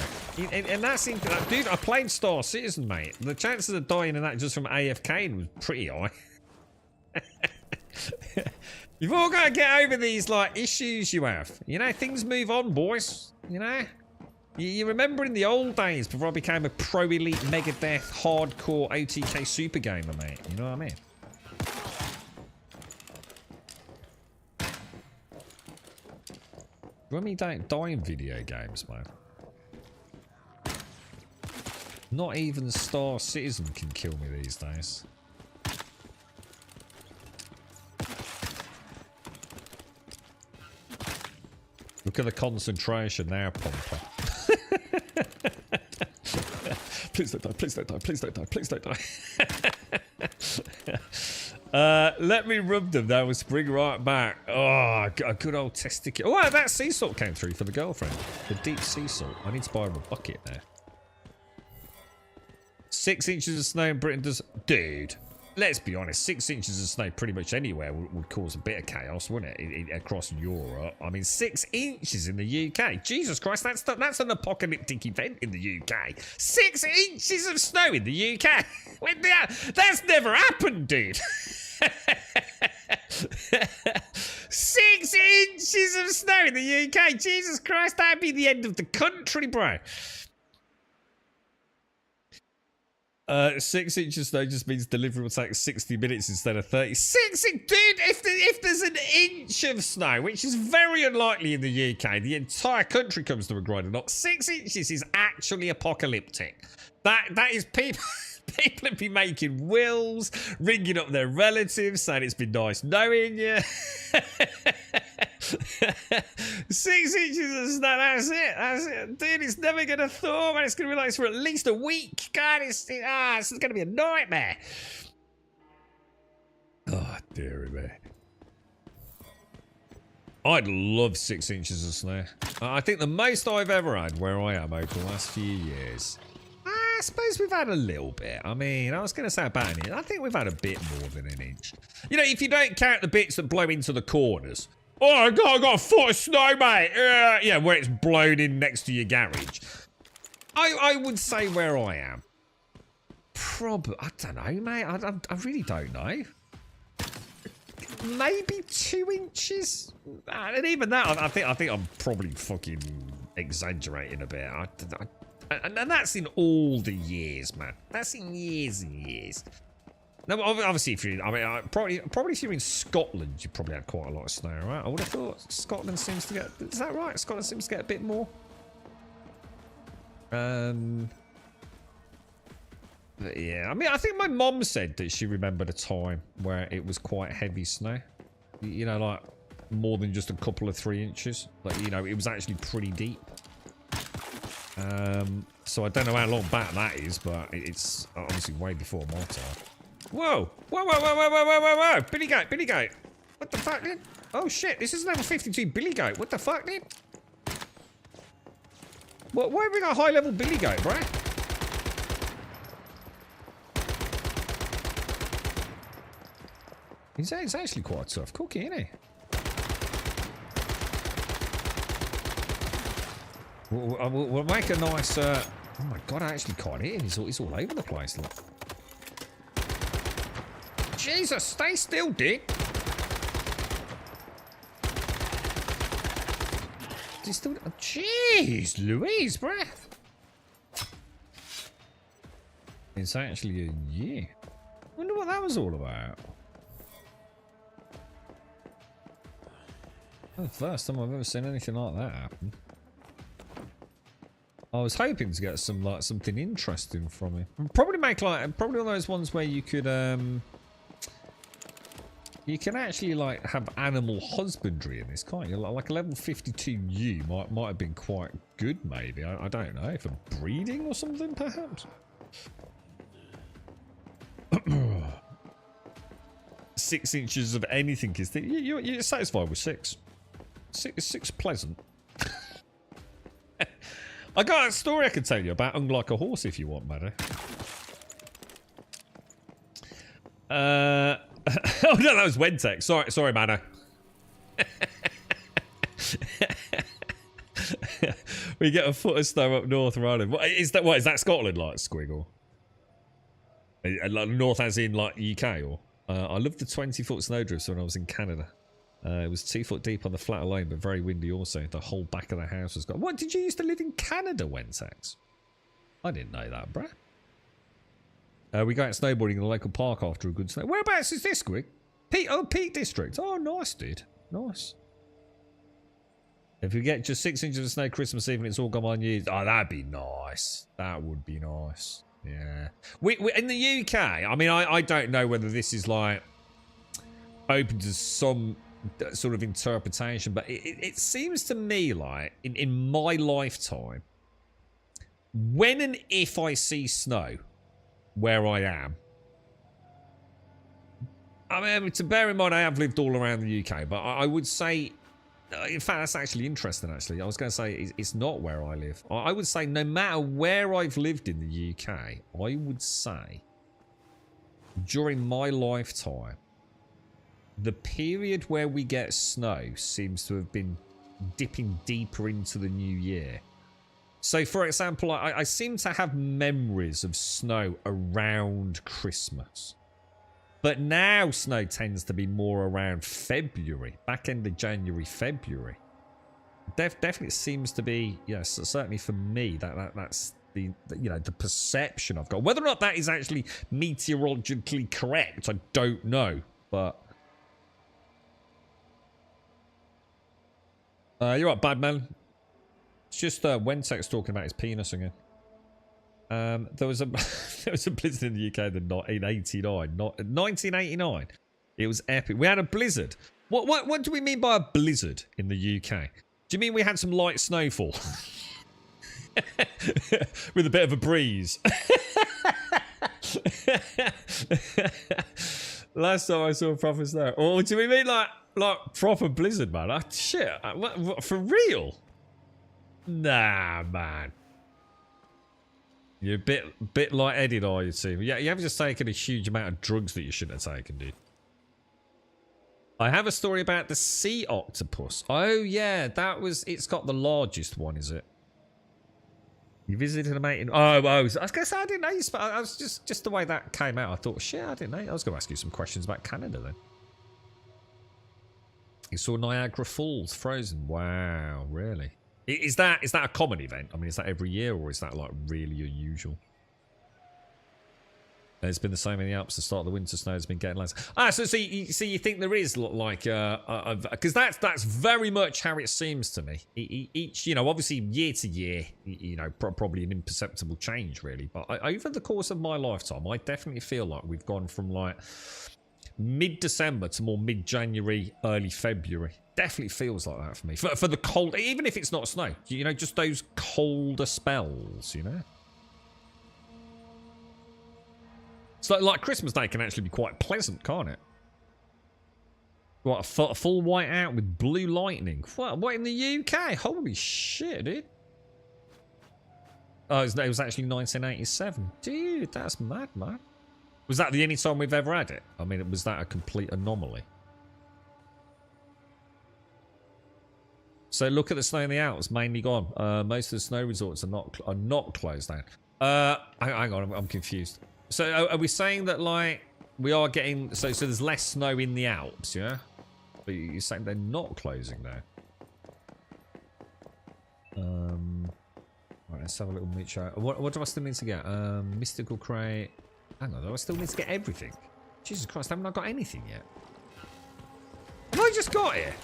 And that's dude. I played Star Citizen, mate. The chances of dying in that just from AFK was pretty high. You've all got to get over these like issues you have. You know, things move on, boys. You know, you remember in the old days before I became a pro elite Megadeth hardcore OTK super gamer, mate. You know what I mean? Rummy don't die in video games, man. Not even Star Citizen can kill me these days. Look at the concentration now, Pomper. Please don't die, please don't die, please don't die, please don't die. Let me rub them, that will spring right back. Oh, a good old testicle. Oh, that sea salt came through for the girlfriend. The deep sea salt. I need to buy her a bucket there. 6 inches of snow in Britain does... Dude, let's be honest. 6 inches of snow pretty much anywhere would cause a bit of chaos, wouldn't it? Across Europe. I mean, 6 inches in the UK. Jesus Christ, that's an apocalyptic event in the UK. 6 inches of snow in the UK. That's never happened, dude. 6 inches of snow in the UK. Jesus Christ, that'd be the end of the country, bro. 6 inches of snow just means delivery will take 60 minutes instead of 30. Dude, if there's an inch of snow, which is very unlikely in the UK, the entire country comes to a grinding halt. 6 inches is actually apocalyptic. That is people. People would be making wills, ringing up their relatives, saying it's been nice knowing you. 6 inches of snow, that's it. That's it. Dude, it's never going to thaw, man. It's going to be like this for at least a week. God, it's going to be a nightmare. Oh, dearie me. I'd love 6 inches of snow. I think the most I've ever had where I am over the last few years. I suppose we've had a little bit. I mean, I was going to say about an inch. I think we've had a bit more than an inch. You know, if you don't count the bits that blow into the corners. Oh, I got a foot of snow, mate. Yeah, where it's blown in next to your garage. I would say where I am. Probably, I don't know, mate. I really don't know. Maybe 2 inches, and even that, I think I'm probably fucking exaggerating a bit. And that's in all the years, man. That's in years and years. No, obviously, if you, I mean, probably if you're in Scotland, you probably had quite a lot of snow, right? I would have thought Scotland seems to get. Is that right? Scotland seems to get a bit more. But yeah, I mean, I think my mom said that she remembered a time where it was quite heavy snow. You know, like more than just a couple of 3 inches. Like, you know, it was actually pretty deep. So I don't know how long back that is, but it's obviously way before my time. Whoa! Whoa, whoa, whoa, whoa, whoa, whoa, whoa, whoa! Billy Goat, Billy Goat! What the fuck, dude? Oh shit, this is level 52 Billy Goat. What the fuck, dude? What, why have we got a high level Billy Goat, bruh? He's actually quite a tough cookie, isn't he? We'll make a nice... oh my god, I actually can't hit him. He's all over the place. Look. Jesus, stay still, dick. He's still... Oh, jeez, Louise, bruh. It's actually a year. Wonder what that was all about. That's the first time I've ever seen anything like that happen. I was hoping to get some something interesting from it. Probably make probably one of those ones where you could you can actually like have animal husbandry in this, can't you? Like a level 52U might have been quite good, maybe. I don't know, for breeding or something, perhaps. 6 inches of anything is you're satisfied with 6. Six pleasant. I got a story I can tell you about Unlike a Horse if you want, Maddie. Oh no, that was Wentex. Sorry, Manna. We get a foot of snow up north running. What is that Scotland like, Squiggle? Like north as in like UK or? I loved the 20-foot snowdrifts when I was in Canada. It was 2 foot deep on the flat alone, but very windy also. The whole back of the house was gone. What, did you used to live in Canada, Wentex? I didn't know that, bruh. We go out snowboarding in the local park after a good snow. Whereabouts is this, Squig? Peak District. Oh, nice, dude. Nice. If we get just 6 inches of snow Christmas Eve and it's all gone unused. Oh, that'd be nice. That would be nice. Yeah. We in the UK, I mean, I don't know whether this is like open to some sort of interpretation, but it seems to me like in my lifetime, when and if I see snow where I am, I mean, to bear in mind I have lived all around the UK, but I would say, in fact, that's actually interesting, actually. I was going to say it's not where I live. I would say no matter where I've lived in the UK, I would say during my lifetime, the period where we get snow seems to have been dipping deeper into the new year. So, for example, I seem to have memories of snow around Christmas. But now snow tends to be more around February, back end of January, February. Definitely seems to be, yes, certainly for me, that's the perception I've got. Whether or not that is actually meteorologically correct, I don't know, but... you're right, bad man. It's just Wentex talking about his penis again. There was a blizzard in the UK in 1989. It was epic. We had a blizzard What do we mean by a blizzard in the UK? Do you mean we had some light snowfall? With a bit of a breeze. Last time I saw a proper snow. Or do we mean like proper blizzard, man? Shit. What, for real? Nah, man. You're a bit like Eddie, are you, too? Yeah, you haven't just taken a huge amount of drugs that you shouldn't have taken, dude. I have a story about the sea octopus. Oh, yeah, that was... It's got the largest one, is it? You visited a mate in... Oh, I was going to say, I didn't know you... I was just the way that came out, I thought, shit, I didn't know. I was going to ask you some questions about Canada, then. You saw Niagara Falls frozen. Wow, really? Is that a common event? I mean, is that every year, or is that, like, really unusual? It's been the same in the Alps. The start of the winter snow has been getting less. So you think there is like because that's very much how it seems to me. Each, you know, obviously year to year, you know, probably an imperceptible change really. But over the course of my lifetime, I definitely feel like we've gone from like mid-December to more mid-January, early February. Definitely feels like that for me. For the cold, even if it's not snow, you know, just those colder spells, you know. So, like, Christmas Day can actually be quite pleasant, can't it? What, a full white out with blue lightning? What in the UK? Holy shit, dude. Oh, it was actually 1987. Dude, that's mad, man. Was that the only time we've ever had it? I mean, was that a complete anomaly? So, look at the snow in the Alps, mainly gone. Most of the snow resorts are not closed down. Hang on, I'm confused. So are we saying that like we are getting so there's less snow in the Alps, yeah? But you're saying they're not closing now. Right, let's have a little meet show. What do I still need to get? Mystical crate. Hang on, do I still need to get everything? Jesus Christ, haven't I got anything yet? Have I just got here?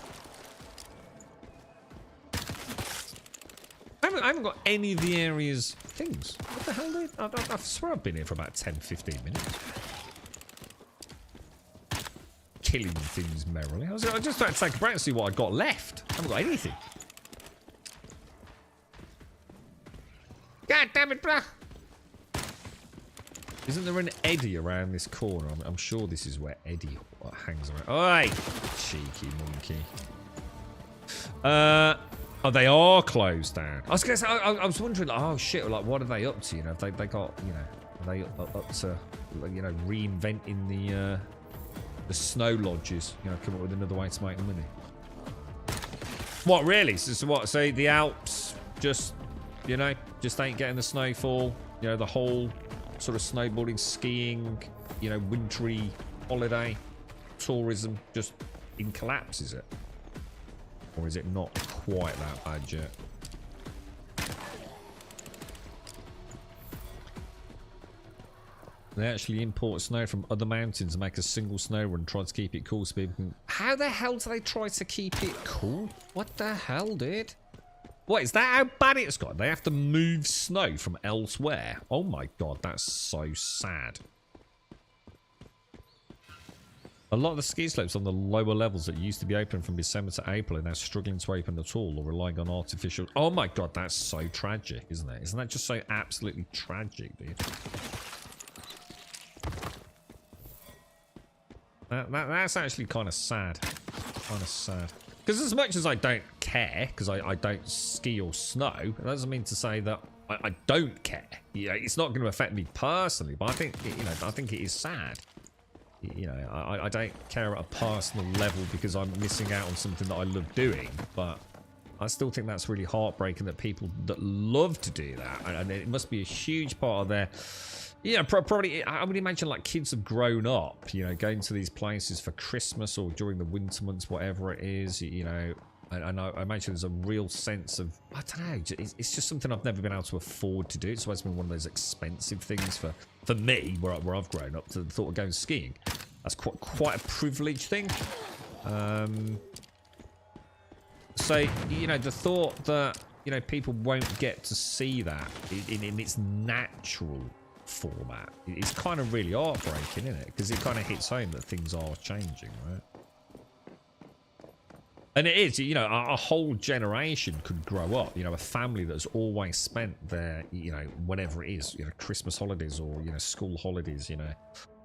I haven't got any of the area's things. What the hell, dude? I swear I've been here for about 10-15 minutes. Killing things merrily. I was just about to take a break and see what I got left. I haven't got anything. God damn it, bruh! Isn't there an Eddie around this corner? I'm sure this is where Eddie hangs around. Oi! Cheeky monkey. Oh, they are closed down. I was gonna say, I was wondering, like, oh shit, like, what are they up to? You know, if they got, you know, are they up to, you know, reinventing the snow lodges? You know, come up with another way to make money. What really? So what? So the Alps just, you know, just ain't getting the snowfall. You know, the whole sort of snowboarding, skiing, you know, wintry holiday tourism just in collapse, is it? Or is it not quite that bad yet? They actually import snow from other mountains and make a single snow run, try to keep it cool so people can... How the hell do they try to keep it cool? What the hell, dude? What, is that how bad it's got? They have to move snow from elsewhere? Oh my god, that's so sad. A lot of the ski slopes on the lower levels that used to be open from December to April are now struggling to open at all or relying on artificial... Oh my god, that's so tragic, isn't it? Isn't that just so absolutely tragic, dude? That's actually kind of sad. Kind of sad. Because as much as I don't care, because I don't ski or snow, it doesn't mean to say that I don't care. You know, it's not going to affect me personally, but I think, you know, I think it is sad. You know, I don't care at a personal level because I'm missing out on something that I love doing, but I still think that's really heartbreaking that people that love to do that, and it must be a huge part of their... Yeah, probably, I would imagine like kids have grown up, you know, going to these places for Christmas or during the winter months, whatever it is, you know, and I imagine there's a real sense of, I don't know, it's just something I've never been able to afford to do. It's always been one of those expensive things for me, where I've grown up, to the thought of going skiing. That's quite a privileged thing. So, you know, the thought that, you know, people won't get to see that in its natural format, it's kind of really heartbreaking, isn't it? Because it kind of hits home that things are changing, right? And it is, you know, a whole generation could grow up, you know, a family that's always spent their, you know, whatever it is, you know, Christmas holidays or, you know, school holidays, you know,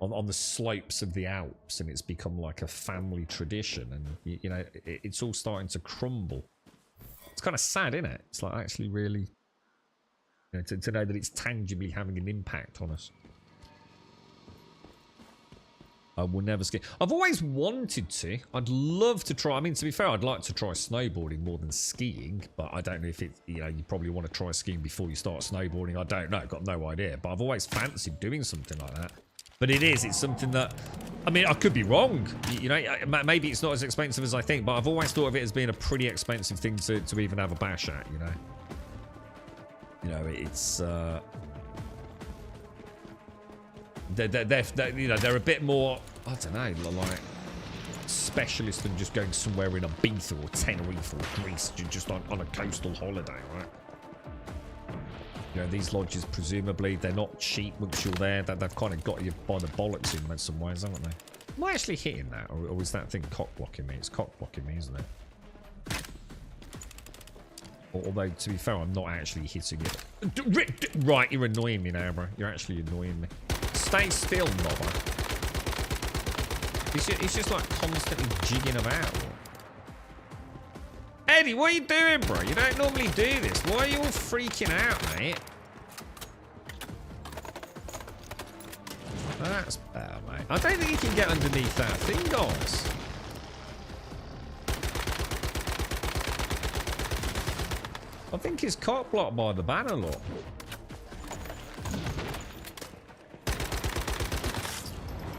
on the slopes of the Alps, and it's become like a family tradition, and, you know, it's all starting to crumble. It's kind of sad, isn't it? It's like actually really, you know, to know that it's tangibly having an impact on us. I will never ski. I've always wanted to. I'd love to try. I mean, to be fair, I'd like to try snowboarding more than skiing, but I don't know if it's, you know, you probably want to try skiing before you start snowboarding. I don't know. Got no idea. But I've always fancied doing something like that. But it's something that, I mean, I could be wrong. You know, maybe it's not as expensive as I think, but I've always thought of it as being a pretty expensive thing to even have a bash at, you know. You know, it's, you know, they're a bit more, I don't know, like specialist than just going somewhere in Ibiza or Tenerife or Greece just on a coastal holiday, right? You know, these lodges, presumably, they're not cheap once you're there. They've kind of got you by the bollocks in some ways, haven't they? Am I actually hitting that, or is that thing cock-blocking me? It's cock-blocking me, isn't it? Although, to be fair, I'm not actually hitting it. Right, you're annoying me now, bro. You're actually annoying me. Stay still, Nobber. He's just like constantly jigging about. Eddie, what are you doing, bro? You don't normally do this. Why are you all freaking out, mate? That's better, mate. I don't think you can get underneath that thing, guys. I think it's cock blocked by the banner, look.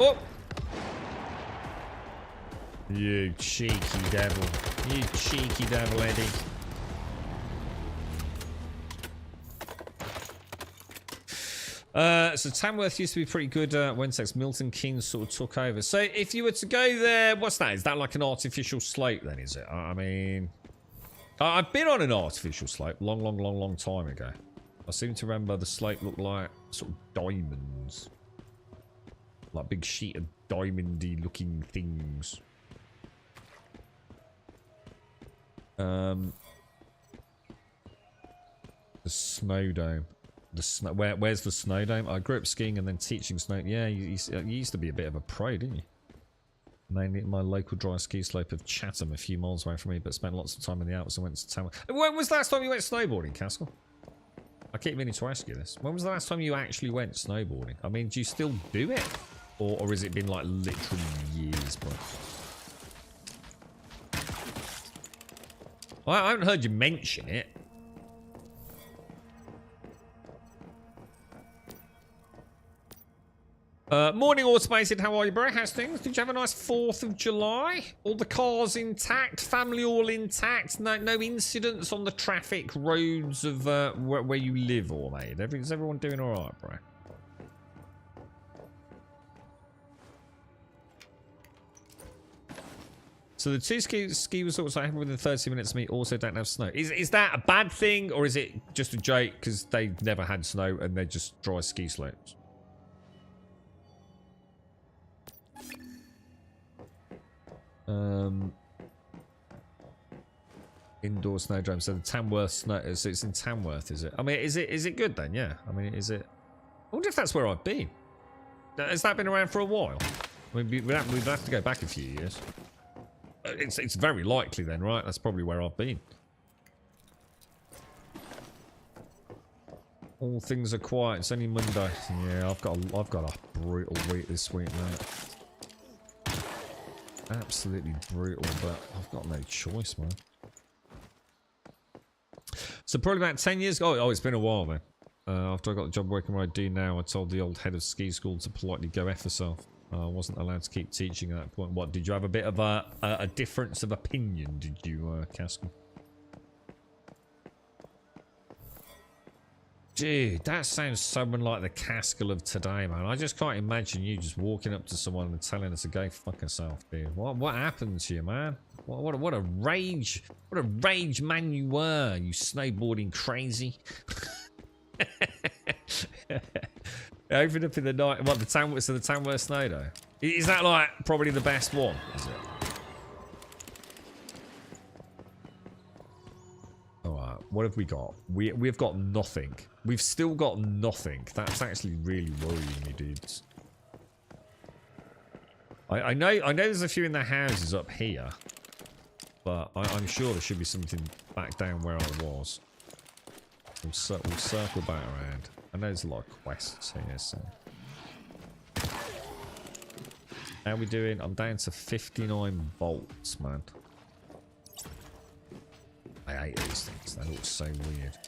Oh! You cheeky devil. You cheeky devil, Eddie. So Tamworth used to be pretty good when Milton Keynes sort of took over. So if you were to go there, what's that? Is that like an artificial slope then, is it? I mean, I've been on an artificial slope long time ago. I seem to remember the slope looked like sort of diamonds. Like big sheet of diamondy looking things. The snow dome. The snow. Where's the snow dome? I grew up skiing and then teaching snow. Yeah, you used to be a bit of a pro, didn't you? Mainly at my local dry ski slope of Chatham, a few miles away from me, but spent lots of time in the Alps and went to town. When was the last time you went snowboarding, Caskell? I keep meaning to ask you this. When was the last time you actually went snowboarding? I mean, do you still do it? Or has it been like literally years, bro? I haven't heard you mention it. Morning, Automated. How are you, bro? How's things? Did you have a nice 4th of July? All the cars intact? Family all intact? No incidents on the traffic roads of where you live, or mate? Is everyone doing all right, bro? So the two ski resorts I have within 30 minutes of me also don't have snow. Is that a bad thing, or is it just a joke because they've never had snow and they're just dry ski slopes? Indoor snowdrome. So the Tamworth snow. So it's in Tamworth, is it? I mean, is it good then? Yeah. I mean, is it? I wonder if that's where I've been. Has that been around for a while? I mean, we'd have to go back a few years. It's very likely then, right? That's probably where I've been. All things are quiet. It's only Monday. Yeah, I've got a brutal week this week, mate. Absolutely brutal, but I've got no choice, man. So probably about 10 years ago. Oh, it's been a while then. After I got the job working where I do now, I told the old head of ski school to politely go F herself. I wasn't allowed to keep teaching at that point. What, did you have a bit of a difference of opinion, did you, Caskell? Dude, that sounds someone like the Caskell of today, man. I just can't imagine you just walking up to someone and telling her to go fuck herself, dude. What happened to you, man? What a rage man you were, you snowboarding crazy. Opened up in the night. What, the Tamworth snow though? Is that like probably the best one? Is it? what have we got? We've got nothing. We've still got nothing. That's actually really worrying me, dudes. I know there's a few in the houses up here, but I'm sure there should be something back down where I was. We'll circle back around. I know there's a lot of quests here, so. How are we doing? I'm down to 59 volts, man. I hate these things. They look so weird.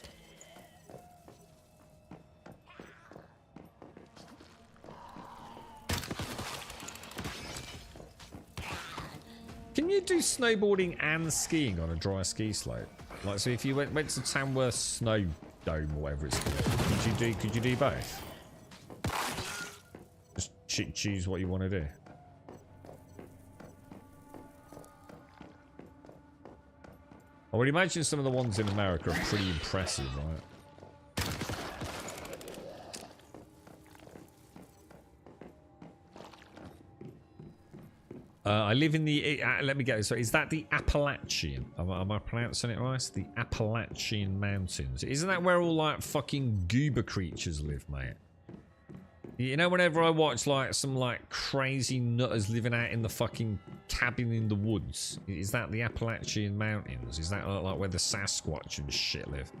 Can you do snowboarding and skiing on a dry ski slope? Like, so if you went to Tamworth Snow Dome or whatever it's called, could you do both? Just choose what you want to do. I would imagine some of the ones in America are pretty impressive, right? I live in the... let me get this. So is that the Appalachian? Am I pronouncing it right? The Appalachian Mountains. Isn't that where all, like, fucking goober creatures live, mate? You know, whenever I watch, like, some, like, crazy nutters living out in the fucking cabin in the woods, is that the Appalachian Mountains? Is that, like, where the Sasquatch and shit live?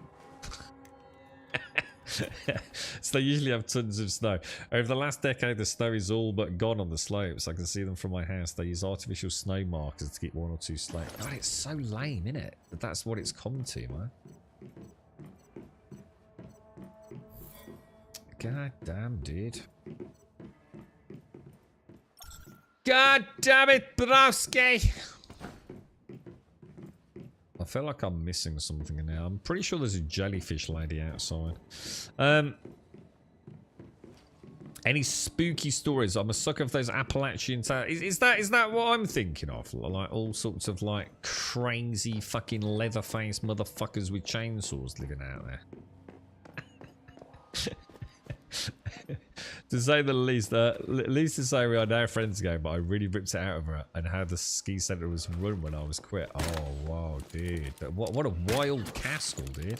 So they usually have tons of snow. Over the last decade, the snow is all but gone on the slopes. I can see them from my house. They use artificial snow markers to keep one or two slopes. God, it's so lame, isn't it? But that's what it's come to, man. God damn, dude. God damn it, Browski! I feel like I'm missing something in there. I'm pretty sure there's a jellyfish lady outside. Any spooky stories? I'm a sucker for those Appalachian tales. Is that what I'm thinking of? Like all sorts of like crazy fucking leather-faced motherfuckers with chainsaws living out there. To say the least, least to say we are now friends again, but I really ripped it out of her and how the ski centre was run when I was quit. Oh wow, dude! What a wild castle, dude!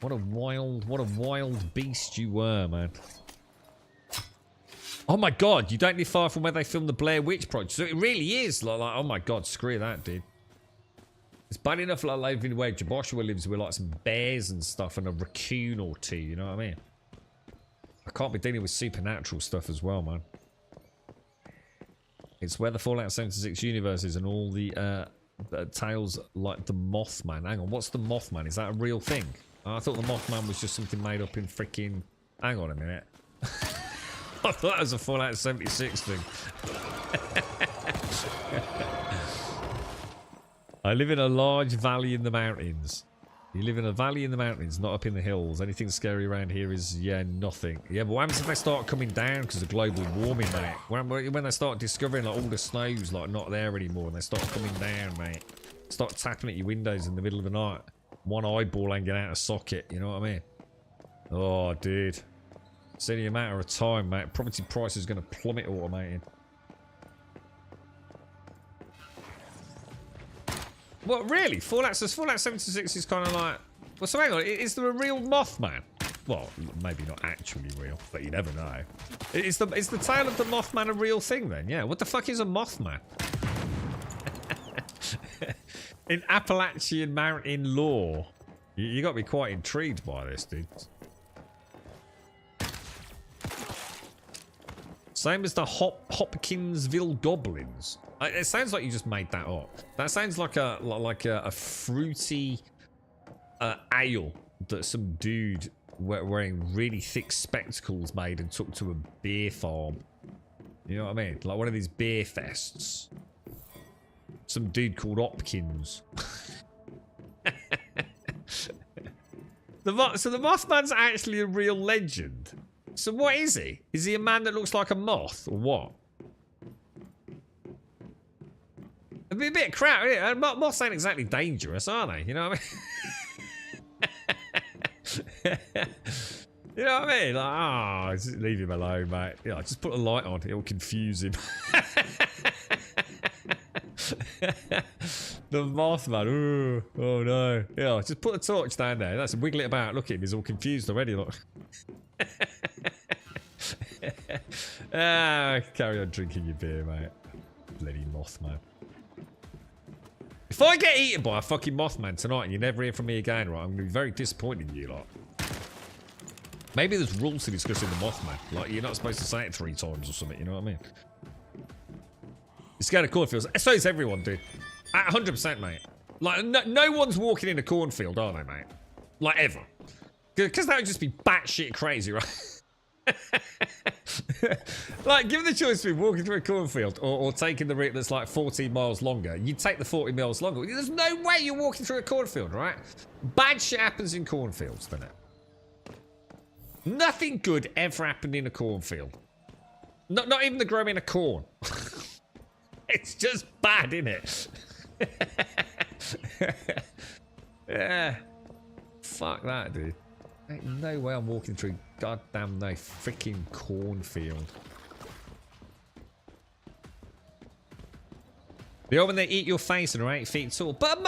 What a wild beast you were, man! Oh my god, you don't live far from where they filmed the Blair Witch Project. So it really is like oh my god, screw that, dude. It's bad enough like living where Joshua lives with like some bears and stuff and a raccoon or two. You know what I mean? I can't be dealing with supernatural stuff as well, man. It's where the Fallout 76 universe is and all the tales like the Mothman. Hang on, what's the Mothman? Is that a real thing? I thought the Mothman was just something made up in freaking... Hang on a minute. I thought that was a Fallout 76 thing. I live in a large valley in the mountains. You live in a valley in the mountains, not up in the hills. Anything scary around here is, yeah, nothing. Yeah, but what happens if they start coming down because of global warming, mate? When they start discovering like all the snow's like not there anymore and they start coming down, mate. Start tapping at your windows in the middle of the night. One eyeball hanging out of socket, you know what I mean? Oh, dude. It's only a matter of time, mate. Property price is going to plummet automated. What, really? Fallout 76 is kind of like... Well, so hang on. Is there a real Mothman? Well, maybe not actually real, but you never know. Is the tale of the Mothman a real thing then? Yeah. What the fuck is a Mothman? In Appalachian Mountain lore. You got to be quite intrigued by this, dude. Same as the Hopkinsville Goblins. It sounds like you just made that up. That sounds like a fruity ale that some dude wearing really thick spectacles made and took to a beer farm. You know what I mean? Like one of these beer fests. Some dude called Hopkins. So the Mothman's actually a real legend. So what is he? Is he a man that looks like a moth or what? It'd be a bit of crap, isn't it? Moths ain't exactly dangerous, are they? You know what I mean? You know what I mean? Like, just leave him alone, mate. Yeah, just put a light on. It'll confuse him. The Mothman. Ooh, oh no. Yeah, just put a torch down there. That's wiggle it about. Look at him. He's all confused already. Look. Carry on drinking your beer, mate. Bloody Mothman. If I get eaten by a fucking Mothman tonight and you never hear from me again, right, I'm going to be very disappointed in you lot. Maybe there's rules to discussing the Mothman. Like, you're not supposed to say it 3 times or something, you know what I mean? You're scared of cornfields. So is everyone, dude. 100%, mate. Like, no one's walking in a cornfield, are they, mate? Like, ever. Because that would just be batshit crazy, right? Like, given the choice between walking through a cornfield or taking the route that's like 14 miles longer, you'd take the 40 miles longer. There's no way you're walking through a cornfield, right? Bad shit happens in cornfields, doesn't it? Nothing good ever happened in a cornfield. Not even the growing of corn. It's just bad, isn't it? Yeah. Fuck that, dude. Ain't no way I'm walking through goddamn no freaking cornfield. The old when they eat your face and are 8 feet tall. But a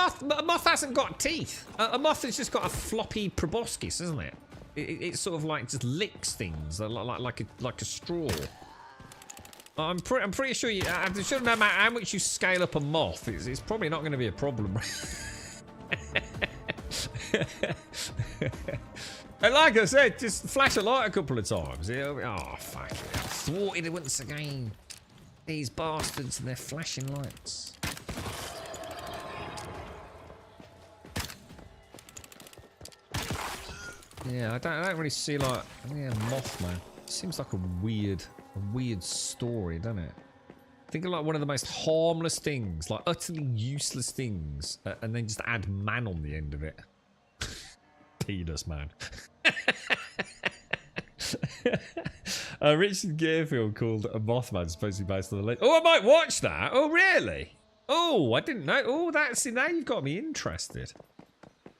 moth hasn't got teeth. A moth has just got a floppy proboscis, isn't it? It sort of like just licks things like a straw. I'm pretty sure you. I'm sure no matter how much you scale up a moth, it's probably not going to be a problem. And like I said, just flash a light a couple of times. Oh fuck it! Thwarted once again. These bastards and their flashing lights. Yeah, I don't really see like Mothman. Seems like a weird story, doesn't it? Think of like one of the most harmless things, like utterly useless things, and then just add man on the end of it. Penis man. Richard Gearfield called a Mothman supposed to be based on the legend. Oh, I might watch that. Oh, really? Oh, I didn't know. Oh, now you've got me interested.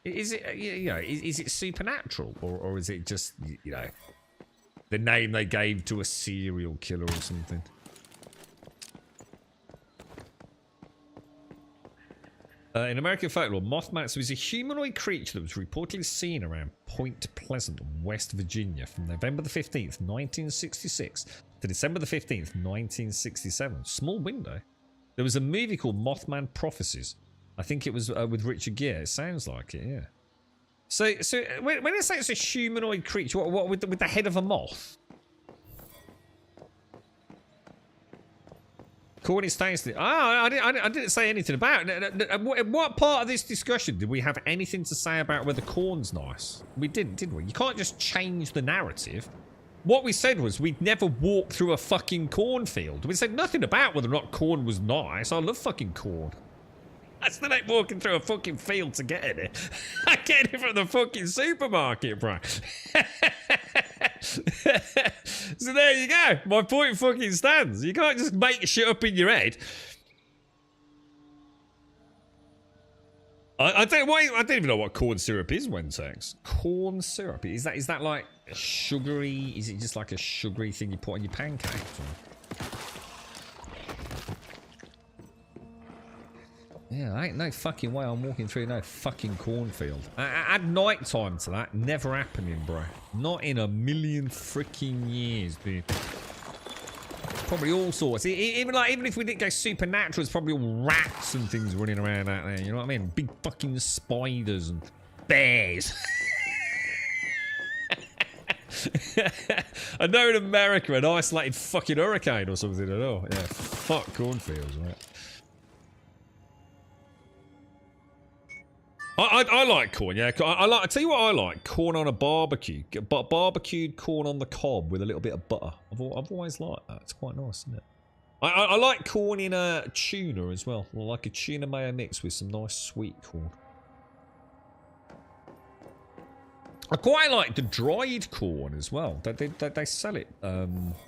Is it is it supernatural or is it just the name they gave to a serial killer or something? In American folklore, Mothman was a humanoid creature that was reportedly seen around Point Pleasant, West Virginia, from November the 15th, 1966 to December the 15th, 1967. Small window. There was a movie called Mothman Prophecies. I think it was with Richard Gere. It sounds like it, yeah. So when I say it's a humanoid creature, what with the head of a moth? Corny stains. I didn't say anything about it. What part of this discussion did we have anything to say about whether corn's nice? We didn't, did we? You can't just change the narrative. What we said was we'd never walk through a fucking cornfield. We said nothing about whether or not corn was nice. I love fucking corn. I still ain't walking through a fucking field to get it. I get it from the fucking supermarket, bro. So there you go. My point fucking stands. You can't just make shit up in your head. I don't even know what corn syrup is, Wentex. Corn syrup. Is that like a sugary? Is it just like a sugary thing you put on your pancakes? Or? Yeah, ain't no fucking way I'm walking through no fucking cornfield. Add night time to that. Never happening, bro. Not in a million freaking years, dude. Probably all sorts. Even if we didn't go supernatural, it's probably all rats and things running around out there. You know what I mean? Big fucking spiders and bears. I know in America an isolated fucking hurricane or something. I don't know. Yeah, fuck cornfields, right? I like corn, yeah. I tell you what I like, corn on a barbecue. But barbecued corn on the cob with a little bit of butter. I've always liked that. It's quite nice, isn't it? I like corn in a tuna as well. I like a tuna mayo mix with some nice sweet corn. I quite like the dried corn as well. They sell it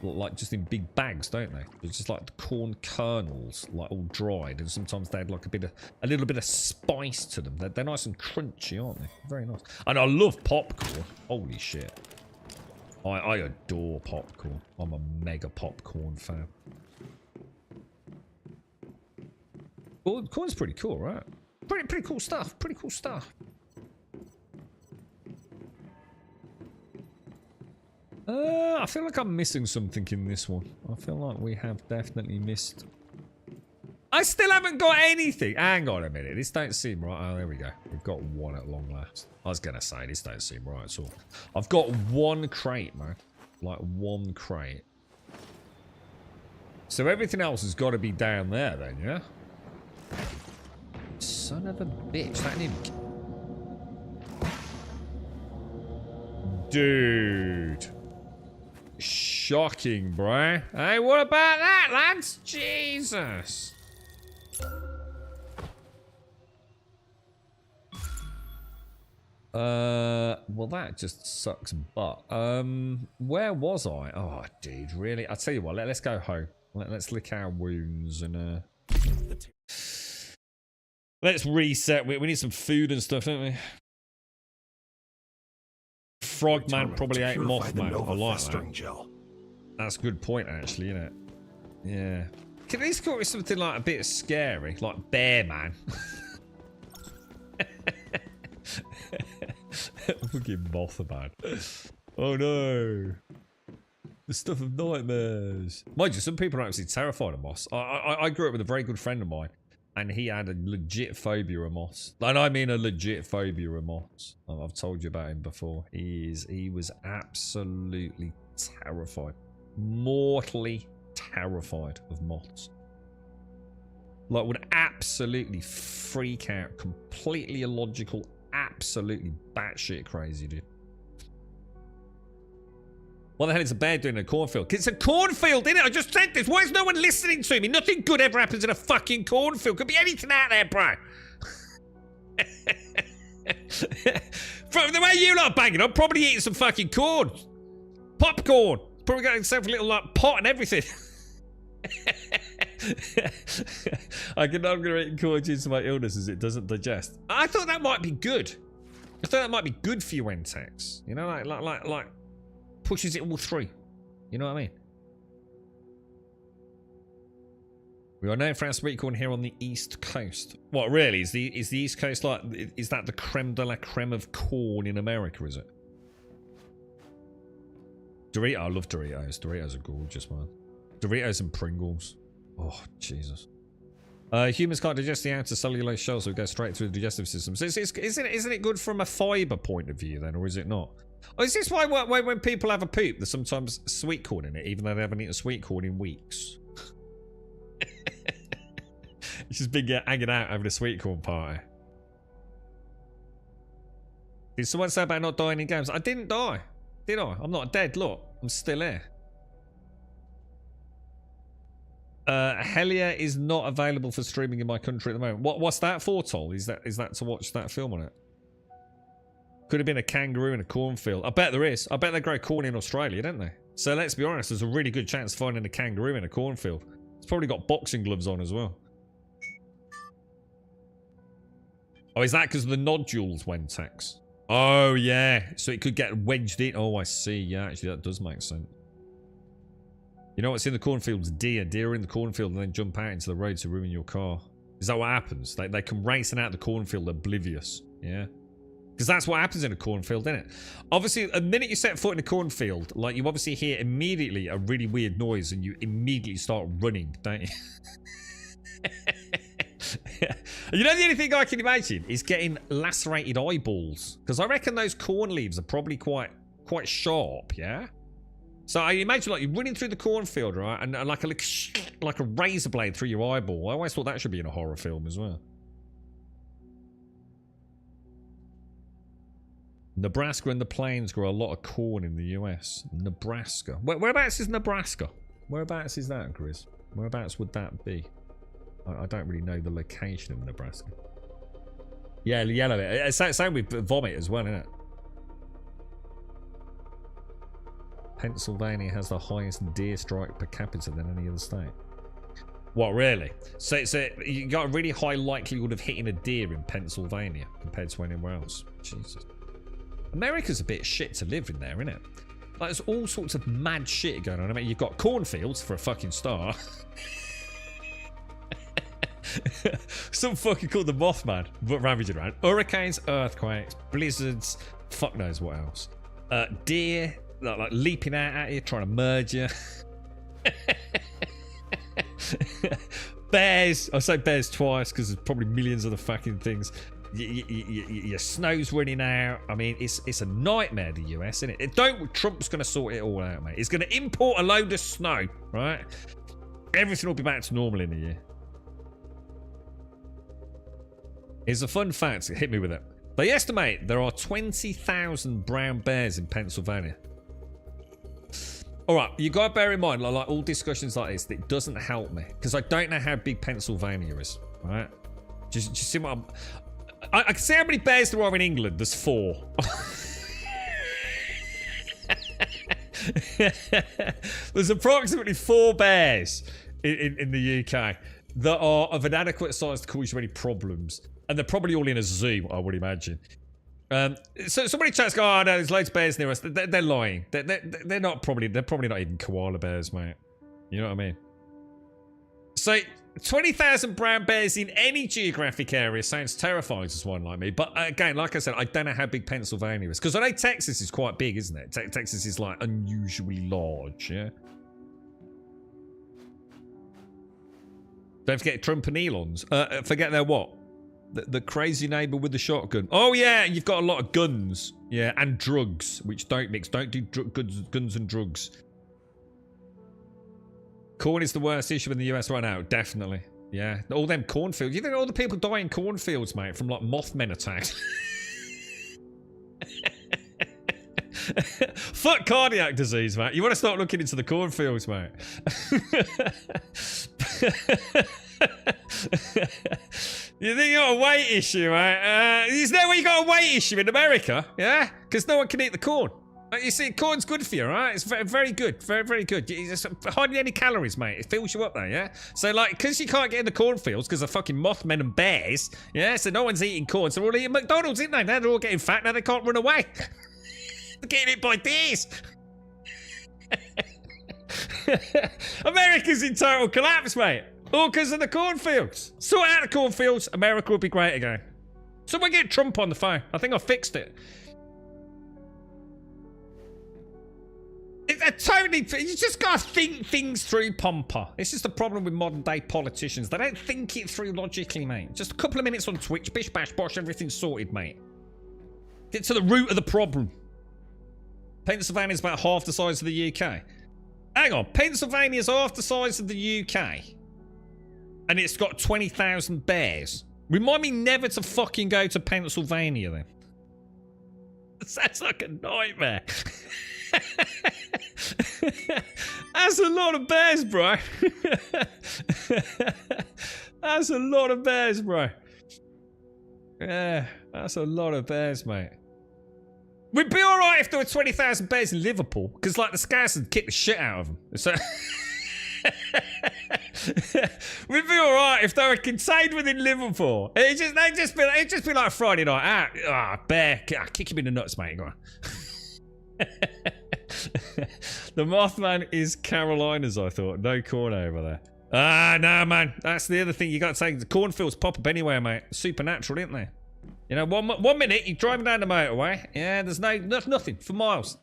like just in big bags, don't they? It's just like the corn kernels, like all dried, and sometimes they add like a little bit of spice to them. They're nice and crunchy, aren't they? Very nice. And I love popcorn. Holy shit! I adore popcorn. I'm a mega popcorn fan. Well, corn's pretty cool, right? Pretty cool stuff. Pretty cool stuff. I feel like I'm missing something in this one. I feel like we have definitely missed. I still haven't got anything. Hang on a minute. This don't seem right. Oh, there we go. We've got one at long last. I was going to say, this don't seem right at all. I've got one crate, man. Like, one crate. So everything else has got to be down there then, yeah? Son of a bitch. That didn't... Dude. Shocking, bruh. Hey, what about that, lads? Jesus. Well, that just sucks butt. Where was I? Oh, dude, really? I'll tell you what, let's go home. Let's lick our wounds and, let's reset. We need some food and stuff, don't we? Frogman probably ate Mothman. I like that. Gel. That's a good point, actually, isn't it? Yeah. Can these call me something like a bit scary? Like Bear Man. Fucking Mothman. Oh no. The stuff of nightmares. Mind you, some people are actually terrified of moths. I grew up with a very good friend of mine, and he had a legit phobia of moths. And I mean a legit phobia of moths. I've told you about him before. He was absolutely terrified. Mortally terrified of moths. Like, would absolutely freak out. Completely illogical. Absolutely batshit crazy, dude. What the hell is a bear doing in a cornfield? It's a cornfield, isn't it? I just said this. Why is no one listening to me? Nothing good ever happens in a fucking cornfield. Could be anything out there, bro. From the way you lot are banging, I'm probably eating some fucking corn. Popcorn. Probably got himself a little like pot and everything. I'm going to eat corn due to my illness as it doesn't digest. I thought that might be good. I thought that might be good for you, Entex. You know, like pushes it all through. You know what I mean? We are known for our sweet corn here on the East Coast. What, really? Is the East Coast like, is that the creme de la creme of corn in America, is it? Doritos, I love Doritos. Doritos are gorgeous, man. Doritos and Pringles. Oh, Jesus. Humans can't digest the outer cellulose shell, so it goes straight through the digestive system. So isn't it good from a fibre point of view, then, or is it not? Or is this why when people have a poop, there's sometimes sweet corn in it, even though they haven't eaten sweet corn in weeks? It's just been hanging out having a sweet corn party. Did someone say about not dying in games? I didn't die. Did I? I'm not dead, look. I'm still here. Helia is not available for streaming in my country at the moment. What's that for, Toll? Is that to watch that film on it? Could have been a kangaroo in a cornfield. I bet there is. I bet they grow corn in Australia, don't they? So let's be honest, there's a really good chance of finding a kangaroo in a cornfield. It's probably got boxing gloves on as well. Oh, is that because of the nodules, Wentex? Oh, yeah. So it could get wedged in. Oh, I see. Yeah, actually, that does make sense. You know what's in the cornfields? Deer. Deer are in the cornfield and then jump out into the road to ruin your car. Is that what happens? They come racing out the cornfield oblivious. Yeah? Because that's what happens in a cornfield, isn't it? Obviously, the minute you set foot in a cornfield, like, you obviously hear immediately a really weird noise and you immediately start running, don't you? You know, the only thing I can imagine is getting lacerated eyeballs. Because I reckon those corn leaves are probably quite sharp, yeah? So I imagine, like, you're running through the cornfield, right? And like a razor blade through your eyeball. I always thought that should be in a horror film as well. Nebraska and the plains grow a lot of corn in the US. Nebraska. Whereabouts is Nebraska? Whereabouts is that, Chris? Whereabouts would that be? I don't really know the location of Nebraska. Yeah, yellow. It's same with vomit as well, isn't it? Pennsylvania has the highest deer strike per capita than any other state. What, really? So you got a really high likelihood of hitting a deer in Pennsylvania compared to anywhere else. Jesus. America's a bit shit to live in there, isn't it? Like, there's all sorts of mad shit going on. I mean, you've got cornfields for a fucking start. Some fucking called the Mothman, but ravaging around. Hurricanes, earthquakes, blizzards, fuck knows what else. Deer, like leaping out at you, trying to merge you. Bears, I say bears twice because there's probably millions of the fucking things. Your snow's running out. I mean, it's a nightmare, the US, isn't it? Trump's going to sort it all out, mate. He's going to import a load of snow, right? Everything will be back to normal in a year. Here's a fun fact. Hit me with it. They estimate there are 20,000 brown bears in Pennsylvania. All right, you got to bear in mind, like all discussions like this, it doesn't help me because I don't know how big Pennsylvania is, right? Just see what I can see how many bears there are in England. There's 4. There's approximately 4 bears in the UK that are of an adequate size to cause you any problems. And they're probably all in a zoo, I would imagine. So somebody chats go, oh no, there's loads of bears near us. They're lying. They're probably not even koala bears, mate. You know what I mean? So 20,000 brown bears in any geographic area sounds terrifying to someone like me. But again, like I said, I don't know how big Pennsylvania is. Because I know Texas is quite big, isn't it? Texas is like unusually large, yeah? Don't forget Trump and Elon's. Forget their what? The crazy neighbor with the shotgun. Oh yeah, you've got a lot of guns. Yeah, and drugs, which don't mix. Don't do guns and drugs. Corn is the worst issue in the US right now. Definitely. Yeah. All them cornfields. You think all the people die in cornfields, mate, from like Mothman attacks? Fuck cardiac disease, mate. You want to start looking into the cornfields, mate. You think you got a weight issue, mate? Is there where you got a weight issue in America? Yeah? Because no one can eat the corn. You see, corn's good for you, right? It's very, very good. Very, very good. It's hardly any calories, mate. It fills you up there, yeah? So, like, because you can't get in the cornfields because of fucking Mothmen and bears, yeah? So no one's eating corn. So they're all eating McDonald's, isn't they? Now they're all getting fat. Now they can't run away. They're getting hit by bears. America's in total collapse, mate. All because of the cornfields. Sort out the cornfields, America will be great again. Someone get Trump on the phone. I think I fixed it. You just gotta think things through, Pomper. This is the problem with modern day politicians. They don't think it through logically, mate. Just a couple of minutes on Twitch, bish bash bosh, everything's sorted, mate. Get to the root of the problem. Pennsylvania's about half the size of the UK. Hang on, Pennsylvania's half the size of the UK. And it's got 20,000 bears. Remind me never to fucking go to Pennsylvania then. That's like a nightmare. That's a lot of bears, bro. That's a lot of bears, bro. Yeah, that's a lot of bears, mate. We'd be alright if there were 20,000 bears in Liverpool, because like the Scouts would kick the shit out of them. So we'd be alright if they were contained within Liverpool. It'd just be like Friday night. Bear, kick him in the nuts, mate. Go on. The Mothman is Carolinas, I thought. No corn over there. No, man. That's the other thing you got to say. The cornfields pop up anywhere, mate. Supernatural, isn't they? You know, one minute you're driving down the motorway. Yeah, there's nothing for miles.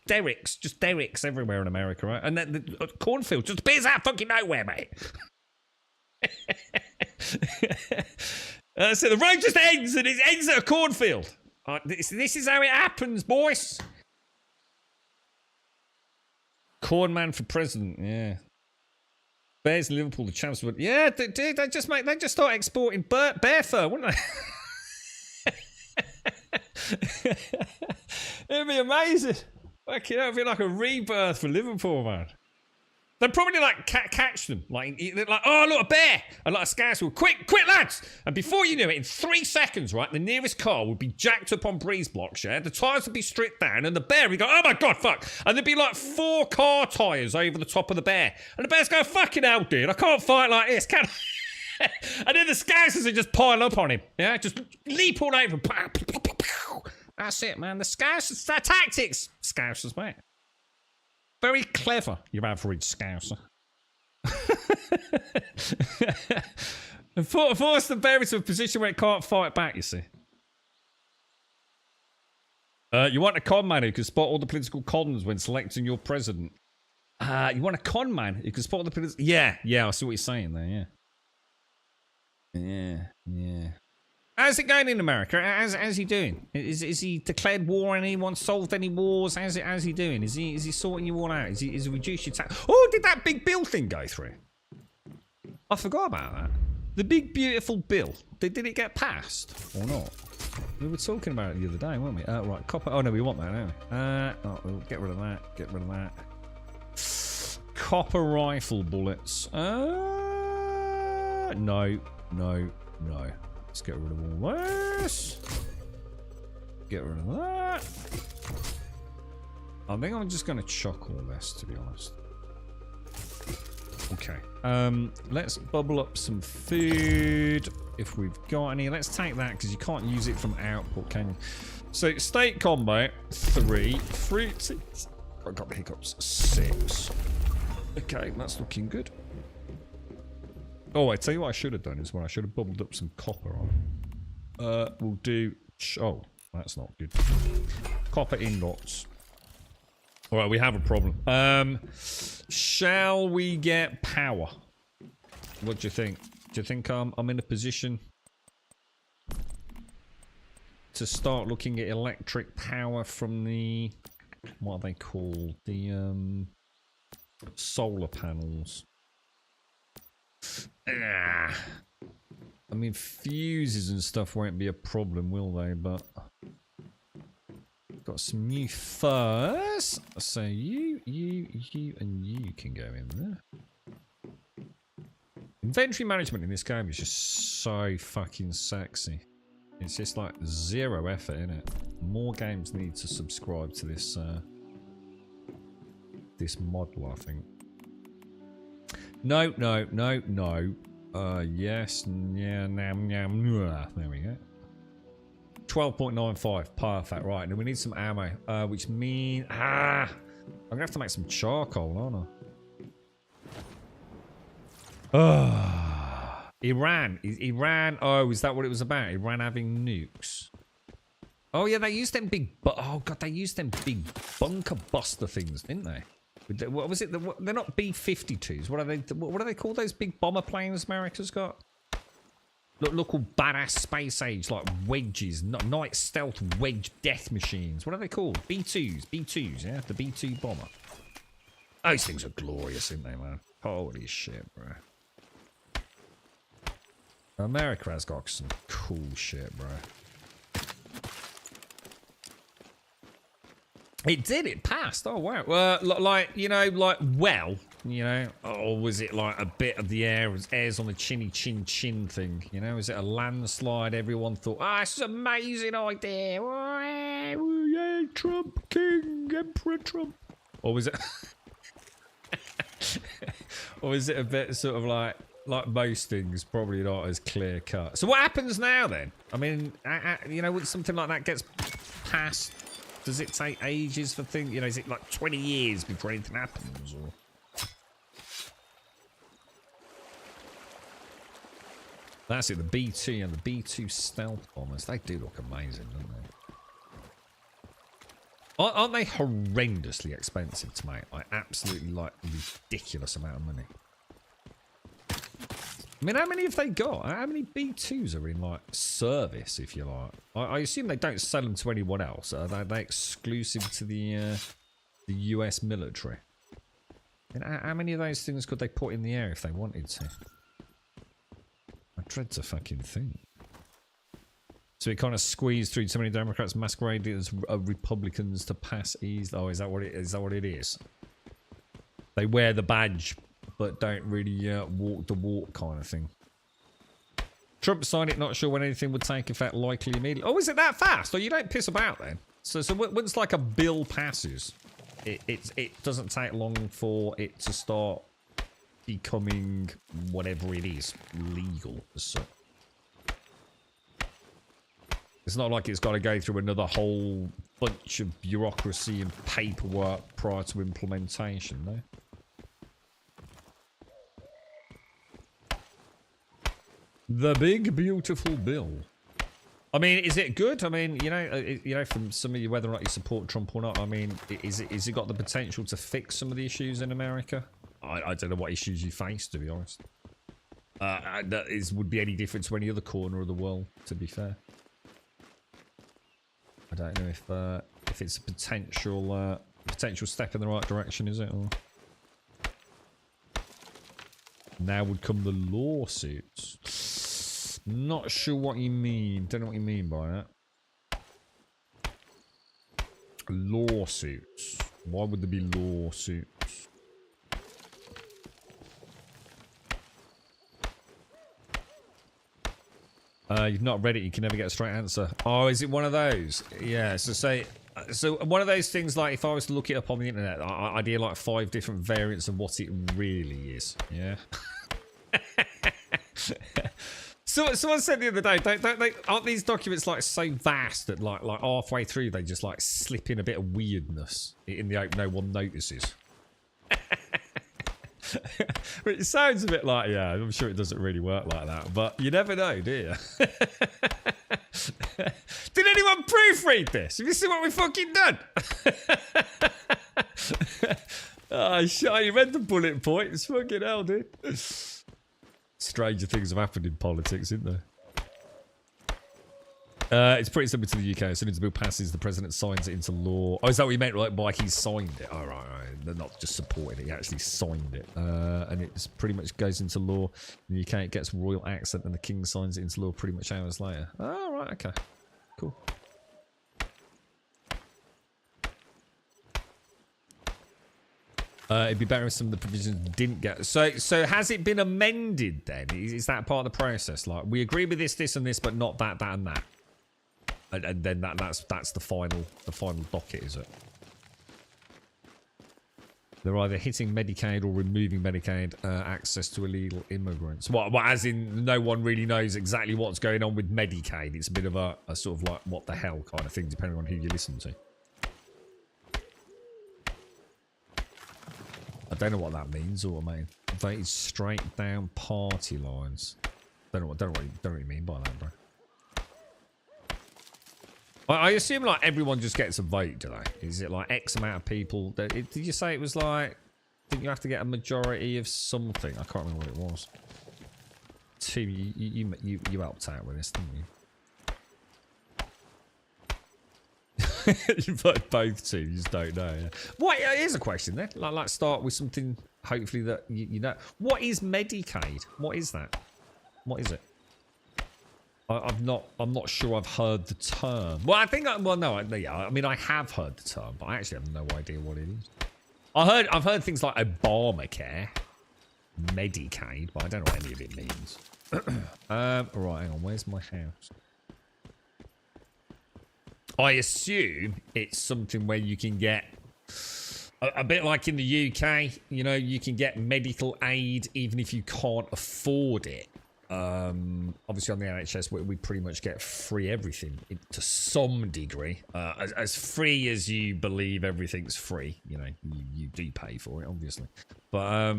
Derricks, just derricks everywhere in America, right? And then the cornfield just appears out fucking nowhere, mate. So the road just ends, and it ends at a cornfield. This is how it happens, boys. Corn man for president, yeah. Bears in Liverpool, the champs would. Yeah, dude, they just start exporting bear fur, wouldn't they? It'd be amazing. Fucking hell, it'd be like a rebirth for Liverpool, man. They'd probably like catch them, like oh look, a bear, and like a Scouts will quick lads, and before you knew it, in 3 seconds, right, the nearest car would be jacked up on breeze blocks, yeah, the tyres would be stripped down, and the bear would go, oh my god, fuck, and there'd be like 4 car tyres over the top of the bear, and the bear's go, fucking hell, dude, I can't fight like this, can I? And then the Scousers would just pile up on him, yeah, just leap all over. That's it, man. The Scousers, their tactics, Scousers, mate. Very clever, your average Scouser. And force the bear into a position where it can't fight back, you see. You want a con man who can spot all the political cons when selecting your president. You want a con man who can spot all the political... Yeah, I see what you're saying there, yeah. How's it going in America? How's he doing? Is he declared war on anyone? Solved any wars? How's he doing? Is he sorting you all out? Is he reduced your tax? Oh, did that big bill thing go through? I forgot about that. The big beautiful bill. Did it get passed or not? We were talking about it the other day, weren't we? Right, copper. Oh no, we want that, don't we? We'll get rid of that. Get rid of that. Copper rifle bullets. No. Let's get rid of all this. Get rid of that. I think I'm just going to chuck all this, to be honest. Okay. Let's bubble up some food if we've got any. Let's take that because you can't use it from output, can you? So state combo 3, 6. I got the hiccups. 6. Okay, that's looking good. Oh, I tell you what I should have done is when I should have bubbled up some copper on. We'll do. Oh, that's not good. Copper ingots. All right, we have a problem. Shall we get power? What do you think? Do you think I'm in a position to start looking at electric power from the, what are they called? The solar panels. I mean, fuses and stuff won't be a problem, will they? But got some new furs. So you, and you can go in there. Inventory management in this game is just so fucking sexy. It's just like zero effort in it. More games need to subscribe to this this model, I think. No. Yes. Yeah. There we go. 12.95. Perfect. Right. Now we need some ammo. Which means... I'm going to have to make some charcoal, aren't I? Iran. Iran... Oh, is that what it was about? Iran having nukes. Oh, yeah. They used them big... Oh, God. They used them big bunker buster things, didn't they? What was it? They're not B-52s. What are they called? Those big bomber planes America's got? Look all badass space age, like wedges, night stealth wedge death machines. What are they called? B-2s, yeah? The B-2 bomber. Those things are glorious, aren't they, man? Holy shit, bro. America has got some cool shit, bro. It did, it passed. Oh, wow. Like, you know, or was it like a bit of the airs on the chinny chin thing? You know, is it a landslide? Everyone thought, this is an amazing idea. Oh, yeah, Trump, King, Emperor Trump. Or was it... or was it a bit sort of like most things, probably not as clear cut? So what happens now then? I mean, you know, when something like that gets passed, does it take ages for things? You know, is it like 20 years before anything happens? Or that's it, the B2 and the B2 stealth bombers. They do look amazing, don't they? Aren't they horrendously expensive to make? Like, absolutely, like, ridiculous amount of money. I mean, how many have they got? How many B2s are in, like, service, if you like? I assume they don't sell them to anyone else. Are they exclusive to the US military? And how many of those things could they put in the air if they wanted to? I dread to fucking think. So it kind of squeezed through so many Democrats masquerading as Republicans to pass ease. Oh, is that what it is? They wear the badge, but don't really walk the walk kind of thing. Trump signed it, not sure when anything would take effect, likely immediately. Oh, is it that fast? Oh, you don't piss about then. So once like a bill passes, it doesn't take long for it to start becoming whatever it is, legal as such. It's not like it's got to go through another whole bunch of bureaucracy and paperwork prior to implementation, no? The big beautiful bill. I mean, is it good? I mean, you know, from some of you, whether or not you support Trump or not. I mean, is it got the potential to fix some of the issues in America? I don't know what issues you face, to be honest. Would be any different to any other corner of the world, to be fair. I don't know if it's a potential step in the right direction, is it? Or now would come the lawsuits. Not sure what you mean. Don't know what you mean by that. Lawsuits. Why would there be lawsuits? You've not read it, you can never get a straight answer. Oh, is it one of those? Yeah, so one of those things, like if I was to look it up on the internet, I'd hear like 5 different variants of what it really is. Yeah. So someone said the other day, aren't these documents like so vast that like halfway through they just like slip in a bit of weirdness in the hope no one notices? It sounds a bit like, yeah, I'm sure it doesn't really work like that, but you never know, do you? Did anyone proofread this? Have you seen what we've fucking done? Oh, shit, you read the bullet points. Fucking hell, dude. Stranger things have happened in politics, isn't there? It's pretty similar to the UK. As soon as the bill passes, the president signs it into law. Oh, is that what you meant? Like he signed it? Oh, right. They're not just supporting it. He actually signed it. And it pretty much goes into law. In the UK, it gets royal accent, and the king signs it into law pretty much hours later. Oh, right. Okay. Cool. It'd be better if some of the provisions didn't get... So has it been amended then? Is that part of the process? Like, we agree with this, and this, but not that, and that. And then that's the final docket, is it? They're either hitting Medicaid or removing Medicaid access to illegal immigrants. Well, as in, no one really knows exactly what's going on with Medicaid. It's a bit of a sort of like, what the hell kind of thing, depending on who you listen to. I don't know what that means, or I mean, voted straight down party lines. Don't know what you mean by that, bro. I assume like everyone just gets a vote, do they? Is it like X amount of people? Did you say it was like? Didn't you have to get a majority of something? I can't remember what it was. Tim, you helped out with this, didn't you? You voted both two. You just don't know. Yeah. What? Here's a question then. Like start with something. Hopefully that you know. What is Medicaid? What is that? What is it? I'm not sure I've heard the term. Well, I think. Yeah. I mean, I have heard the term, but I actually have no idea what it is. I've heard things like Obamacare, Medicaid, but I don't know what any of it means. Right, hang on. Where's my house? I assume it's something where you can get a bit like in the UK. You know, you can get medical aid even if you can't afford it. Obviously on the NHS we pretty much get free everything to some degree, as free as you believe everything's free. You know, you do pay for it obviously, but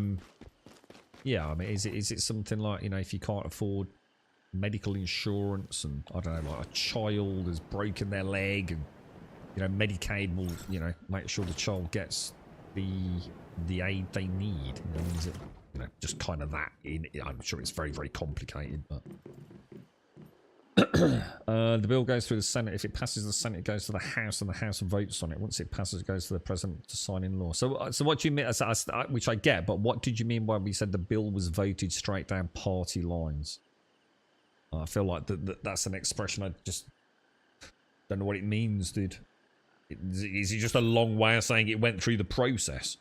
yeah, I mean, is it something like, you know, if you can't afford medical insurance and I don't know, like a child has broken their leg and, you know, Medicaid will, you know, make sure the child gets the aid they need. You know, is it, you know, just kind of that. I'm sure it's very, very complicated, but the bill goes through the Senate. If it passes the Senate, it goes to the House, and the House votes on it. Once it passes, it goes to the President to sign in law. So what do you mean? Which I get, but what did you mean when we said the bill was voted straight down party lines? I feel like that's an expression I just don't know what it means, dude. Is it just a long way of saying it went through the process?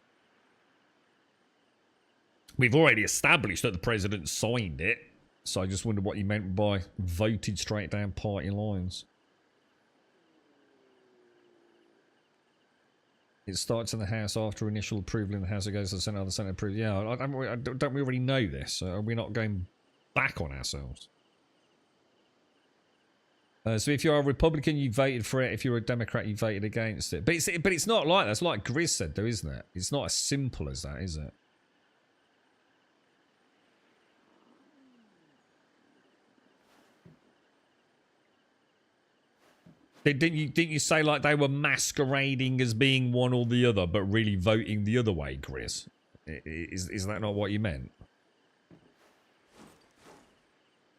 We've already established that the president signed it, so I just wonder what you meant by voted straight down party lines. It starts in the House after initial approval in the House. It goes to the Senate. The Senate approves. Yeah, don't we already know this? Are we not going back on ourselves? So if you're a Republican, you voted for it. If you're a Democrat, you voted against it. But it's not like that. It's like Grizz said, though, isn't it? It's not as simple as that, is it? Didn't you say like they were masquerading as being one or the other, but really voting the other way, Chris? Is that not what you meant?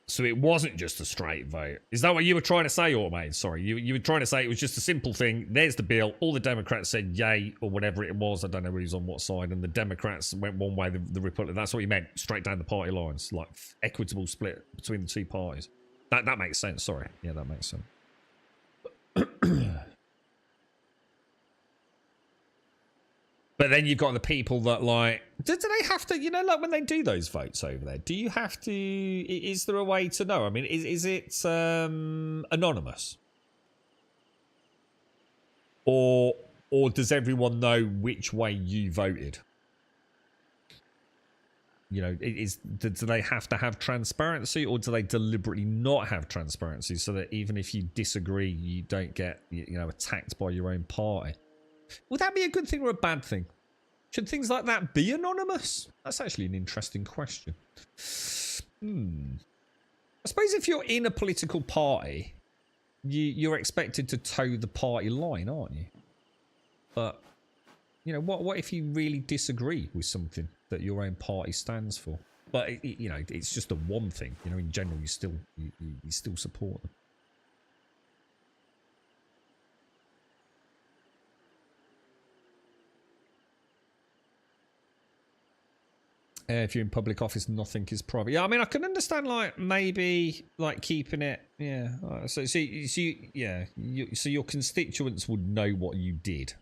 So it wasn't just a straight vote. Is that what you were trying to say, Automated? Sorry, you were trying to say it was just a simple thing. There's the bill. All the Democrats said yay or whatever it was. I don't know who's on what side. And the Democrats went one way, the Republic. That's what you meant. Straight down the party lines. Like equitable split between the two parties. That makes sense. Sorry. Yeah, that makes sense. But then you've got the people that like, do they have to, you know, like when they do those votes over there, do you have to, is there a way to know? I mean, is it anonymous? Or does everyone know which way you voted? You know, do they have to have transparency, or do they deliberately not have transparency so that even if you disagree, you don't get, you know, attacked by your own party? Would that be a good thing or a bad thing? Should things like that be anonymous? That's actually an interesting question. I suppose if you're in a political party, you're expected to toe the party line, aren't you? But, you know, what if you really disagree with something that your own party stands for? But, you know, it's just the one thing. You know, in general, you still support them. If you're in public office, nothing is private. Yeah, I mean, I can understand, like, maybe, like, keeping it, yeah. So your constituents would know what you did,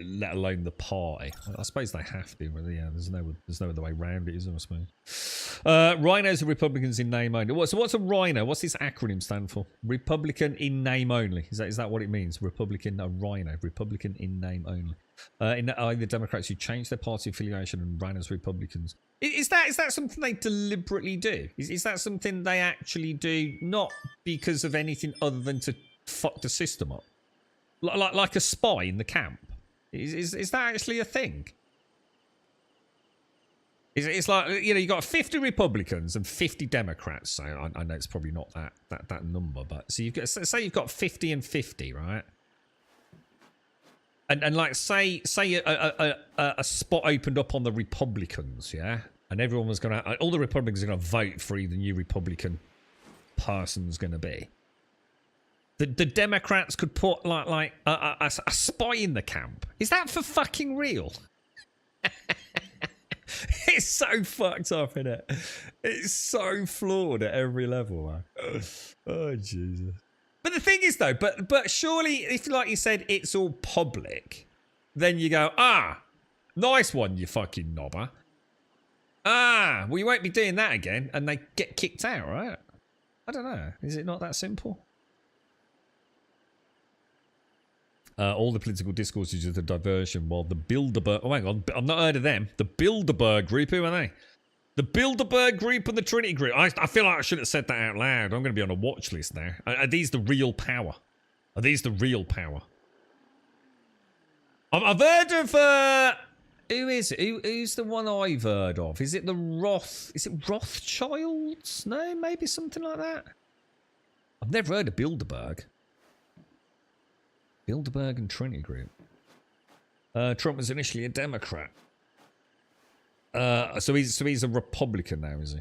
let alone the party. I suppose they have to, but yeah, there's no other way around it, is there, I suppose. Rhinos are Republicans in name only. So what's a rhino? What's this acronym stand for? Republican in name only. Is that what it means? Republican, a rhino. Republican in name only. In the Democrats who changed their party affiliation and ran as Republicans. Is that something they deliberately do? Is that something they actually do, not because of anything other than to fuck the system up? Like a spy in the camp? Is that actually a thing? It's like, you know, you got 50 Republicans and 50 Democrats. So I know it's probably not that number, but so you've got, say you've got 50 and 50, right? And like say a spot opened up on the Republicans, yeah, and everyone was all the Republicans are gonna vote for who the new Republican person's gonna be. The Democrats could put like a spy in the camp. Is that for fucking real? It's so fucked up, isn't it? It's so flawed at every level, man. Oh Jesus. But the thing is, though, but surely, if, like you said, it's all public, then you go, nice one, you fucking knobber. Well, you won't be doing that again, and they get kicked out, right? I don't know. Is it not that simple? All the political discourse is just a diversion, while the Bilderberg... Oh, hang on. I've not heard of them. The Bilderberg group, who are they? The Bilderberg group and the Trinity group. I feel like I shouldn't have said that out loud. I'm going to be on a watch list now. Are these the real power? Are these the real power? I've heard of... who is it? Who's the one I've heard of? Is it the Is it Rothschilds? No, maybe something like that. I've never heard of Bilderberg. Bilderberg and Trinity group. Trump was initially a Democrat. So he's a Republican now, is he?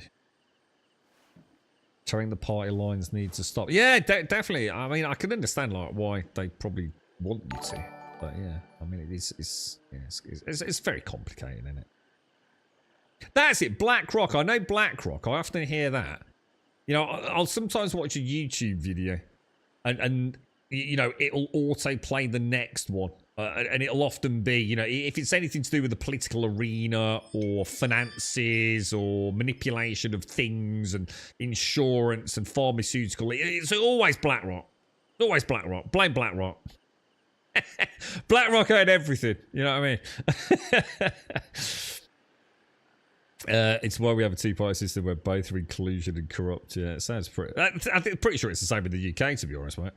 Towing the party lines needs to stop. Yeah, definitely. I mean, I can understand like why they probably want you to, but yeah, I mean, it's very complicated, isn't it? That's it. BlackRock. I know BlackRock. I often hear that. You know, I'll sometimes watch a YouTube video, and you know, it'll auto play the next one. And it'll often be, you know, if it's anything to do with the political arena or finances or manipulation of things and insurance and pharmaceutical, it's always BlackRock. Always BlackRock. Blame BlackRock. BlackRock owned everything. You know what I mean? It's why we have a two-party system where both are inclusion and corrupt. Yeah, it sounds pretty... I'm pretty sure it's the same in the UK, to be honest, mate.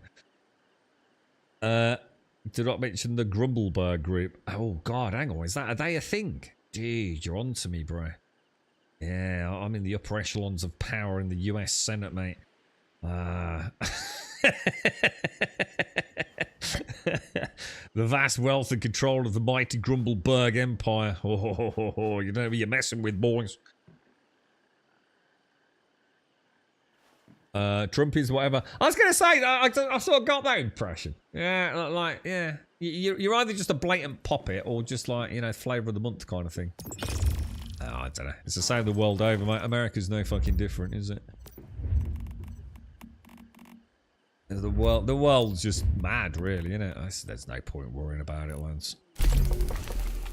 Do not mention the Grumbleberg group. Oh, God, hang on. Are they a thing? Dude, you're on to me, bro. Yeah, I'm in the upper echelons of power in the US Senate, mate. The vast wealth and control of the mighty Grumbleberg Empire. Oh, you know who you're messing with, boys. Trump is whatever. I was going to say, I sort of got that impression. Yeah, like, yeah. You're either just a blatant puppet or just like, you know, flavour of the month kind of thing. Oh, I don't know. It's the same the world over, mate. America's no fucking different, is it? The world's just mad, really, isn't it? There's no point worrying about it, Lance.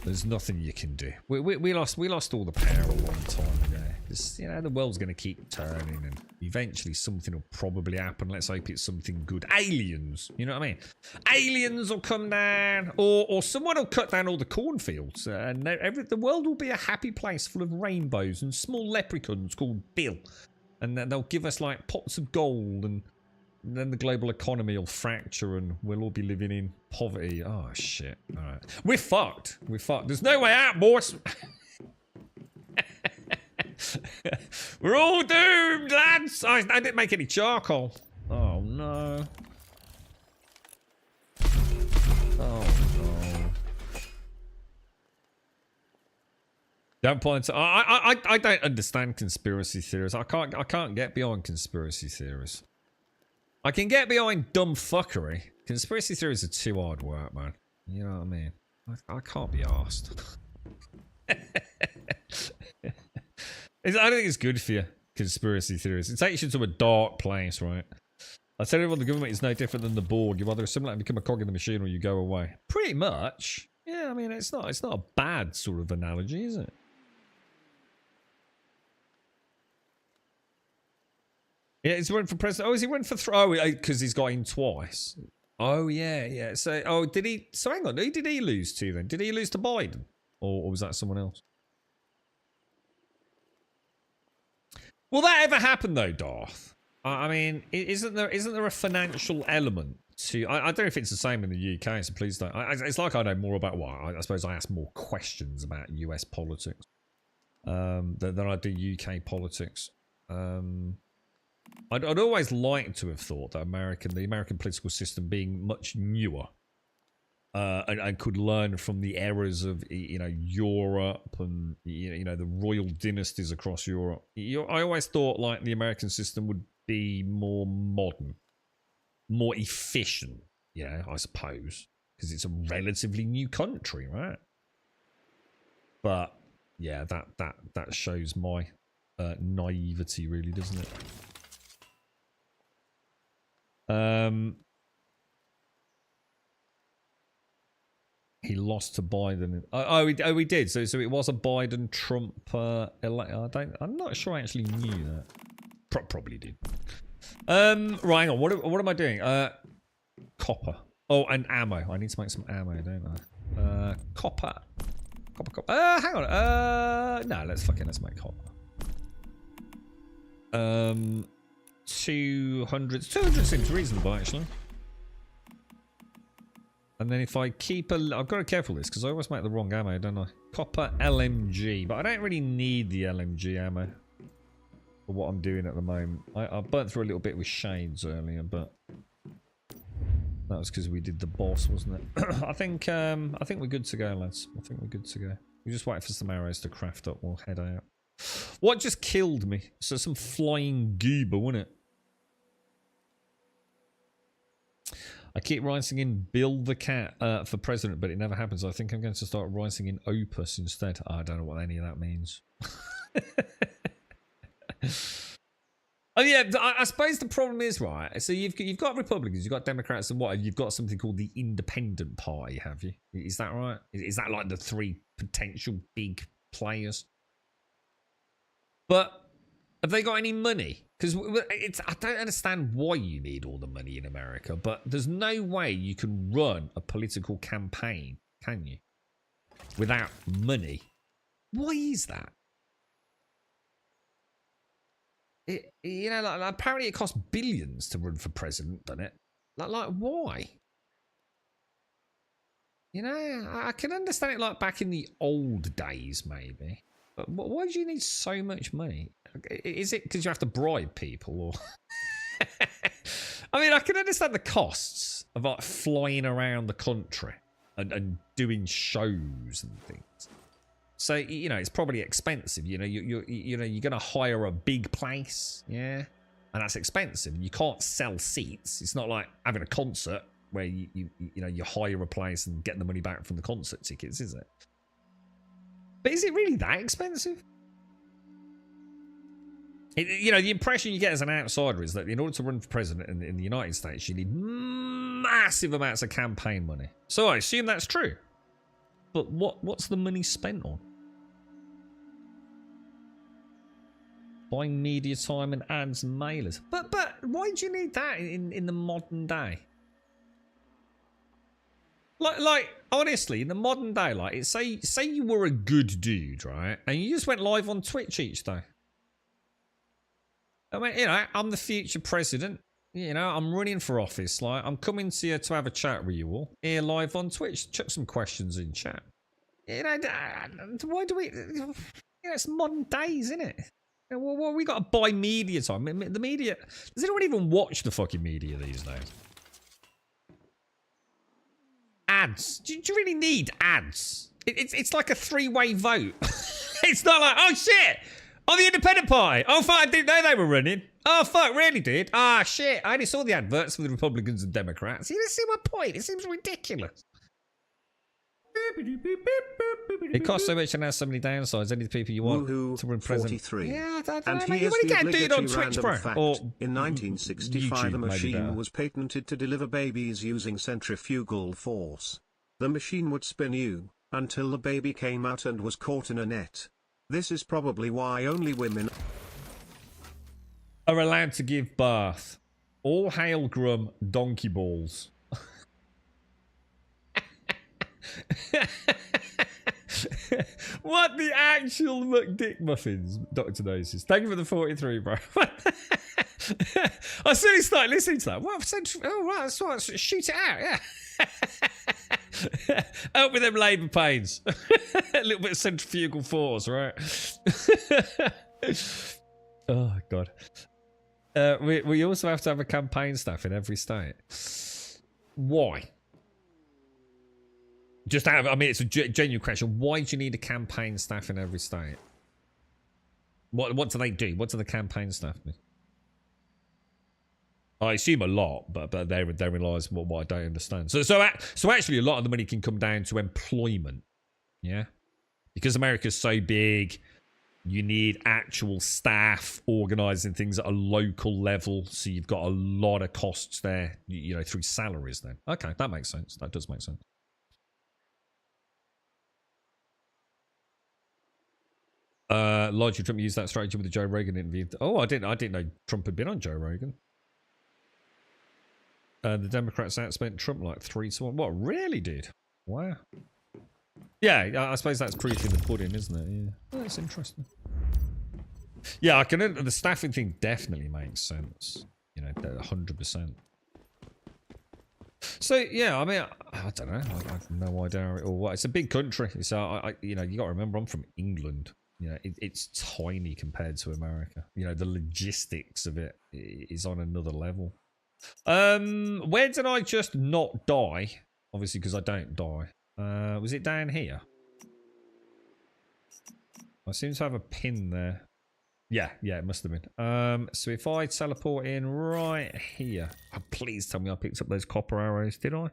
There's nothing you can do. We lost all the power a long time ago. You know, the world's going to keep turning, and eventually something will probably happen. Let's hope it's something good. Aliens, you know what I mean? Aliens will come down, or someone will cut down all the cornfields, and the world will be a happy place full of rainbows and small leprechauns called Bill, and then they'll give us like pots of gold, and then the global economy will fracture and we'll all be living in poverty. Oh, shit. All right. We're fucked. We're fucked. There's no way out, boys. We're all doomed, lads. I didn't make any charcoal. Oh, no. Oh, no. Don't point to... I don't understand conspiracy theories. I can't get behind conspiracy theories. I can get behind dumb fuckery. Conspiracy theories are too hard work, man. You know what I mean? I can't be arsed. I don't think it's good for you, conspiracy theories. It takes you to a dark place, right? I tell everyone the government is no different than the Borg. You either assimilate and become a cog in the machine or you go away. Pretty much. Yeah, I mean, it's not a bad sort of analogy, is it? Yeah, he's running for president. Oh, is he running for because he's got in twice. Oh, yeah. So, did he... So, hang on. Who did he lose to, then? Did he lose to Biden? Or was that someone else? Will that ever happen, though, Darth? I mean, isn't there a financial element to... I don't know if it's the same in the UK, so please don't... It's like I know more about... Well, I suppose I ask more questions about US politics than I do UK politics. I'd always like to have thought that the American political system being much newer and could learn from the errors of, you know, Europe and, you know, the royal dynasties across Europe. I always thought like the American system would be more modern, more efficient, you know, I suppose, because it's a relatively new country, right? But yeah, that shows my naivety, really, doesn't it? He lost to Biden. Oh, we did. So it was a Biden-Trump elect. I'm not sure I actually knew that. Probably did. Right, hang on. What am I doing? Copper. Oh, and ammo. I need to make some ammo, don't I? Copper. Hang on. No, let's make copper. 200 seems reasonable, actually. And then if I keep I've got to be careful with this because I always make the wrong ammo, don't I? Copper LMG, but I don't really need the LMG ammo for what I'm doing at the moment. I burnt through a little bit with shades earlier, but that was because we did the boss, wasn't it? I think we're good to go, lads. I think we're good to go. We just wait for some arrows to craft up. We'll head out. What just killed me? So some flying goober, wasn't it? I keep writing in Bill the Cat for president, but it never happens. I think I'm going to start writing in Opus instead. I don't know what any of that means. Oh yeah, I suppose the problem is, right, so you've got Republicans, you've got Democrats, and what? You've got something called the Independent Party, have you? Is that right? Is that like the three potential big players? But have they got any money? Because I don't understand why you need all the money in America, but there's no way you can run a political campaign, can you? Without money. Why is that? You know, like, apparently it costs billions to run for president, doesn't it? Like why? You know, I can understand it like back in the old days, maybe. But why do you need so much money? Is it because you have to bribe people? Or I mean, I can understand the costs. of like flying around the country and doing shows and things. So, you know, it's probably expensive. You know, you're going to hire a big place, yeah? And that's expensive. You can't sell seats. It's not like having a concert where you hire a place and get the money back from the concert tickets, is it? But is it really that expensive? You know, the impression you get as an outsider is that in order to run for president in the United States, you need massive amounts of campaign money. So I assume that's true. But what's the money spent on? Buying media time and ads and mailers. But why do you need that in the modern day? Like honestly, in the modern day, like say you were a good dude, right? And you just went live on Twitch each day. I mean, you know, I'm the future president. You know, I'm running for office. Like, I'm coming to you to have a chat with you all here live on Twitch. Chuck some questions in chat. You know, why do we? You know, it's modern days, isn't it? Well, we got to buy media time. The media. Does anyone even watch the fucking media these days? Ads. Do you really need ads? It's like a three-way vote. It's not like, oh shit, oh the independent party. Oh fuck, I didn't know they were running. Oh fuck, really did? Ah shit, I only saw the adverts for the Republicans and Democrats. You see my point? It seems ridiculous. It costs so much and has so many downsides. Any of the people you want to run president. 43. Yeah, I don't And know. You here's want to the get a dude on obligatory Twitch, random bro. fact. Or in 1965, YouTube, a maybe machine better. was patented to deliver babies using centrifugal force. The machine would spin you until the baby came out and was caught in a net. This is probably why only women are allowed to give birth. All hail Grum donkey balls. What the actual McDick muffins, Dr. Gnosis. Thank you for the 43, bro. I suddenly started listening to that. What? Oh, right, that's right. Shoot it out, yeah. Help with them labour pains. A little bit of centrifugal force, right? Oh, God. We also have to have a campaign staff in every state. Why? Just out of, I mean, it's a genuine question. Why do you need a campaign staff in every state? What do they do? What do the campaign staff do? I assume a lot, but therein lies what I don't understand. So actually, a lot of the money can come down to employment. Yeah, because America's so big, you need actual staff organising things at a local level. So you've got a lot of costs there, you know, through salaries. Then okay, that makes sense. That does make sense. Largely, Trump used that strategy with the Joe Rogan interview. Oh, I didn't know Trump had been on Joe Rogan. The Democrats outspent Trump like 3-1. What, really did? Wow. Yeah, I suppose that's proof in the pudding, isn't it? Yeah, that's interesting. Yeah, I can. The staffing thing definitely makes sense. You know, 100%. So yeah, I mean, I don't know. I have no idea how it all works. It's a big country, so you know, you got to remember, I'm from England. You know, it's tiny compared to America. You know, the logistics of it is on another level. Where did I just not die? Obviously, because I don't die. Was it down here? I seem to have a pin there. Yeah, it must have been. So if I teleport in right here. Oh, please tell me I picked up those copper arrows, did I?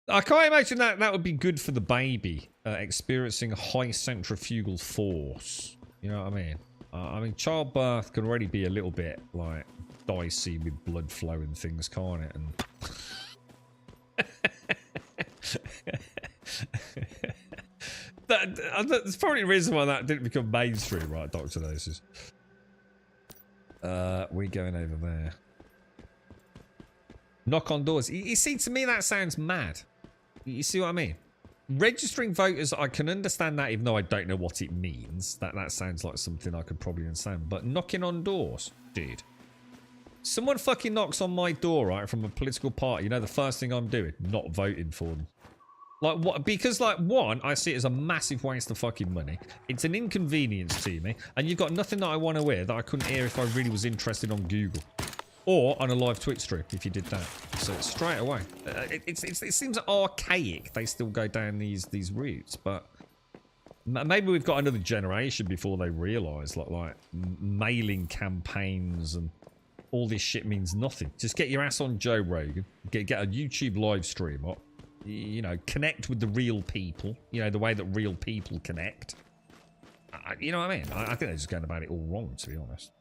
I can't imagine that would be good for the baby, experiencing high centrifugal force. You know what I mean? Childbirth can already be a little bit, like, dicey with blood flow and things, can't it? And that's probably the reason why that didn't become mainstream, right, Dr. Gnosis? We're going over there. Knock on doors. You see, to me, that sounds mad. You see what I mean? Registering voters, I can understand that, even though I don't know what it means. That sounds like something I could probably understand. But knocking on doors, dude. Someone fucking knocks on my door, right, from a political party. You know, the first thing I'm doing, not voting for them. Like what? Because like one, I see it as a massive waste of fucking money. It's an inconvenience to me, and you've got nothing that I want to hear that I couldn't hear if I really was interested on Google or on a live Twitch stream. If you did that, so straight away, it seems archaic. They still go down these routes, but maybe we've got another generation before they realise like mailing campaigns and all this shit means nothing. Just get your ass on Joe Rogan, get a YouTube live stream up. You know, connect with the real people, you know, the way that real people connect. You know what I mean? I think they're just going about it all wrong, to be honest.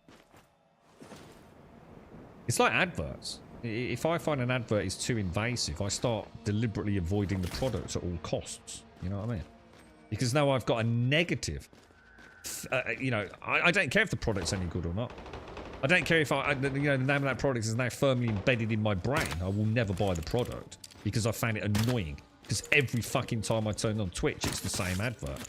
It's like adverts. If I find an advert is too invasive, I start deliberately avoiding the product at all costs. You know what I mean? Because now I've got a negative. You know, I don't care if the product's any good or not. I don't care if you know, the name of that product is now firmly embedded in my brain. I will never buy the product. Because I found it annoying. Because every fucking time I turn on Twitch, it's the same advert.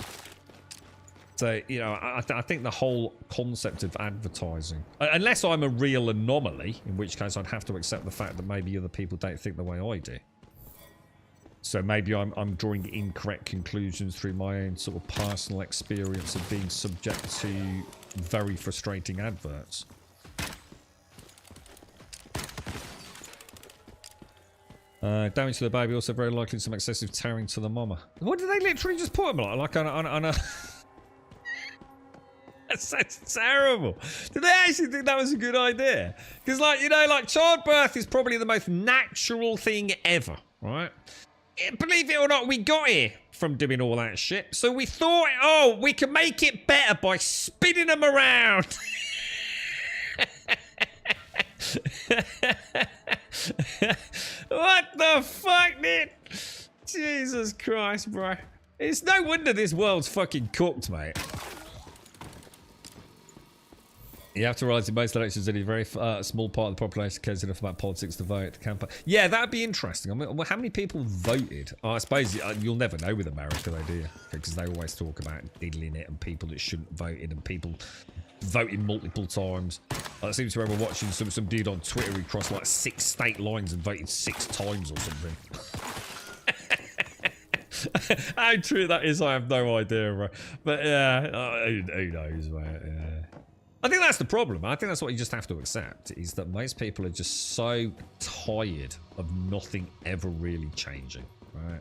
So, you know, I think the whole concept of advertising... Unless I'm a real anomaly, in which case I'd have to accept the fact that maybe other people don't think the way I do. So maybe I'm drawing incorrect conclusions through my own sort of personal experience of being subject to very frustrating adverts. Damage to the baby, also very likely some excessive tearing to the mama. What did they literally just put him like on a... That's terrible. Did they actually think that was a good idea? Because, like, you know, like, childbirth is probably the most natural thing ever, right? Believe it or not, we got here from doing all that shit. So we thought, oh, we can make it better by spinning them around. What the fuck, dude? Jesus Christ, bro. It's no wonder this world's fucking cooked, mate. You have to realise in most elections only a very small part of the population cares enough about politics to vote. The campaign. Yeah, that'd be interesting. I mean, how many people voted? I suppose you'll never know with America, though, do you? Because they always talk about diddling it and people that shouldn't voted and people voting multiple times. I seem to remember watching some dude on Twitter who crossed like 6 state lines and voted 6 times or something. How true that is, I have no idea, bro. But yeah, who knows, mate? Yeah. I think that's the problem. I think that's what you just have to accept, is that most people are just so tired of nothing ever really changing, right?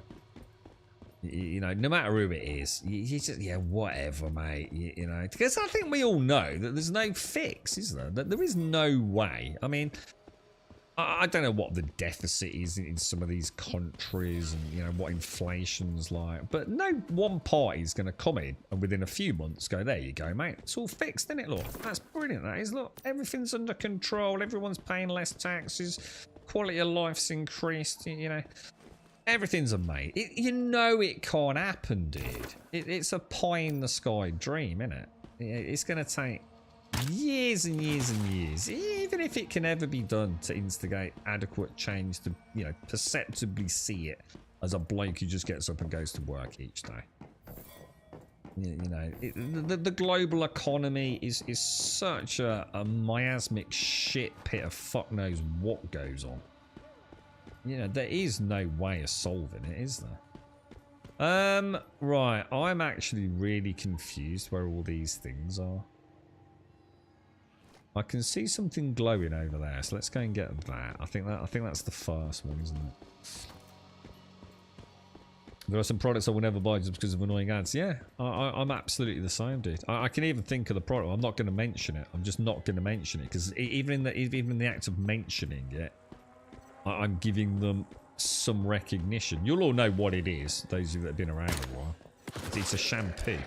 You know, no matter who it is, you just, yeah, whatever, mate, you know. Because I think we all know that there's no fix, is there? That there is no way. I mean, I don't know what the deficit is in some of these countries and, you know, what inflation's like. But no one party is going to come in and within a few months go, there you go, mate. It's all fixed, isn't it, look? That's brilliant, that is. Look, everything's under control. Everyone's paying less taxes. Quality of life's increased, you know. Everything's amazing. You know it can't happen, dude. It's a pie-in-the-sky dream, isn't it? It's going to take years and years and years, even if it can ever be done to instigate adequate change to, you know, perceptibly see it as a bloke who just gets up and goes to work each day. You know, the global economy is such a miasmic shit pit of fuck knows what goes on. You know, there is no way of solving it, is there? Right, I'm actually really confused where all these things are. I can see something glowing over there, so let's go and get that. I think that's the first one, isn't it? There are some products I will never buy just because of annoying ads. Yeah, I'm absolutely the same, dude. I can even think of the product. I'm not going to mention it. I'm just not going to mention it because even in the act of mentioning it, I'm giving them some recognition. You'll all know what it is, those of you that have been around a while. It's a shampoo.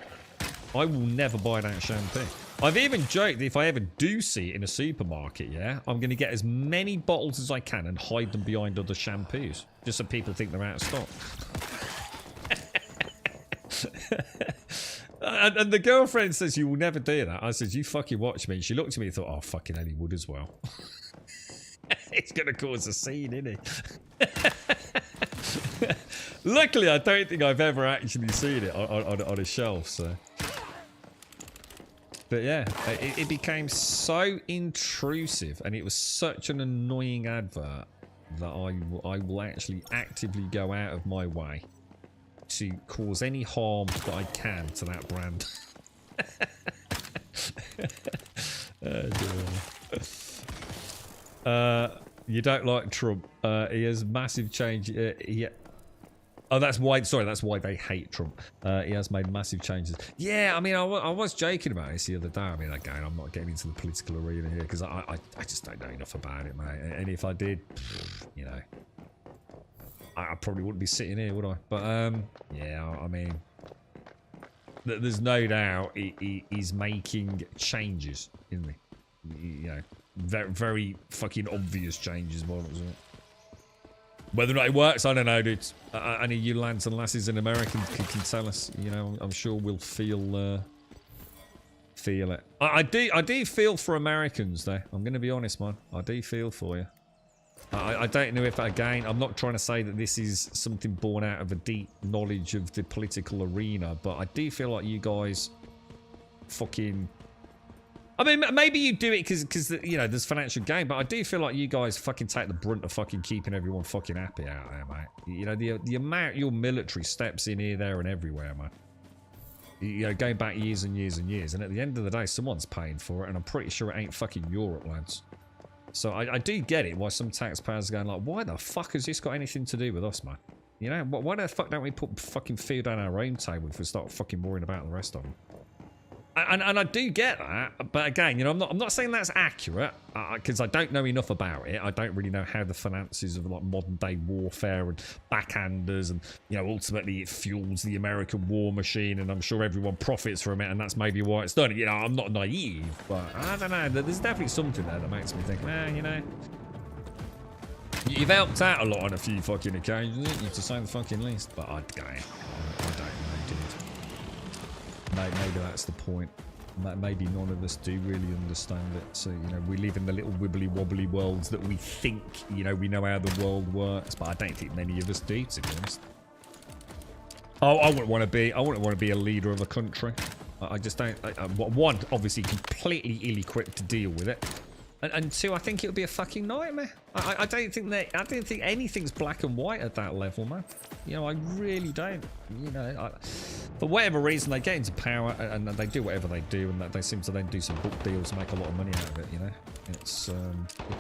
I will never buy that shampoo. I've even joked that if I ever do see it in a supermarket, yeah, I'm going to get as many bottles as I can and hide them behind other shampoos, just so people think they're out of stock. And the girlfriend says, you will never do that. I said, you fucking watch me. She looked at me and thought, oh, fucking hell, he would as well. It's going to cause a scene, isn't it? Luckily, I don't think I've ever actually seen it on a shelf, so... But yeah, it became so intrusive and it was such an annoying advert that I will actually actively go out of my way to cause any harm that I can to that brand. You don't like Trump. He has massive change. Oh, that's why. Sorry, that's why they hate Trump. He has made massive changes. Yeah, I mean, I was joking about this the other day. I mean, again, I'm not getting into the political arena here because I just don't know enough about it, mate. And if I did, you know, I probably wouldn't be sitting here, would I? But yeah, I mean, there's no doubt he's making changes, isn't he? You know, very, very fucking obvious changes, wasn't it? Whether or not it works, I don't know, dude. Any of you lads and lasses and Americans can tell us. You know, I'm sure we'll feel it. I do feel for Americans, though. I'm going to be honest, man. I do feel for you. I don't know if, again, I'm not trying to say that this is something born out of a deep knowledge of the political arena, but I do feel like you guys fucking... I mean, maybe you do it because you know, there's financial gain, but I do feel like you guys fucking take the brunt of fucking keeping everyone fucking happy out there, mate. You know, the amount your military steps in here, there, and everywhere, man. You know, going back years and years and years, and at the end of the day, someone's paying for it, and I'm pretty sure it ain't fucking Europe, lads. So I do get it, why some taxpayers are going like, why the fuck has this got anything to do with us, man? You know, why the fuck don't we put fucking food on our own table if we start fucking worrying about the rest of them? And I do get that, but again, you know, I'm not saying that's accurate because I don't know enough about it. I don't really know how the finances of like modern day warfare and backhanders, and you know, ultimately it fuels the American war machine, and I'm sure everyone profits from it, and that's maybe why it's done. You know, I'm not naive, but I don't know. There's definitely something there that makes me think, man, you know, you've helped out a lot on a few fucking occasions, haven't you, to say the fucking least. But I don't know, dude. Maybe that's the point. Maybe none of us do really understand it. So, you know, we live in the little wibbly wobbly worlds that we think, you know, we know how the world works, but I don't think many of us do, to be honest. Oh, I wouldn't want to be a leader of a country. I just don't. One, obviously, completely ill-equipped to deal with it, and two, I think it would be a fucking nightmare. I don't think anything's black and white at that level, man. You know, I really don't. You know, for whatever reason, they get into power and they do whatever they do, and they seem to then do some book deals and make a lot of money out of it. You know,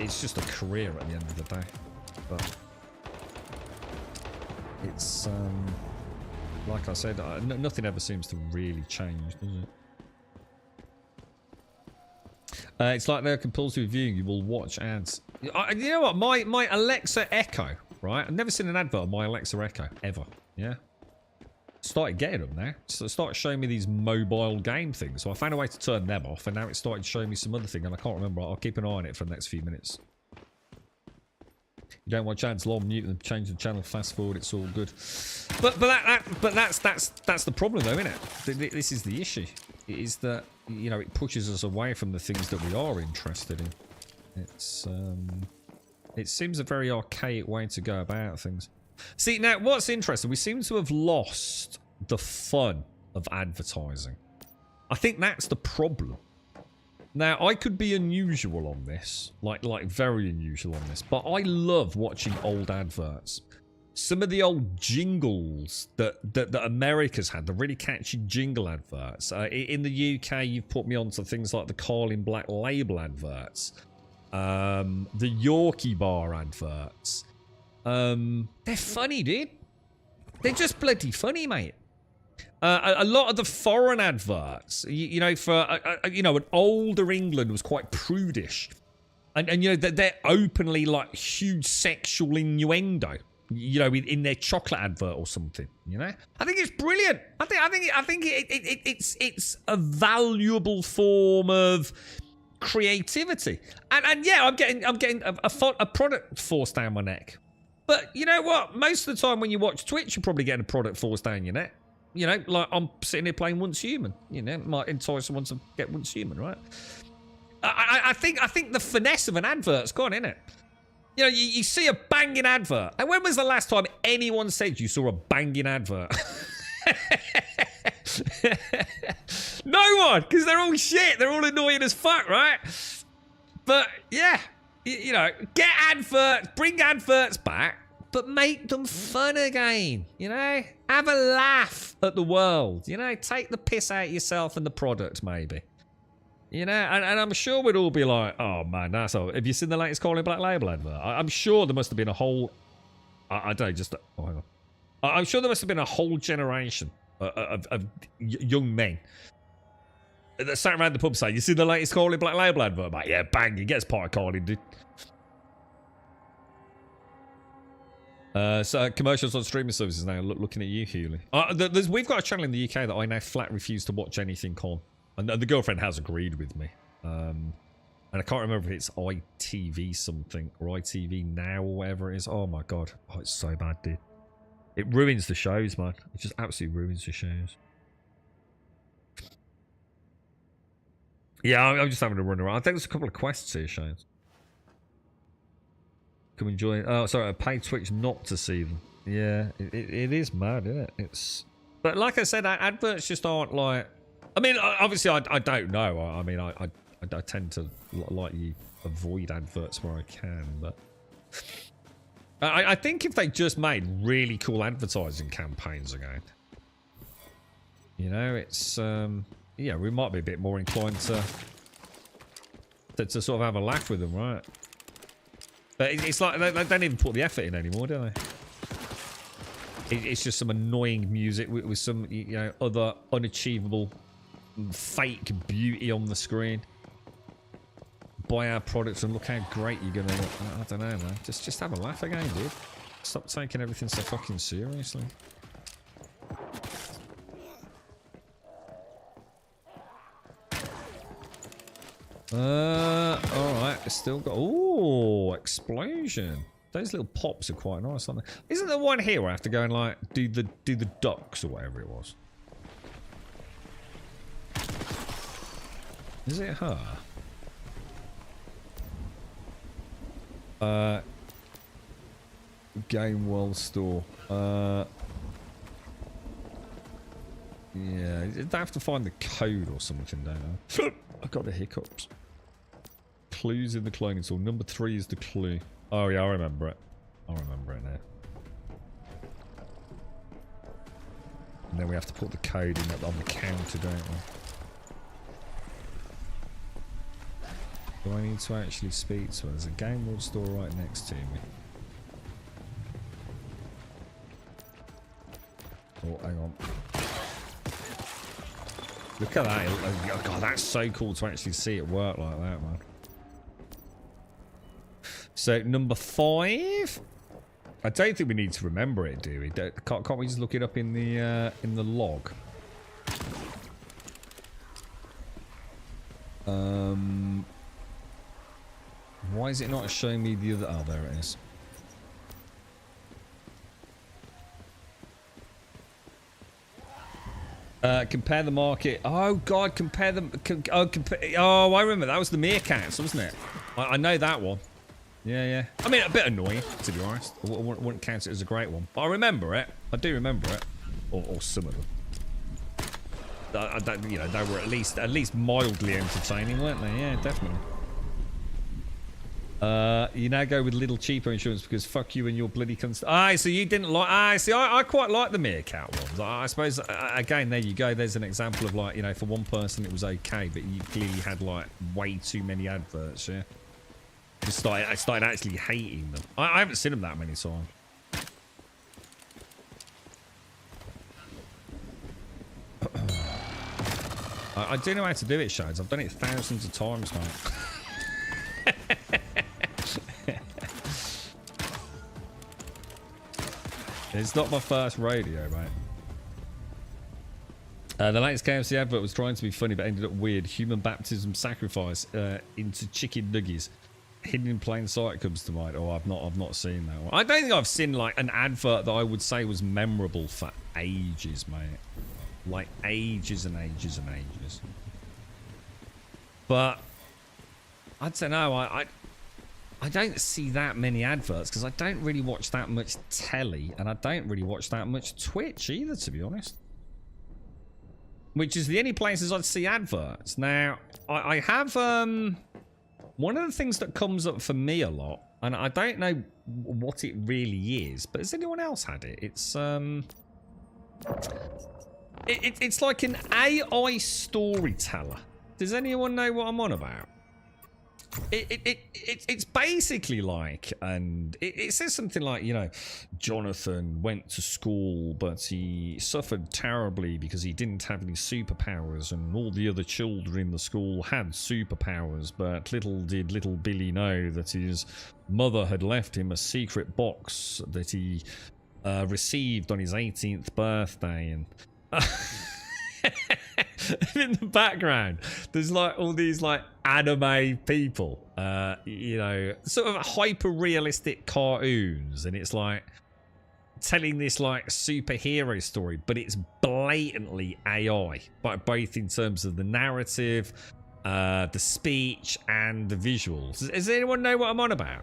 it's just a career at the end of the day. But it's like I said, nothing ever seems to really change, does it? It's like they're compulsory viewing. You will watch ads. You know what? My Alexa Echo, right? I've never seen an advert on my Alexa Echo ever. Yeah. Started getting them now. So it started showing me these mobile game things. So I found a way to turn them off, and now it started showing me some other thing, and I can't remember. I'll keep an eye on it for the next few minutes. You don't watch ads, long mute them, change the channel, fast forward. It's all good. But that's the problem, though, isn't it? This is the issue. It is that, you know, it pushes us away from the things that we are interested in. It's it seems a very archaic way to go about things. See, now what's interesting, we seem to have lost the fun of advertising. I think that's the problem. Now, I could be unusual on this, like very unusual on this, but I love watching old adverts. Some of the old jingles that America's had, the really catchy jingle adverts. In the UK, you've put me onto things like the Carlin Black Label adverts, the Yorkie Bar adverts. They're funny, dude. They're just bloody funny, mate. A lot of the foreign adverts, you know, for you know, an older England was quite prudish, and you know they're openly like huge sexual innuendo. You know, in their chocolate advert or something. You know, I think it's brilliant. I think it's a valuable form of creativity. And yeah, I'm getting a product forced down my neck. But you know what? Most of the time when you watch Twitch, you're probably getting a product forced down your neck. You know, like I'm sitting here playing Once Human. You know, might entice someone to get Once Human, right? I think the finesse of an advert's gone, innit? You know, you see a banging advert. And when was the last time anyone said you saw a banging advert? No one, because they're all shit. They're all annoying as fuck, right? But yeah, you know, get adverts, bring adverts back. but make them fun again. You know, have a laugh at the world. You know, take the piss out of yourself and the product, maybe. You know, and I'm sure we'd all be like, oh man, that's all. Have you seen the latest Calling Black Label advert? I'm sure there must have been a whole, I don't know, just, oh, hang on. I'm sure there must have been a whole generation of young men that sat around the pub saying, you see the latest Calling Black Label advert, mate? Yeah, bang, he gets part of calling, dude. So commercials on streaming services now. Looking at you, Hewley. We've got a channel in the UK that I now flat refuse to watch anything on. And the girlfriend has agreed with me. And I can't remember if it's ITV something or ITV Now or whatever it is. Oh my god. Oh, it's so bad, dude. It ruins the shows, man. It just absolutely ruins the shows. Yeah, I'm just having a run around. I think there's a couple of quests here, shows. Come enjoy. Oh, sorry, I paid Twitch not to see them. Yeah, it is mad, isn't it? It's. But like I said, adverts just aren't like. I mean, obviously, I don't know. I mean, I tend to like you avoid adverts where I can, but I think if they just made really cool advertising campaigns again, you know, it's yeah, we might be a bit more inclined to sort of have a laugh with them, right? But it's like they don't even put the effort in anymore, do they? It's just some annoying music with some, you know, other unachievable fake beauty on the screen. Buy our products and look how great you're gonna look. I don't know, man. Just have a laugh again, dude. Stop taking everything so fucking seriously. Alright, it's still got. Ooh, explosion. Those little pops are quite nice, aren't they? Isn't there one here where I have to go and like do the ducks or whatever it was? Is it her? Game World Store. Yeah, I have to find the code or something, don't I? I got the hiccups. Clues in the cloning tool. Number 3 is the clue. Oh yeah, I remember it. I remember it now. And then we have to put the code in on the counter, don't we? Do I need to actually speak to her? There's a Game World Store right next to me. Oh, hang on. Look at that. Oh, God, that's so cool to actually see it work like that, man. So, number 5. I don't think we need to remember it, do we? Can't we just look it up in the log? Why is it not showing me the other? Oh, there it is. Compare the market. Oh God, compare them. Oh, I remember that was the meerkats, wasn't it? I know that one. Yeah, yeah. I mean, a bit annoying, to be honest. I wouldn't count it as a great one, but I remember it. I do remember it, or some of them. You know, they were at least mildly entertaining, weren't they? Yeah, definitely. You now go with little cheaper insurance because fuck you and your bloody so you didn't like. See, I quite like the meerkat ones. I suppose again, there you go. There's an example of like, you know, for one person it was okay, but you clearly had like way too many adverts. Yeah, I started actually hating them. I haven't seen them that many times. I do know how to do it, Shades. I've done it thousands of times, mate. It's not my first radio, mate. The latest KFC advert was trying to be funny but ended up weird. Human baptism sacrifice into chicken nuggies. Hidden in plain sight comes to mind. Oh, I've not seen that one. I don't think I've seen like an advert that I would say was memorable for ages, mate. Like ages and ages and ages. But I don't know. I don't see that many adverts because I don't really watch that much telly and I don't really watch that much Twitch either, to be honest. Which is the only places I'd see adverts. Now, I have one of the things that comes up for me a lot, and I don't know what it really is. But has anyone else had it? It's it's like an AI storyteller. Does anyone know what I'm on about? It's basically like, and it says something like, you know, Jonathan went to school, but he suffered terribly because he didn't have any superpowers, and all the other children in the school had superpowers, but little did little Billy know that his mother had left him a secret box that he received on his 18th birthday, and in the background there's like all these like anime people, you know, sort of hyper realistic cartoons, and it's like telling this like superhero story, but it's blatantly AI, but both in terms of the narrative, the speech, and the visuals. Does anyone know what I'm on about?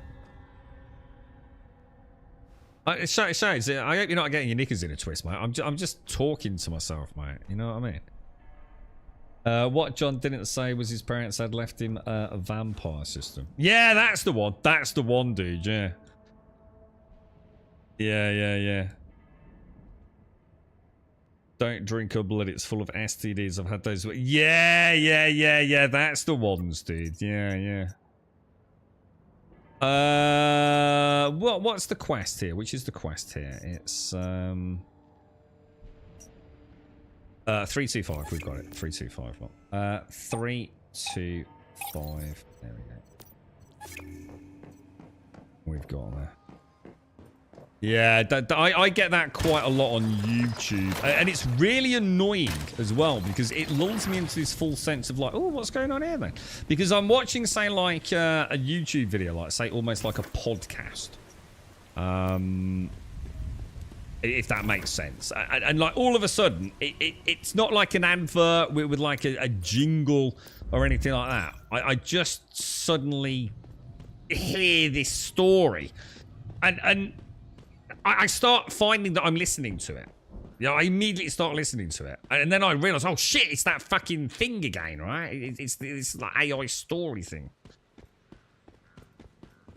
Shows. I hope you're not getting your knickers in a twist, mate. I'm just talking to myself, mate. You know what I mean? What John didn't say was his parents had left him a vampire system. Yeah, that's the one. That's the one, dude. Yeah. Yeah. Don't drink her blood. It's full of STDs. I've had those. Yeah. That's the ones, dude. Yeah. What's the quest here? Which is the quest here? It's 325. We've got it. 325. 325. There we go. We've got there. Yeah, I get that quite a lot on YouTube, and it's really annoying as well because it lulls me into this full sense of like, oh, what's going on here then? Because I'm watching, say, like a YouTube video, like say almost like a podcast, if that makes sense, and like all of a sudden it's not like an advert with like a jingle or anything like that. I just suddenly hear this story, and I start finding that I'm listening to it. You know, I immediately start listening to it. And then I realise, oh shit, it's that fucking thing again, right? It's this like AI story thing.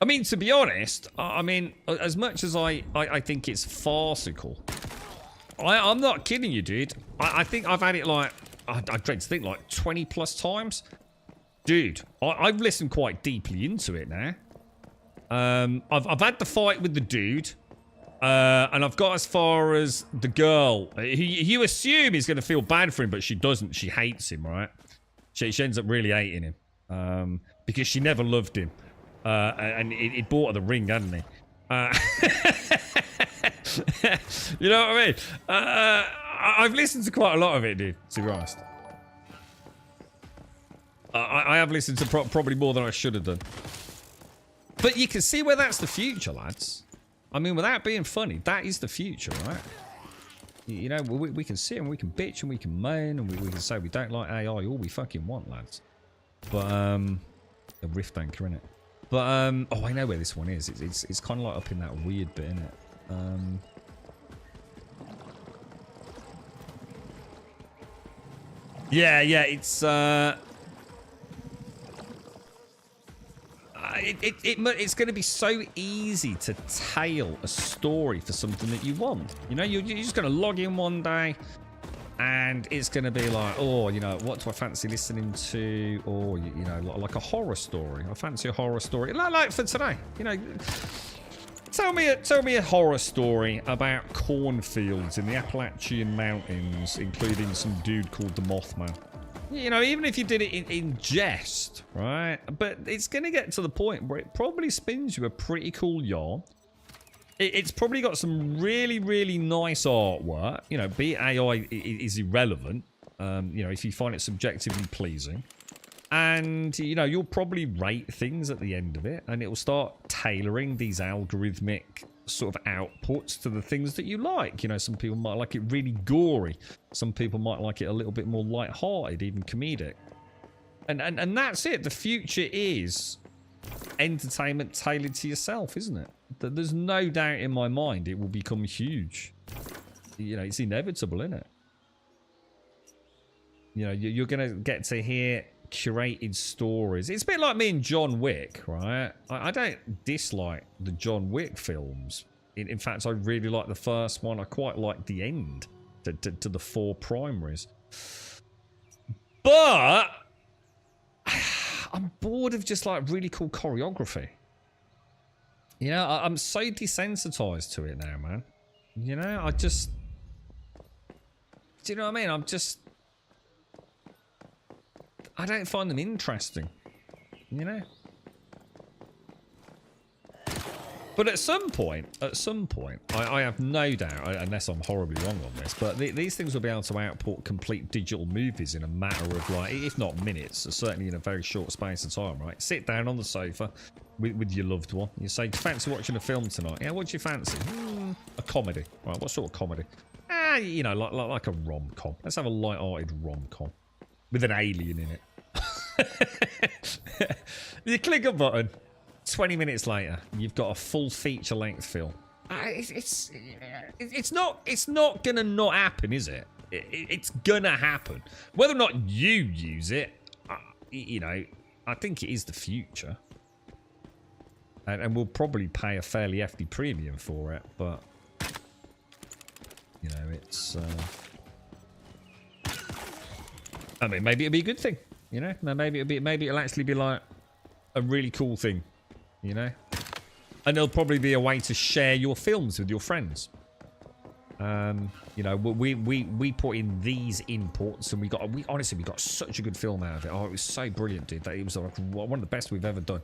I mean, to be honest, I mean, as much as I think it's farcical, I'm not kidding you, dude. I think I've had it like, I dread to think like 20 plus times. Dude, I've listened quite deeply into it now. I've had the fight with the dude. And I've got as far as the girl. You assume he's going to feel bad for him, but she doesn't. She hates him, right? She ends up really hating him. Because she never loved him. And he bought her the ring, hadn't he? You know what I mean? I've listened to quite a lot of it, dude, to be honest. I have listened to probably more than I should have done. But you can see where that's the future, lads. I mean, without being funny, that is the future, right? You know, we can sit and we can bitch and we can moan and we can say we don't like AI all we fucking want, lads. But, a rift anchor, innit? But, oh, I know where this one is. It's kind of like up in that weird bit, innit? Yeah, it's, it's going to be so easy to tail a story for something that you want. You know, you're just going to log in one day and it's going to be like, oh, you know, what do I fancy listening to? Or, you know, like a horror story. I fancy a horror story. Like for today, you know, tell me a horror story about cornfields in the Appalachian Mountains, including some dude called the Mothman. You know, even if you did it in jest, right? But it's going to get to the point where it probably spins you a pretty cool yarn. It's probably got some really, really nice artwork. You know, be it AI is irrelevant. You know, if you find it subjectively pleasing. And, you know, you'll probably rate things at the end of it. And it will start tailoring these algorithmic sort of outputs to the things that you like. You know, some people might like it really gory. Some people might like it a little bit more light-hearted, even comedic. And that's it. The future is entertainment tailored to yourself, isn't it? There's no doubt in my mind it will become huge. You know, it's inevitable, isn't it? You know, you're going to get to hear curated stories. It's a bit like me and John Wick, right? I don't dislike the John Wick films. In fact, I really like the first one. I quite like the end to the 4 primaries. But I'm bored of just like really cool choreography. You know, I'm so desensitized to it now, man. You know, I just... Do you know what I mean? I don't find them interesting. You know? But at some point, I have no doubt, unless I'm horribly wrong on this, but these things will be able to output complete digital movies in a matter of, like, if not minutes, certainly in a very short space of time, right? Sit down on the sofa with your loved one. You say, fancy watching a film tonight? Yeah, what do you fancy? A comedy. Right, what sort of comedy? You know, like a rom-com. Let's have a light-hearted rom-com with an alien in it. You click a button. 20 minutes later, you've got a full feature-length film. It's not gonna not happen, is it? It's gonna happen. Whether or not you use it, you know, I think it is the future, and we'll probably pay a fairly hefty premium for it. But you know, it's. I mean, maybe it'll be a good thing. You know, maybe it'll actually be like a really cool thing. You know, and there'll probably be a way to share your films with your friends. You know, we put in these inputs, and we honestly got such a good film out of it. Oh, it was so brilliant, dude. That it was like one of the best we've ever done.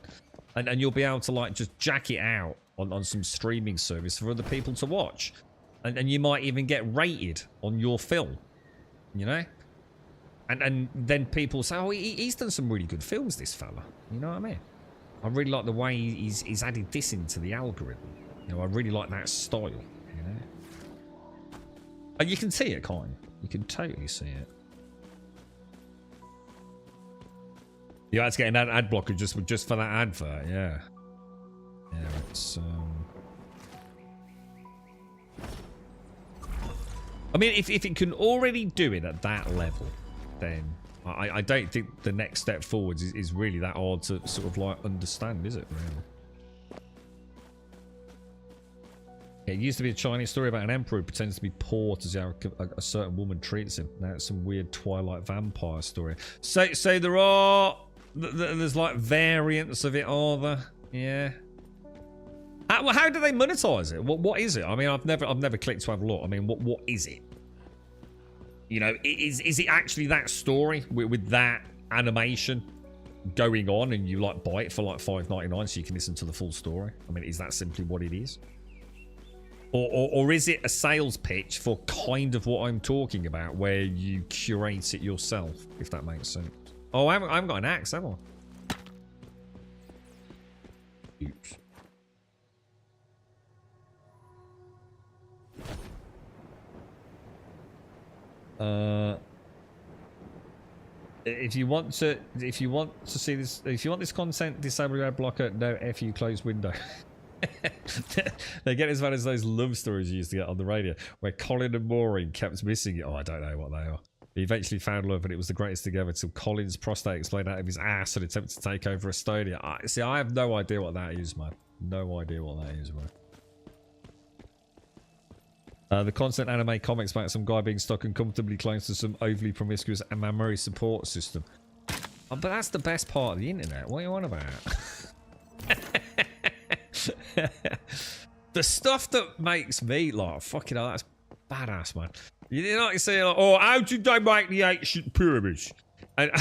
And you'll be able to like just jack it out on some streaming service for other people to watch, and you might even get rated on your film. You know, and then people say, oh, he's done some really good films, this fella. You know what I mean? I really like the way he's added this into the algorithm. You know, I really like that style, you know. And you can see it, can't you? You can totally see it. You had to get an ad blocker just for that advert, yeah. Yeah, it's... I mean, if it can already do it at that level, then... I don't think the next step forwards is really that hard to sort of like understand, is it, really? Yeah, it used to be a Chinese story about an emperor who pretends to be poor to see how a certain woman treats him. Now it's some weird Twilight vampire story. So there's like variants of it, are there? Yeah. How do they monetize it? What is it? I mean, I've never clicked to have a look. I mean, what is it? You know, is it actually that story with that animation going on, and you like buy it for like $5.99 so you can listen to the full story? I mean, is that simply what it is? Or is it a sales pitch for kind of what I'm talking about, where you curate it yourself, if that makes sense? Oh, I haven't got an axe, have I? Oops. If you want to see this, if you want this content, disable your ad blocker. No, F you, close window. They get as bad as those love stories you used to get on the radio, where Colin and Maureen kept missing it. Oh, I don't know what they are. He eventually found love, and it was the greatest thing ever till Colin's prostate exploded out of his ass and attempted to take over Estonia. See, I have no idea what that is, man. No idea what that is, man. The constant anime comics about some guy being stuck uncomfortably close to some overly promiscuous memory support system. Oh, but that's the best part of the internet. What are you on about? The stuff that makes me like, fucking hell, that's badass, man. You know, you say, like, oh, how did they make the ancient pyramids? And,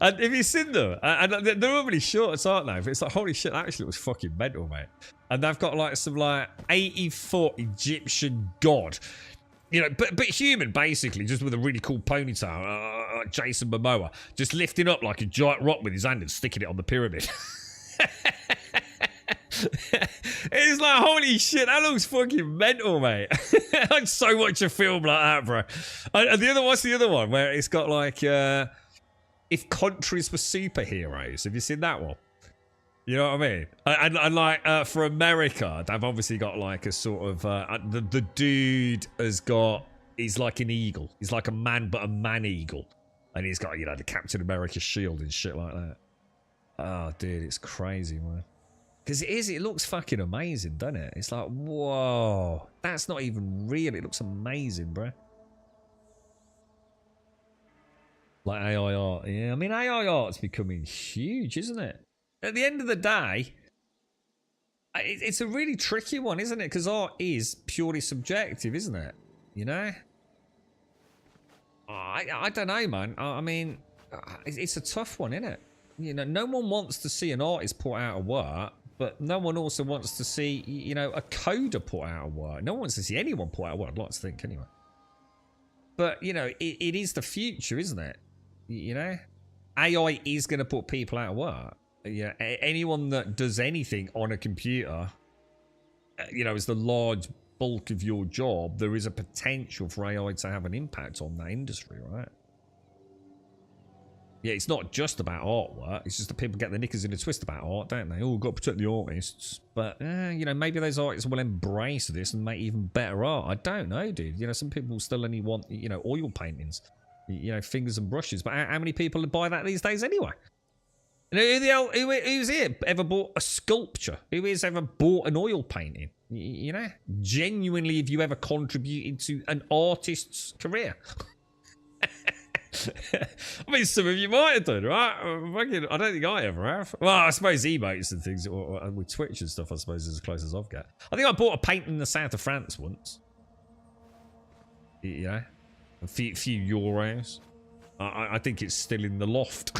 and if you've seen them, and they're normally shorts, aren't they? But it's like, holy shit, that actually looks fucking mental, mate. And they've got like some like 80-foot Egyptian god, you know, but human basically, just with a really cool ponytail, like Jason Momoa, just lifting up like a giant rock with his hand and sticking it on the pyramid. It's like, holy shit, that looks fucking mental, mate. I'd so watch a film like that, bro. And the other, what's the other one where it's got like, if countries were superheroes? Have you seen that one? You know what I mean? And like, for America, they've obviously got like a sort of, the dude has got, he's like an eagle. He's like a man, but a man eagle. And he's got, you know, the Captain America shield and shit like that. Oh, dude, it's crazy, man. Because it looks fucking amazing, doesn't it? It's like, whoa, that's not even real. It looks amazing, bro. Like AI art. Yeah, I mean, AI art's becoming huge, isn't it? At the end of the day, it's a really tricky one, isn't it? Because art is purely subjective, isn't it? You know? I don't know, man. I mean, it's a tough one, isn't it? You know, no one wants to see an artist put out a work, but no one also wants to see, you know, a coder put out a work. No one wants to see anyone put out a work, I'd like to think, anyway. But, you know, it is the future, isn't it? You know? AI is going to put people out of work. Yeah, anyone that does anything on a computer, you know, is the large bulk of your job, there is a potential for AI to have an impact on that industry, right? Yeah, it's not just about artwork. It's just that people get their knickers in a twist about art, don't they? Oh, got to protect the artists. But, you know, maybe those artists will embrace this and make even better art. I don't know, dude. You know, some people still only want, you know, oil paintings. You know, fingers and brushes. But how many people buy that these days anyway? Who's here ever bought a sculpture? Who has ever bought an oil painting? You know? Genuinely, have you ever contributed to an artist's career? I mean, some of you might have done, right? I don't think I ever have. Well, I suppose emotes and things, or with Twitch and stuff, I suppose, is as close as I've got. I think I bought a painting in the south of France once. Yeah. A few euros. I think it's still in the loft.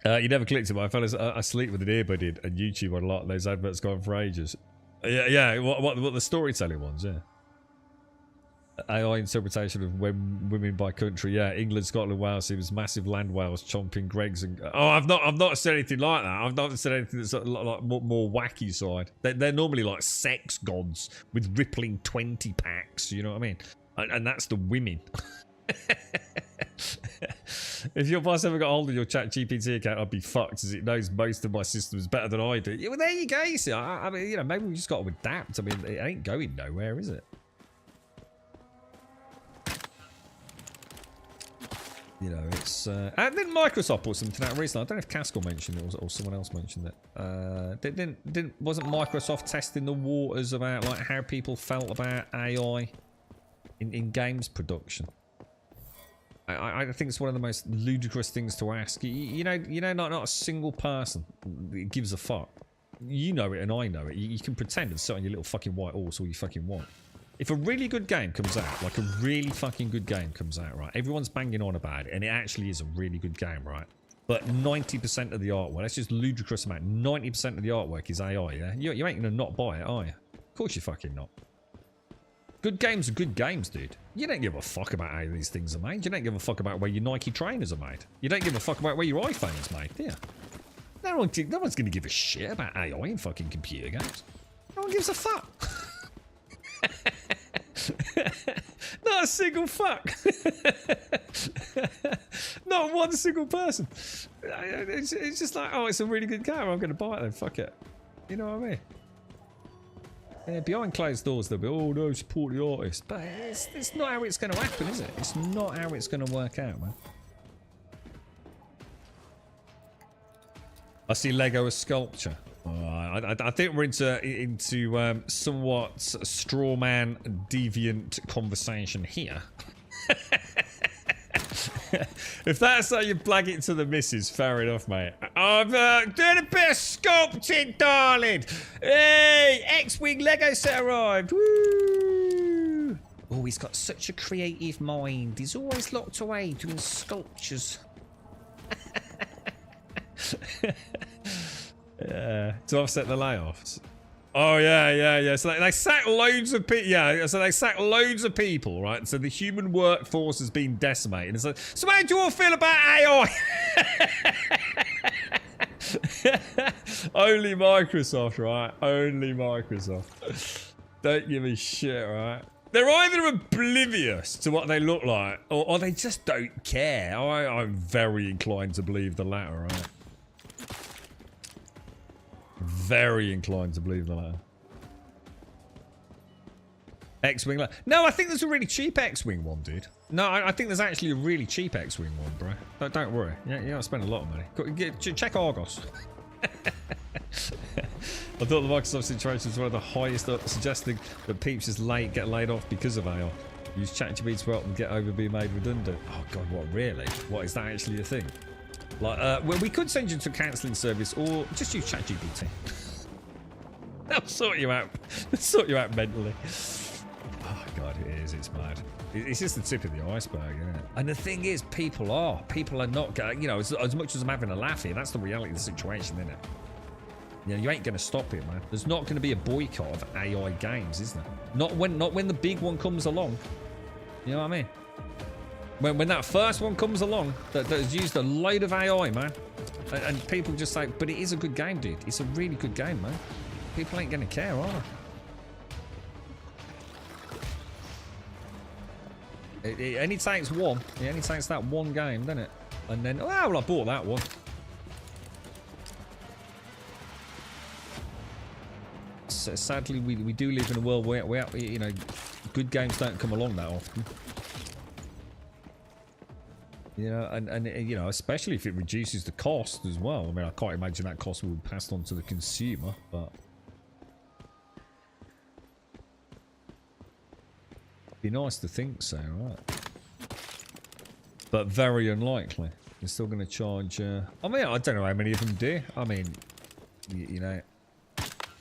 You never clicked it, my fellas. I sleep with an earbud in, and YouTube on a lot of those adverts going for ages. Yeah. What the storytelling ones? Yeah. AI interpretation of women by country. Yeah, England, Scotland, Wales. It was massive land whales chomping Greg's. And I've not said anything like that. I've not said anything that's like more wacky side. They're normally like sex gods with rippling 20 packs. You know what I mean? And that's the women. If your boss ever got hold of your ChatGPT account, I'd be fucked, as it knows most of my systems better than I do. Yeah, well, there you go. You see, I mean, you know, maybe we just got to adapt. I mean, it ain't going nowhere, is it? You know, it's... and then Microsoft put something out recently. I don't know if Castle mentioned it or someone else mentioned it. Wasn't Microsoft testing the waters about like how people felt about AI in games production? I think it's one of the most ludicrous things to ask. You know, not a single person gives a fuck. You know it and I know it. You can pretend and sit on your little fucking white horse all you fucking want. If a really good game comes out, like a really fucking good game comes out, right? Everyone's banging on about it, and it actually is a really good game, right? But 90% of the artwork, that's just ludicrous amount. 90% of the artwork is AI, yeah? You ain't gonna not buy it, are you? Of course you're fucking not. Good games are good games, dude. You don't give a fuck about how these things are made. You don't give a fuck about where your Nike trainers are made. You don't give a fuck about where your iPhone's made, do you? No one's going to give a shit about AI in fucking computer games. No one gives a fuck. Not a single fuck. Not one single person. It's just like, oh, it's a really good game. I'm going to buy it then. Fuck it. You know what I mean? Yeah, behind closed doors, they'll be, oh no, support the artist. But it's not how it's going to happen, is it? It's not how it's going to work out, man. I see Lego as sculpture. I think we're into somewhat straw man deviant conversation here. If that's how you blag it to the missus, fair enough, mate. I'm doing a bit of sculpting, darling. Hey, X-Wing Lego set arrived. Woo! Oh, he's got such a creative mind. He's always locked away doing sculptures. Yeah, to offset the layoffs. Oh yeah. So they sack loads of people. Yeah, so they sack loads of people, right? So the human workforce has been decimated. It's like, so how do you all feel about AI? Only Microsoft, right? Only Microsoft. Don't give a shit, right? They're either oblivious to what they look like, or they just don't care. I'm very inclined to believe the latter, right? Very inclined to believe the latter. X-Wing. No, I think there's a really cheap X-Wing one, dude. No, I think there's actually a really cheap X-Wing one, bro. Don't worry. You don't spend a lot of money. Check Argos. I thought the Microsoft situation was one of the highest up, suggesting that peeps is get laid off because of AI. Use ChatGPT to help them get over being made redundant. Oh god, what, really? What, is that actually a thing? Like, well, we could send you to a counselling service, or just use ChatGPT. That'll sort you out. Sort you out mentally. Oh god, it is. It's mad. It's just the tip of the iceberg, isn't it? And the thing is, people are not going. You know, as much as I'm having a laugh here, that's the reality of the situation, isn't it? You know, you ain't going to stop it, man. There's not going to be a boycott of AI games, is there? Not when the big one comes along. You know what I mean? When that first one comes along that has used a load of AI, man, and people just say, but it is a good game, dude. It's a really good game, man. People ain't going to care, are they? It only takes one. It only takes that one game, doesn't it? And then, oh, well, I bought that one. So sadly, we do live in a world where you know, good games don't come along that often. You know, and you know, especially if it reduces the cost as well. I mean, I can't imagine that cost will be passed on to the consumer, but it'd be nice to think so, right? But very unlikely. They're still going to charge. I mean, I don't know how many of them do. I mean, you know,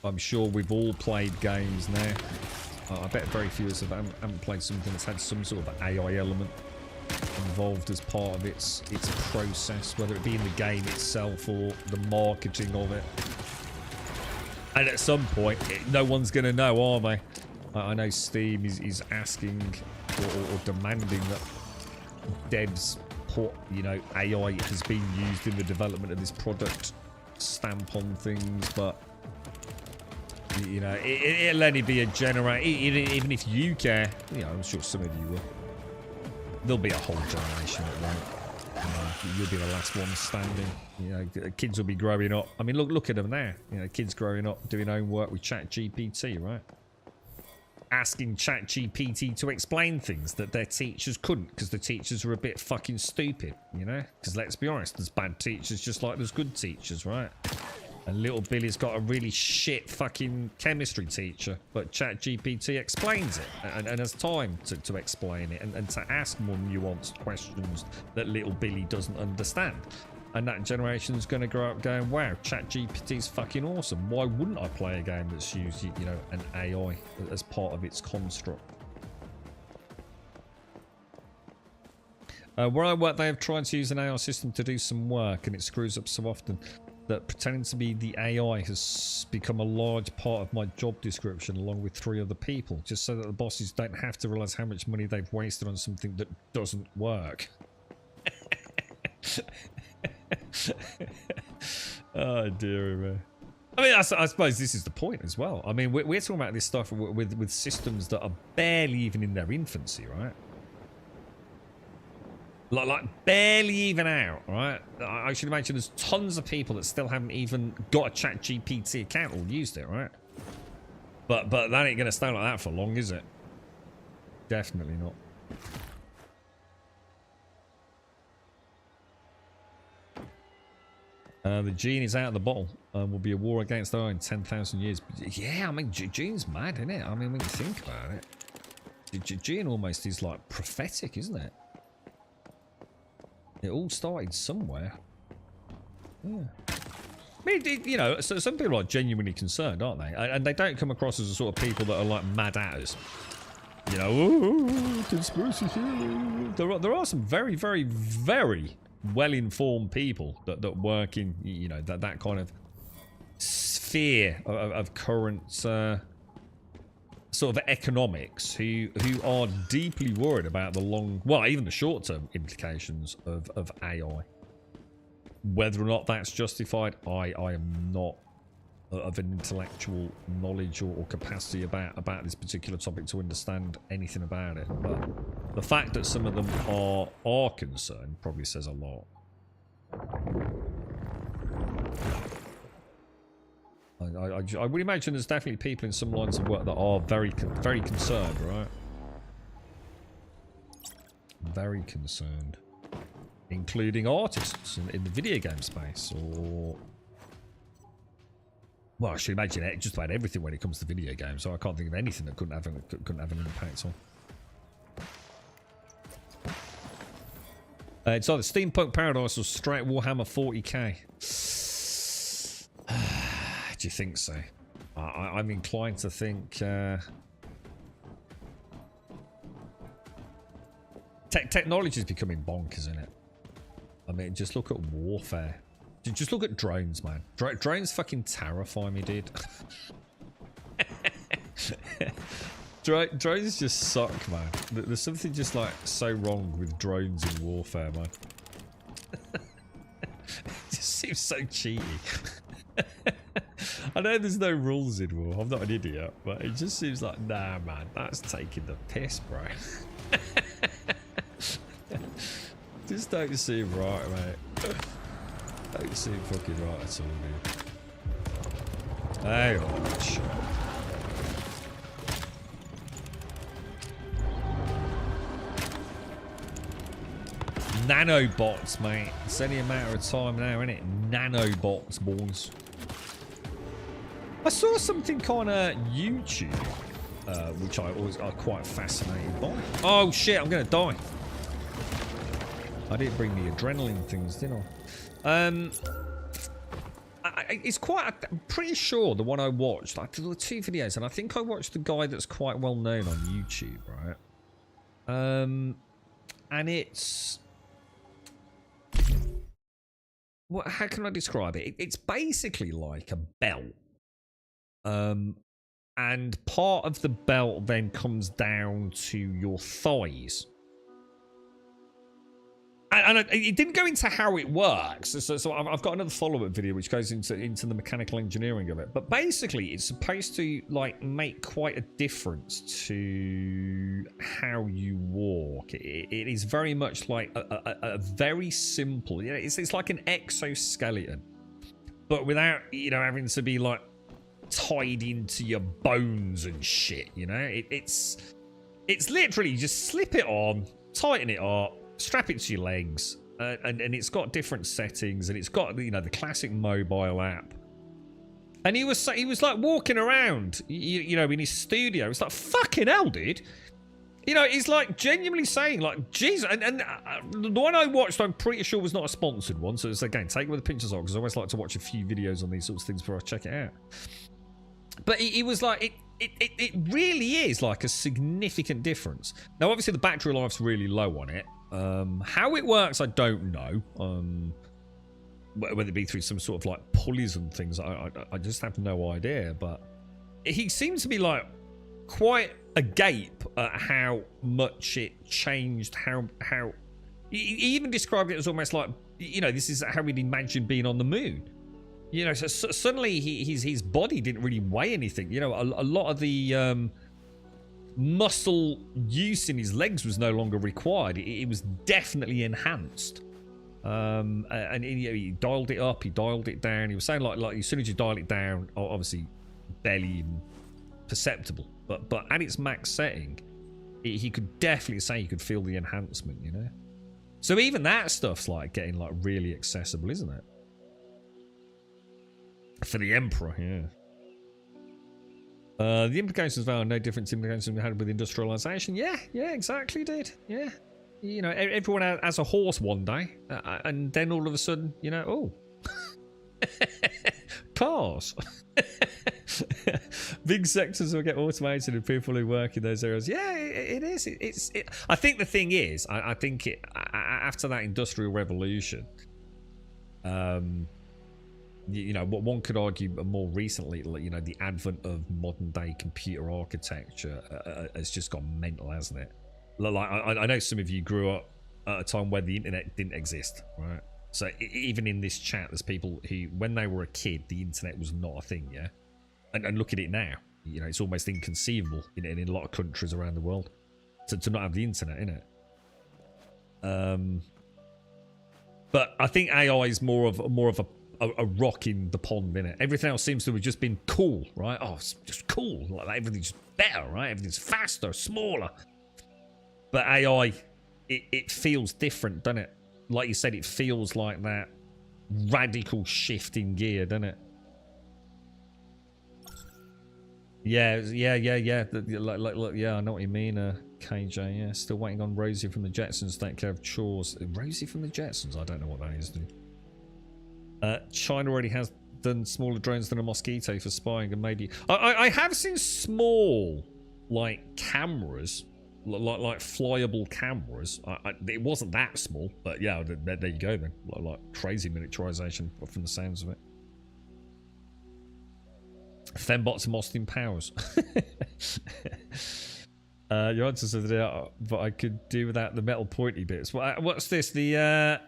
I'm sure we've all played games now. I bet very few of us haven't played something that's had some sort of AI element involved as part of its process, whether it be in the game itself or the marketing of it. And at some point, no one's going to know, are they? I know Steam is asking or demanding that devs put, you know, AI has been used in the development of this product stamp on things, but you know, it'll only be a generation. Even if you care, you know, I'm sure some of you will. There'll be a whole generation that won't. You'll be the last one standing. You know, kids will be growing up. I mean, look at them now. You know, kids growing up doing homework with ChatGPT, right? Asking ChatGPT to explain things that their teachers couldn't because the teachers are a bit fucking stupid, you know? Because let's be honest, there's bad teachers just like there's good teachers, right? And little Billy's got a really shit fucking chemistry teacher, but ChatGPT explains it and has time to explain it and to ask more nuanced questions that little Billy doesn't understand. And that generation's going to grow up going, wow, ChatGPT's fucking awesome. Why wouldn't I play a game that's used, you know, an AI as part of its construct? Where I work, they have tried to use an AI system to do some work, and it screws up so often that pretending to be the AI has become a large part of my job description along with 3 other people, just so that the bosses don't have to realize how much money they've wasted on something that doesn't work. Oh dear me. I mean, I suppose this is the point as well. I mean, we're talking about this stuff with systems that are barely even in their infancy, right? Like barely even out, right? I should imagine there's tons of people that still haven't even got a ChatGPT account or used it, right? But that ain't gonna stay like that for long, is it? Definitely not. The gene is out of the bottle. Will be a war against AI in 10,000 years. Yeah, I mean, gene's mad, isn't it? I mean, when you think about it, gene almost is like prophetic, isn't it? It all started somewhere. Yeah. I mean, you know, so some people are genuinely concerned, aren't they? And they don't come across as the sort of people that are like mad at us. You know, oh, conspiracy theory. There are some very, very, very well-informed people that work in, you know, that kind of sphere of current sort of economics who are deeply worried about the long, well, even the short-term implications of AI. Whether or not that's justified, I am not of an intellectual knowledge or capacity about this particular topic to understand anything about it. But the fact that some of them are concerned probably says a lot. I would imagine there's definitely people in some lines of work that are very concerned, right? Very concerned. Including artists in the video game space, or... Well, I should imagine just about everything when it comes to video games, so I can't think of anything that couldn't have an impact on. It's either Steampunk Paradise or straight Warhammer 40k. Do you think so? I'm inclined to think... Technology is becoming bonkers, isn't it? I mean, just look at warfare. Just look at drones, man. Drones fucking terrify me, dude. Drones just suck, man. There's something just like so wrong with drones in warfare, man. It just seems so cheaty. I know there's no rules in war. I'm not an idiot, but it just seems like, nah, man, that's taking the piss, bro. Just don't seem right, mate. Don't seem fucking right at all, dude. Hang on, shit. Nanobots, mate. It's only a matter of time now, isn't it? Nanobots, boys. I saw something on YouTube, which I always are quite fascinated by. Oh shit, I'm gonna die. I didn't bring the adrenaline things, did I? It's quite... I'm pretty sure the one I watched, like there were 2 videos, and I think I watched the guy that's quite well known on YouTube, right? And it's... What? How can I describe it? It's basically like a belt. And part of the belt then comes down to your thighs. And it didn't go into how it works, so I've got another follow-up video which goes into the mechanical engineering of it. But basically, it's supposed to like make quite a difference to how you walk. It is very much like a very simple. You know, it's like an exoskeleton, but without having to be like tied into your bones and shit. You know, it's literally just slip it on, tighten it up. Strap it to your legs, and it's got different settings, and it's got the classic mobile app. And he was like walking around, in his studio. It's like, fucking hell, dude. He's like genuinely saying like, Jesus. And the one I watched, I'm pretty sure was not a sponsored one. So it's again, take it with a pinch of salt, because I always like to watch a few videos on these sorts of things before I check it out. But he was like, it really is like a significant difference. Now, obviously, the battery life's really low on it. How it works, I don't know. Whether it be through some sort of like pulleys and things, I just have no idea. But he seems to be like quite agape at how much it changed. How he even described it as almost like this is how he'd imagined being on the moon. So suddenly his body didn't really weigh anything. A lot of the muscle use in his legs was no longer required. It was definitely enhanced. And he dialed it up, he dialed it down. He was saying like as soon as you dial it down, obviously barely even perceptible, but at its max setting, he could definitely say he could feel the enhancement. So even that stuff's like getting like really accessible, isn't it? For the Emperor, yeah. The implications are no different to implications we had with industrialization. Yeah, exactly, dude. Yeah. Everyone has a horse one day, and then all of a sudden, oh. Cars. Big sectors will get automated and people who work in those areas. Yeah, it is. I think the thing is, I think after that industrial revolution, what one could argue more recently, the advent of modern day computer architecture has just gone mental, hasn't it? Like I know some of you grew up at a time where the internet didn't exist, right? So even in this chat, there's people who, when they were a kid, the internet was not a thing, yeah? And look at it now. It's almost inconceivable in a lot of countries around the world to not have the internet, innit? But I think AI is more of a rock in the pond, innit? Everything else seems to have just been cool, right? Oh, it's just cool. Like everything's better, right? Everything's faster, smaller. But AI, it feels different, doesn't it? Like you said, it feels like that radical shift in gear, doesn't it? Yeah. Like, yeah, I know what you mean, KJ. Yeah, still waiting on Rosie from the Jetsons to take care of chores. Rosie from the Jetsons? I don't know what that is, dude. China already has done smaller drones than a Mosquito for spying, and maybe I have seen small, like, cameras, like flyable cameras. It wasn't that small, but yeah, there you go then. Like crazy miniaturization from the sounds of it. Fembots and Austin Powers. Your answers are there, but I could do without the metal pointy bits. What's this? The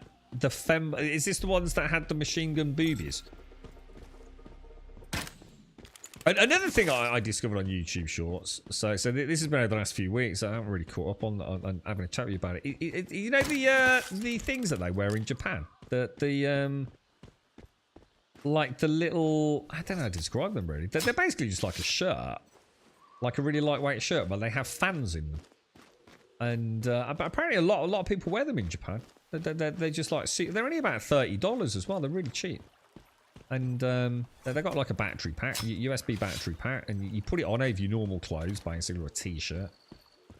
fem... Is this the ones that had the machine gun boobies? Another thing I discovered on YouTube Shorts. So this has been over the last few weeks. I haven't really caught up on having a chat with you about it. You know the things that they wear in Japan. Like the little... I don't know how to describe them really. They're basically just like a shirt. Like a really lightweight shirt, but they have fans in them. And apparently a lot of people wear them in Japan. They're just like... They're only about $30 as well. They're really cheap. And they've got like a battery pack, USB battery pack, and you put it on over your normal clothes, basically, or a t-shirt.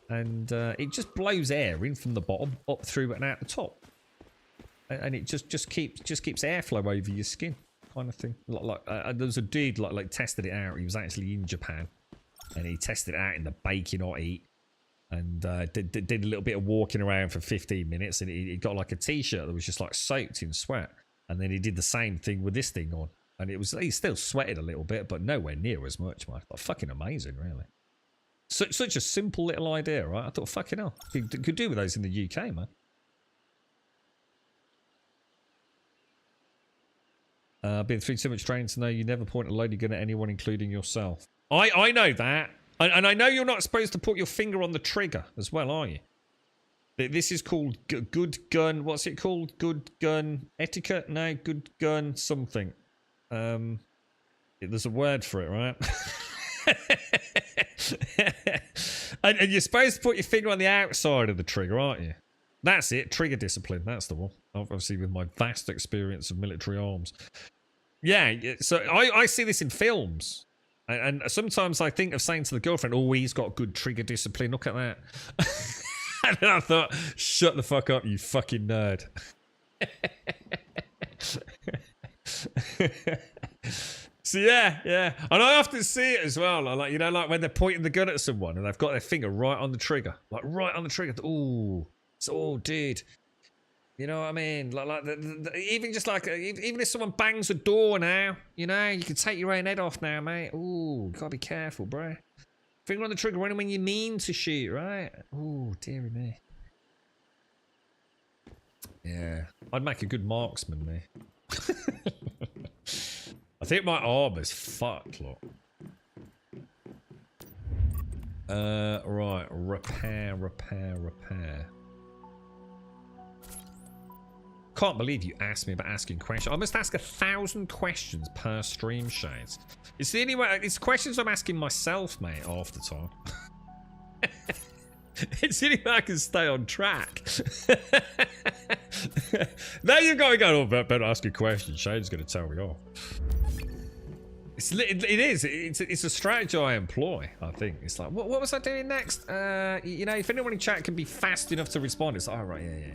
And it just blows air in from the bottom, up through and out the top. And it just keeps airflow over your skin. Kind of thing. There was a dude like tested it out. He was actually in Japan, and he tested it out in the baking hot heat, and did a little bit of walking around for 15 minutes, and he got like a t-shirt that was just like soaked in sweat, and then he did the same thing with this thing on, and he still sweated a little bit, but nowhere near as much, man. Like, fucking amazing, really. Such a simple little idea, right? I thought, fucking hell, could do with those in the UK, man. I've been through too much training to know you never point a loaded gun at anyone, including yourself. I know that. And I know you're not supposed to put your finger on the trigger as well, are you? This is called good gun... What's it called? Good gun etiquette? No, good gun something. There's a word for it, right? and you're supposed to put your finger on the outside of the trigger, aren't you? That's it. Trigger discipline. That's the one. Obviously, with my vast experience of military arms. Yeah, so I see this in films. And sometimes I think of saying to the girlfriend, oh, he's got good trigger discipline. Look at that. And then I thought, shut the fuck up, you fucking nerd. So yeah. And I often see it as well. Like, you know, like when they're pointing the gun at someone and they've got their finger right on the trigger. Like right on the trigger. Ooh. Oh, dude. You know what I mean? Like even just like, even if someone bangs a door now, you know, you can take your own head off now, mate. Ooh, gotta be careful, bro. Finger on the trigger only when you mean to shoot, right? Ooh, dearie me. Yeah, I'd make a good marksman, me. I think my armor's fucked, look. Right, repair. Can't believe you asked me about asking questions. I must ask 1,000 questions per stream, Shades. It's the only way. It's questions I'm asking myself, mate, half the time. It's the only way I can stay on track. Now you've got to go, oh, better ask a question. Shade's going to tell me off. It's a strategy I employ, I think. It's like, what was I doing next? You know, if anyone in chat can be fast enough to respond, it's like, oh, right, yeah.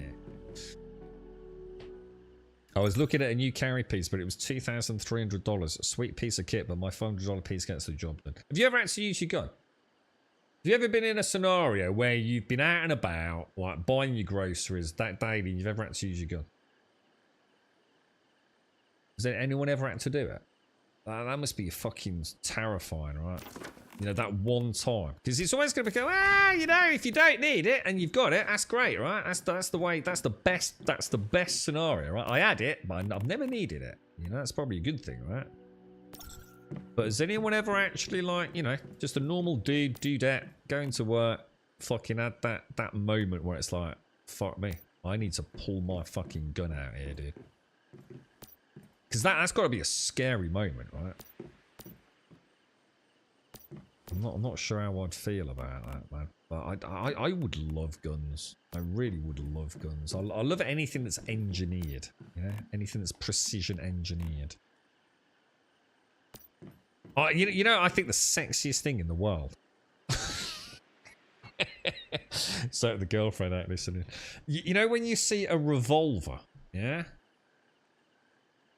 I was looking at a new carry piece, but it was $2,300. A sweet piece of kit, but my $500 piece gets the job done. Have you ever actually used your gun? Have you ever been in a scenario where you've been out and about, like buying your groceries that daily, and you've ever had to use your gun? Has anyone ever had to do it? That must be fucking terrifying, right? You know, that one time. Because it's always going to be, you know, if you don't need it and you've got it, that's great, right? That's the way, that's the best scenario, right? I had it, but I've never needed it. You know, that's probably a good thing, right? But has anyone ever actually, like, you know, just a normal dudette going to work, fucking had that moment where it's like, fuck me, I need to pull my fucking gun out here, dude. Because that's got to be a scary moment, right? I'm not sure how I'd feel about that, man. But I would love guns. I really would love guns. I love anything that's engineered. You know, anything that's precision engineered. You know, I think the sexiest thing in the world. So the girlfriend out listening. You know when you see a revolver, yeah,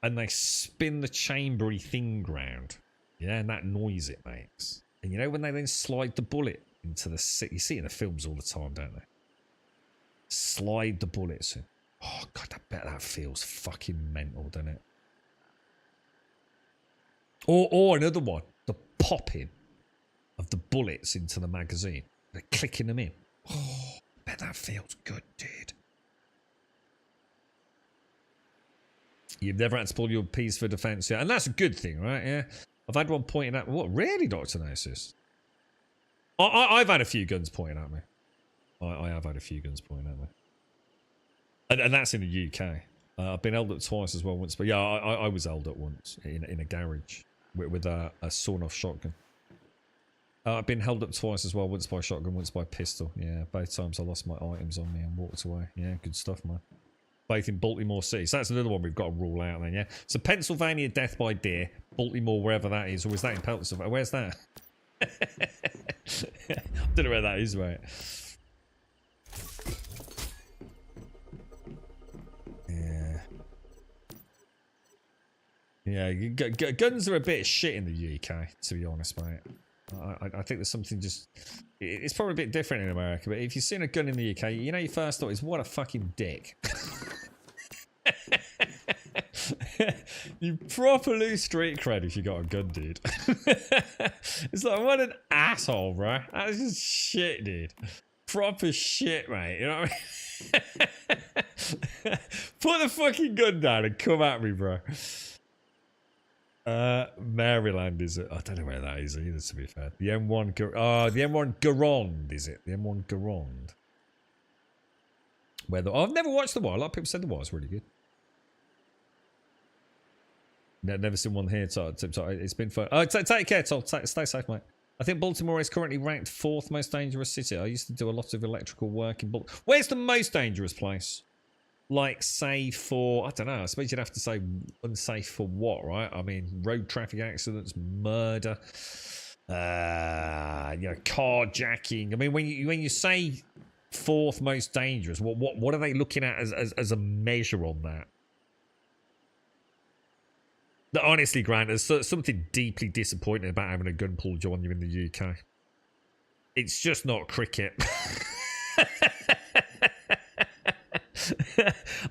and they spin the chambery thing round, yeah, and that noise it makes. And you know when they then slide the bullet into the... You see it in the films all the time, don't they? Slide the bullets in. Oh, God, I bet that feels fucking mental, doesn't it? Or another one. The popping of the bullets into the magazine. They're clicking them in. Oh, I bet that feels good, dude. You've never had to pull your piece for defense yet. And that's a good thing, right? Yeah. I've had one pointing at... What? Really, Dr. Gnosis? I've had a few guns pointing at me. I have had a few guns pointing at me. And that's in the UK. I've been held up twice as well once. But yeah, I was held up once in a garage with a sawn-off shotgun. I've been held up twice as well. Once by shotgun, once by pistol. Yeah, both times I lost my items on me and walked away. Yeah, good stuff, man. Both in Baltimore City. So that's another one we've got to rule out then, yeah? So Pennsylvania, death by deer. Baltimore, wherever that is. Or is that in Pennsylvania? Where's that? I don't know where that is, mate. Yeah. Yeah, guns are a bit shit in the UK, to be honest, mate. I think there's something just... It's probably a bit different in America, but if you've seen a gun in the UK, you know your first thought is, what a fucking dick. You proper lose street cred if you got a gun, dude. It's like, what an asshole, bro. That's just shit, dude. Proper shit, mate. You know what I mean? Put the fucking gun down and come at me, bro. Maryland is it? I don't know where that is either, to be fair. The M1 the M1 Garand, is it? The M1 Garand. Where I've never watched The Wire. A lot of people said The Wire's really good. Never seen one here, so it's been fun. Oh, take care, Tom. Stay safe, mate. I think Baltimore is currently ranked 4th most dangerous city. I used to do a lot of electrical work in Baltimore. Where's the most dangerous place? Like, say for, I don't know, I suppose you'd have to say unsafe for what, right? I mean, road traffic accidents, murder, you know, carjacking. I mean, when you say 4th most dangerous, what are they looking at as a measure on that? Honestly, Grant, there's something deeply disappointing about having a gun pulled on you in the UK. It's just not cricket.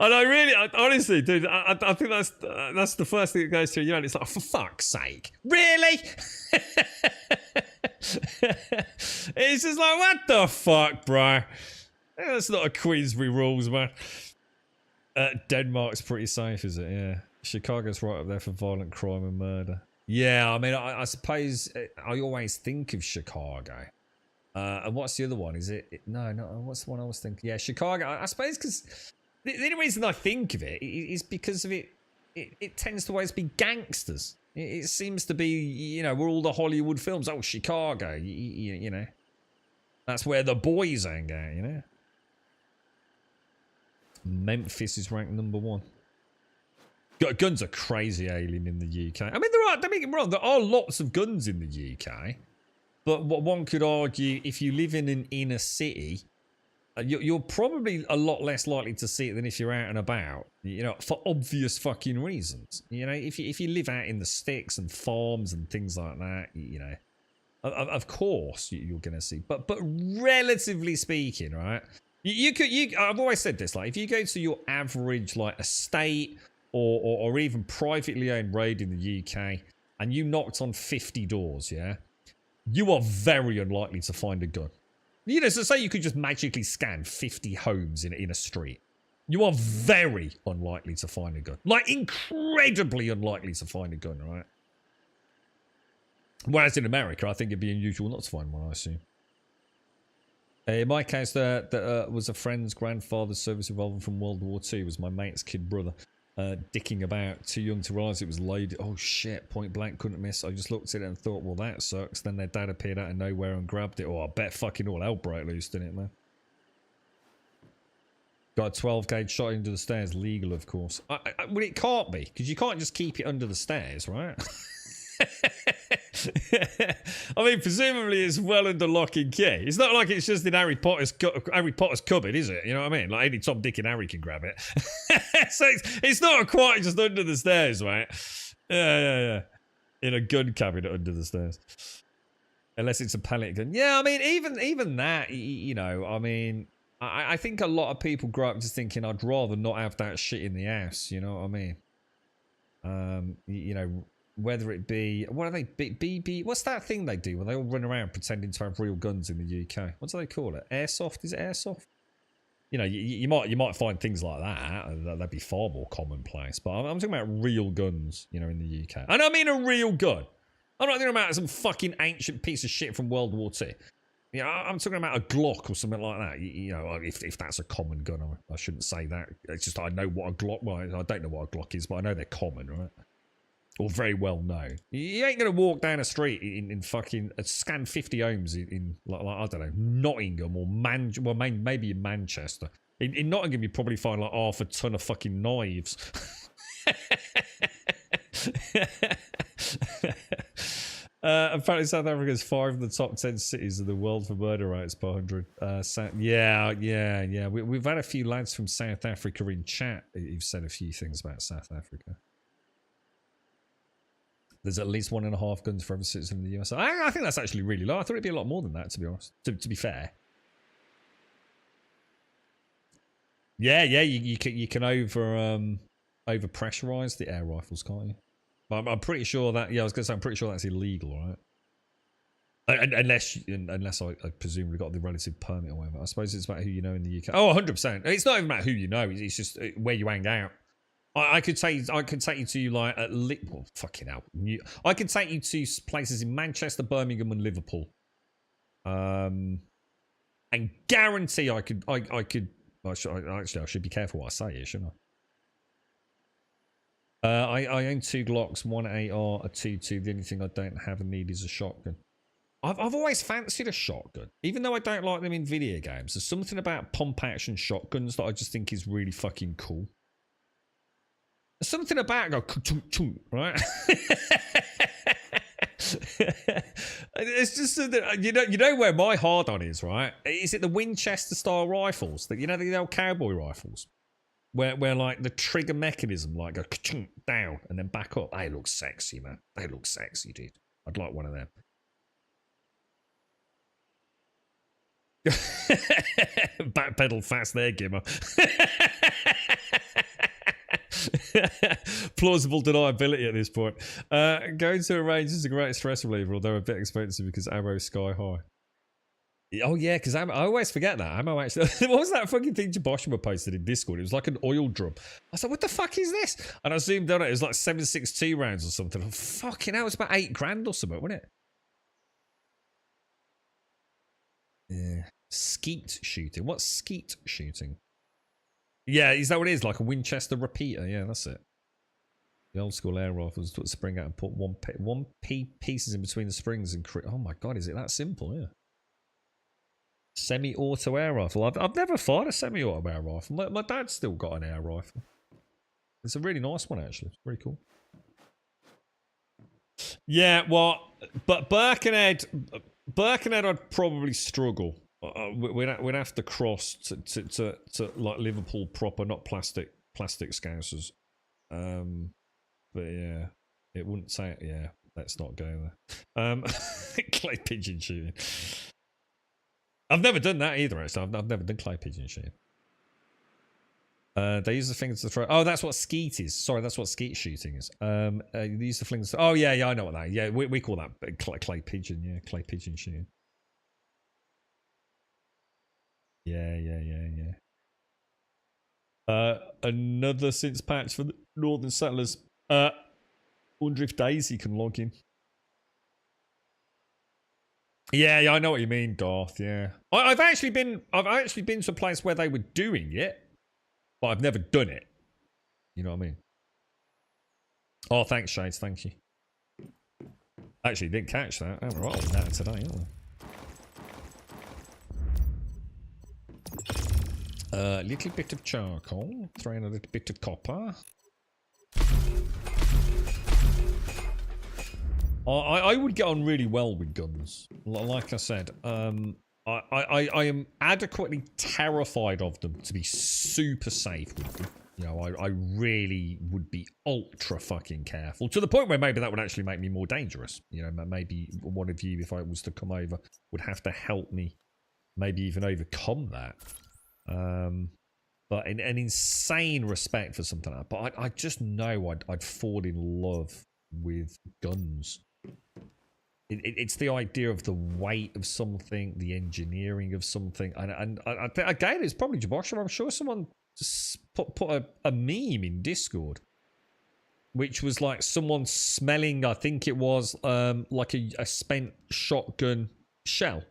And honestly, dude, I think that's the first thing that goes through your mind. It's like, for fuck's sake, really? It's just like, what the fuck, bro? That's not a Queensbury rules, man. Denmark's pretty safe, is it? Yeah. Chicago's right up there for violent crime and murder. Yeah, I mean, I suppose I always think of Chicago. And what's the other one? Is it? No, what's the one I was thinking? Yeah, Chicago. I suppose because the only reason I think of it is because of it tends to always be gangsters. It seems to be, you know, where all the Hollywood films. Oh, Chicago, you know. That's where the boys hang out, you know. Memphis is ranked #1. Guns are crazy alien in the UK. I mean, don't get me wrong, there are lots of guns in the UK. But what one could argue, if you live in an inner city, you're probably a lot less likely to see it than if you're out and about. You know, for obvious fucking reasons. You know, if you live out in the sticks and farms and things like that, you know, of course you're going to see. But relatively speaking, right? I've always said this, like, if you go to your average, like, estate or even privately owned road in the UK and you knocked on 50 doors, yeah, you are very unlikely to find a gun. You know, so say you could just magically scan 50 homes in a street. You are very unlikely to find a gun. Like, incredibly unlikely to find a gun, right? Whereas in America, I think it'd be unusual not to find one, I assume. In my case, that was a friend's grandfather's service revolver from World War II. Was my mate's kid brother. dicking about. Too young to realise it was loaded. Oh shit, point blank, couldn't miss. I just looked at it and thought, well, that sucks. Then their dad appeared out of nowhere and grabbed it. Oh, I bet fucking all hell broke loose, didn't it, man? Got a 12 gauge shot into the stairs. Legal, of course. Well, it can't be, because you can't just keep it under the stairs, right? I mean, presumably it's well under lock and key. It's not like it's just in Harry Potter's cupboard, is it? You know what I mean? Like any Tom, Dick and Harry can grab it. So it's not quite just under the stairs, right? Yeah. In a gun cabinet under the stairs. Unless it's a pellet gun. Yeah, I mean, even that, you know, I mean, I think a lot of people grow up just thinking, I'd rather not have that shit in the house, you know what I mean? You know, whether it be, what are they, BB, what's that thing they do where they all run around pretending to have real guns in the UK? What do they call it? Airsoft? Is it airsoft? You know, you might find things like that. That'd be far more commonplace. But I'm talking about real guns, you know, in the UK. And I mean a real gun. I'm not talking about some fucking ancient piece of shit from World War II. You know, I'm talking about a Glock or something like that. You know, if that's a common gun, I shouldn't say that. It's just I know what a Glock. Well, I don't know what a Glock is, but I know they're common, right? Or very well known. You ain't gonna walk down a street in fucking scan 50 ohms in like I don't know, Nottingham or maybe in Manchester. In Nottingham, you probably find like half a ton of fucking knives. Apparently South Africa is 5 of the top 10 cities of the world for murder rates per 100. Yeah. We've had a few lads from South Africa in chat who've said a few things about South Africa. There's at least 1.5 guns for every citizen in the US. I think that's actually really low. I thought it'd be a lot more than that, to be honest. To be fair. Yeah, you can over pressurize the air rifles, can't you? But I'm pretty sure that, yeah, I was going to say, I'm pretty sure that's illegal, right? Unless I presumably got the relative permit or whatever. I suppose it's about who you know in the UK. Oh, 100%. It's not even about who you know. It's just where you hang out. I could take you to like well, fucking hell. I could take you to places in Manchester, Birmingham, and Liverpool. And guarantee I could. I should be careful what I say here, shouldn't I? I own 2 Glocks, 1 AR, a 2.2. The only thing I don't have and need is a shotgun. I've always fancied a shotgun, even though I don't like them in video games. There's something about pump action shotguns that I just think is really fucking cool. There's something about go right. It's just that you know where my hard on is, right? Is it the Winchester style rifles? That, you know, the old cowboy rifles, where like the trigger mechanism like go down and then back up. They look sexy, man. They look sexy, dude. I'd like one of them. Backpedal fast there, Gimmer. Plausible deniability at this point. Going to a range is a great stress reliever, although a bit expensive because ammo is sky high. Oh yeah, because I always forget that ammo actually. What was that fucking thing Jaboshima posted in Discord? It was like an oil drum. I was like, what the fuck is this? And I zoomed on it. It was like 7.62 rounds or something. Oh, fucking hell, it's about $8,000 or something, wasn't it? Yeah. Skeet shooting. What's skeet shooting? Yeah, is that what it is? Like a Winchester repeater? Yeah, that's it. The old school air rifles put the spring out and put one pieces in between the springs and oh my god, is it that simple? Yeah. Semi-auto air rifle. I've never fired a semi-auto air rifle. My dad's still got an air rifle. It's a really nice one actually. It's very cool. Yeah, well, but Birkenhead, I'd probably struggle. We'd have to cross to like Liverpool proper, not plastic scousers. But yeah, it wouldn't say it. Yeah, let's not go there. Clay pigeon shooting. I've never done that either. Actually, I've never done clay pigeon shooting. They use the fingers to throw. Oh, that's what skeet is. Sorry, that's what skeet shooting is. They use the flings. Oh yeah, I know what that is. Yeah, we call that clay pigeon. Yeah, clay pigeon shooting. Yeah. Another since patch for the Northern Settlers. Wonder if Daisy can log in. Yeah, I know what you mean, Darth. Yeah, I've actually been to a place where they were doing it, but I've never done it. You know what I mean? Oh, thanks, Shades. Thank you. Actually, didn't catch that. Oh, we're on that today, aren't we? A little bit of charcoal. Throw in a little bit of copper. I would get on really well with guns. Like I said, I am adequately terrified of them to be super safe with them. You know, I really would be ultra fucking careful to the point where maybe that would actually make me more dangerous. You know, maybe one of you, if I was to come over, would have to help me, maybe even overcome that. But an insane respect for something like that. But I just know I'd fall in love with guns. It's the idea of the weight of something, the engineering of something, and I think, again, it's probably Jabosh. I'm sure someone just put a meme in Discord, which was like someone smelling, I think it was like a spent shotgun shell.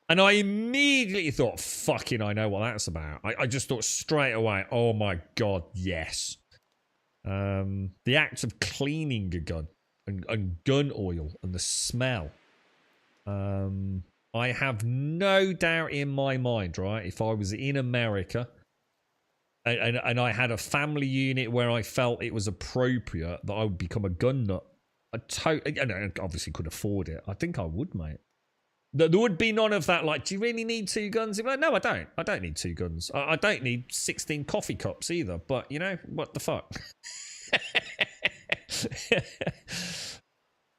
And I immediately thought, fucking, I know what that's about. I just thought straight away, oh my god, yes. The act of cleaning a gun and gun oil and the smell. I have no doubt in my mind, right, if I was in America and I had a family unit where I felt it was appropriate that I would become a gun nut, and I obviously could afford it. I think I would, mate. There would be none of that, like, do you really need 2 guns? Like, no, I don't. I don't need 2 guns. I don't need 16 coffee cups either. But, you know, what the fuck?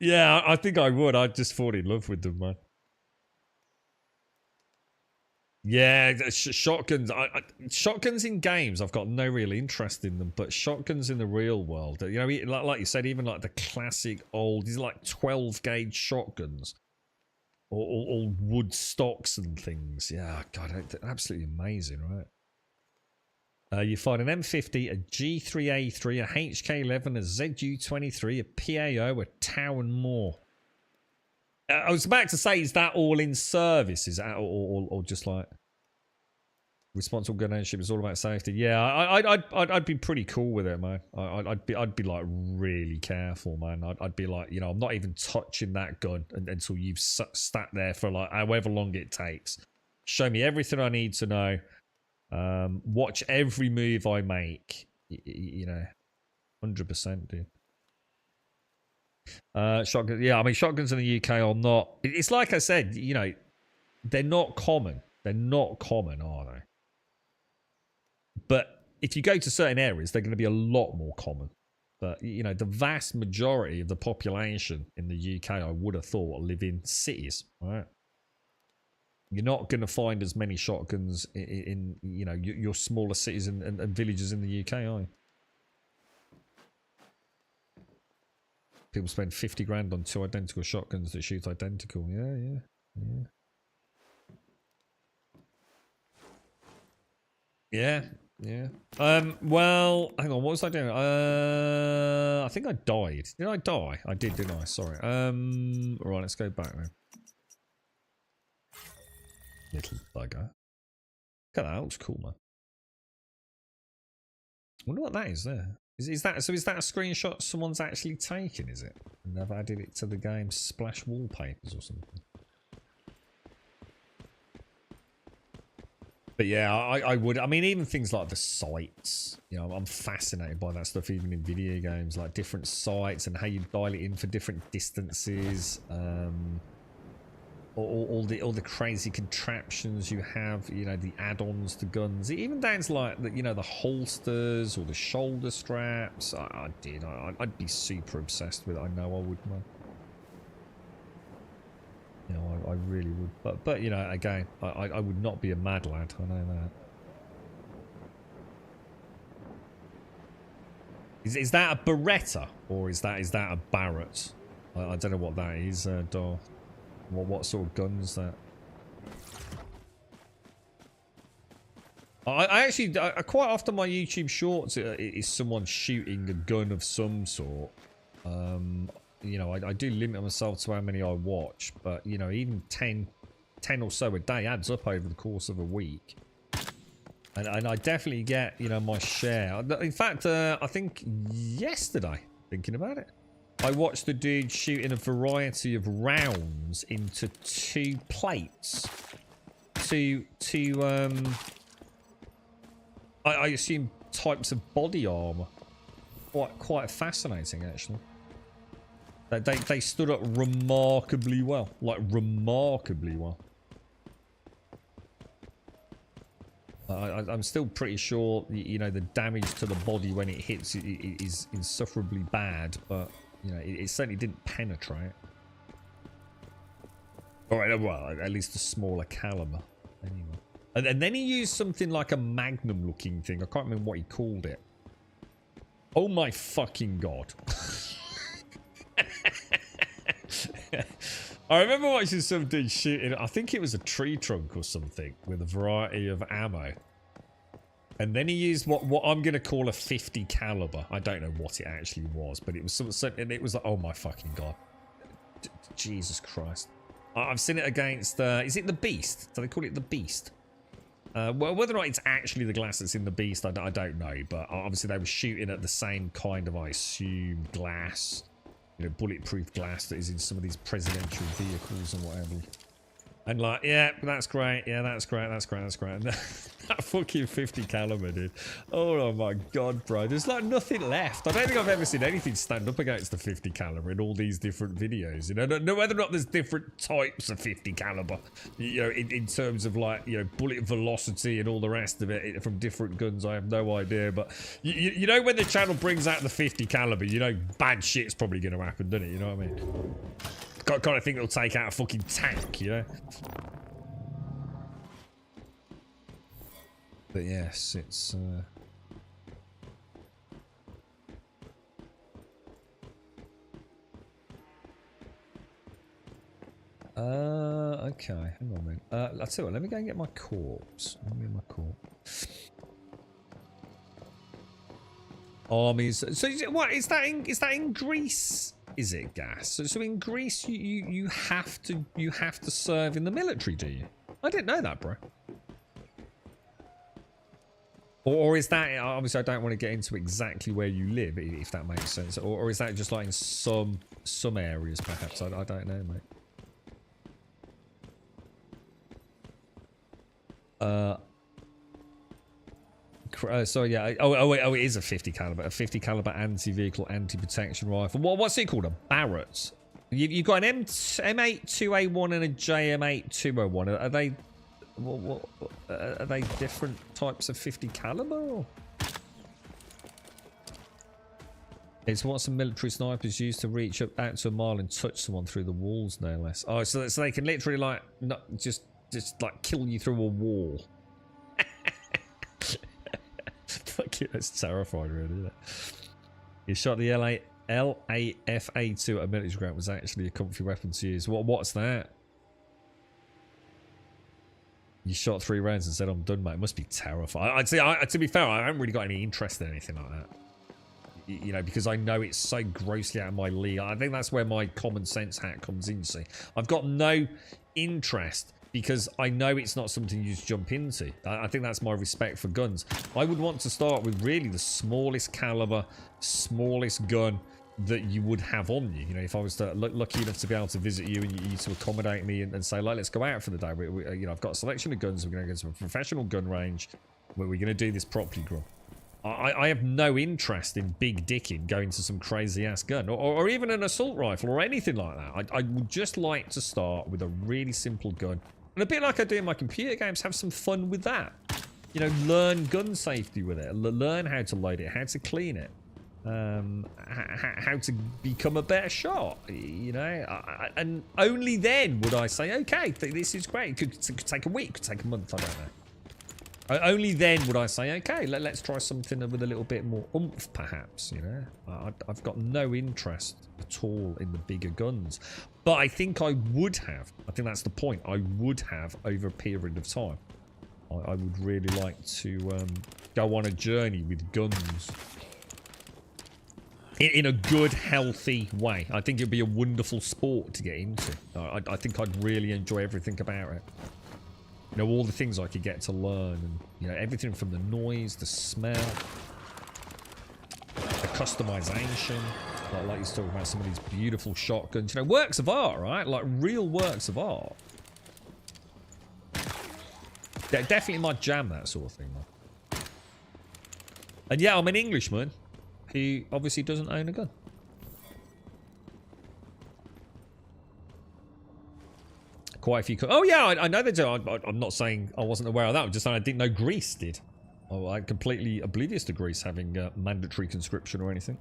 Yeah, I think I would. I'd just fall in love with them, man. Yeah, shotguns. Shotguns in games, I've got no real interest in them. But shotguns in the real world, you know, like you said, even like the classic old, these are like 12 gauge shotguns. All wood stocks and things. Yeah, God, absolutely amazing, right? You find an M50, a G3A3, a HK11, a ZU23, a PAO, a Tau, and more. I was about to say, is that all in service? Is that or just like responsible gun ownership is all about safety? Yeah, I'd be pretty cool with it, man. I'd be like really careful, man. I'd be like, you know, I'm not even touching that gun until you've sat there for like however long it takes. Show me everything I need to know. Watch every move I make. You know, 100%, dude. Shotguns. Yeah, I mean, shotguns in the UK are not. It's like I said, you know, they're not common. They're not common, are they? But if you go to certain areas, they're going to be a lot more common. But, you know, the vast majority of the population in the UK, I would have thought, live in cities, right? You're not going to find as many shotguns in you know, your smaller cities and villages in the UK, are you? People spend 50 grand on 2 identical shotguns that shoot identical. Yeah. Well, hang on. What was I doing? I think I died. Did I die? I did, didn't I? Sorry. Right, let's go back then. Little bugger. Look at that. That looks cool, man. I wonder what that is there. Is that a screenshot someone's actually taken, is it? And they've added it to the game's splash wallpapers or something. But yeah, I would. I mean, even things like the sights. You know, I'm fascinated by that stuff, even in video games, like different sights and how you dial it in for different distances. All the crazy contraptions you have, you know, the add-ons to guns, even down to like the, you know, the holsters or the shoulder straps. I'd be super obsessed with it. I know I would, man. You know, I really would. But you know, again, I would not be a mad lad. I know that. Is that a Beretta or is that a Barrett? I don't know what that is, Dor. What sort of gun is that? I actually quite often my YouTube shorts is someone shooting a gun of some sort. You know, I do limit myself to how many I watch, but you know, even 10 or so a day adds up over the course of a week. And I definitely get, you know, my share. In fact, I think yesterday Thinking about it. I watched the dude shooting a variety of rounds into 2 plates. I assume types of body armor. Quite fascinating, actually. They stood up remarkably well. Like, remarkably well. I'm still pretty sure, you know, the damage to the body when it hits is insufferably bad, but, you know, it certainly didn't penetrate. Alright, well, at least a smaller caliber. Anyway. And then he used something like a magnum looking thing. I can't remember what he called it. Oh my fucking god. I remember watching some dude shooting, I think it was a tree trunk or something, with a variety of ammo. And then he used what I'm going to call a 50 caliber. I don't know what it actually was, but it was something, and it was like, oh my fucking god. Jesus Christ. I've seen it against, is it the Beast? Do they call it the Beast? Well, whether or not it's actually the glass that's in the Beast, I don't know. But obviously they were shooting at the same kind of, I assume, glass. You know, bulletproof glass that is in some of these presidential vehicles and whatever. And like, yeah, that's great. Yeah, that's great. That's great. That's great. And that fucking 50 caliber, dude. Oh my god, bro. There's like nothing left. I don't think I've ever seen anything stand up against the 50 caliber in all these different videos. You know, no whether or not there's different types of 50 caliber. You know, in terms of like, you know, bullet velocity and all the rest of it from different guns. I have no idea. But you know, when the channel brings out the 50 caliber, you know, bad shit's probably going to happen, doesn't it? You know what I mean? Kind of think it'll take out a fucking tank, you know? But yes, it's okay, hang on a minute. I'll tell you what, let me go and get my corpse. Let me get my corpse. Armies. So what is that in Greece? Is it gas? So in Greece you have to serve in the military, do you? I didn't know that, bro. Or is that, obviously I don't want to get into exactly where you live, if that makes sense. Or is that just like in some areas perhaps? I don't know, mate. So yeah, oh, it is a 50 caliber, anti-vehicle, anti-protection rifle. What's it called? A Barrett. You've got an M82A1 and a JM8201. Are they? Are they different types of 50 caliber? Or? It's what some military snipers use to reach out to a mile and touch someone through the walls, no less. Oh, so they can literally like not just like kill you through a wall. Fuck it, that's terrifying, really, isn't it? You shot the LAFA2 at a military ground was actually a comfy weapon to use. What's that? You shot 3 rounds and said, I'm done, mate. It must be terrifying. I'd say, to be fair, I haven't really got any interest in anything like that. You know, because I know it's so grossly out of my league. I think that's where my common sense hat comes in, see. I've got no interest because I know it's not something you just jump into. I think that's my respect for guns. I would want to start with really the smallest caliber, smallest gun that you would have on you. You know, if I was to, lucky enough to be able to visit you and you to accommodate me and say, like, let's go out for the day. You know, I've got a selection of guns. We're going to go to a professional gun range where we're going to do this properly, Grub. I have no interest in big dicking going to some crazy ass gun or even an assault rifle or anything like that. I would just like to start with a really simple gun. And a bit like I do in my computer games, have some fun with that. You know, learn gun safety with it. Learn how to load it, how to clean it. How to become a better shot, you know, and only then would I say, okay, this is great. It could take a week, could take a month, I don't know. Only then would I say, okay, let's try something with a little bit more oomph, perhaps, you know. I've got no interest at all in the bigger guns, but I think I would have. I think that's the point. I would have over a period of time. I would really like to go on a journey with guns. In a good, healthy way. I think it'd be a wonderful sport to get into. I think I'd really enjoy everything about it. You know, all the things I could get to learn. And, you know, everything from the noise, the smell, the customization. Like he's talking about some of these beautiful shotguns. You know, works of art, right? Like real works of art. Definitely my jam, that sort of thing, man. And yeah, I'm an Englishman who obviously doesn't own a gun. Quite a few. Oh yeah, I know they do. I'm not saying I wasn't aware of that. I'm just saying I didn't know Greece did. Oh, I'm completely oblivious to Greece having mandatory conscription or anything,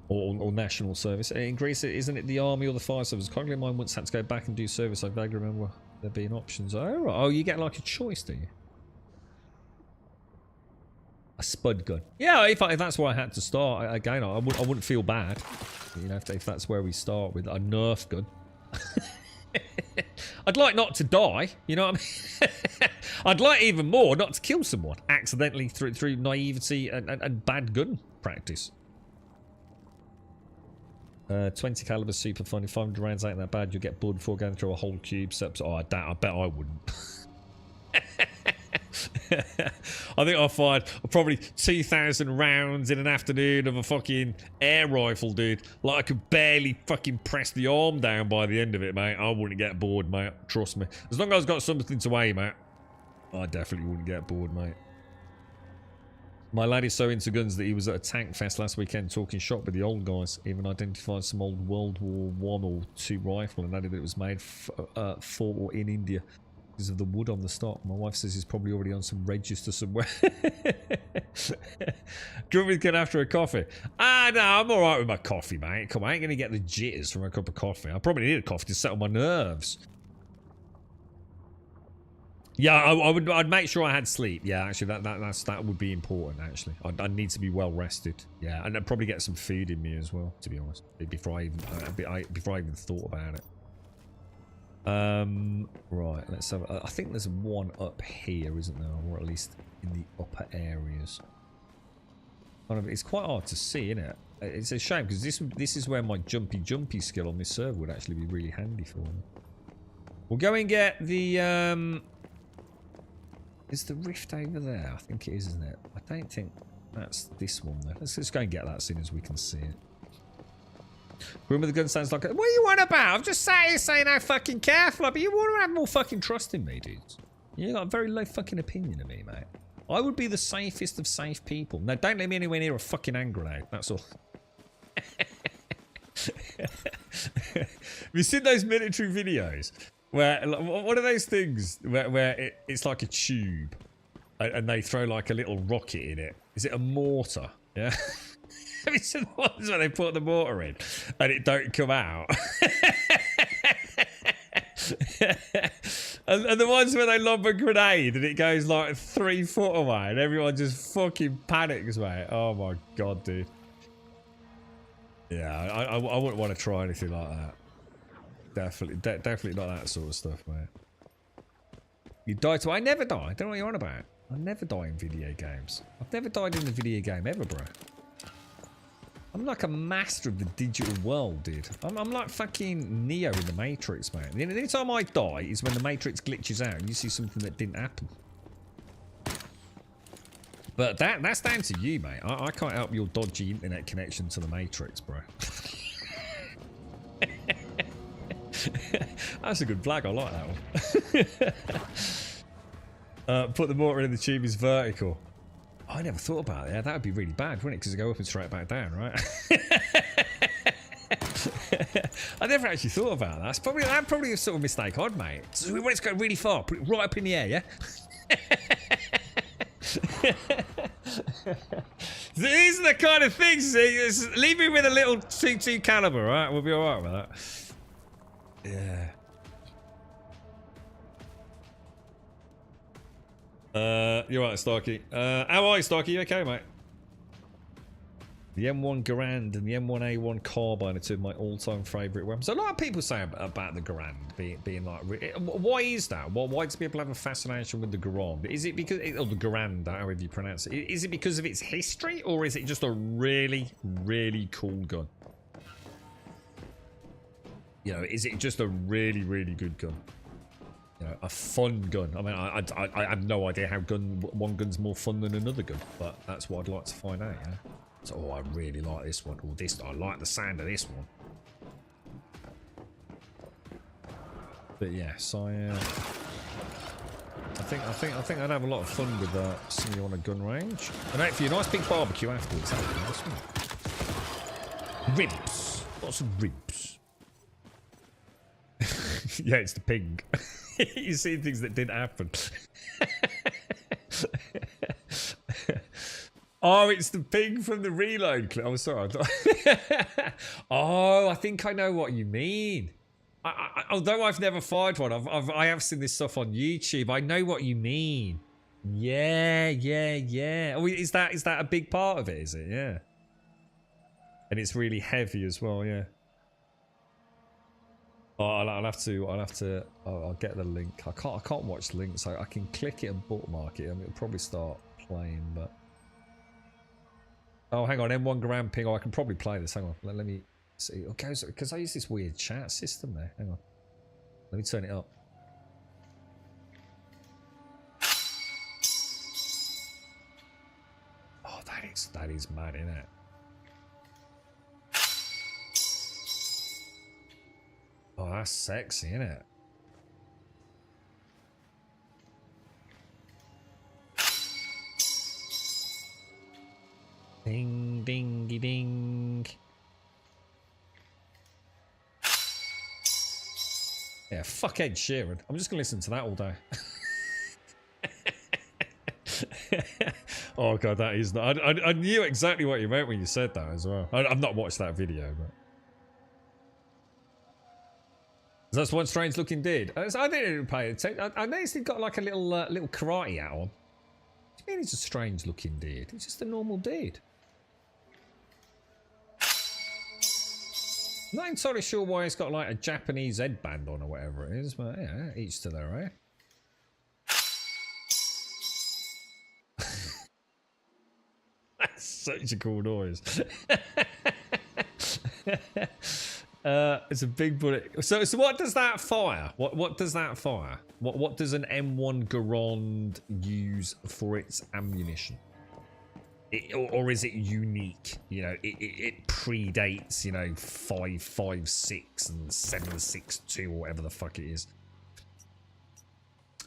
or national service. In Greece, isn't it the army or the fire service? Currently, mine once had to go back and do service. I vaguely remember there being options. Oh, right. Oh, you get like a choice, do you? A spud gun. Yeah, if that's where I had to start, again, I wouldn't feel bad. You know, if that's where we start with a Nerf gun. I'd like not to die, you know what I mean? I'd like even more not to kill someone accidentally through naivety and bad gun practice. 20 caliber super fun. If 500 rounds ain't that bad, you'll get bored before going through a whole cube. So, I bet I wouldn't. I think I'll find probably 2,000 rounds in an afternoon of a fucking air rifle, dude. Like I could barely fucking press the arm down by the end of it, mate. I wouldn't get bored, mate. Trust me. As long as I've got something to aim at, I definitely wouldn't get bored, mate. My lad is so into guns that he was at a tank fest last weekend talking shop with the old guys. Even identified some old World War I or II rifle and added that it was made for or in India. Because of the wood on the stock. My wife says he's probably already on some register somewhere. Do you want me to get after a coffee? No, I'm alright with my coffee, mate. Come on, I ain't going to get the jitters from a cup of coffee. I probably need a coffee to settle my nerves. Yeah, I'd make sure I had sleep. Yeah, actually, that would be important, actually. I'd need to be well rested. Yeah, and I'd probably get some food in me as well, to be honest. Before I even thought about it. Right, let's have I think there's one up here, isn't there? Or at least in the upper areas. It's quite hard to see, isn't it? It's a shame because this is where my jumpy skill on this server would actually be really handy for me. We'll go and get the is the rift over there? I think it is, isn't it? I don't think that's this one though. Let's go and get that as soon as we can see it. Remember the gun sounds like what are you on about? I'm just saying how fucking careful, but you want to have more fucking trust in me, dudes. You got a very low fucking opinion of me, mate. I would be the safest of safe people. Now, don't let me anywhere near a fucking hand grenade. That's all. Have you seen those military videos where what are those things where it's like a tube and they throw like a little rocket in it? Is it a mortar? Yeah. Have you seen the ones where they put the mortar in and it don't come out? and the ones where they lob a grenade and it goes like 3 foot away and everyone just fucking panics, mate. Oh my god, dude. Yeah, I wouldn't want to try anything like that. Definitely not that sort of stuff, mate. You die to... I never die. I don't know what you're on about. I never die in video games. I've never died in a video game ever, bro. I'm like a master of the digital world, dude. I'm like fucking Neo in the Matrix, man. The only time I die is when the Matrix glitches out and you see something that didn't happen. But that's down to you, mate. I can't help your dodgy internet connection to the Matrix, bro. That's a good flag. I like that one. Put the mortar in the tube is vertical. I never thought about that. That would be really bad, wouldn't it? Because it go up and straight back down, right? I never actually thought about that. That's probably a sort of mistake I'd make. So we want it to go really far. Put it right up in the air, yeah? These are the kind of things. Leave me with a little 2.2 caliber, right? We'll be alright with that. Yeah. You're right, Starkey. How are you, Starkey? You okay, mate? The M1 Garand and the M1A1 Carbine are two of my all-time favourite weapons. A lot of people say about the Garand being like... Why is that? Why do people have a fascination with the Garand? Is it because... Or the Garand, however you pronounce it. Is it because of its history, or is it just a really, really cool gun? You know, is it just a really, really good gun? You know, a fun gun. I mean, I have no idea how one gun's more fun than another gun, but that's what I'd like to find out, yeah? So, oh, I really like this one. Oh, this, I like the sound of this one. But yes, I think I'd have a lot of fun with seeing you on a gun range. And for your nice big barbecue afterwards, that'd be nice, wouldn't it? Ribs, lots of ribs. Yeah, it's the pig. You see things that didn't happen. Oh, it's the pig from the reload clip. I'm sorry. Oh, I think I know what you mean. Although I've never fired one, I have seen this stuff on YouTube. I know what you mean. Yeah. Oh, is that a big part of it? Is it? Yeah. And it's really heavy as well. Yeah. Oh, I'll get the link. I can't watch links. I can click it and bookmark it. I mean, it'll probably start playing, but. Oh, hang on, M1 gram ping. Oh, I can probably play this. Hang on, let me see. Okay, because I use this weird chat system there. Hang on, let me turn it up. Oh, that is mad, isn't it? Oh, that's sexy, isn't it? Ding, dingy, ding. Yeah, fuck Ed Sheeran. I'm just gonna listen to that all day. Oh god, that is not. I knew exactly what you meant when you said that as well. I've not watched that video, but that's one strange looking dude. I didn't even pay attention. I noticed he got like a little karate hat on. What do you mean he's a strange looking dude? He's just a normal dude. I'm not entirely sure why he's got like a Japanese headband on or whatever it is, but yeah, each to their own. That's such a cool noise. It's a big bullet. So what does that fire? What does that fire? What does an M1 Garand use for its ammunition? Or is it unique? You know, it predates, you know, 5.56 and 7.62 or whatever the fuck it is.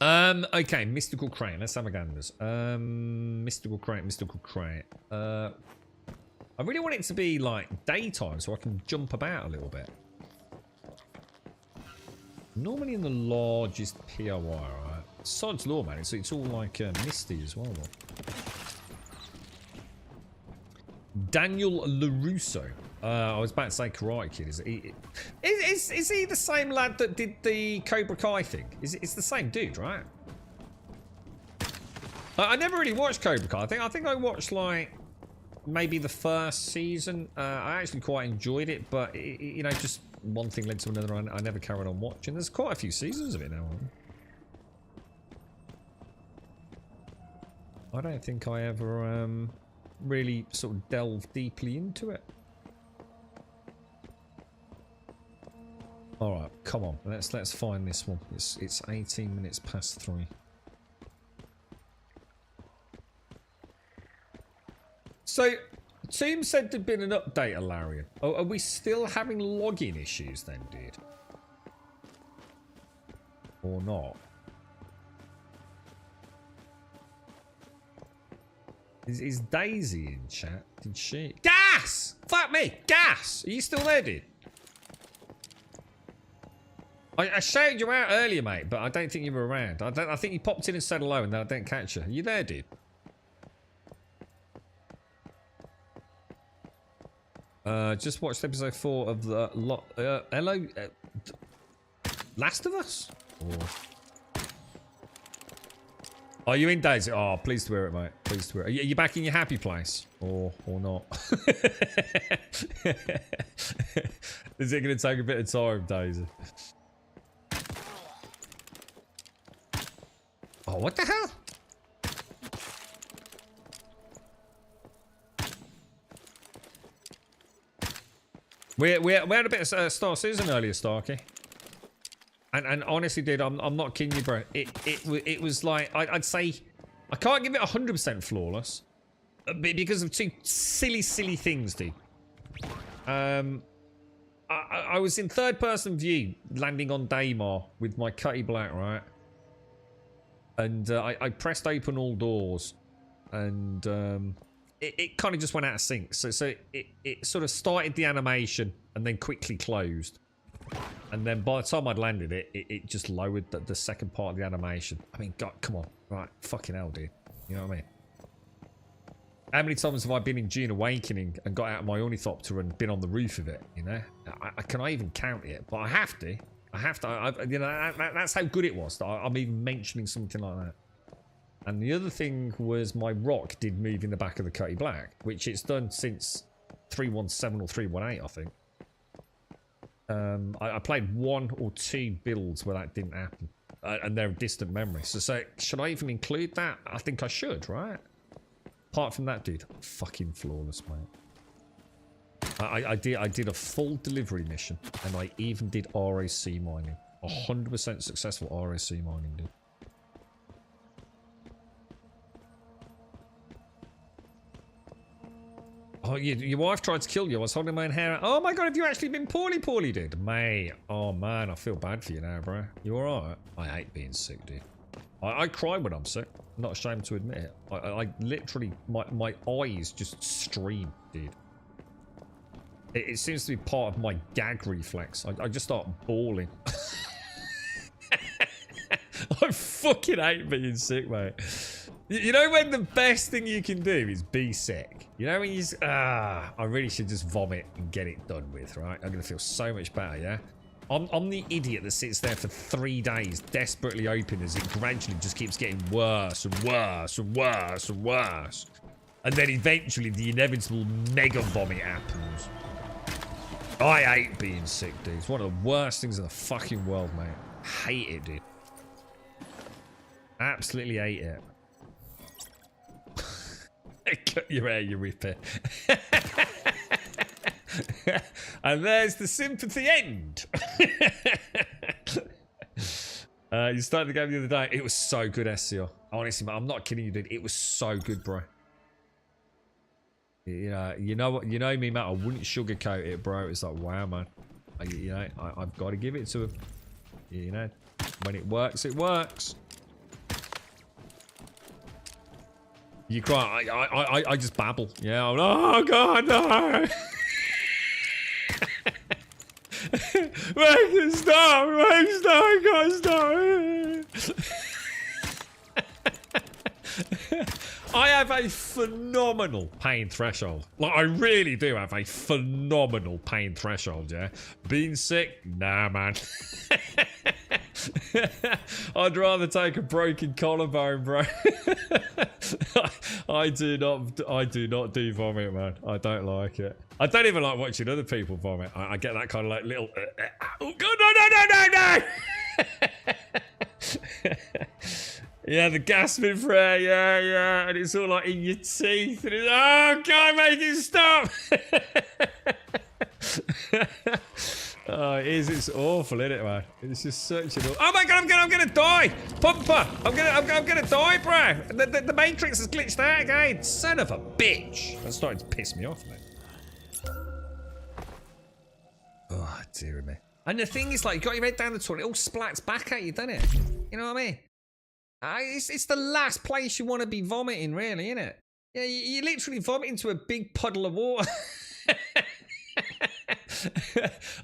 Okay, mystical crane. Let's have a ganders. Mystical crane. I really want it to be like daytime so I can jump about a little bit. Normally in the largest POI, right? Sod's law, man. It's all like misty as well. Daniel LaRusso. I was about to say Karate Kid. Is he the same lad that did the Cobra Kai thing? It's the same dude, right? I never really watched Cobra Kai. I think I watched like maybe the first season. I actually quite enjoyed it, but you know, just one thing led to another. I never carried on watching. There's quite a few seasons of it now. I don't think I ever really sort of delved deeply into it. All right, come on, let's find this one. It's 18 minutes past 3. So, Team said there'd been an update, Alarian. Are we still having login issues then, dude? Or not? Is Daisy in chat? Did she? Gas! Fuck me! Gas! Are you still there, dude? I shouted you out earlier, mate, but I don't think you were around. I think you popped in and said hello and then I didn't catch you. Are you there, dude? Just watched episode 4 of the hello, Last of Us? Or... Are you in, Daisy? Oh, pleased to hear it, mate. Pleased to hear it. Are you back in your happy place? Or not? Is it going to take a bit of time, Daisy? Oh, what the hell? We had a bit of Star Citizen earlier, Starkey. And honestly, dude, I'm not kidding you, bro. It was like, I'd say, I can't give it 100% flawless, because of two silly things, dude. I was in third-person view, landing on Daymar with my Cutty Black, right? And I pressed open all doors, and it kind of just went out of sync. So it sort of started the animation and then quickly closed. And then by the time I'd landed it just lowered the second part of the animation. I mean, God, come on. Right, fucking hell, dude. You know what I mean? How many times have I been in Dune Awakening and got out of my ornithopter and been on the roof of it, you know? I cannot even count it, but I have to. You know, that's how good it was that I'm even mentioning something like that. And the other thing was my rock did move in the back of the Cutty Black, which it's done since 317 or 318, I think. I played 1 or 2 builds where that didn't happen. And they're a distant memory. So should I even include that? I think I should, right? Apart from that, dude, fucking flawless, mate. I did a full delivery mission, and I even did RAC mining. 100% successful RAC mining, dude. Oh, your wife tried to kill you. I was holding my hair out. Oh my god, have you actually been poorly, dude? Mate, oh man, I feel bad for you now, bro. You alright? I hate being sick, dude. I cry when I'm sick. I'm not ashamed to admit it. I literally, my eyes just stream, dude. It seems to be part of my gag reflex. I just start bawling. I fucking hate being sick, mate. You know when the best thing you can do is be sick? You know when you just, I really should just vomit and get it done with, right? I'm going to feel so much better, yeah? I'm the idiot that sits there for 3 days desperately hoping as it gradually just keeps getting worse and worse and worse and worse. And then eventually the inevitable mega vomit happens. I hate being sick, dude. It's one of the worst things in the fucking world, mate. Hate it, dude. Absolutely hate it. Cut your hair, you ripper. And there's the sympathy end. You started the game the other day. It was so good, SCR. Honestly, man, I'm not kidding you, dude. It was so good, bro. You know what? You know me, man. I wouldn't sugarcoat it, bro. It's like, wow, man. I've got to give it to him. You know, when it works, it works. You cry. I just babble. Yeah. Oh God, no. Make it stop. Make it stop. I can't stop. I have a phenomenal pain threshold. Like, I really do have a phenomenal pain threshold, yeah? Being sick? Nah, man. I'd rather take a broken collarbone, bro. I do not do vomit, man. I don't like it. I don't even like watching other people vomit. I get that kind of like little... oh, God, no. Yeah, the gasping for air, yeah. And it's all like in your teeth. And it's, oh, God, make it stop. Oh, it is. It's awful, isn't it, man? It's just such an awful... Oh, my God, I'm gonna die. Pumper. I'm gonna die, bro. The Matrix has glitched out again. Son of a bitch. That's starting to piss me off, mate. Oh, dear me. And the thing is, like, you got your head down the toilet, it all splats back at you, doesn't it? You know what I mean? It's the last place you want to be vomiting, really, isn't it? Yeah, you literally vomit into a big puddle of water.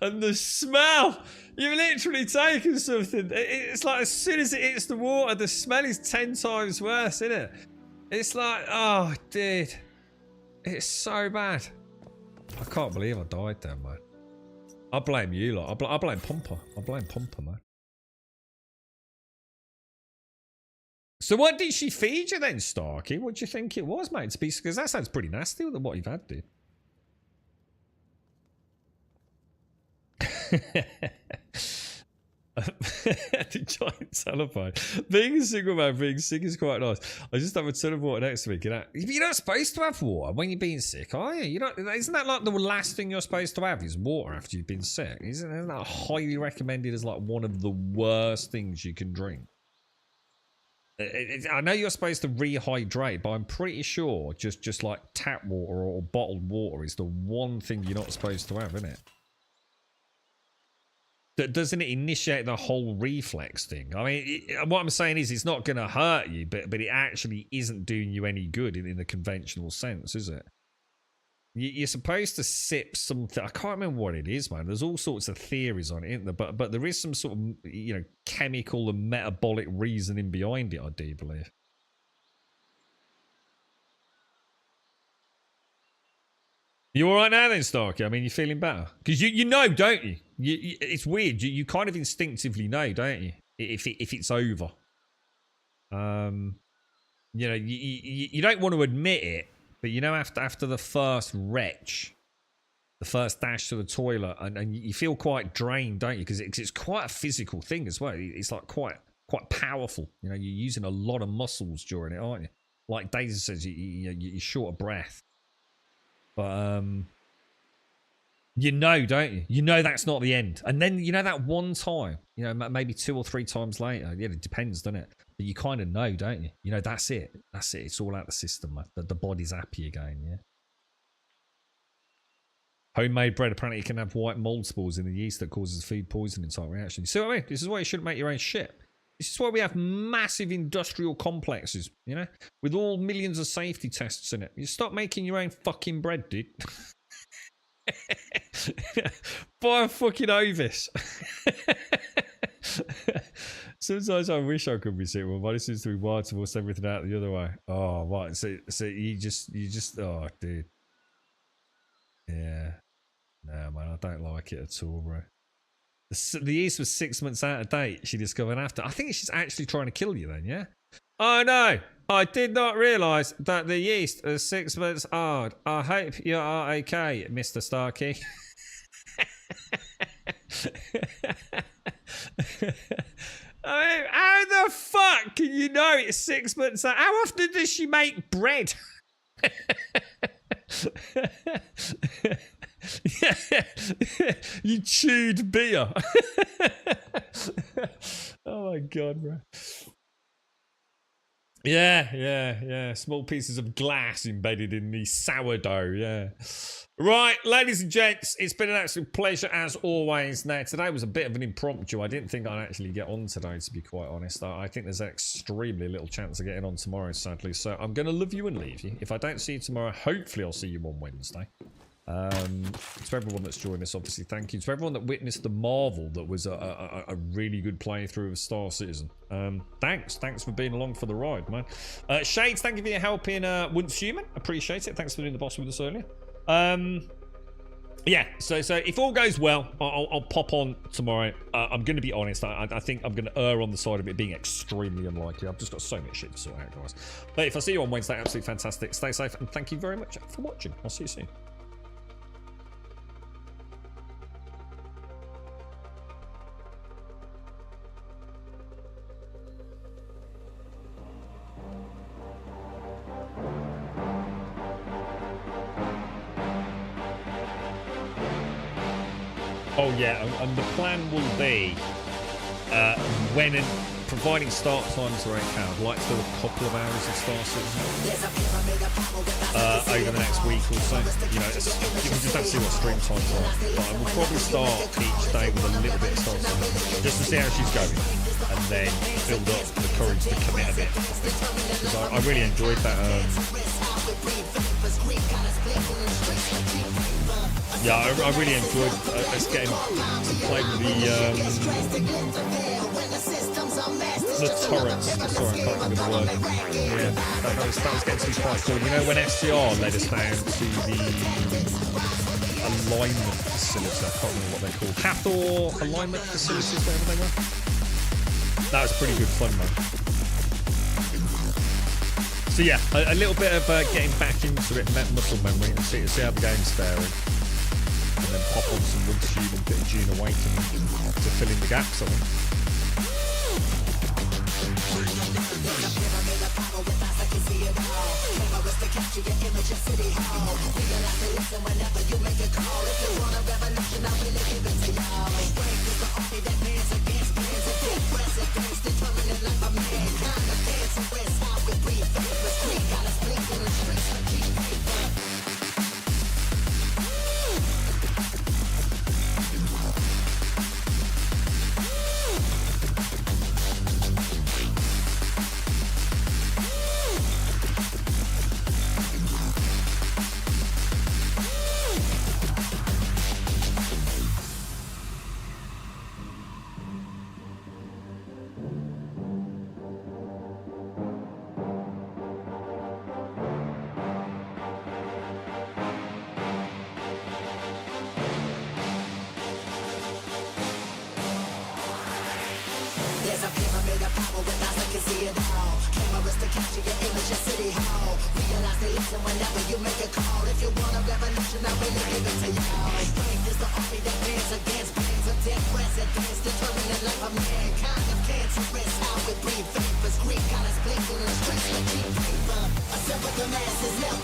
And the smell! You've literally taken something. It's like as soon as it hits the water, the smell is 10 times worse, isn't it? It's like, oh, dude. It's so bad. I can't believe I died then, man. I blame you lot. I blame Pumper. I blame Pumper, man. So what did she feed you then, Starkey? What do you think it was, mate? Because that sounds pretty nasty with what you've had, dude. The giant telephone. Being a single man, being sick is quite nice. I just have a ton of water next to me. You're not supposed to have water when you're being sick, are you? Isn't that like the last thing you're supposed to have is water after you've been sick? Isn't that highly recommended as like one of the worst things you can drink? I know you're supposed to rehydrate, but I'm pretty sure just like tap water or bottled water is the one thing you're not supposed to have, isn't it? Doesn't it initiate the whole reflex thing? I mean, what I'm saying is it's not going to hurt you, but it actually isn't doing you any good in the conventional sense, is it? You're supposed to sip something. I can't remember what it is, man. There's all sorts of theories on it, isn't there? But there is some sort of, you know, chemical and metabolic reasoning behind it, I do believe. You all right now then, Starkey? I mean, you're feeling better? Because you know, don't you? It's weird. You kind of instinctively know, don't you? If it's over. You know, you don't want to admit it, but you know, after the first retch, the first dash to the toilet, and you feel quite drained, don't you? Because it's quite a physical thing as well. It's like quite powerful. You know, you're using a lot of muscles during it, aren't you? Like Daisy says, you're short of breath. But you know, don't you? You know that's not the end. And then, you know, that one time, you know, maybe 2 or 3 times later, yeah, it depends, doesn't it? But you kind of know, don't you? You know, that's it. That's it. It's all out the system, man. The body's happy again, yeah? Homemade bread, apparently you can have white mold spores in the yeast that causes food poisoning type reaction. See what I mean? This is why you shouldn't make your own shit. This is why we have massive industrial complexes, you know, with all millions of safety tests in it. You stop making your own fucking bread, dude. Buy a fucking Ovis. Sometimes I wish I could be sick. My body seems to be wired to force everything out the other way. Oh, right. So you just, oh, dude. Yeah. No, man, I don't like it at all, bro. The yeast was 6 months out of date, she discovered after. I think she's actually trying to kill you then, yeah? Oh no, I did not realise that the yeast is 6 months old. I hope you are okay, Mr. Starkey. I mean, how the fuck can you know it's 6 months old? How often does she make bread? You chewed beer. Oh my god, bro. Yeah. Small pieces of glass embedded in the sourdough, yeah. Right, ladies and gents, it's been an absolute pleasure as always. Now, today was a bit of an impromptu. I didn't think I'd actually get on today, to be quite honest. I think there's extremely little chance of getting on tomorrow, sadly. So I'm going to love you and leave you. If I don't see you tomorrow, hopefully I'll see you on Wednesday. To everyone that's joined us, obviously, thank you. To everyone that witnessed the marvel that was a really good playthrough of Star Citizen. Thanks for being along for the ride, man. Shades, thank you for your help in Once Human. Appreciate it. Thanks for doing the boss with us earlier. Yeah, so if all goes well, I'll pop on tomorrow. I'm going to be honest, I think I'm going to err on the side of it being extremely unlikely. I've just got so much shit to sort out, guys. But if I see you on Wednesday, absolutely fantastic. Stay safe, and thank you very much for watching. I'll see you soon. Oh yeah, and the plan will be when and providing start times are okay, I'd like to do a couple of hours of Star Citizen over the next week or so. You know, you just have to see what stream times are. But I will probably start each day with a little bit of Star Citizen just to see how she's going, and then build up the courage to commit a bit. Because I really enjoyed that. Yeah, I really enjoyed us getting to play with the turrets. Sorry, I can't think of the word. Yeah, that was getting to be quite cool. You know, when SCR led us down to the alignment facility, I can't remember what they're called. Hathor alignment facilities, whatever they were. That was pretty good fun, man. So yeah, a little bit of getting back into it, muscle memory, and see how the game's faring. And then pop on some Wood Tube and a bit of June Awakening to fill in the gaps, I think.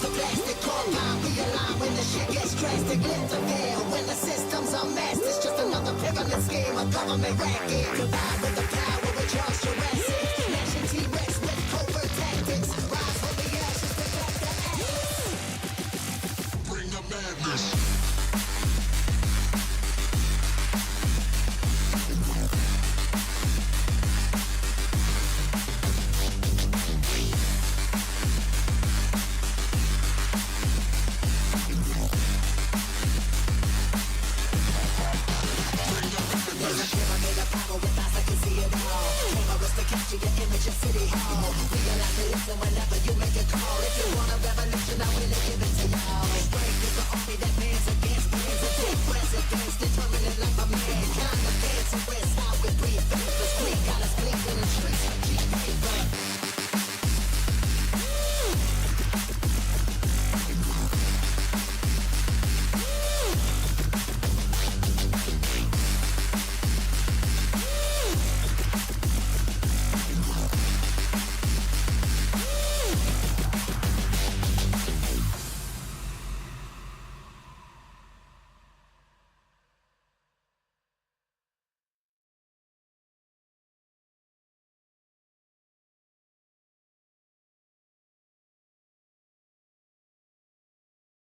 the plastic compound. We align when the shit gets drastic. Lift the veil when the system's a mess. It's just another pyramid scheme, a government racket. Provide with the power.